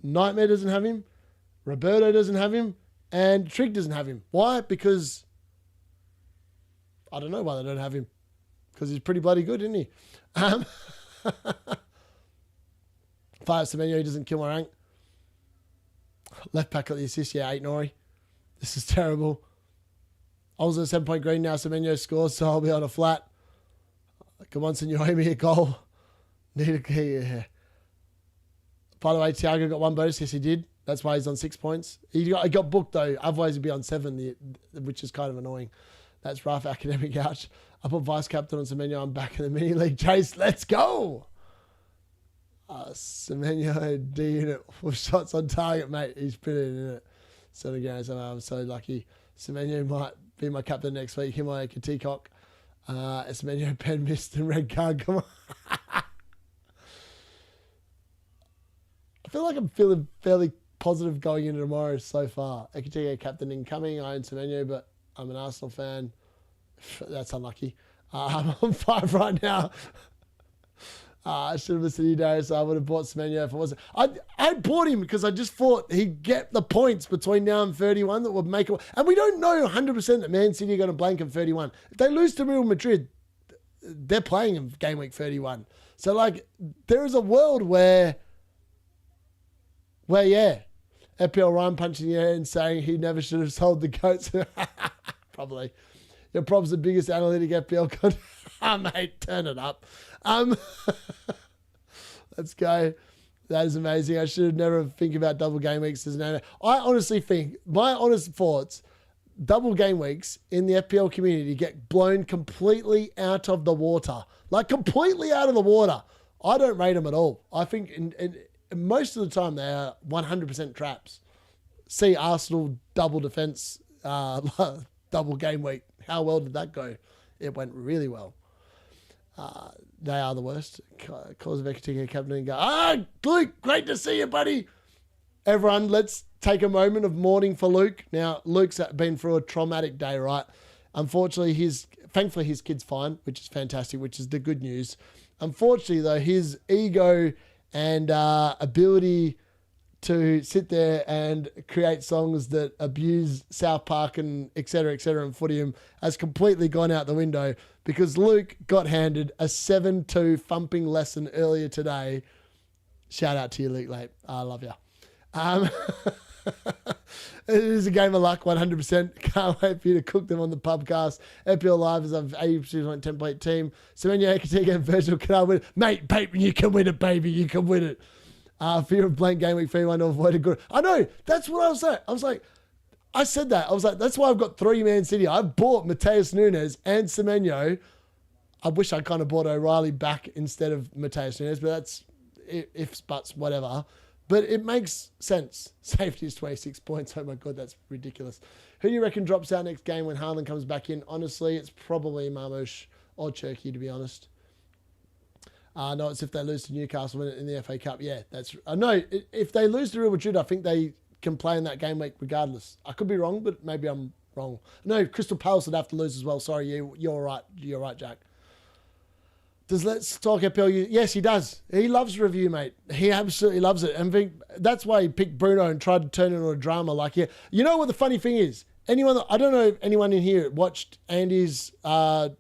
Nightmare doesn't have him. Roberto doesn't have him. And Trig doesn't have him. Why? Because I don't know why they don't have him. Because he's pretty bloody good, isn't he? Five Semenyo, he doesn't kill my rank. Left back at the assist, yeah, 8 Nori. This is terrible. I was at 7-point green now. Semenyo scores, so I'll be on a flat. Come on, senor, owe me a goal. Need a key, yeah. By the way, Thiago got 1 bonus. Yes, he did. That's why he's on 6 points. He got booked, though. Otherwise, he'd be on 7, which is kind of annoying. That's rough, academic ouch. I put vice captain on Semenyo. I'm back in the mini league chase. Let's go. Semenyo D-Unit with shots on target, mate. He's pretty in it. So again, I'm so lucky. Semenyo might be my captain next week. Him or Katikok. Semenyo pen missed and red card. Come on. I feel like I'm feeling fairly positive going into tomorrow so far. Ekatike captain incoming. I own Semenyo, but I'm an Arsenal fan. That's unlucky. I'm on 5 right now. I should have listened to you, Darius. I would have bought Semenyo if it wasn't. I bought him because I just thought he'd get the points between now and 31 that would make it. And we don't know 100% that Man City are going to blank in 31. If they lose to Real Madrid, they're playing in game week 31. So, like, there is a world where yeah, FPL Ryan punching the air and saying he never should have sold the goats. Probably. Your prob's the biggest analytic FPL con. Mate, turn it up. Let's go. That is amazing. I should have never think about double game weeks as an. I honestly think, my honest thoughts, double game weeks in the FPL community get blown completely out of the water. Like, completely out of the water. I don't rate them at all. I think in most of the time they are 100% traps. See Arsenal double defense, double game week. How well did that go? it went really well. They are the worst. Calls of Ekatika captain and go, Luke, great to see you, buddy. Everyone, let's take a moment of mourning for Luke. Now, Luke's been through a traumatic day, right? Unfortunately, thankfully his kid's fine, which is fantastic, which is the good news. Unfortunately, though, his ego and ability to sit there and create songs that abuse South Park and et cetera, and footium has completely gone out the window because Luke got handed a 7-2 thumping lesson earlier today. Shout out to you, Luke, mate. I love you. It is a game of luck, 100%. Can't wait for you to cook them on the pubcast. FPL Live is an 80% template team. Semenya, Ekatika, and Virgil, can I win it? Mate, baby, you can win it, baby. You can win it. Fear of blank game week 3-1 to avoid a good. I know. That's what I was saying. I said that. I was like, that's why I've got 3 Man City. I've bought Mateus Nunes and Semenyo. I wish I kind of bought O'Reilly back instead of Mateus Nunes, but that's ifs, buts, whatever. But it makes sense. Safety is 26 points. Oh my God, that's ridiculous. Who do you reckon drops out next game when Haaland comes back in? Honestly, it's probably Marmoush or Cherky, to be honest. No, it's if they lose to Newcastle in the FA Cup. Yeah, that's... no, if they lose to Real Madrid, I think they can play in that game week regardless. I could be wrong, but maybe I'm wrong. No, Crystal Palace would have to lose as well. Sorry, you're right. You're right, Jack. Does Let's Talk FPL? Yes, he does. He loves review, mate. He absolutely loves it. And that's why he picked Bruno and tried to turn it into a drama. Like, yeah. You know what the funny thing is? I don't know if anyone in here watched Andy's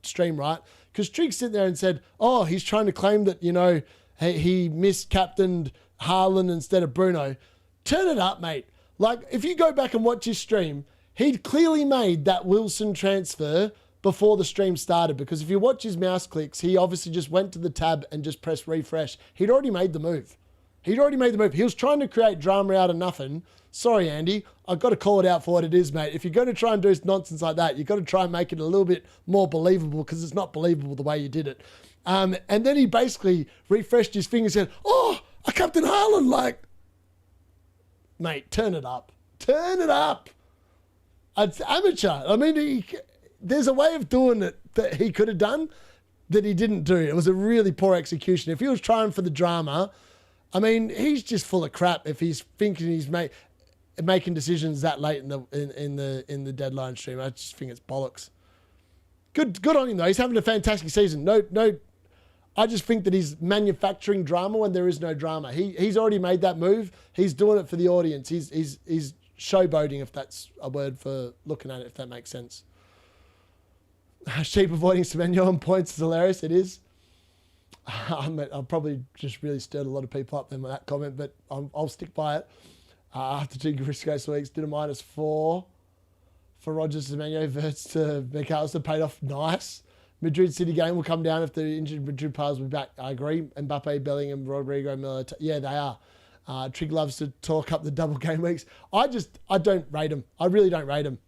stream, right? Because Triggs sit there and said, he's trying to claim that, he miscaptained Haaland instead of Bruno. Turn it up, mate. Like, if you go back and watch his stream, he'd clearly made that Wilson transfer before the stream started, because if you watch his mouse clicks, he obviously just went to the tab and just pressed refresh. He'd already made the move. He was trying to create drama out of nothing. Sorry, Andy. I've got to call it out for what it is, mate. If you're going to try and do nonsense like that, you've got to try and make it a little bit more believable, because it's not believable the way you did it. And then he basically refreshed his finger and said, I captain Haaland. Like, mate, turn it up. Turn it up. It's amateur. I mean, there's a way of doing it that he could have done that he didn't do. It was a really poor execution. If he was trying for the drama, I mean, he's just full of crap if he's thinking he's making decisions that late in the deadline stream. I just think it's bollocks. Good on him though. He's having a fantastic season. No. I just think that he's manufacturing drama when there is no drama. He's already made that move. He's doing it for the audience. He's showboating, if that's a word for looking at it, if that makes sense. Sheep avoiding Semenyo on points is hilarious. It is. I've probably just really stirred a lot of people up then with that comment, but I'll stick by it. After 2 Grisco weeks, did a -4 for Rogers, Semenyo, Verts to McAllister, paid off nice. Madrid City game will come down if the injured Madrid players will be back. I agree. Mbappe, Bellingham, Rodrigo, Miller. Yeah, they are. Trig loves to talk up the double game weeks. I don't rate them. I really don't rate them.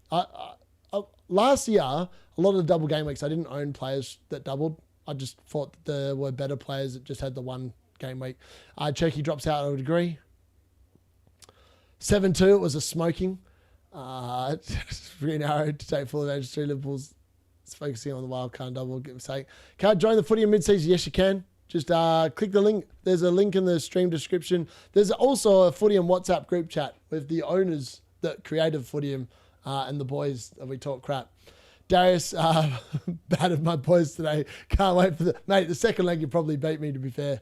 Last year, a lot of the double game weeks, I didn't own players that doubled. I just thought that there were better players that just had the one game week. Cherky drops out, I would agree. 7-2, it was a smoking. Really narrow to take full advantage. 3 Liverpool's focusing on the wild card double. Can I join the footy in mid-season? Yes, you can. Just click the link. There's a link in the stream description. There's also a Footium WhatsApp group chat with the owners that created Footium and the boys that we talk crap. Darius battered my boys today. Can't wait for mate, the second leg you probably beat me, to be fair.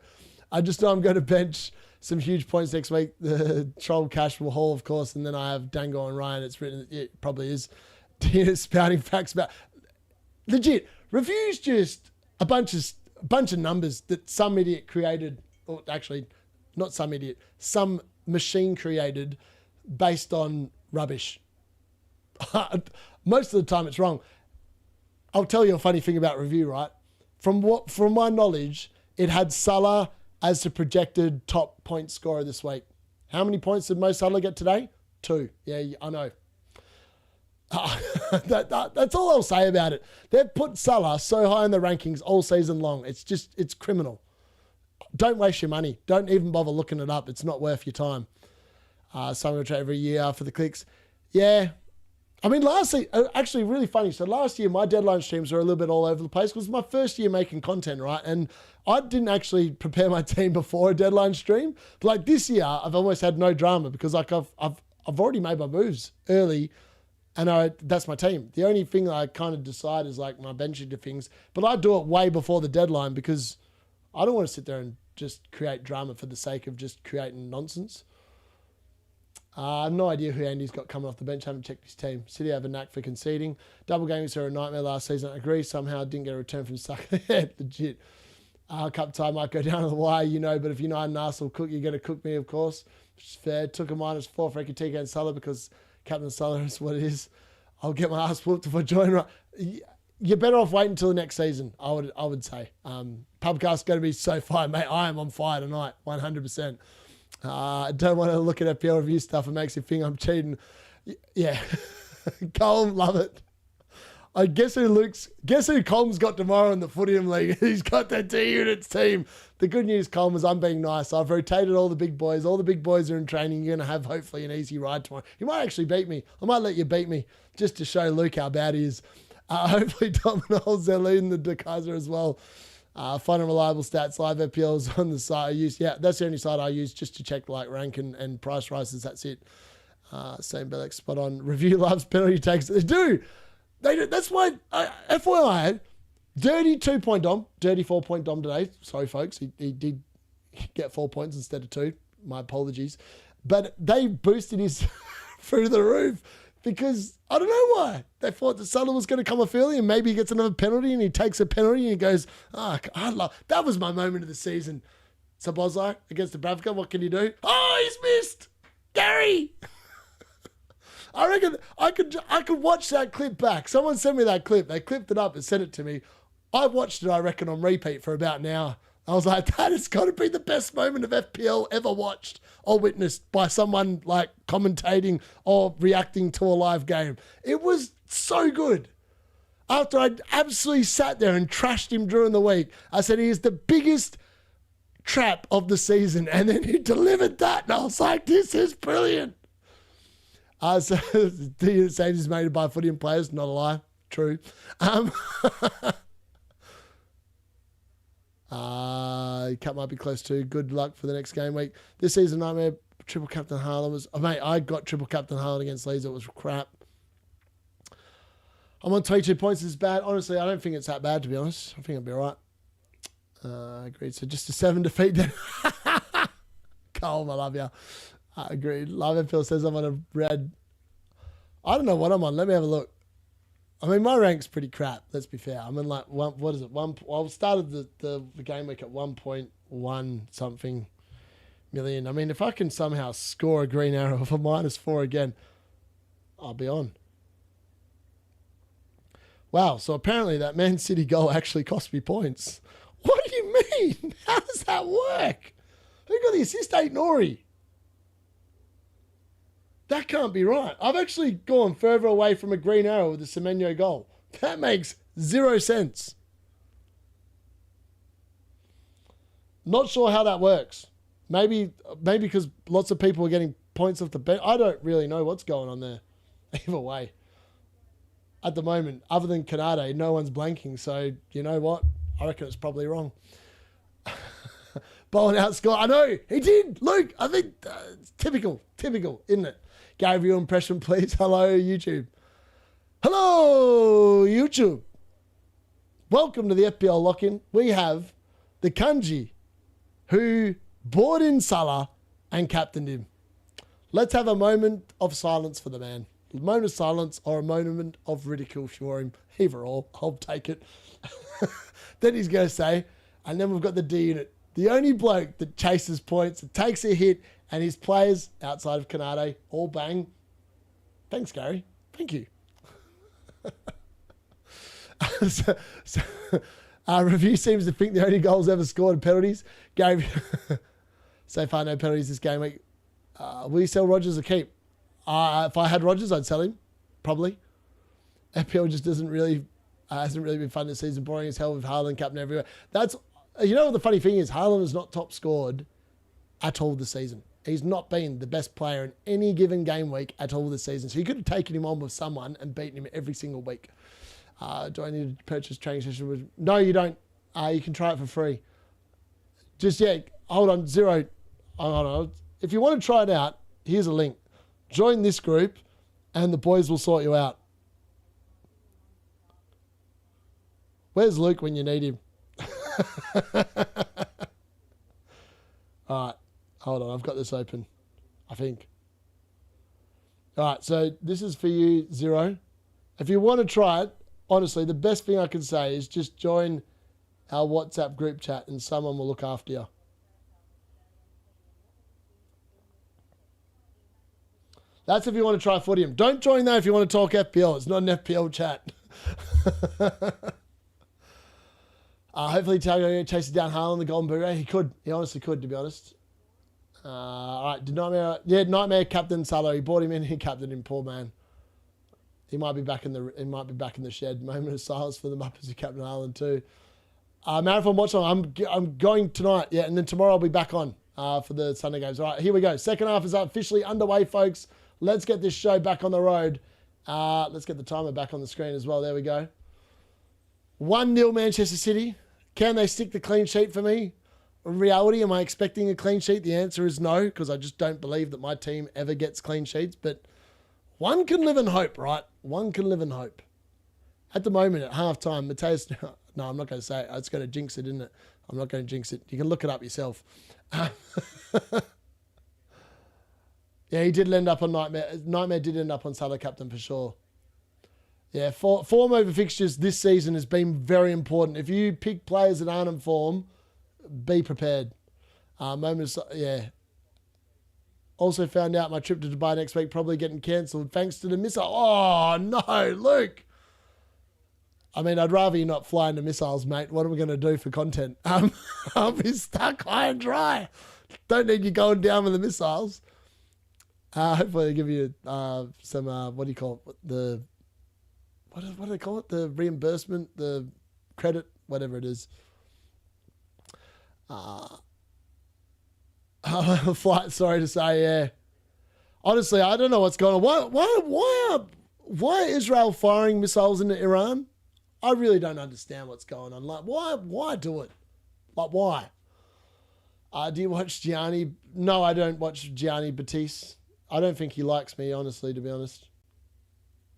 I just know I'm going to bench some huge points next week. The Troll Cash will haul, of course, and then I have Dango and Ryan. It's written, it probably is. Spouting facts about... Legit, reviews just a bunch of numbers that some idiot created, or actually, not some idiot, some machine created based on rubbish. Most of the time it's wrong. I'll tell you a funny thing about review, right? From my knowledge, it had Salah as the projected top point scorer this week. How many points did Mo Salah get today? 2. Yeah, I know. That's all I'll say about it. They've put Salah so high in the rankings all season long. It's criminal. Don't waste your money. Don't even bother looking it up. It's not worth your time. So I'm going to try every year for the clicks. Yeah, I mean, actually really funny. So last year, my deadline streams were a little bit all over the place because it was my first year making content, right? And I didn't actually prepare my team before a deadline stream. But like this year, I've almost had no drama because like I've already made my moves early, and that's my team. The only thing that I kind of decide is like my benching to things, but I do it way before the deadline because I don't want to sit there and just create drama for the sake of just creating nonsense. I have no idea who Andy's got coming off the bench. I haven't checked his team. City have a knack for conceding. Double games are a nightmare last season. I agree. Somehow didn't get a return from Sucker. Legit. Cup tie might go down to the wire, you know, but if United and Arsenal cook, you're going to cook me, of course. Which is fair. Took a -4 for Ekatike and Salah because Captain Salah is what it is. I'll get my ass whooped if I join. You're better off waiting until the next season, I would say. Pubcast's going to be so fire, mate. I am on fire tonight, 100%. I don't want to look at FPL review stuff. It makes you think I'm cheating. Yeah. Colm, love it. I guess who Colm's got tomorrow in the footium league. He's got that D-Unit's team. The good news, Colm, is I'm being nice. I've rotated all the big boys. All the big boys are in training. You're going to have hopefully an easy ride tomorrow. You might actually beat me. I might let you beat me just to show Luke how bad he is. Hopefully Domino's, they're leading the De Kaiser as well. Fun and reliable stats, live FPLs on the site I use. Yeah, that's the only site I use just to check like rank and price rises. That's it. Same Bellex, spot on. Review loves penalty takes. They do. That's why, FYI, dirty 2-point Dom, dirty 4-point Dom today. Sorry, folks. He did get 4 points instead of 2. My apologies. But they boosted his through the roof because I don't know why. They thought that Salah was going to come off early and maybe he gets another penalty and he takes a penalty and he goes, that was my moment of the season. Sabozai against the Bravka, what can you do? Oh, he's missed. Gary. I reckon I could watch that clip back. Someone sent me that clip. They clipped it up and sent it to me. I watched it, I reckon, on repeat for about an hour. I was like, that has got to be the best moment of FPL ever watched or witnessed by someone like commentating or reacting to a live game. It was so good. After I absolutely sat there and trashed him during the week, I said he is the biggest trap of the season. And then he delivered that. And I was like, this is brilliant. So the saves is made by footium players. Not a lie. True. Cut might be close to. Good luck for the next game week. This season, nightmare. Triple captain Haaland was... Oh, mate, I got triple captain Haaland against Leeds. It was crap. I'm on 22 points. It's bad. Honestly, I don't think it's that bad, to be honest. I think I'll be all right. Agreed. So just a 7 defeat then. Colm, I love you. Agreed. Love FPL says I'm on a red... I don't know what I'm on. Let me have a look. I mean, my rank's pretty crap. Let's be fair. I'm in like what is it? I started the game week at 1.1 something million. I mean, if I can somehow score a green arrow of a -4 again, I'll be on. Wow. So apparently that Man City goal actually cost me points. What do you mean? How does that work? Who got the assist? Nori. That can't be right. I've actually gone further away from a green arrow with the Semenyo goal. That makes 0 sense. Not sure how that works. Maybe because lots of people are getting points off the bench. I don't really know what's going on there. Either way. At the moment, other than Kanade, no one's blanking. So, you know what? I reckon it's probably wrong. Bowling out score. I know. He did. Luke, I think it's typical, isn't it? Gary, your impression, please. Hello, YouTube. Hello, YouTube. Welcome to the FPL lock-in. We have the Kanji, who bought in Salah and captained him. Let's have a moment of silence for the man. A moment of silence or a moment of ridicule for him. Either or. I'll take it. Then he's going to say, and then we've got the D-Unit. The only bloke that chases points, that takes a hit, and his players, outside of Kanade, all bang. Thanks, Gary. Thank you. Review seems to think the only goals ever scored are penalties. Gary, so far no penalties this game week. Will you sell Rodgers or keep? If I had Rodgers, I'd sell him. Probably. FPL just hasn't really been fun this season. Boring as hell with Haaland captain everywhere. You know what the funny thing is? Haaland is not top scored at all this season. He's not been the best player in any given game week at all this season. So you could have taken him on with someone and beaten him every single week. Do I need to purchase training session? No, you don't. You can try it for free. Just, yeah, hold on, Zero. Hold on. If you want to try it out, here's a link. Join this group and the boys will sort you out. Where's Luke when you need him? All right. Hold on. I've got this open, I think. All right. So this is for you, Zero. If you want to try it, honestly, the best thing I can say is just join our WhatsApp group chat and someone will look after you. That's if you want to try footium. Don't join that if you want to talk FPL. It's not an FPL chat. Hopefully Thiago chases down Haaland, the golden boot. He could. He honestly could, to be honest. All right. Did Nightmare... Yeah, Nightmare captain Salah. He brought him in. He captained him. Poor man. He might be back in the shed. Moment of silence for the Muppets who captain Haaland too. Marathon watch on. I'm going tonight. Yeah, and then tomorrow I'll be back on for the Sunday games. All right, here we go. Second half is officially underway, folks. Let's get this show back on the road. Let's get the timer back on the screen as well. There we go. 1-0 Manchester City. Can they stick the clean sheet for me? In reality, am I expecting a clean sheet? The answer is no, because I just don't believe that my team ever gets clean sheets. But one can live in hope, right? One can live in hope. At the moment, at halftime, Mateus... No, I'm not going to say it. It's going to jinx it, isn't it? I'm not going to jinx it. You can look it up yourself. Yeah, he did end up on Nightmare. Nightmare did end up on Salah captain for sure. Yeah, form over fixtures this season has been very important. If you pick players that aren't in form, be prepared. Yeah. Also found out my trip to Dubai next week probably getting cancelled thanks to the missile. Oh, no, Luke. I mean, I'd rather you not fly into missiles, mate. What are we going to do for content? I'll be stuck high and dry. Don't need you going down with the missiles. Hopefully they give you some, what do you call it? What do they call it? The reimbursement, the credit, whatever it is. Flight, sorry to say, yeah. Honestly, I don't know what's going on. Why Israel firing missiles into Iran? I really don't understand what's going on. Like, why do it? Like, why? Do you watch Gianni? No, I don't watch Gianni Batiste. I don't think he likes me, honestly, to be honest.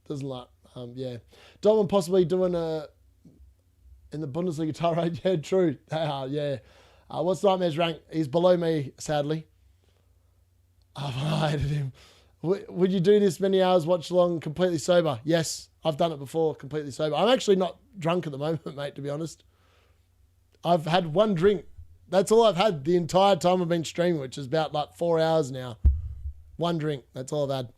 Doesn't like, yeah. Dortmund possibly doing in the Bundesliga title race. Yeah, true. Yeah. What's Nightmare's rank? He's below me, sadly. I've hated him. Would you do this many hours watch along completely sober? Yes, I've done it before, completely sober. I'm actually not drunk at the moment, mate, to be honest. I've had one drink. That's all I've had the entire time I've been streaming, which is about like 4 hours now. One drink. That's all I've had.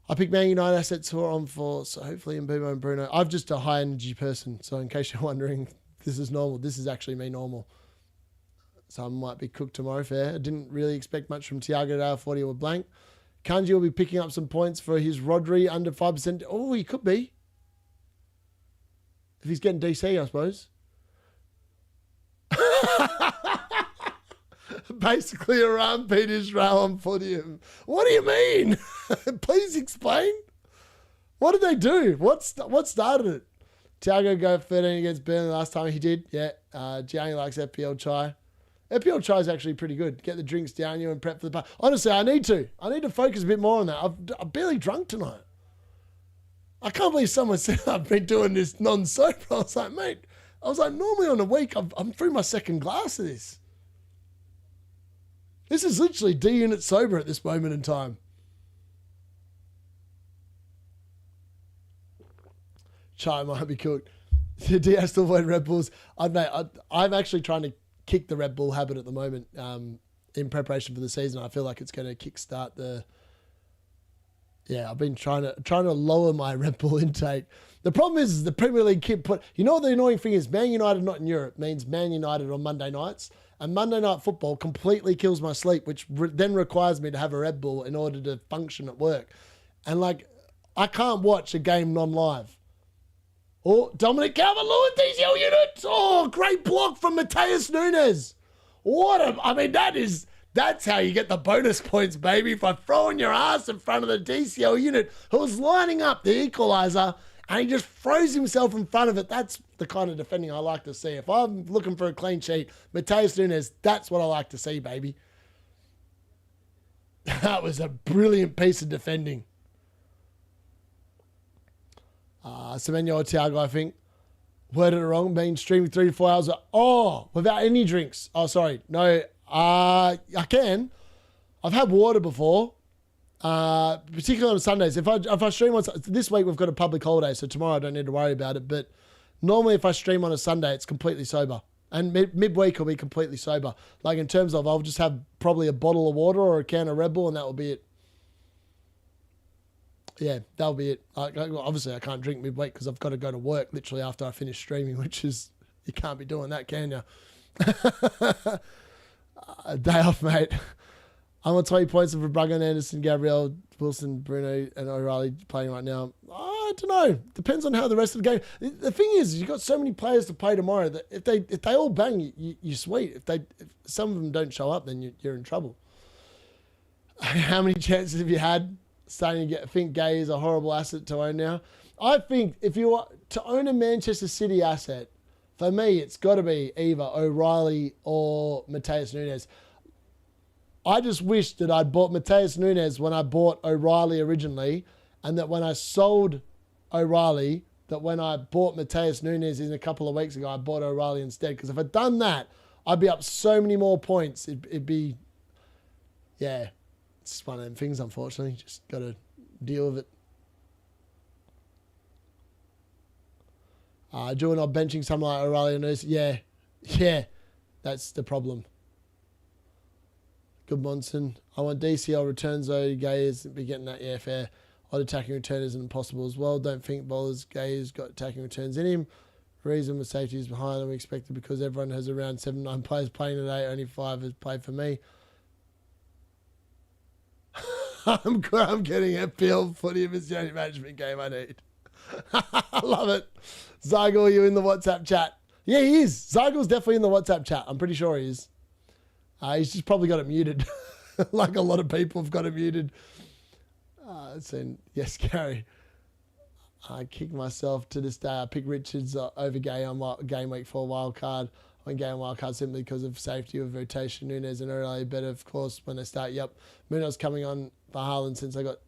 I picked Man United assets who are on for, so hopefully Mbumo and Bruno. I'm just a high energy person, so in case you're wondering, this is normal. This is actually me normal. So I might be cooked tomorrow, fair. I didn't really expect much from Thiago today. I thought he would blank. Kanji will be picking up some points for his Rodri under 5%. Oh, he could be. If he's getting DC, I suppose. Basically, Iran beat Israel on footium. What do you mean? Please explain. What did they do? What started it? Thiago go 13 against Burnley last time he did. Yeah. Gianni likes FPL chai. FPL chai is actually pretty good. Get the drinks down you and prep for the party. Honestly, I need to focus a bit more on that. I'm barely drunk tonight. I can't believe someone said I've been doing this non-sober. I was like, mate, normally on a week, I'm through my second glass of this. This is literally D-Unit sober at this moment in time. Chai might be cooked. Do you still avoid Red Bulls? I'm actually trying to kick the Red Bull habit at the moment in preparation for the season. I feel like it's going to kickstart the... Yeah, I've been trying to lower my Red Bull intake. The problem is the Premier League kid put... You know what the annoying thing is? Man United not in Europe means Man United on Monday nights. And Monday night football completely kills my sleep, which then requires me to have a Red Bull in order to function at work. And like, I can't watch a game non-live. Oh, Dominic Calvert-Lewin, these units. Oh, great block from Mateus Nunes. I mean, that is That's how you get the bonus points, baby, by throwing your ass in front of the DCL unit who was lining up the equaliser and he just throws himself in front of it. That's the kind of defending I like to see. If I'm looking for a clean sheet, Mateus Nunes, that's what I like to see, baby. That was a brilliant piece of defending. Semenyo or Thiago, I think. Worded it wrong, been streaming 3 to 4 hours. Oh, without any drinks. Oh, sorry. No, I can. I've had water before, particularly on Sundays. If I stream on... This week we've got a public holiday, so tomorrow I don't need to worry about it. But normally if I stream on a Sunday, it's completely sober. And midweek will be completely sober. Like in terms of, I'll just have probably a bottle of water or a can of Red Bull and that will be it. Yeah, that'll be it. Obviously, I can't drink midweek because I've got to go to work literally after I finish streaming, which is, you can't be doing that, can you? Day off, mate. I'm on 20 points for Bruggen, Anderson, Gabriel, Wilson, Bruno, and O'Reilly playing right now. I don't know. Depends on how the rest of the game. The thing is, you've got so many players to play tomorrow that if they all bang, you're sweet. If some of them don't show up, then you're in trouble. How many chances have you had? Starting to think Gay is a horrible asset to own now. I think if you are to own a Manchester City asset, for me, it's got to be either O'Reilly or Mateus Nunes. I just wish that I'd bought Mateus Nunes when I bought O'Reilly originally, and that when I sold O'Reilly, that when I bought Mateus Nunes in a couple of weeks ago, I bought O'Reilly instead. Because if I'd done that, I'd be up so many more points. It'd be, yeah. It's one of them things, unfortunately. Just got to deal with it. Doing or benching someone like O'Reilly and Nunes. Yeah. That's the problem. Good Monson. I want DCL returns though. Gay is be getting that. Yeah, fair. Odd attacking return isn't impossible as well. Don't think bowlers Gay has got attacking returns in him. Reason with safety is behind than we expected because everyone has around 7-9 players playing today. Only 5 has played for me. I'm getting FPL footium is the only management game I need. I love it. Zygor, you in the WhatsApp chat? Yeah, he is. Zygor's definitely in the WhatsApp chat. I'm pretty sure he is. He's just probably got it muted. Like a lot of people have got it muted. Yes, Gary. I kick myself to this day. I pick Richards over Gay on game week 4 wild card. I went Gay on wild card simply because of safety with rotation. Nunes and O'Reilly better, of course, when they start. Yep. Munoz coming on for Haaland since I got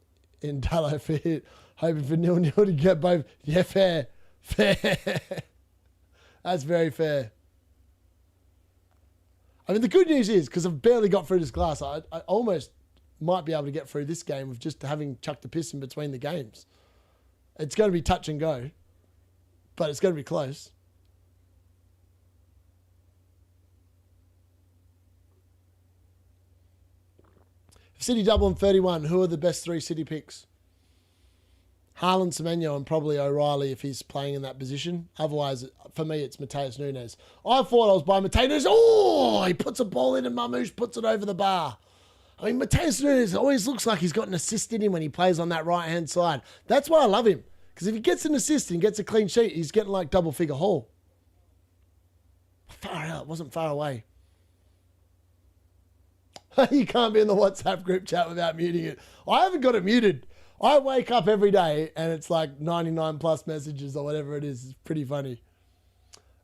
in Dallo for hit. Hoping for 0-0 to get both. Yeah, fair. That's very fair. I mean, the good news is, because I've barely got through this class, I almost might be able to get through this game with just having chucked the piss in between the games. It's going to be touch and go, but it's going to be close. City double and 31. Who are the best 3 City picks? Haaland, Semenyo, and probably O'Reilly if he's playing in that position. Otherwise, for me, it's Mateus Nunes. I thought I was buying Mateus Nunes. Oh, he puts a ball in and Mamouche puts it over the bar. I mean, Mateus Nunes always looks like he's got an assist in him when he plays on that right-hand side. That's why I love him. Because if he gets an assist and gets a clean sheet, he's getting like double-figure haul. Far out. It wasn't far away. You can't be in the WhatsApp group chat without muting it. I haven't got it muted. I wake up every day and it's like 99 plus messages or whatever it is. It's pretty funny.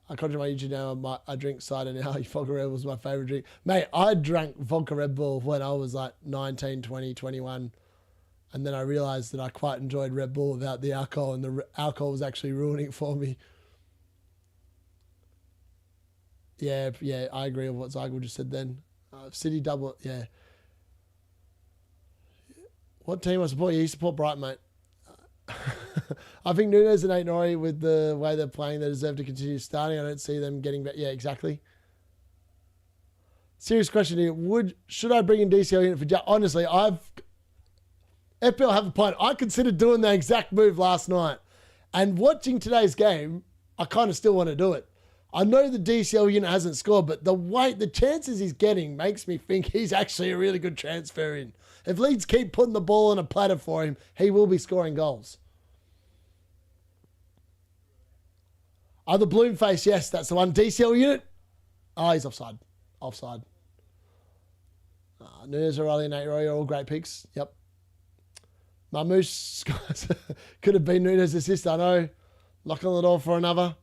I conjure my YouTube now. I drink cider now. Vodka Red Bull was my favourite drink. Mate, I drank vodka Red Bull when I was like 19, 20, 21. And then I realised that I quite enjoyed Red Bull without the alcohol, and the alcohol was actually ruining it for me. Yeah, I agree with what Zygel just said then. City double, yeah. What team I support? Yeah, you support Brighton, mate. I think Nunes and Nori, with the way they're playing, they deserve to continue starting. I don't see them getting back. Yeah, exactly. Serious question here. Should I bring in DCL unit for honestly, FPL have a plan. I considered doing the exact move last night. And watching today's game, I kind of still want to do it. I know the DCL unit hasn't scored, but the chances he's getting makes me think he's actually a really good transfer in. If Leeds keep putting the ball on a platter for him, he will be scoring goals. The Bloom face, yes, that's the one. DCL unit. Oh, he's offside. Offside. Nunes, O'Reilly, and Nate Roy are all great picks. Yep. Marmouche could have been Nunes' assist, I know. Locking the door for another.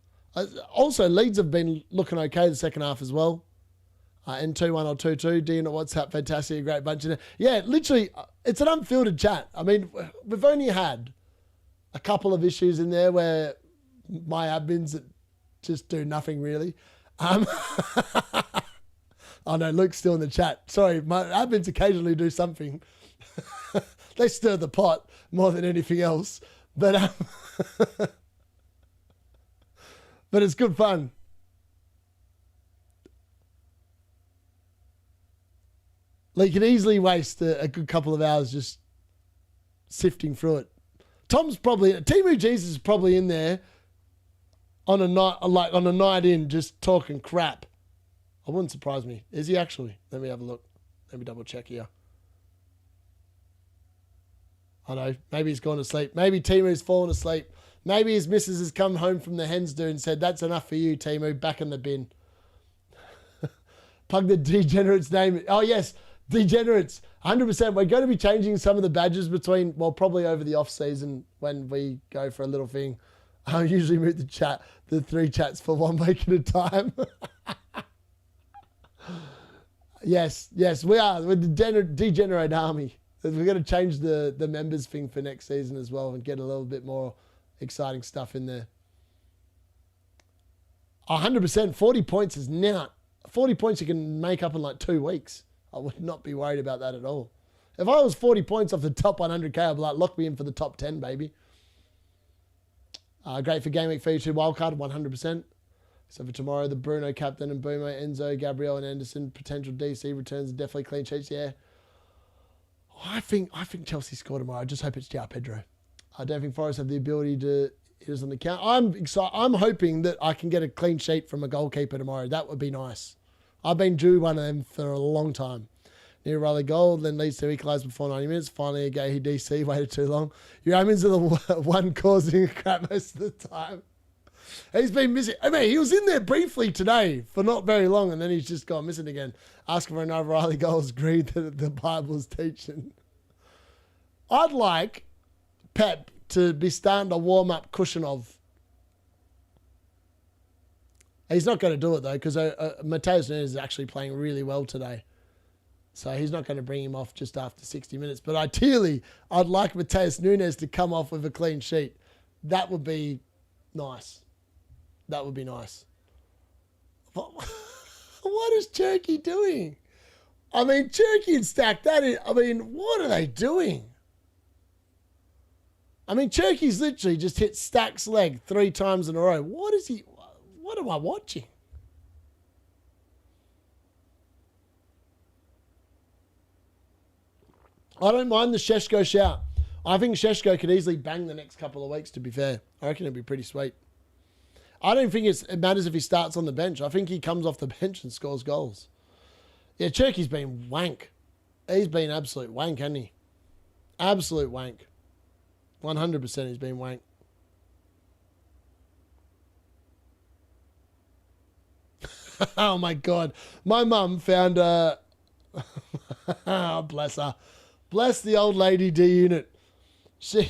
Also, Leeds have been looking okay the second half as well. N21 or 22, D-Unit WhatsApp, fantastic, a great bunch in there. Yeah, literally, it's an unfiltered chat. I mean, we've only had a couple of issues in there where my admins just do nothing really. Oh no, Luke's still in the chat. Sorry, my admins occasionally do something. They stir the pot more than anything else. But but it's good fun. Like, you can easily waste a good couple of hours just sifting through it. Timu Jesus is probably in there on a night in just talking crap. I wouldn't surprise me. Is he actually? Let me have a look. Let me double check here. I know. Maybe he's gone to sleep. Maybe Timu's fallen asleep. Maybe his missus has come home from the hens do and said, "That's enough for you, Timu. Back in the bin." Plug the degenerates name. Oh, yes. Degenerates. 100%. We're going to be changing some of the badges between, well, probably over the off season when we go for a little thing. I usually move the 3 chats for 1 week at a time. Yes, we are. We're the degenerate army. We're going to change the members thing for next season as well and get a little bit more exciting stuff in there. 100%. 40 points is now. 40 points you can make up in like 2 weeks. I would not be worried about that at all. If I was 40 points off the top 100k, I'd be like, lock me in for the top 10, baby. Great for Game Week 32 wildcard, 100%. So for tomorrow, the Bruno captain and Boomer, Enzo, Gabriel, and Anderson potential DC returns, definitely clean sheets. Yeah, I think Chelsea score tomorrow. I just hope it's João Pedro. I don't think Forest have the ability to hit us on the count. I'm excited. I'm hoping that I can get a clean sheet from a goalkeeper tomorrow. That would be nice. I've been due one of them for a long time. Near Riley goal, then Leeds to equalise before 90 minutes. Finally, a Gahey DC waited too long. Your Amins are the one causing crap most of the time. He's been missing. I mean, he was in there briefly today for not very long, and then he's just gone missing again. Asking for another Riley goals, agreed that the Bible's teaching. I'd like Pep to be starting to warm up Kushinov. He's not going to do it, though, because Mateus Nunes is actually playing really well today. So he's not going to bring him off just after 60 minutes. But ideally, I'd like Mateus Nunes to come off with a clean sheet. That would be nice. That would be nice. What is Turkey doing? I mean, Turkey and Stack, that is, I mean, what are they doing? I mean, Turkey's literally just hit Stack's leg 3 times in a row. What am I watching? I don't mind the Sheshko shout. I think Sheshko could easily bang the next couple of weeks, to be fair. I reckon it'd be pretty sweet. I don't think it matters if he starts on the bench. I think he comes off the bench and scores goals. Yeah, Turkey's been wank. He's been absolute wank, hasn't he? Absolute wank. 100% he's been wank. Oh, my God. My mum found a... Oh, bless her. Bless the old lady D-Unit. She...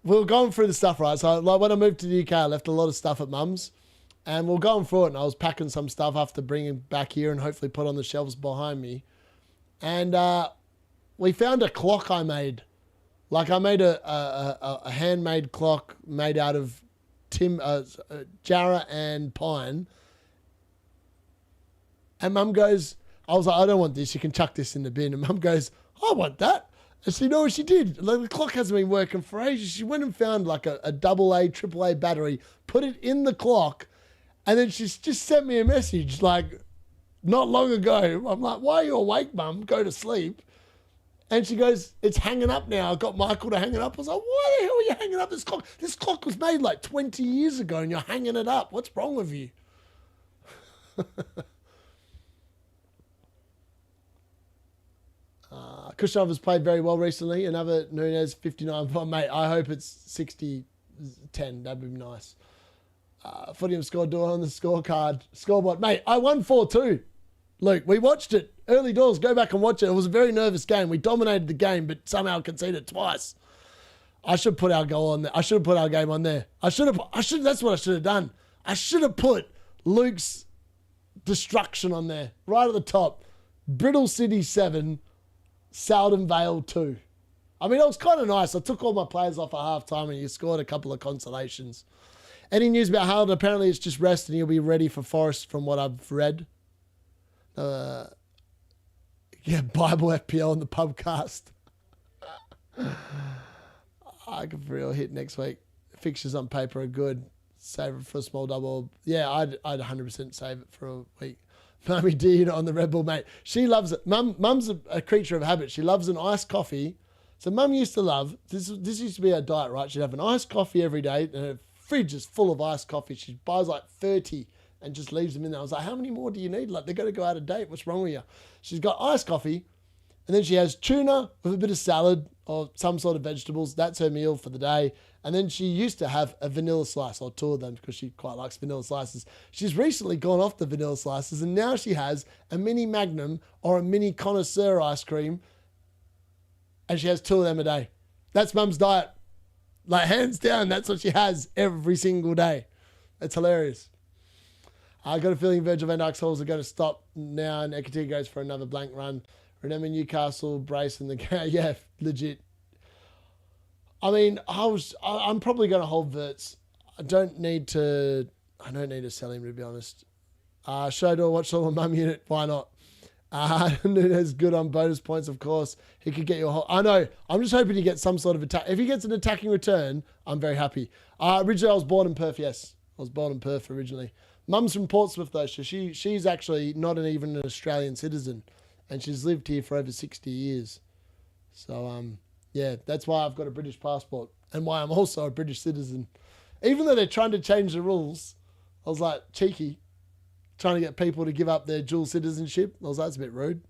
We were going through the stuff, right? So, like, when I moved to the UK, I left a lot of stuff at mum's. And we were going through it, and I was packing some stuff after bringing it back here and hopefully put on the shelves behind me. And we found a clock I made. Like, I made a handmade clock made out of jarrah and pine. And Mum goes, I was like, I don't want this. You can chuck this in the bin. And Mum goes, I want that. And so you know what she did? Like, the clock hasn't been working for ages. She went and found like a AA, AAA battery, put it in the clock, and then she's just sent me a message like not long ago. I'm like, why are you awake, Mum? Go to sleep. And she goes, it's hanging up now. I got Michael to hang it up. I was like, why the hell are you hanging up this clock? This clock was made like 20 years ago and you're hanging it up. What's wrong with you? Kushnov has played very well recently. Another Nunes 59. Oh, mate, I hope it's 60-10. That'd be nice. Footium scored duel on the scoreboard. Mate, I won 4-2. Luke, we watched it. Early doors, go back and watch it. It was a very nervous game. We dominated the game, but somehow conceded twice. I should put our goal on there. I should have put our game on there. That's what I should have done. I should have put Luke's destruction on there. Right at the top. Brittle City 7, Southern Vale 2. I mean, it was kind of nice. I took all my players off at halftime and you scored a couple of consolations. Any news about Harold? Apparently it's just rest and he'll be ready for Forest from what I've read. Yeah, Bible FPL on the pubcast. I could for real hit next week. Fixtures on paper are good. Save it for a small double. Yeah, I'd 100% save it for a week. Mummy did on the Red Bull, mate. She loves it. Mum's a creature of habit. She loves an iced coffee. So Mum used to love, this used to be her diet, right? She'd have an iced coffee every day and her fridge is full of iced coffee. She buys like 30 and just leaves them in there. I was like, how many more do you need? Like, they're going to go out of date. What's wrong with you? She's got iced coffee and then she has tuna with a bit of salad or some sort of vegetables. That's her meal for the day. And then she used to have a vanilla slice or two of them because she quite likes vanilla slices. She's recently gone off the vanilla slices and now she has a mini Magnum or a mini connoisseur ice cream and she has 2 of them a day. That's Mum's diet. Like, hands down, that's what she has every single day. It's hilarious. I got a feeling Virgil van Dijk's halls are going to stop now and Ekatee goes for another blank run. Remember Newcastle, Brace and the game. Yeah, legit. I mean, I'm probably going to hold Verts. I don't need to sell him, to be honest. Showdoor, watchalong, mum unit. Why not? Nunes good on bonus points, of course. He could get you a whole... I know. I'm just hoping he gets some sort of attack. If he gets an attacking return, I'm very happy. Originally, I was born in Perth, yes. I was born in Perth originally. Mum's from Portsmouth, though, so she's actually not even an Australian citizen. And she's lived here for over 60 years. So, yeah, that's why I've got a British passport. And why I'm also a British citizen. Even though they're trying to change the rules, I was like, cheeky. Trying to get people to give up their dual citizenship. I was like, that's a bit rude.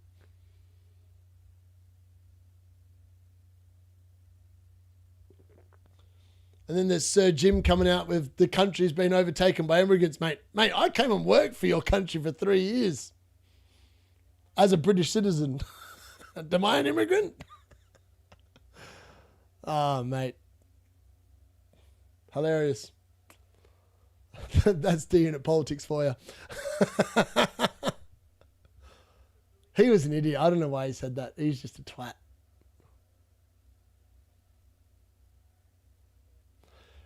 And then there's Sir Jim coming out with the country's been overtaken by immigrants, mate. Mate, I came and worked for your country for 3 years. As a British citizen. Am I an immigrant? Oh, mate. Hilarious. That's D-Unit politics for you. He was an idiot. I don't know why he said that. He's just a twat.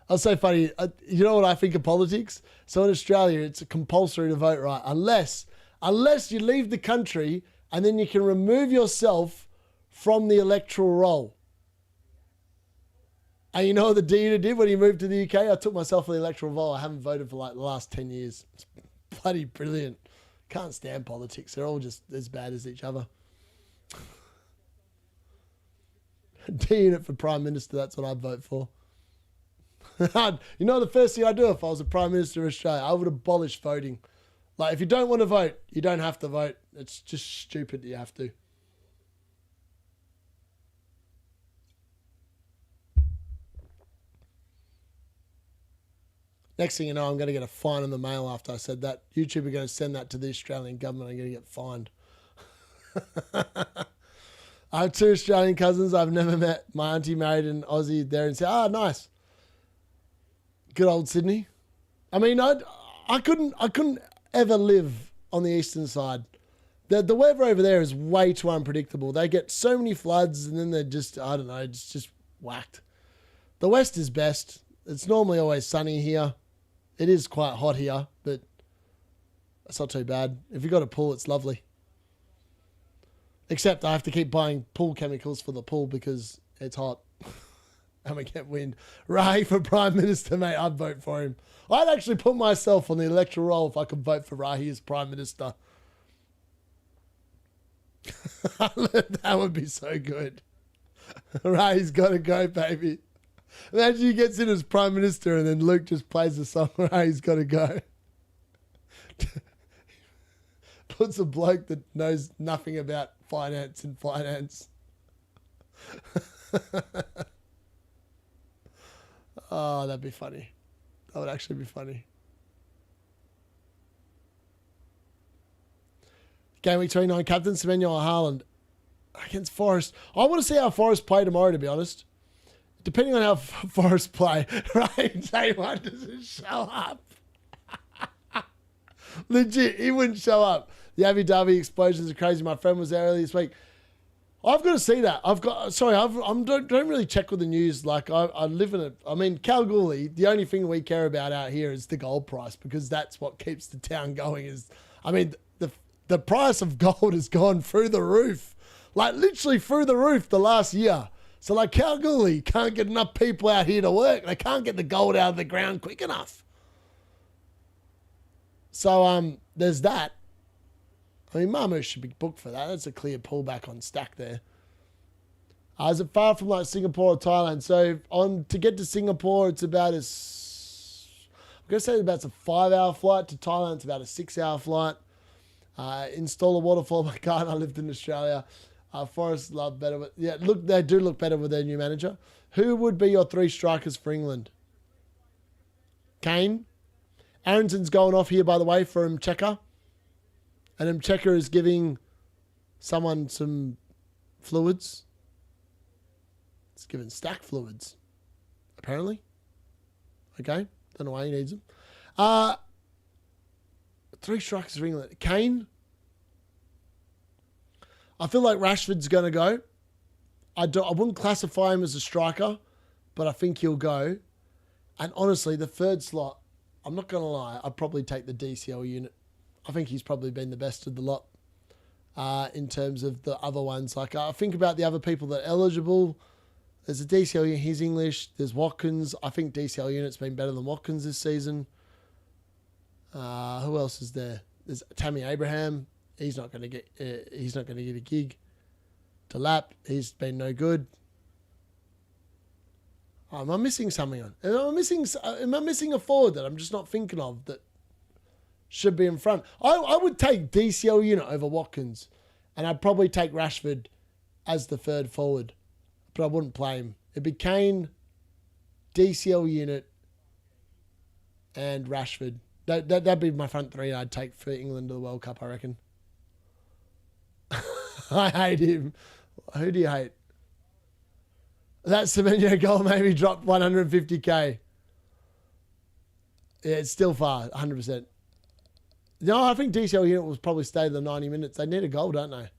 That's so funny. You know what I think of politics? So in Australia, it's compulsory to vote, right? Unless you leave the country and then you can remove yourself from the electoral roll. And you know what the D-Unit did when he moved to the UK? I took myself for the electoral roll. I haven't voted for like the last 10 years. It's bloody brilliant. Can't stand politics. They're all just as bad as each other. D-Unit for Prime Minister, that's what I'd vote for. You know the first thing I'd do if I was a Prime Minister of Australia? I would abolish voting. Like, if you don't want to vote, you don't have to vote. It's just stupid that you have to. Next thing you know, I'm going to get a fine in the mail after I said that. YouTube are going to send that to the Australian government. I'm going to get fined. I have 2 Australian cousins I've never met. My auntie married an Aussie there and said, nice. Good old Sydney. I mean, I couldn't ever live on the eastern side. The weather over there is way too unpredictable. They get so many floods and then they're just, I don't know, it's just whacked. The west is best. It's normally always sunny here. It is quite hot here, but it's not too bad. If you've got a pool, it's lovely. Except I have to keep buying pool chemicals for the pool because it's hot. And we get wind. Ray for Prime Minister, mate, I'd vote for him. I'd actually put myself on the electoral roll if I could vote for Rahi as Prime Minister. That would be so good. Rahi's got to go, baby. Imagine he gets in as Prime Minister and then Luke just plays the song, Rahi's got to go. Puts a bloke that knows nothing about finance in finance. Oh, that'd be funny. That would actually be funny. Game week 29, captain Semenyo or Haaland against Forest. I want to see how Forest play tomorrow, to be honest. Depending on how Forest play, right? J1 doesn't show up. Legit, he wouldn't show up. The Abu Dhabi explosions are crazy. My friend was there earlier this week. I've got to see that. I don't really check with the news. Like I live in it. I mean, Kalgoorlie, the only thing we care about out here is the gold price, because that's what keeps the town going. The price of gold has gone through the roof, like literally through the roof the last year. So like Kalgoorlie can't get enough people out here to work. They can't get the gold out of the ground quick enough. So there's that. I mean, Marmoush should be booked for that. That's a clear pullback on stack there. Is it far from like Singapore or Thailand? So to get to Singapore, it's about I'm going to say it's a 5-hour flight. To Thailand, it's about a 6-hour flight. Install a waterfall. My God, I lived in Australia. Forest love better. They do look better with their new manager. Who would be your 3 strikers for England? Kane. Aronson's going off here, by the way, for Mcheka. And Mcheka is giving someone some fluids. It's giving stack fluids, apparently. Okay. Don't know why he needs them. 3 strikers for England. Kane. I feel like Rashford's going to go. I wouldn't classify him as a striker, but I think he'll go. And honestly, the third slot, I'm not going to lie, I'd probably take the DCL unit. I think he's probably been the best of the lot in terms of the other ones. Like, I think about the other people that are eligible. There's a DCL unit, he's English. There's Watkins. I think DCL unit's been better than Watkins this season. Who else is there? There's Tammy Abraham. He's not going to get a gig. Delap, he's been no good. Am I missing something on? Am I missing a forward that I'm just not thinking of that should be in front? I would take DCL unit over Watkins, and I'd probably take Rashford as the third forward, but I wouldn't play him. It'd be Kane, DCL unit, and Rashford. That'd be my front 3 I'd take for England to the World Cup, I reckon. I hate him. Who do you hate? That Semenyo goal maybe dropped 150k. Yeah, it's still far, 100%. No, I think DCL unit will probably stay the 90 minutes. They need a goal, don't they?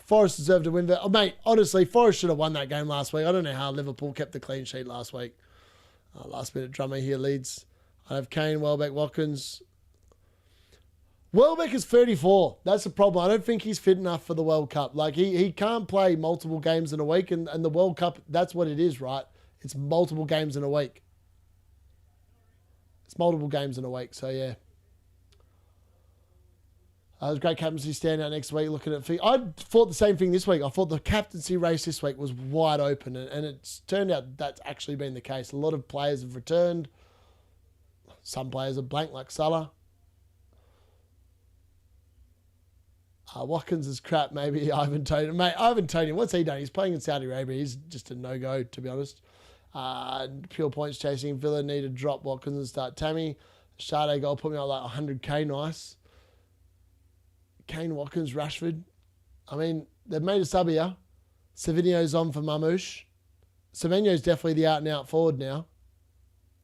Forest deserved to win that. Oh, mate, honestly, Forest should have won that game last week. I don't know how Liverpool kept the clean sheet last week. Last minute drummer here, Leeds. I have Kane, Welbeck, Watkins. Welbeck is 34. That's the problem. I don't think he's fit enough for the World Cup. Like, he can't play multiple games in a week, and the World Cup, that's what it is, right? It's multiple games in a week. It's multiple games in a week, so yeah. It was a great captaincy standout next week looking at... I thought the same thing this week. I thought the captaincy race this week was wide open, and it's turned out that's actually been the case. A lot of players have returned. Some players are blank, like Salah. Watkins is crap, maybe. Ivan Toney. Mate, Ivan Toney, what's he done? He's playing in Saudi Arabia. He's just a no-go, to be honest. Pure points chasing. Villa need to drop Watkins and start Tammy. Sade goal put me on like 100k, nice. Kane, Watkins, Rashford. I mean, they've made a sub here. Savinio's on for Marmoush. Semenyo's definitely the out-and-out forward now.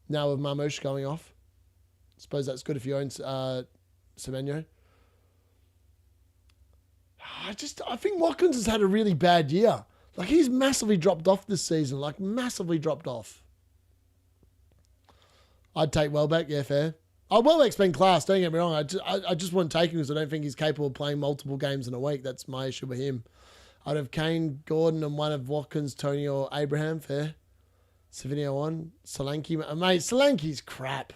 Now with Marmoush going off. Suppose that's good if you own Semenyo. I think Watkins has had a really bad year. Like, he's massively dropped off this season. Like, massively dropped off. I'd take Welbeck. Yeah, fair. Oh, Welbeck's been class. Don't get me wrong. I just wouldn't take him because I don't think he's capable of playing multiple games in a week. That's my issue with him. I'd have Kane, Gordon, and one of Watkins, Tony, or Abraham. Fair. Savinio on. Solanke. Mate, Solanke's crap.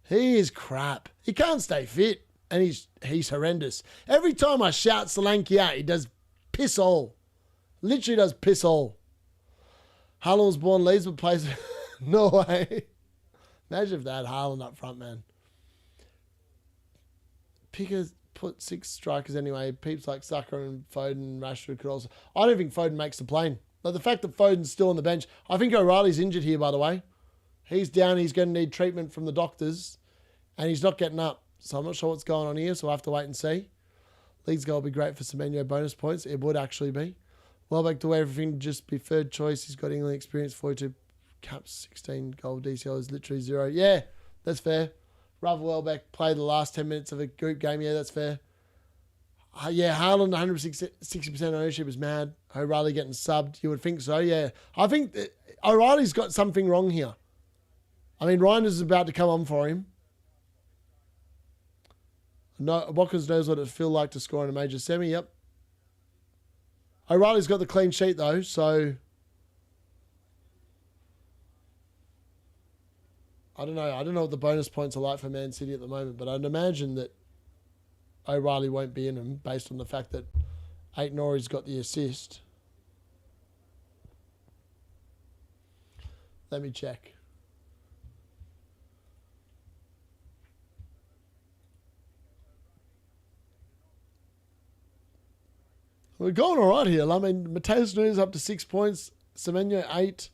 He is crap. He can't stay fit. And he's horrendous. Every time I shout Solanke out, he does piss all. Literally does piss all. Haaland was born Leeds, but plays... No way. Imagine if they had Haaland up front, man. Pickers put 6 strikers anyway. Peeps like Saka and Foden, Rashford could also... I don't think Foden makes the plane. Like, the fact that Foden's still on the bench... I think O'Reilly's injured here, by the way. He's down. He's going to need treatment from the doctors. And he's not getting up. So I'm not sure what's going on here, so we'll have to wait and see. Leeds goal will be great for Semenyo bonus points. It would actually be. Welbeck to everything just be third choice. He's got England experience, 42 caps, 16 goal DCL is literally 0. Yeah, that's fair. Rav Welbeck played the last 10 minutes of a group game. Yeah, that's fair. Yeah, Haaland 160% ownership is mad. O'Reilly getting subbed. You would think so, yeah. I think O'Reilly's got something wrong here. I mean, Reinders is about to come on for him. No, Watkins knows what it feels like to score in a major semi. Yep. O'Reilly's got the clean sheet though, so I don't know. I don't know what the bonus points are like for Man City at the moment, but I'd imagine that O'Reilly won't be in them based on the fact that Aït-Nouri's got the assist. Let me check. We're going all right here. I mean, Mateus Nunes up to 6 points. Semenyo 8.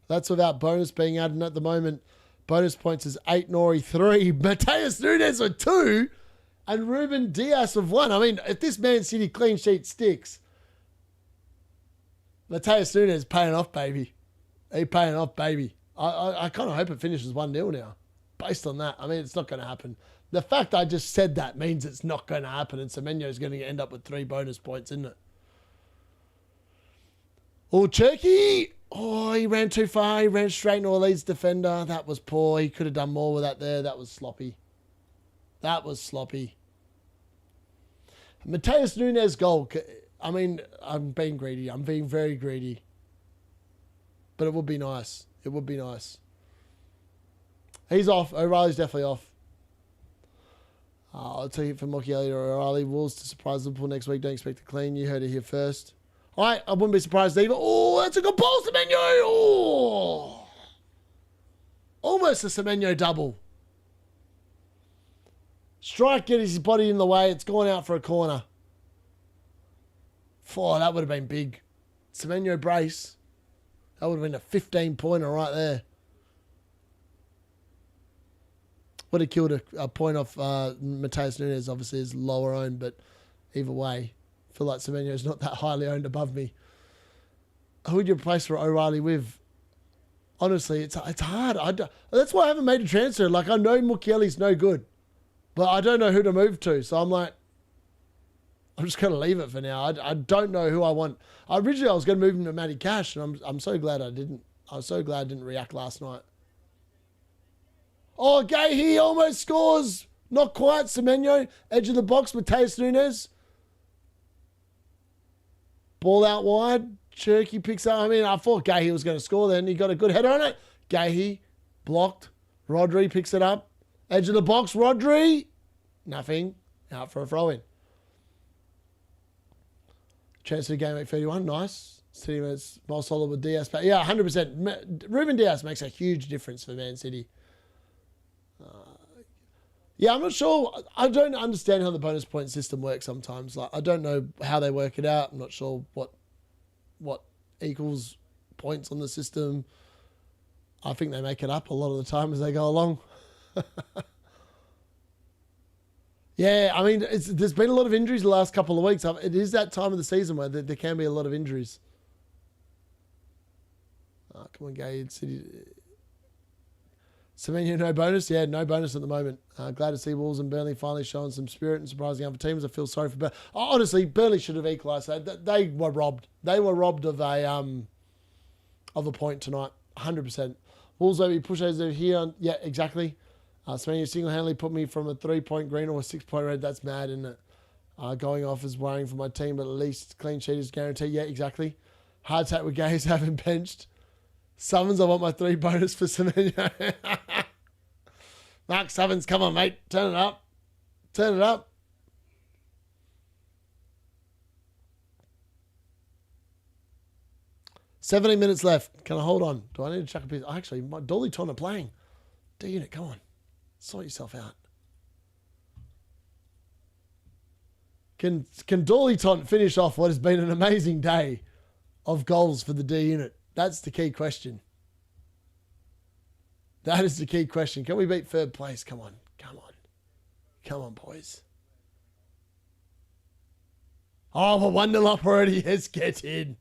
That's without bonus being added at the moment. Bonus points is Aït-Nouri 3. Mateus Nunes with 2. And Ruben Dias with 1. I mean, if this Man City clean sheet sticks, Mateus Nunes paying off, baby. He's paying off, baby. I kind of hope it finishes 1-0 now. Based on that, I mean, it's not going to happen. The fact I just said that means it's not going to happen, and Semenyo's going to end up with 3 bonus points, isn't it? Oh, Cherky. Oh, he ran too far. He ran straight into a Leeds defender. That was poor. He could have done more with that there. That was sloppy. That was sloppy. Mateus Nunes goal. I mean, I'm being greedy. I'm being very greedy. But it would be nice. It would be nice. He's off. O'Reilly's definitely off. I'll take it from Mochielli or O'Reilly. Wolves to surprise Liverpool next week. Don't expect to clean. You heard it here first. All right, I wouldn't be surprised either. Oh, that's a good ball, Semenyo. Oh, almost a Semenyo double. Strike gets his body in the way. It's gone out for a corner. Oh, that would have been big. Semenyo brace. That would have been a 15-pointer right there. Would have killed a point off Mateus Nunes. Obviously, is lower owned, but either way, I feel like Semenyo is not that highly owned above me. Who would you replace for O'Reilly with? Honestly, it's hard. That's why I haven't made a transfer. Like, I know Mukiele's no good, but I don't know who to move to. So I'm like, I'm just going to leave it for now. I don't know who I want. Originally, I was going to move him to Matty Cash, and I'm so glad I didn't. I was so glad I didn't react last night. Oh, Gahey almost scores. Not quite. Semenyo, edge of the box, Mateus Nunes. Ball out wide. Cherky picks up. I mean, I thought Gahey was going to score then. He got a good header on it. Gahey blocked. Rodri picks it up. Edge of the box. Rodri. Nothing. Out for a throw-in. Chance to game at 31. Nice. City is more solid with Diaz. But yeah, 100%. Ruben Diaz makes a huge difference for Man City. Yeah, I'm not sure. I don't understand how the bonus point system works sometimes. Like, I don't know how they work it out. I'm not sure what equals points on the system. I think they make it up a lot of the time as they go along. Yeah, I mean, there's been a lot of injuries the last couple of weeks. It is that time of the season where there can be a lot of injuries. Oh, come on, Gade City. Semenyo, no bonus? Yeah, no bonus at the moment. Glad to see Wolves and Burnley finally showing some spirit and surprising other teams. I feel sorry for Burnley. Honestly, Burnley should have equalised. They were robbed. They were robbed of a point tonight. 100%. Wolves over pushes over here. Yeah, exactly. Semenyo single-handedly put me from a 3-point green or a 6-point red. That's mad, isn't it? Going off is worrying for my team, but at least clean sheet is guaranteed. Yeah, exactly. Hard tap with Gaze having benched. Summons, I want my 3 bonus for Semenyo. Mark Summons, come on, mate. Turn it up. Turn it up. $17 minutes left. Can I hold on? Do I need to chuck a piece? Actually, my Dolly Ton are playing. D-Unit, come on. Sort yourself out. Can Dolly Ton finish off what has been an amazing day of goals for the D-Unit? That's the key question. That is the key question. Can we beat third place? Come on. Come on. Come on, boys. Oh, we're 1-0 up already. Yes, get in.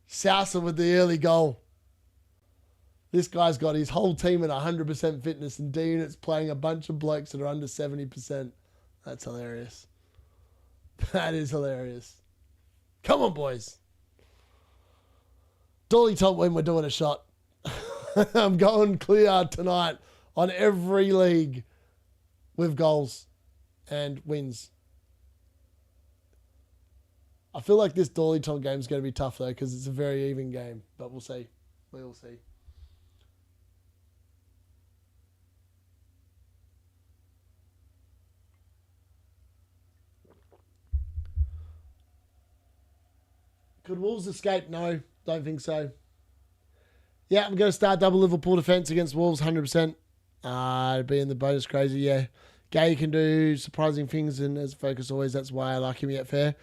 Sousa with the early goal. This guy's got his whole team at 100% fitness, and D-Unit's playing a bunch of blokes that are under 70%. That's hilarious. That is hilarious. Come on, boys. Dolly told when we're doing a shot. I'm going clear tonight on every league with goals and wins. I feel like this Dolly Tom game is going to be tough, though, because it's a very even game. But we'll see. We will see. Could Wolves escape? No, don't think so. Yeah, I'm going to start double Liverpool defence against Wolves, 100%. Be in the bonus crazy, yeah. Gay can do surprising things, and as focus always, that's why I like him yet fair.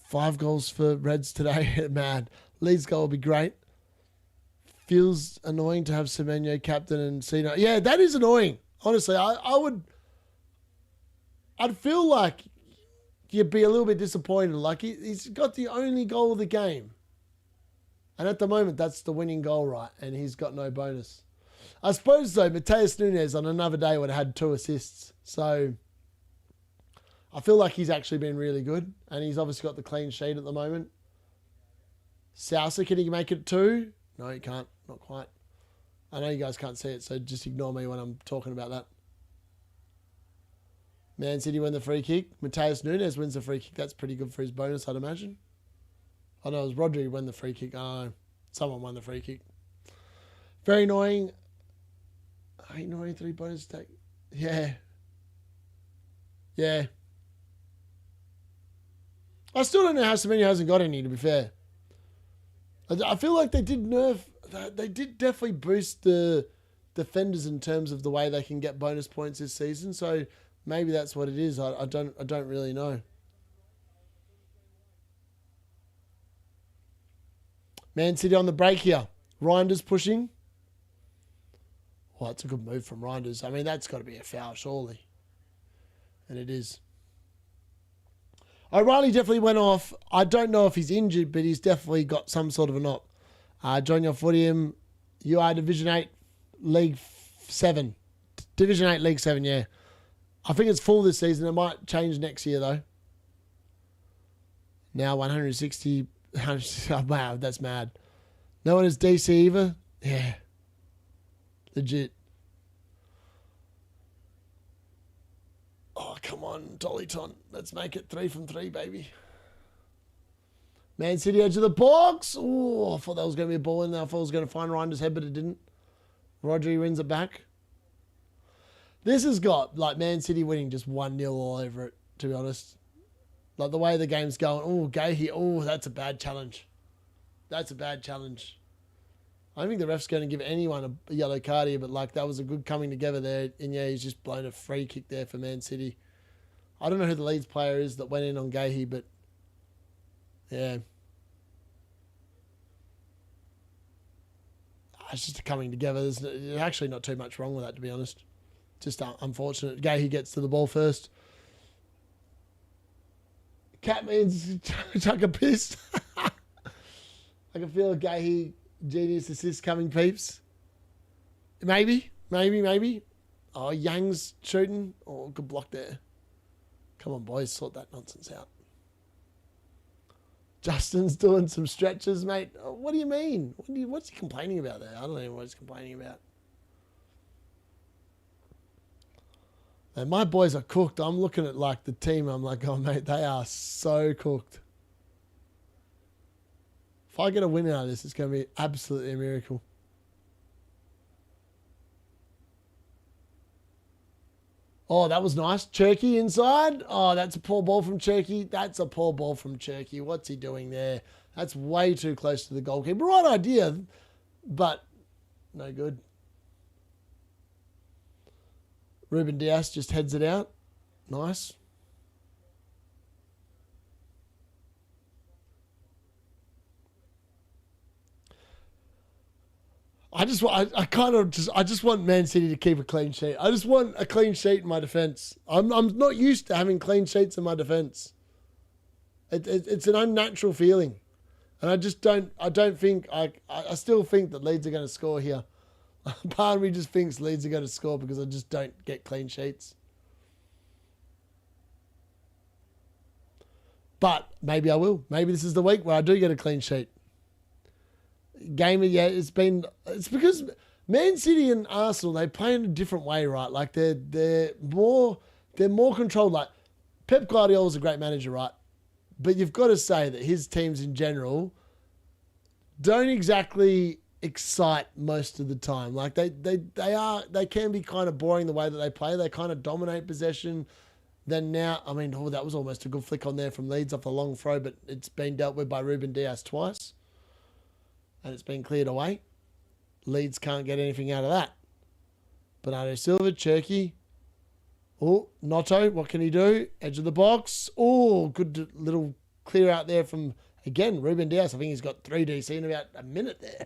5 goals for Reds today. Mad. Leeds goal will be great. Feels annoying to have Semenyo captain and Cena. Yeah, that is annoying. Honestly, I'd feel like you'd be a little bit disappointed. Like he's got the only goal of the game. And at the moment, that's the winning goal, right? And he's got no bonus. I suppose, though, Mateus Nunes on another day would have had 2 assists. So I feel like he's actually been really good. And he's obviously got the clean sheet at the moment. Sousa, can he make it 2? No, he can't. Not quite. I know you guys can't see it, so just ignore me when I'm talking about that. Man City win the free kick. Mateus Nunes wins the free kick. That's pretty good for his bonus, I'd imagine. Oh, no, it was Rodri who won the free kick. Oh, someone won the free kick. Very annoying. 893 bonus take. Yeah. Yeah. I still don't know how Semenyo hasn't got any, to be fair. I feel like they did nerf. They did definitely boost the defenders in terms of the way they can get bonus points this season. So maybe that's what it is. I don't really know. Man City on the break here. Reinders pushing. Well, it's a good move from Reinders. I mean, that's got to be a foul, surely. And it is. O'Reilly definitely went off. I don't know if he's injured, but he's definitely got some sort of a knock. Join your footium. You are Division 8, League 7. Division 8, League 7, yeah. I think it's full this season. It might change next year, though. Now 160. Wow, that's mad. No one is DC either? Yeah. Legit. Oh, come on, Dollyton. Let's make it 3 from 3, baby. Man City edge of the box. Oh, I thought that was going to be a ball in there. I thought it was going to find Reinder's head, but it didn't. Rodri wins it back. This has got, like, Man City winning just 1-0 all over it, to be honest. Like, the way the game's going. Oh, Gahey. Oh, that's a bad challenge. That's a bad challenge. I don't think the ref's going to give anyone a yellow card here, but, like, that was a good coming together there. And, yeah, he's just blown a free kick there for Man City. I don't know who the Leeds player is that went in on Gahey, but, yeah. It's just a coming together. There's actually not too much wrong with that, to be honest. Just unfortunate. Gahey gets to the ball first. Catman's chuck a piss. I can feel a Gahey genius assist coming, peeps. Maybe. Oh, Young's shooting. Oh, good block there. Come on, boys, sort that nonsense out. Justin's doing some stretches, mate. Oh, what do you mean? What's he complaining about there? I don't know what he's complaining about. And my boys are cooked. I'm looking at, like, the team. I'm like, oh, mate, they are so cooked. If I get a win out of this, it's going to be absolutely a miracle. Oh, that was nice. Cherky inside. Oh, that's a poor ball from Cherky. That's a poor ball from Cherky. What's he doing there? That's way too close to the goalkeeper. Right idea, but no good. Ruben Dias just heads it out. Nice. I just want Man City to keep a clean sheet. I just want a clean sheet in my defence. I'm not used to having clean sheets in my defence. It's an unnatural feeling, and I still think that Leeds are going to score here. Part of me just thinks Leeds are going to score because I just don't get clean sheets. But maybe I will. Maybe this is the week where I do get a clean sheet. It's because Man City and Arsenal, they play in a different way, right? Like they're more controlled. Like Pep Guardiola's a great manager, right? But you've got to say that his teams in general don't exactly excite most of the time. Like they can be kind of boring the way that they play. They kind of dominate possession. Then now, that was almost a good flick on there from Leeds off the long throw, but it's been dealt with by Ruben Dias twice. And it's been cleared away. Leeds can't get anything out of that. Bernardo Silva, Cherky. Oh, Notto, what can he do? Edge of the box. Oh, good little clear out there from, again, Ruben Dias. I think he's got 3 DC in about a minute there.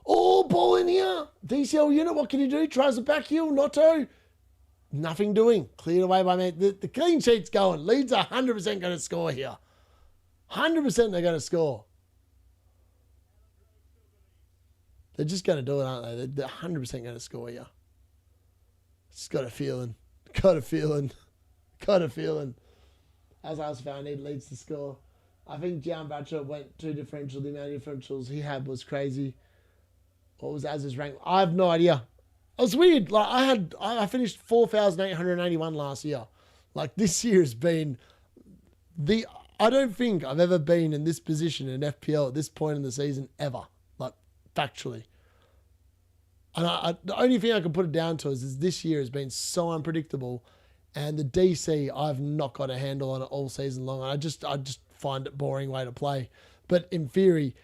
Oh, ball in here. DCL unit, what can he do? Tries a back heel. Notto. Nothing doing. Cleared away by man. The clean sheet's going. Leeds are 100% going to score here. 100% they're going to score. They're just going to do it, aren't they? They're 100% going to score here. Just got a feeling. Got a feeling. As I was found, I need Leeds to score. I think Gian Batcher went 2 differential. The amount of differentials he had was crazy. What was Az's rank? I have no idea. It was weird. Like I finished 4,881 last year. Like this year has been I don't think I've ever been in this position in FPL at this point in the season ever. Like factually. And the only thing I can put it down to is this year has been so unpredictable, and the DC I've not got a handle on it all season long. I just find it boring way to play. But in theory,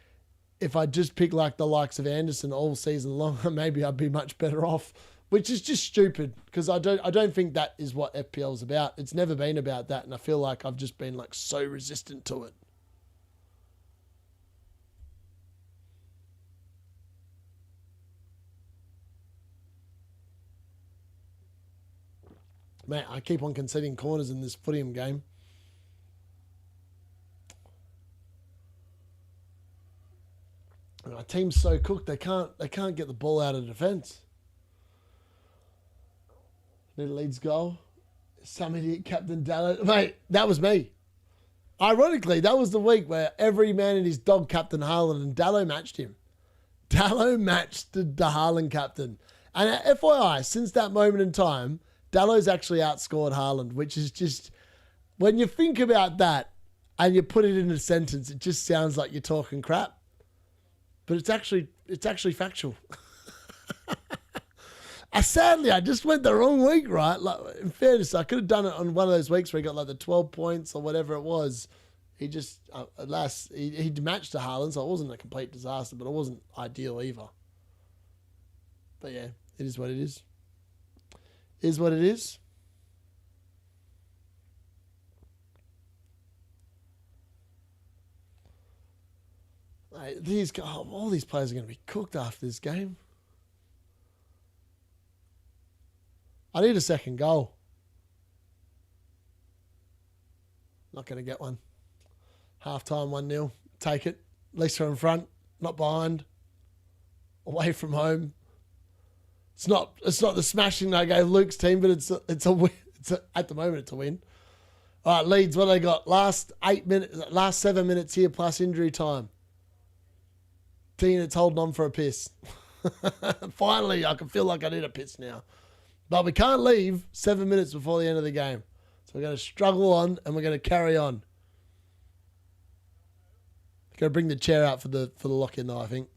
if I just pick like the likes of Anderson all season long, maybe I'd be much better off, which is just stupid because I don't think that is what FPL is about. It's never been about that, and I feel like I've just been like so resistant to it. Man, I keep on conceding corners in this footium game. And our team's so cooked they can't get the ball out of defence. Need a Leeds goal. Some idiot captain Dallo. Mate, that was me. Ironically, that was the week where every man and his dog captain Haaland, and Dallo matched him. Dallo matched the Haaland captain. And FYI, since that moment in time, Dallo's actually outscored Haaland, which is just, when you think about that and you put it in a sentence, it just sounds like you're talking crap. But it's actually factual. Sadly, I just went the wrong week, right? Like, in fairness, I could have done it on one of those weeks where he got like the 12 points or whatever it was. He just, at last, he matched to Haaland, so it wasn't a complete disaster, but it wasn't ideal either. But yeah, it is what it is. Is what it is. Mate, all these players are going to be cooked after this game. I need a second goal. Not going to get one. Half-time 1-0. Take it. At least we're in front, not behind. Away from home. It's not the smashing I gave Luke's team, but it's a win. At the moment, it's a win. All right, Leeds, what do they got? Last 7 minutes here plus injury time. D-Unit's holding on for a piss. Finally, I can feel like I need a piss now. But we can't leave 7 minutes before the end of the game. So we're going to struggle on and we're going to carry on. Going to bring the chair out for the lock-in though, I think.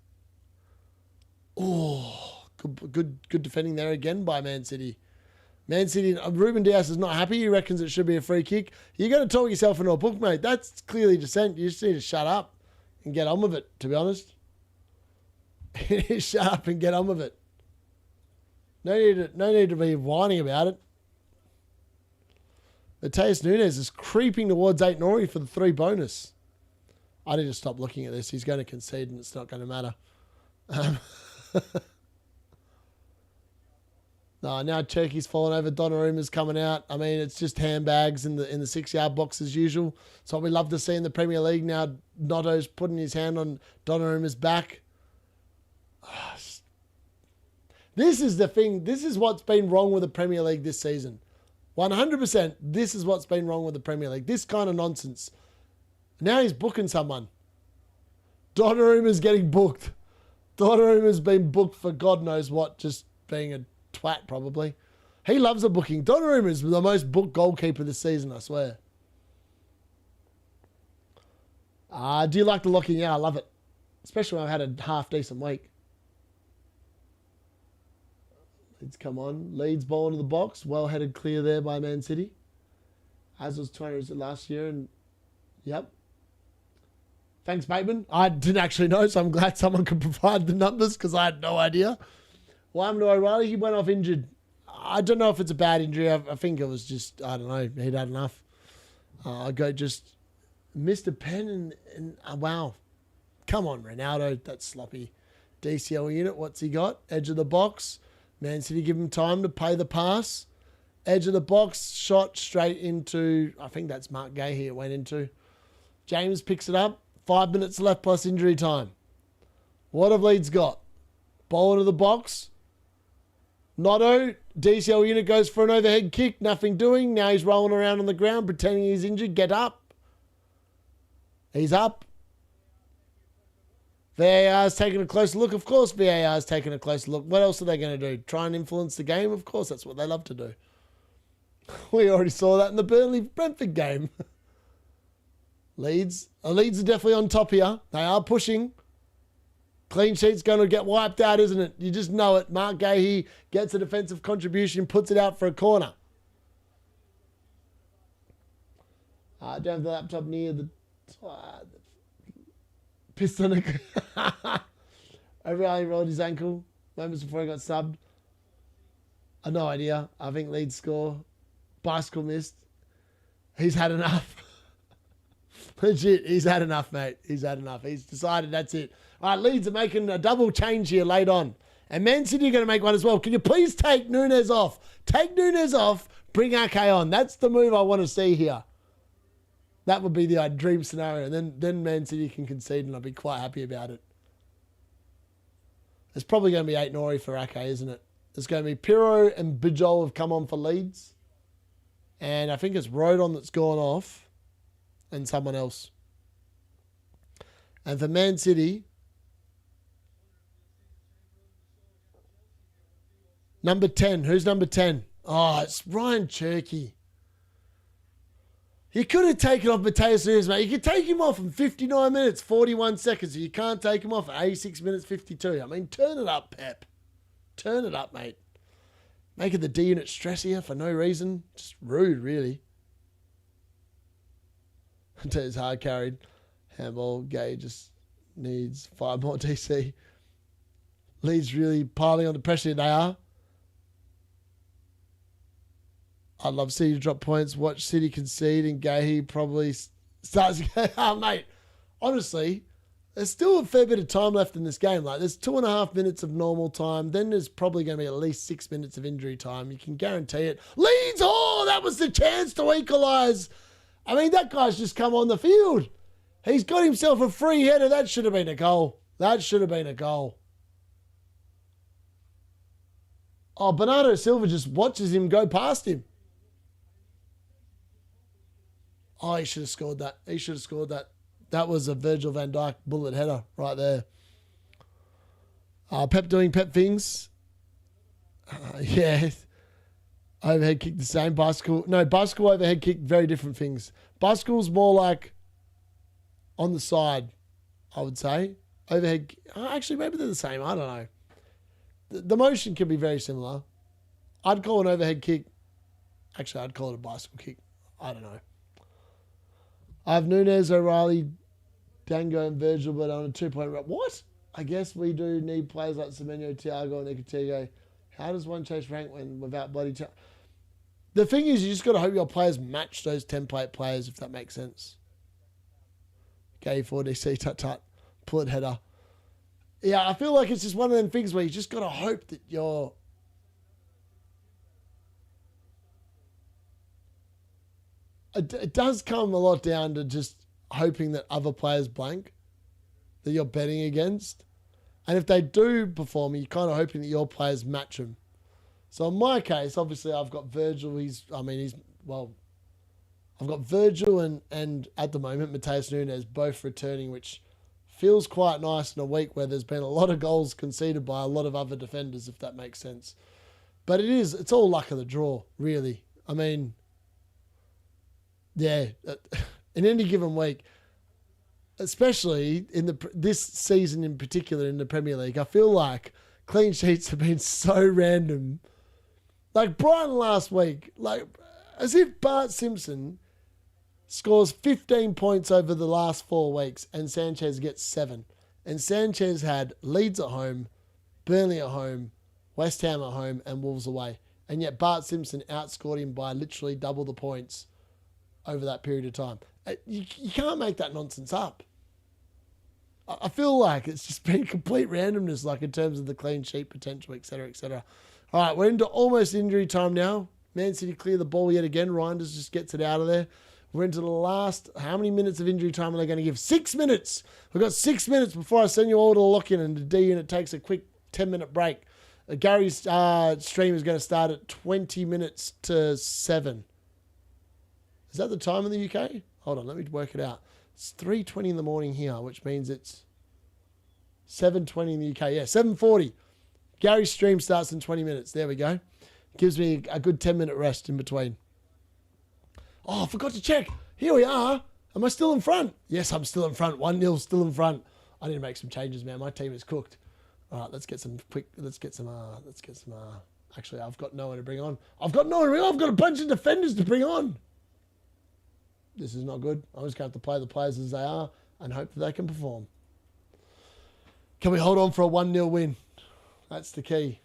Oh. Good defending there again by Man City. Man City, Ruben Dias is not happy. He reckons it should be a free kick. You're going to talk yourself into a book, mate. That's clearly dissent. You just need to shut up and get on with it, to be honest. Shut up and get on with it. No need to be whining about it. Mateus Nunes is creeping towards 8 Nori for the 3 bonus. I need to stop looking at this. He's going to concede and it's not going to matter. No, now Turkey's falling over. Donnarumma's coming out. I mean, it's just handbags in the 6-yard box as usual. So we love to see in the Premier League now. Notto's putting his hand on Donnarumma's back. This is the thing. This is what's been wrong with the Premier League this season. 100%. This is what's been wrong with the Premier League. This kind of nonsense. Now he's booking someone. Donnarumma's getting booked. Donnarumma's been booked for God knows what, just being a twat probably. He loves a booking. Donnarumma's the most booked goalkeeper this season, I swear. Do you like the locking? Yeah, I love it. Especially when I've had a half-decent week. Leeds come on. Leeds ball into the box. Well-headed clear there by Man City. As was 200 last year. And yep. Thanks, Bateman. I didn't actually know, so I'm glad someone could provide the numbers because I had no idea. Why happened to O'Reilly? He went off injured. I don't know if it's a bad injury. I think it was just, I don't know, he'd had enough. I just missed a pen and wow. Come on, Ronaldo. That's sloppy. DCL unit, what's he got? Edge of the box. Man City give him time to pay the pass. Edge of the box, shot straight into, I think that's Mark Gay here it went into. James picks it up. 5 minutes left plus injury time. What have Leeds got? Ball into the box. Notto, DCL unit goes for an overhead kick. Nothing doing. Now he's rolling around on the ground pretending he's injured. Get up. He's up. VAR's taking a closer look. Of course VAR's taking a closer look. What else are they going to do? Try and influence the game? Of course, that's what they love to do. We already saw that in the Burnley-Brentford game. Leeds are definitely on top here. They are pushing. Clean sheet's going to get wiped out, isn't it? You just know it. Mark Gahey gets a defensive contribution, puts it out for a corner. Don't have the laptop near the piston. O'Reilly rolled his ankle moments before he got subbed. I have no idea. I think Leeds score. Bicycle missed. He's had enough. Legit, he's had enough, mate. He's had enough. He's decided that's it. All right, Leeds are making a double change here late on. And Man City are going to make one as well. Can you please take Núñez off? Take Núñez off, bring Ake on. That's the move I want to see here. That would be the dream scenario. And then Man City can concede and I'll be quite happy about it. It's probably going to be 8 Nori for Ake, isn't it? It's going to be Pirro and Bijol have come on for Leeds. And I think it's Rodon that's gone off. And someone else. And for Man City, number 10. Who's number 10? Oh, it's Ryan Cherky. You could have taken off Mateus Nunes, mate. You could take him off in 59 minutes, 41 seconds. You can't take him off at 86 minutes, 52. I mean, turn it up, Pep. Turn it up, mate. Making the D-Unit stressier for no reason. Just rude, really. Until it's hard carried. Handball, Gay just needs 5 more DC. Leeds really piling on the pressure. They are. I'd love City to drop points. Watch City concede and Gahey probably starts to go, oh, mate, honestly, there's still a fair bit of time left in this game. Like, there's 2.5 minutes of normal time. Then there's probably going to be at least 6 minutes of injury time. You can guarantee it. Leeds, oh, that was the chance to equalise. I mean, that guy's just come on the field. He's got himself a free header. That should have been a goal. That should have been a goal. Oh, Bernardo Silva just watches him go past him. Oh, he should have scored that. He should have scored that. That was a Virgil van Dijk bullet header right there. Pep doing Pep things. Yeah. Overhead kick the same. Bicycle. No, bicycle overhead kick, very different things. Bicycle's more like on the side, I would say. Overhead. Actually, maybe they're the same. I don't know. The motion can be very similar. I'd call an overhead kick. Actually, I'd call it a bicycle kick. I don't know. I have Núñez, O'Reilly, Dango, and Virgil, but on a 2-point run. What? I guess we do need players like Semenyo, Thiago, and Nicotego. How does one chase rank when without bloody... The thing is, you just got to hope your players match those template players, if that makes sense. Okay, 4DC, tut-tut, pull it header. Yeah, I feel like it's just one of them things where you just got to hope that you're... It does come a lot down to just hoping that other players blank that you're betting against. And if they do perform, you're kind of hoping that your players match them. So in my case, obviously I've got Virgil. I've got Virgil and at the moment, Matheus Nunes both returning, which feels quite nice in a week where there's been a lot of goals conceded by a lot of other defenders, if that makes sense. But it's all luck of the draw, really. I mean, yeah, in any given week, especially in this season in particular in the Premier League, I feel like clean sheets have been so random. Like Brighton last week, like as if Bart Simpson scores 15 points over the last 4 weeks and Sanchez gets 7. And Sanchez had Leeds at home, Burnley at home, West Ham at home, and Wolves away. And yet Bart Simpson outscored him by literally double the points over that period of time. You can't make that nonsense up. I feel like it's just been complete randomness, like in terms of the clean sheet potential, etc., etc. All right, we're into almost injury time now. Man City clear the ball yet again. Reinders just gets it out of there. We're into the last, how many minutes of injury time are they going to give? 6 minutes. We've got 6 minutes before I send you all to lock in and the D-Unit takes a quick 10-minute break. Gary's stream is going to start at 20 minutes to 7. Is that the time in the UK? Hold on, let me work it out. It's 3:20 in the morning here, which means it's 7:20 in the UK. Yeah, 7:40. Gary's stream starts in 20 minutes. There we go. Gives me a good 10-minute rest in between. Oh, I forgot to check. Here we are. Am I still in front? Yes, I'm still in front. 1-0, still in front. I need to make some changes, man. My team is cooked. All right, let's get some. Actually, I've got no one to bring on. I've got a bunch of defenders to bring on. This is not good. I'm just going to have to play the players as they are and hope that they can perform. Can we hold on for a 1-0 win? That's the key.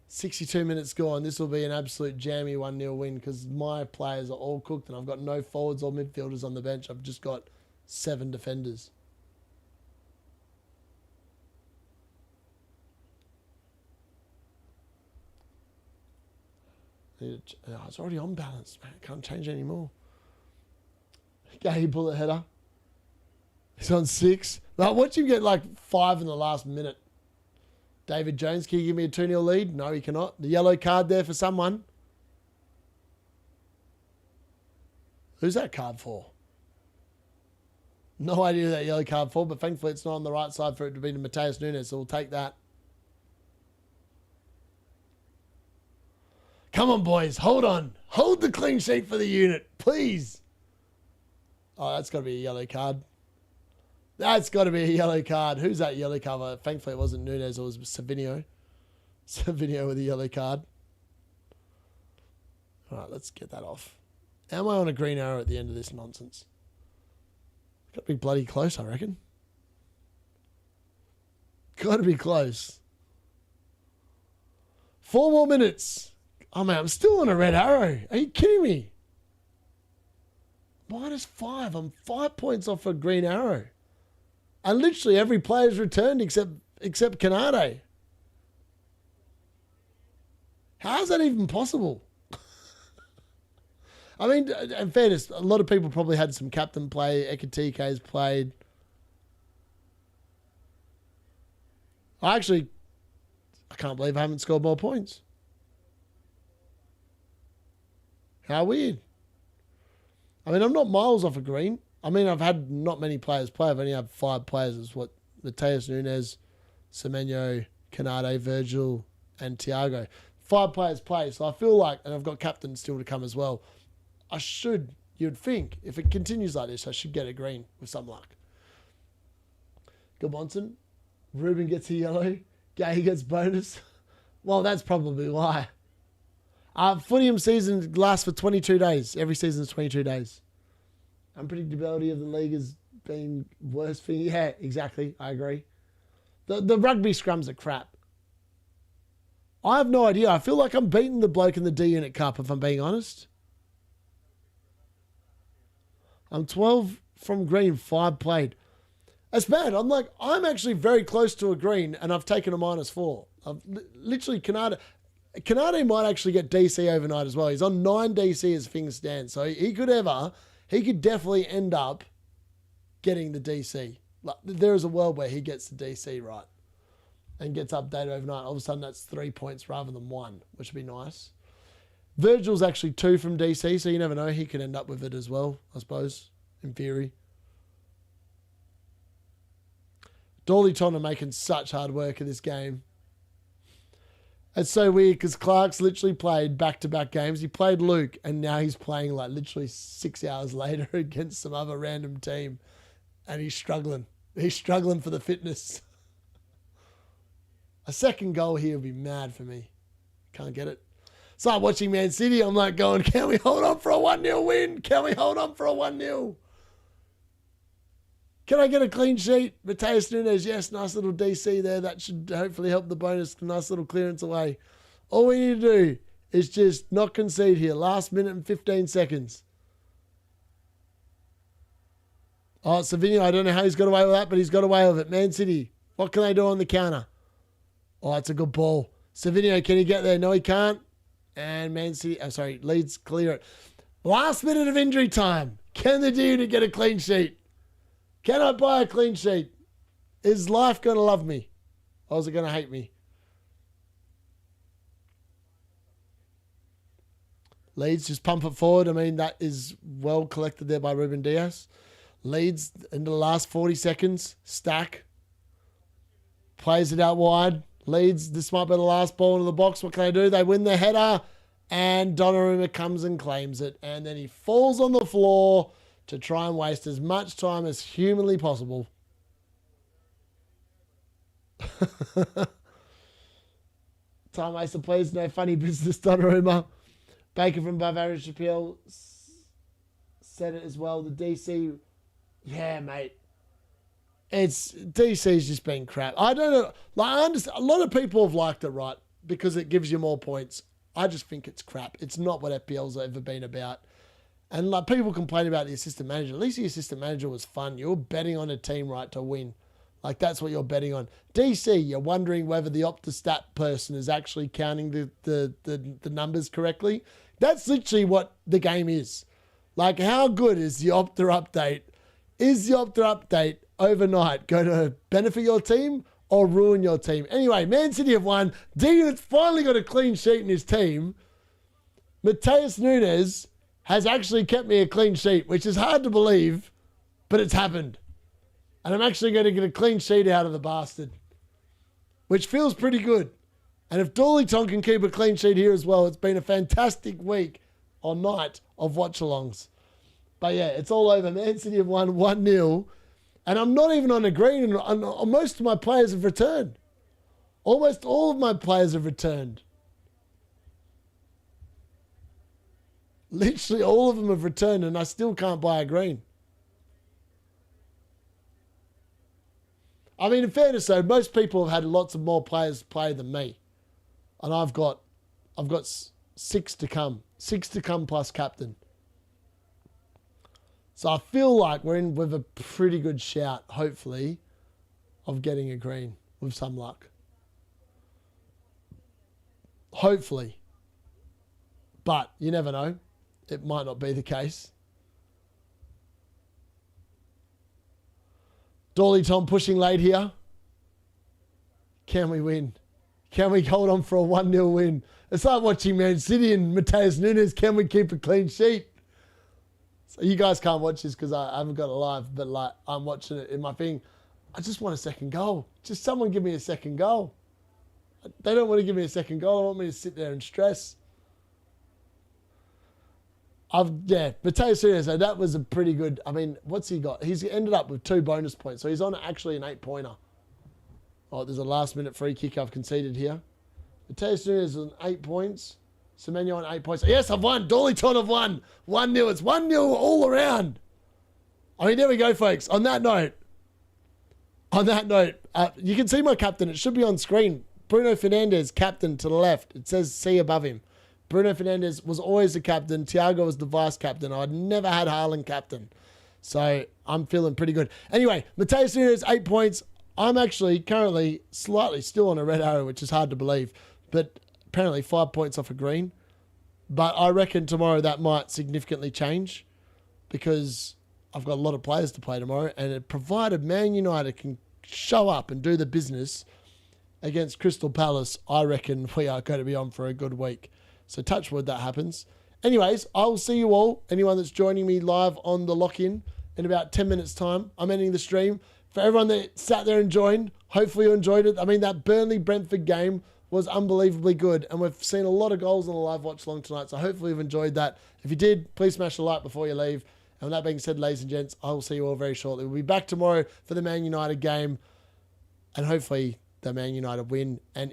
62 minutes gone. This will be an absolute jammy 1-0 win because my players are all cooked and I've got no forwards or midfielders on the bench. I've just got 7 defenders. It's already on balance, man. Can't change anymore. Gay bullet header. He's on 6. Well, watch him get like 5 in the last minute. David Jones, can you give me a 2-0 lead? No, he cannot. The yellow card there for someone. Who's that card for? No idea who that yellow card for, but thankfully it's not on the right side for it to be to Matheus Nunes, so we'll take that. Come on, boys. Hold on. Hold the clean sheet for the unit, please. Oh, that's got to be a yellow card. That's got to be a yellow card. Who's that yellow card? Thankfully, it wasn't Nunes. It was Savinio. Savinio with a yellow card. All right, let's get that off. Am I on a green arrow at the end of this nonsense? Got to be bloody close, I reckon. Got to be close. 4 more minutes. Oh, man, I'm still on a red arrow. Are you kidding me? -5. I'm 5 points off a green arrow. And literally every player's returned except Canade. How is that even possible? I mean, in fairness, a lot of people probably had some captain play. Ekatike's played. I can't believe I haven't scored more points. How weird. I mean, I'm not miles off a green. I mean, I've had not many players play. I've only had 5 players. It's what Matheus Nunes, Semenyo, Canade, Virgil, and Thiago. 5 players play. So I feel like, and I've got captains still to come as well. You'd think, if it continues like this, I should get a green with some luck. Gabonson, Ruben gets a yellow. Gay gets bonus. Well, that's probably why. Footium season lasts for 22 days. Every season is 22 days. Unpredictability of the league has been worse for you. Yeah, exactly. I agree. The rugby scrums are crap. I have no idea. I feel like I'm beating the bloke in the D-Unit Cup, if I'm being honest. I'm 12 from green, 5 played. That's bad. I'm like, I'm actually very close to a green, and I've taken a -4. I've literally Canade might actually get DC overnight as well. He's on 9 DC as things stand, so he could definitely end up getting the DC. Like, there is a world where he gets the DC right and gets updated overnight. All of a sudden, that's 3 points rather than 1, which would be nice. Virgil's actually 2 from DC, so you never know. He could end up with it as well, I suppose, in theory. Dollyton are making such hard work of this game. It's so weird because Clark's literally played back-to-back games. He played Luke, and now he's playing like literally 6 hours later against some other random team. And he's struggling. He's struggling for the fitness. A second goal here would be mad for me. Can't get it. Start watching Man City. I'm like going, can we hold on for a 1-0 win? Can we hold on for a 1-0? Can I get a clean sheet? Mateus Nunes, yes, nice little DC there. That should hopefully help the bonus. Nice little clearance away. All we need to do is just not concede here. Last minute and 15 seconds. Oh, Savinho, I don't know how he's got away with that, but he's got away with it. Man City, what can they do on the counter? Oh, that's a good ball. Savinho, can he get there? No, he can't. And Man City, Leeds clear it. Last minute of injury time. Can the D-Unit get a clean sheet? Can I buy a clean sheet? Is life going to love me? Or is it going to hate me? Leeds just pump it forward. I mean, that is well collected there by Ruben Diaz. Leeds into the last 40 seconds. Stack. Plays it out wide. Leeds, this might be the last ball into the box. What can they do? They win the header. And Donnarumma comes and claims it. And then he falls on the floor to try and waste as much time as humanly possible. Time waster, please. No funny business, Donnarumma. Baker from Above Average Appeal said it as well. The DC, yeah, mate. DC's just been crap. I don't know. Like, I understand. A lot of people have liked it, right? Because it gives you more points. I just think it's crap. It's not what FPL's ever been about. And like, people complain about the assistant manager. At least the assistant manager was fun. You're betting on a team, right, to win. Like, that's what you're betting on. DC, you're wondering whether the Optastat person is actually counting the numbers correctly. That's literally what the game is. Like, how good is the Opta update? Is the Opta update overnight going to benefit your team or ruin your team? Anyway, Man City have won. D-Unit's finally got a clean sheet in his team. Mateus Nunes has actually kept me a clean sheet, which is hard to believe, but it's happened. And I'm actually going to get a clean sheet out of the bastard, which feels pretty good. And if Dollyton can keep a clean sheet here as well, it's been a fantastic week or night of watchalongs. But yeah, it's all over. Man City have won 1-0. And I'm not even on a green, and most of my players have returned. Almost all of my players have returned. Literally all of them have returned, and I still can't buy a green. I mean, in fairness though, most people have had lots of more players play than me. And I've got 6 to come. 6 to come plus captain. So I feel like we're in with a pretty good shout, hopefully, of getting a green with some luck. Hopefully. But you never know. It might not be the case. Dollyton pushing late here. Can we win? Can we hold on for a 1-0 win? It's like watching Man City and Mateus Nunes. Can we keep a clean sheet? So you guys can't watch this because I haven't got it live, but like, I'm watching it in my thing. I just want a second goal. Just someone give me a second goal. They don't want to give me a second goal. They want me to sit there and stress. Mateus Nunes, so that was a pretty good. I mean, what's he got? He's ended up with 2 bonus points, so he's on actually an 8-pointer. Oh, there's a last-minute free kick I've conceded here. Mateus Nunes on 8 points. Semenyo on 8 points. Yes, I've won. Dollyton have won. 1-0. It's 1-0 all around. I mean, there we go, folks. On that note, you can see my captain. It should be on screen. Bruno Fernandes, captain to the left. It says C above him. Bruno Fernandes was always the captain. Thiago was the vice captain. I'd never had Haaland captain. So I'm feeling pretty good. Anyway, Mateus Nunes, 8 points. I'm actually currently slightly still on a red arrow, which is hard to believe, but apparently 5 points off a green. But I reckon tomorrow that might significantly change because I've got a lot of players to play tomorrow, and provided Man United can show up and do the business against Crystal Palace, I reckon we are going to be on for a good week. So touch wood that happens. Anyways, I will see you all, anyone that's joining me live on the lock-in in about 10 minutes' time. I'm ending the stream. For everyone that sat there and joined, hopefully you enjoyed it. I mean, that Burnley-Brentford game was unbelievably good, and we've seen a lot of goals on the live watch along tonight, so hopefully you've enjoyed that. If you did, please smash a like before you leave. And with that being said, ladies and gents, I will see you all very shortly. We'll be back tomorrow for the Man United game, and hopefully the Man United win. And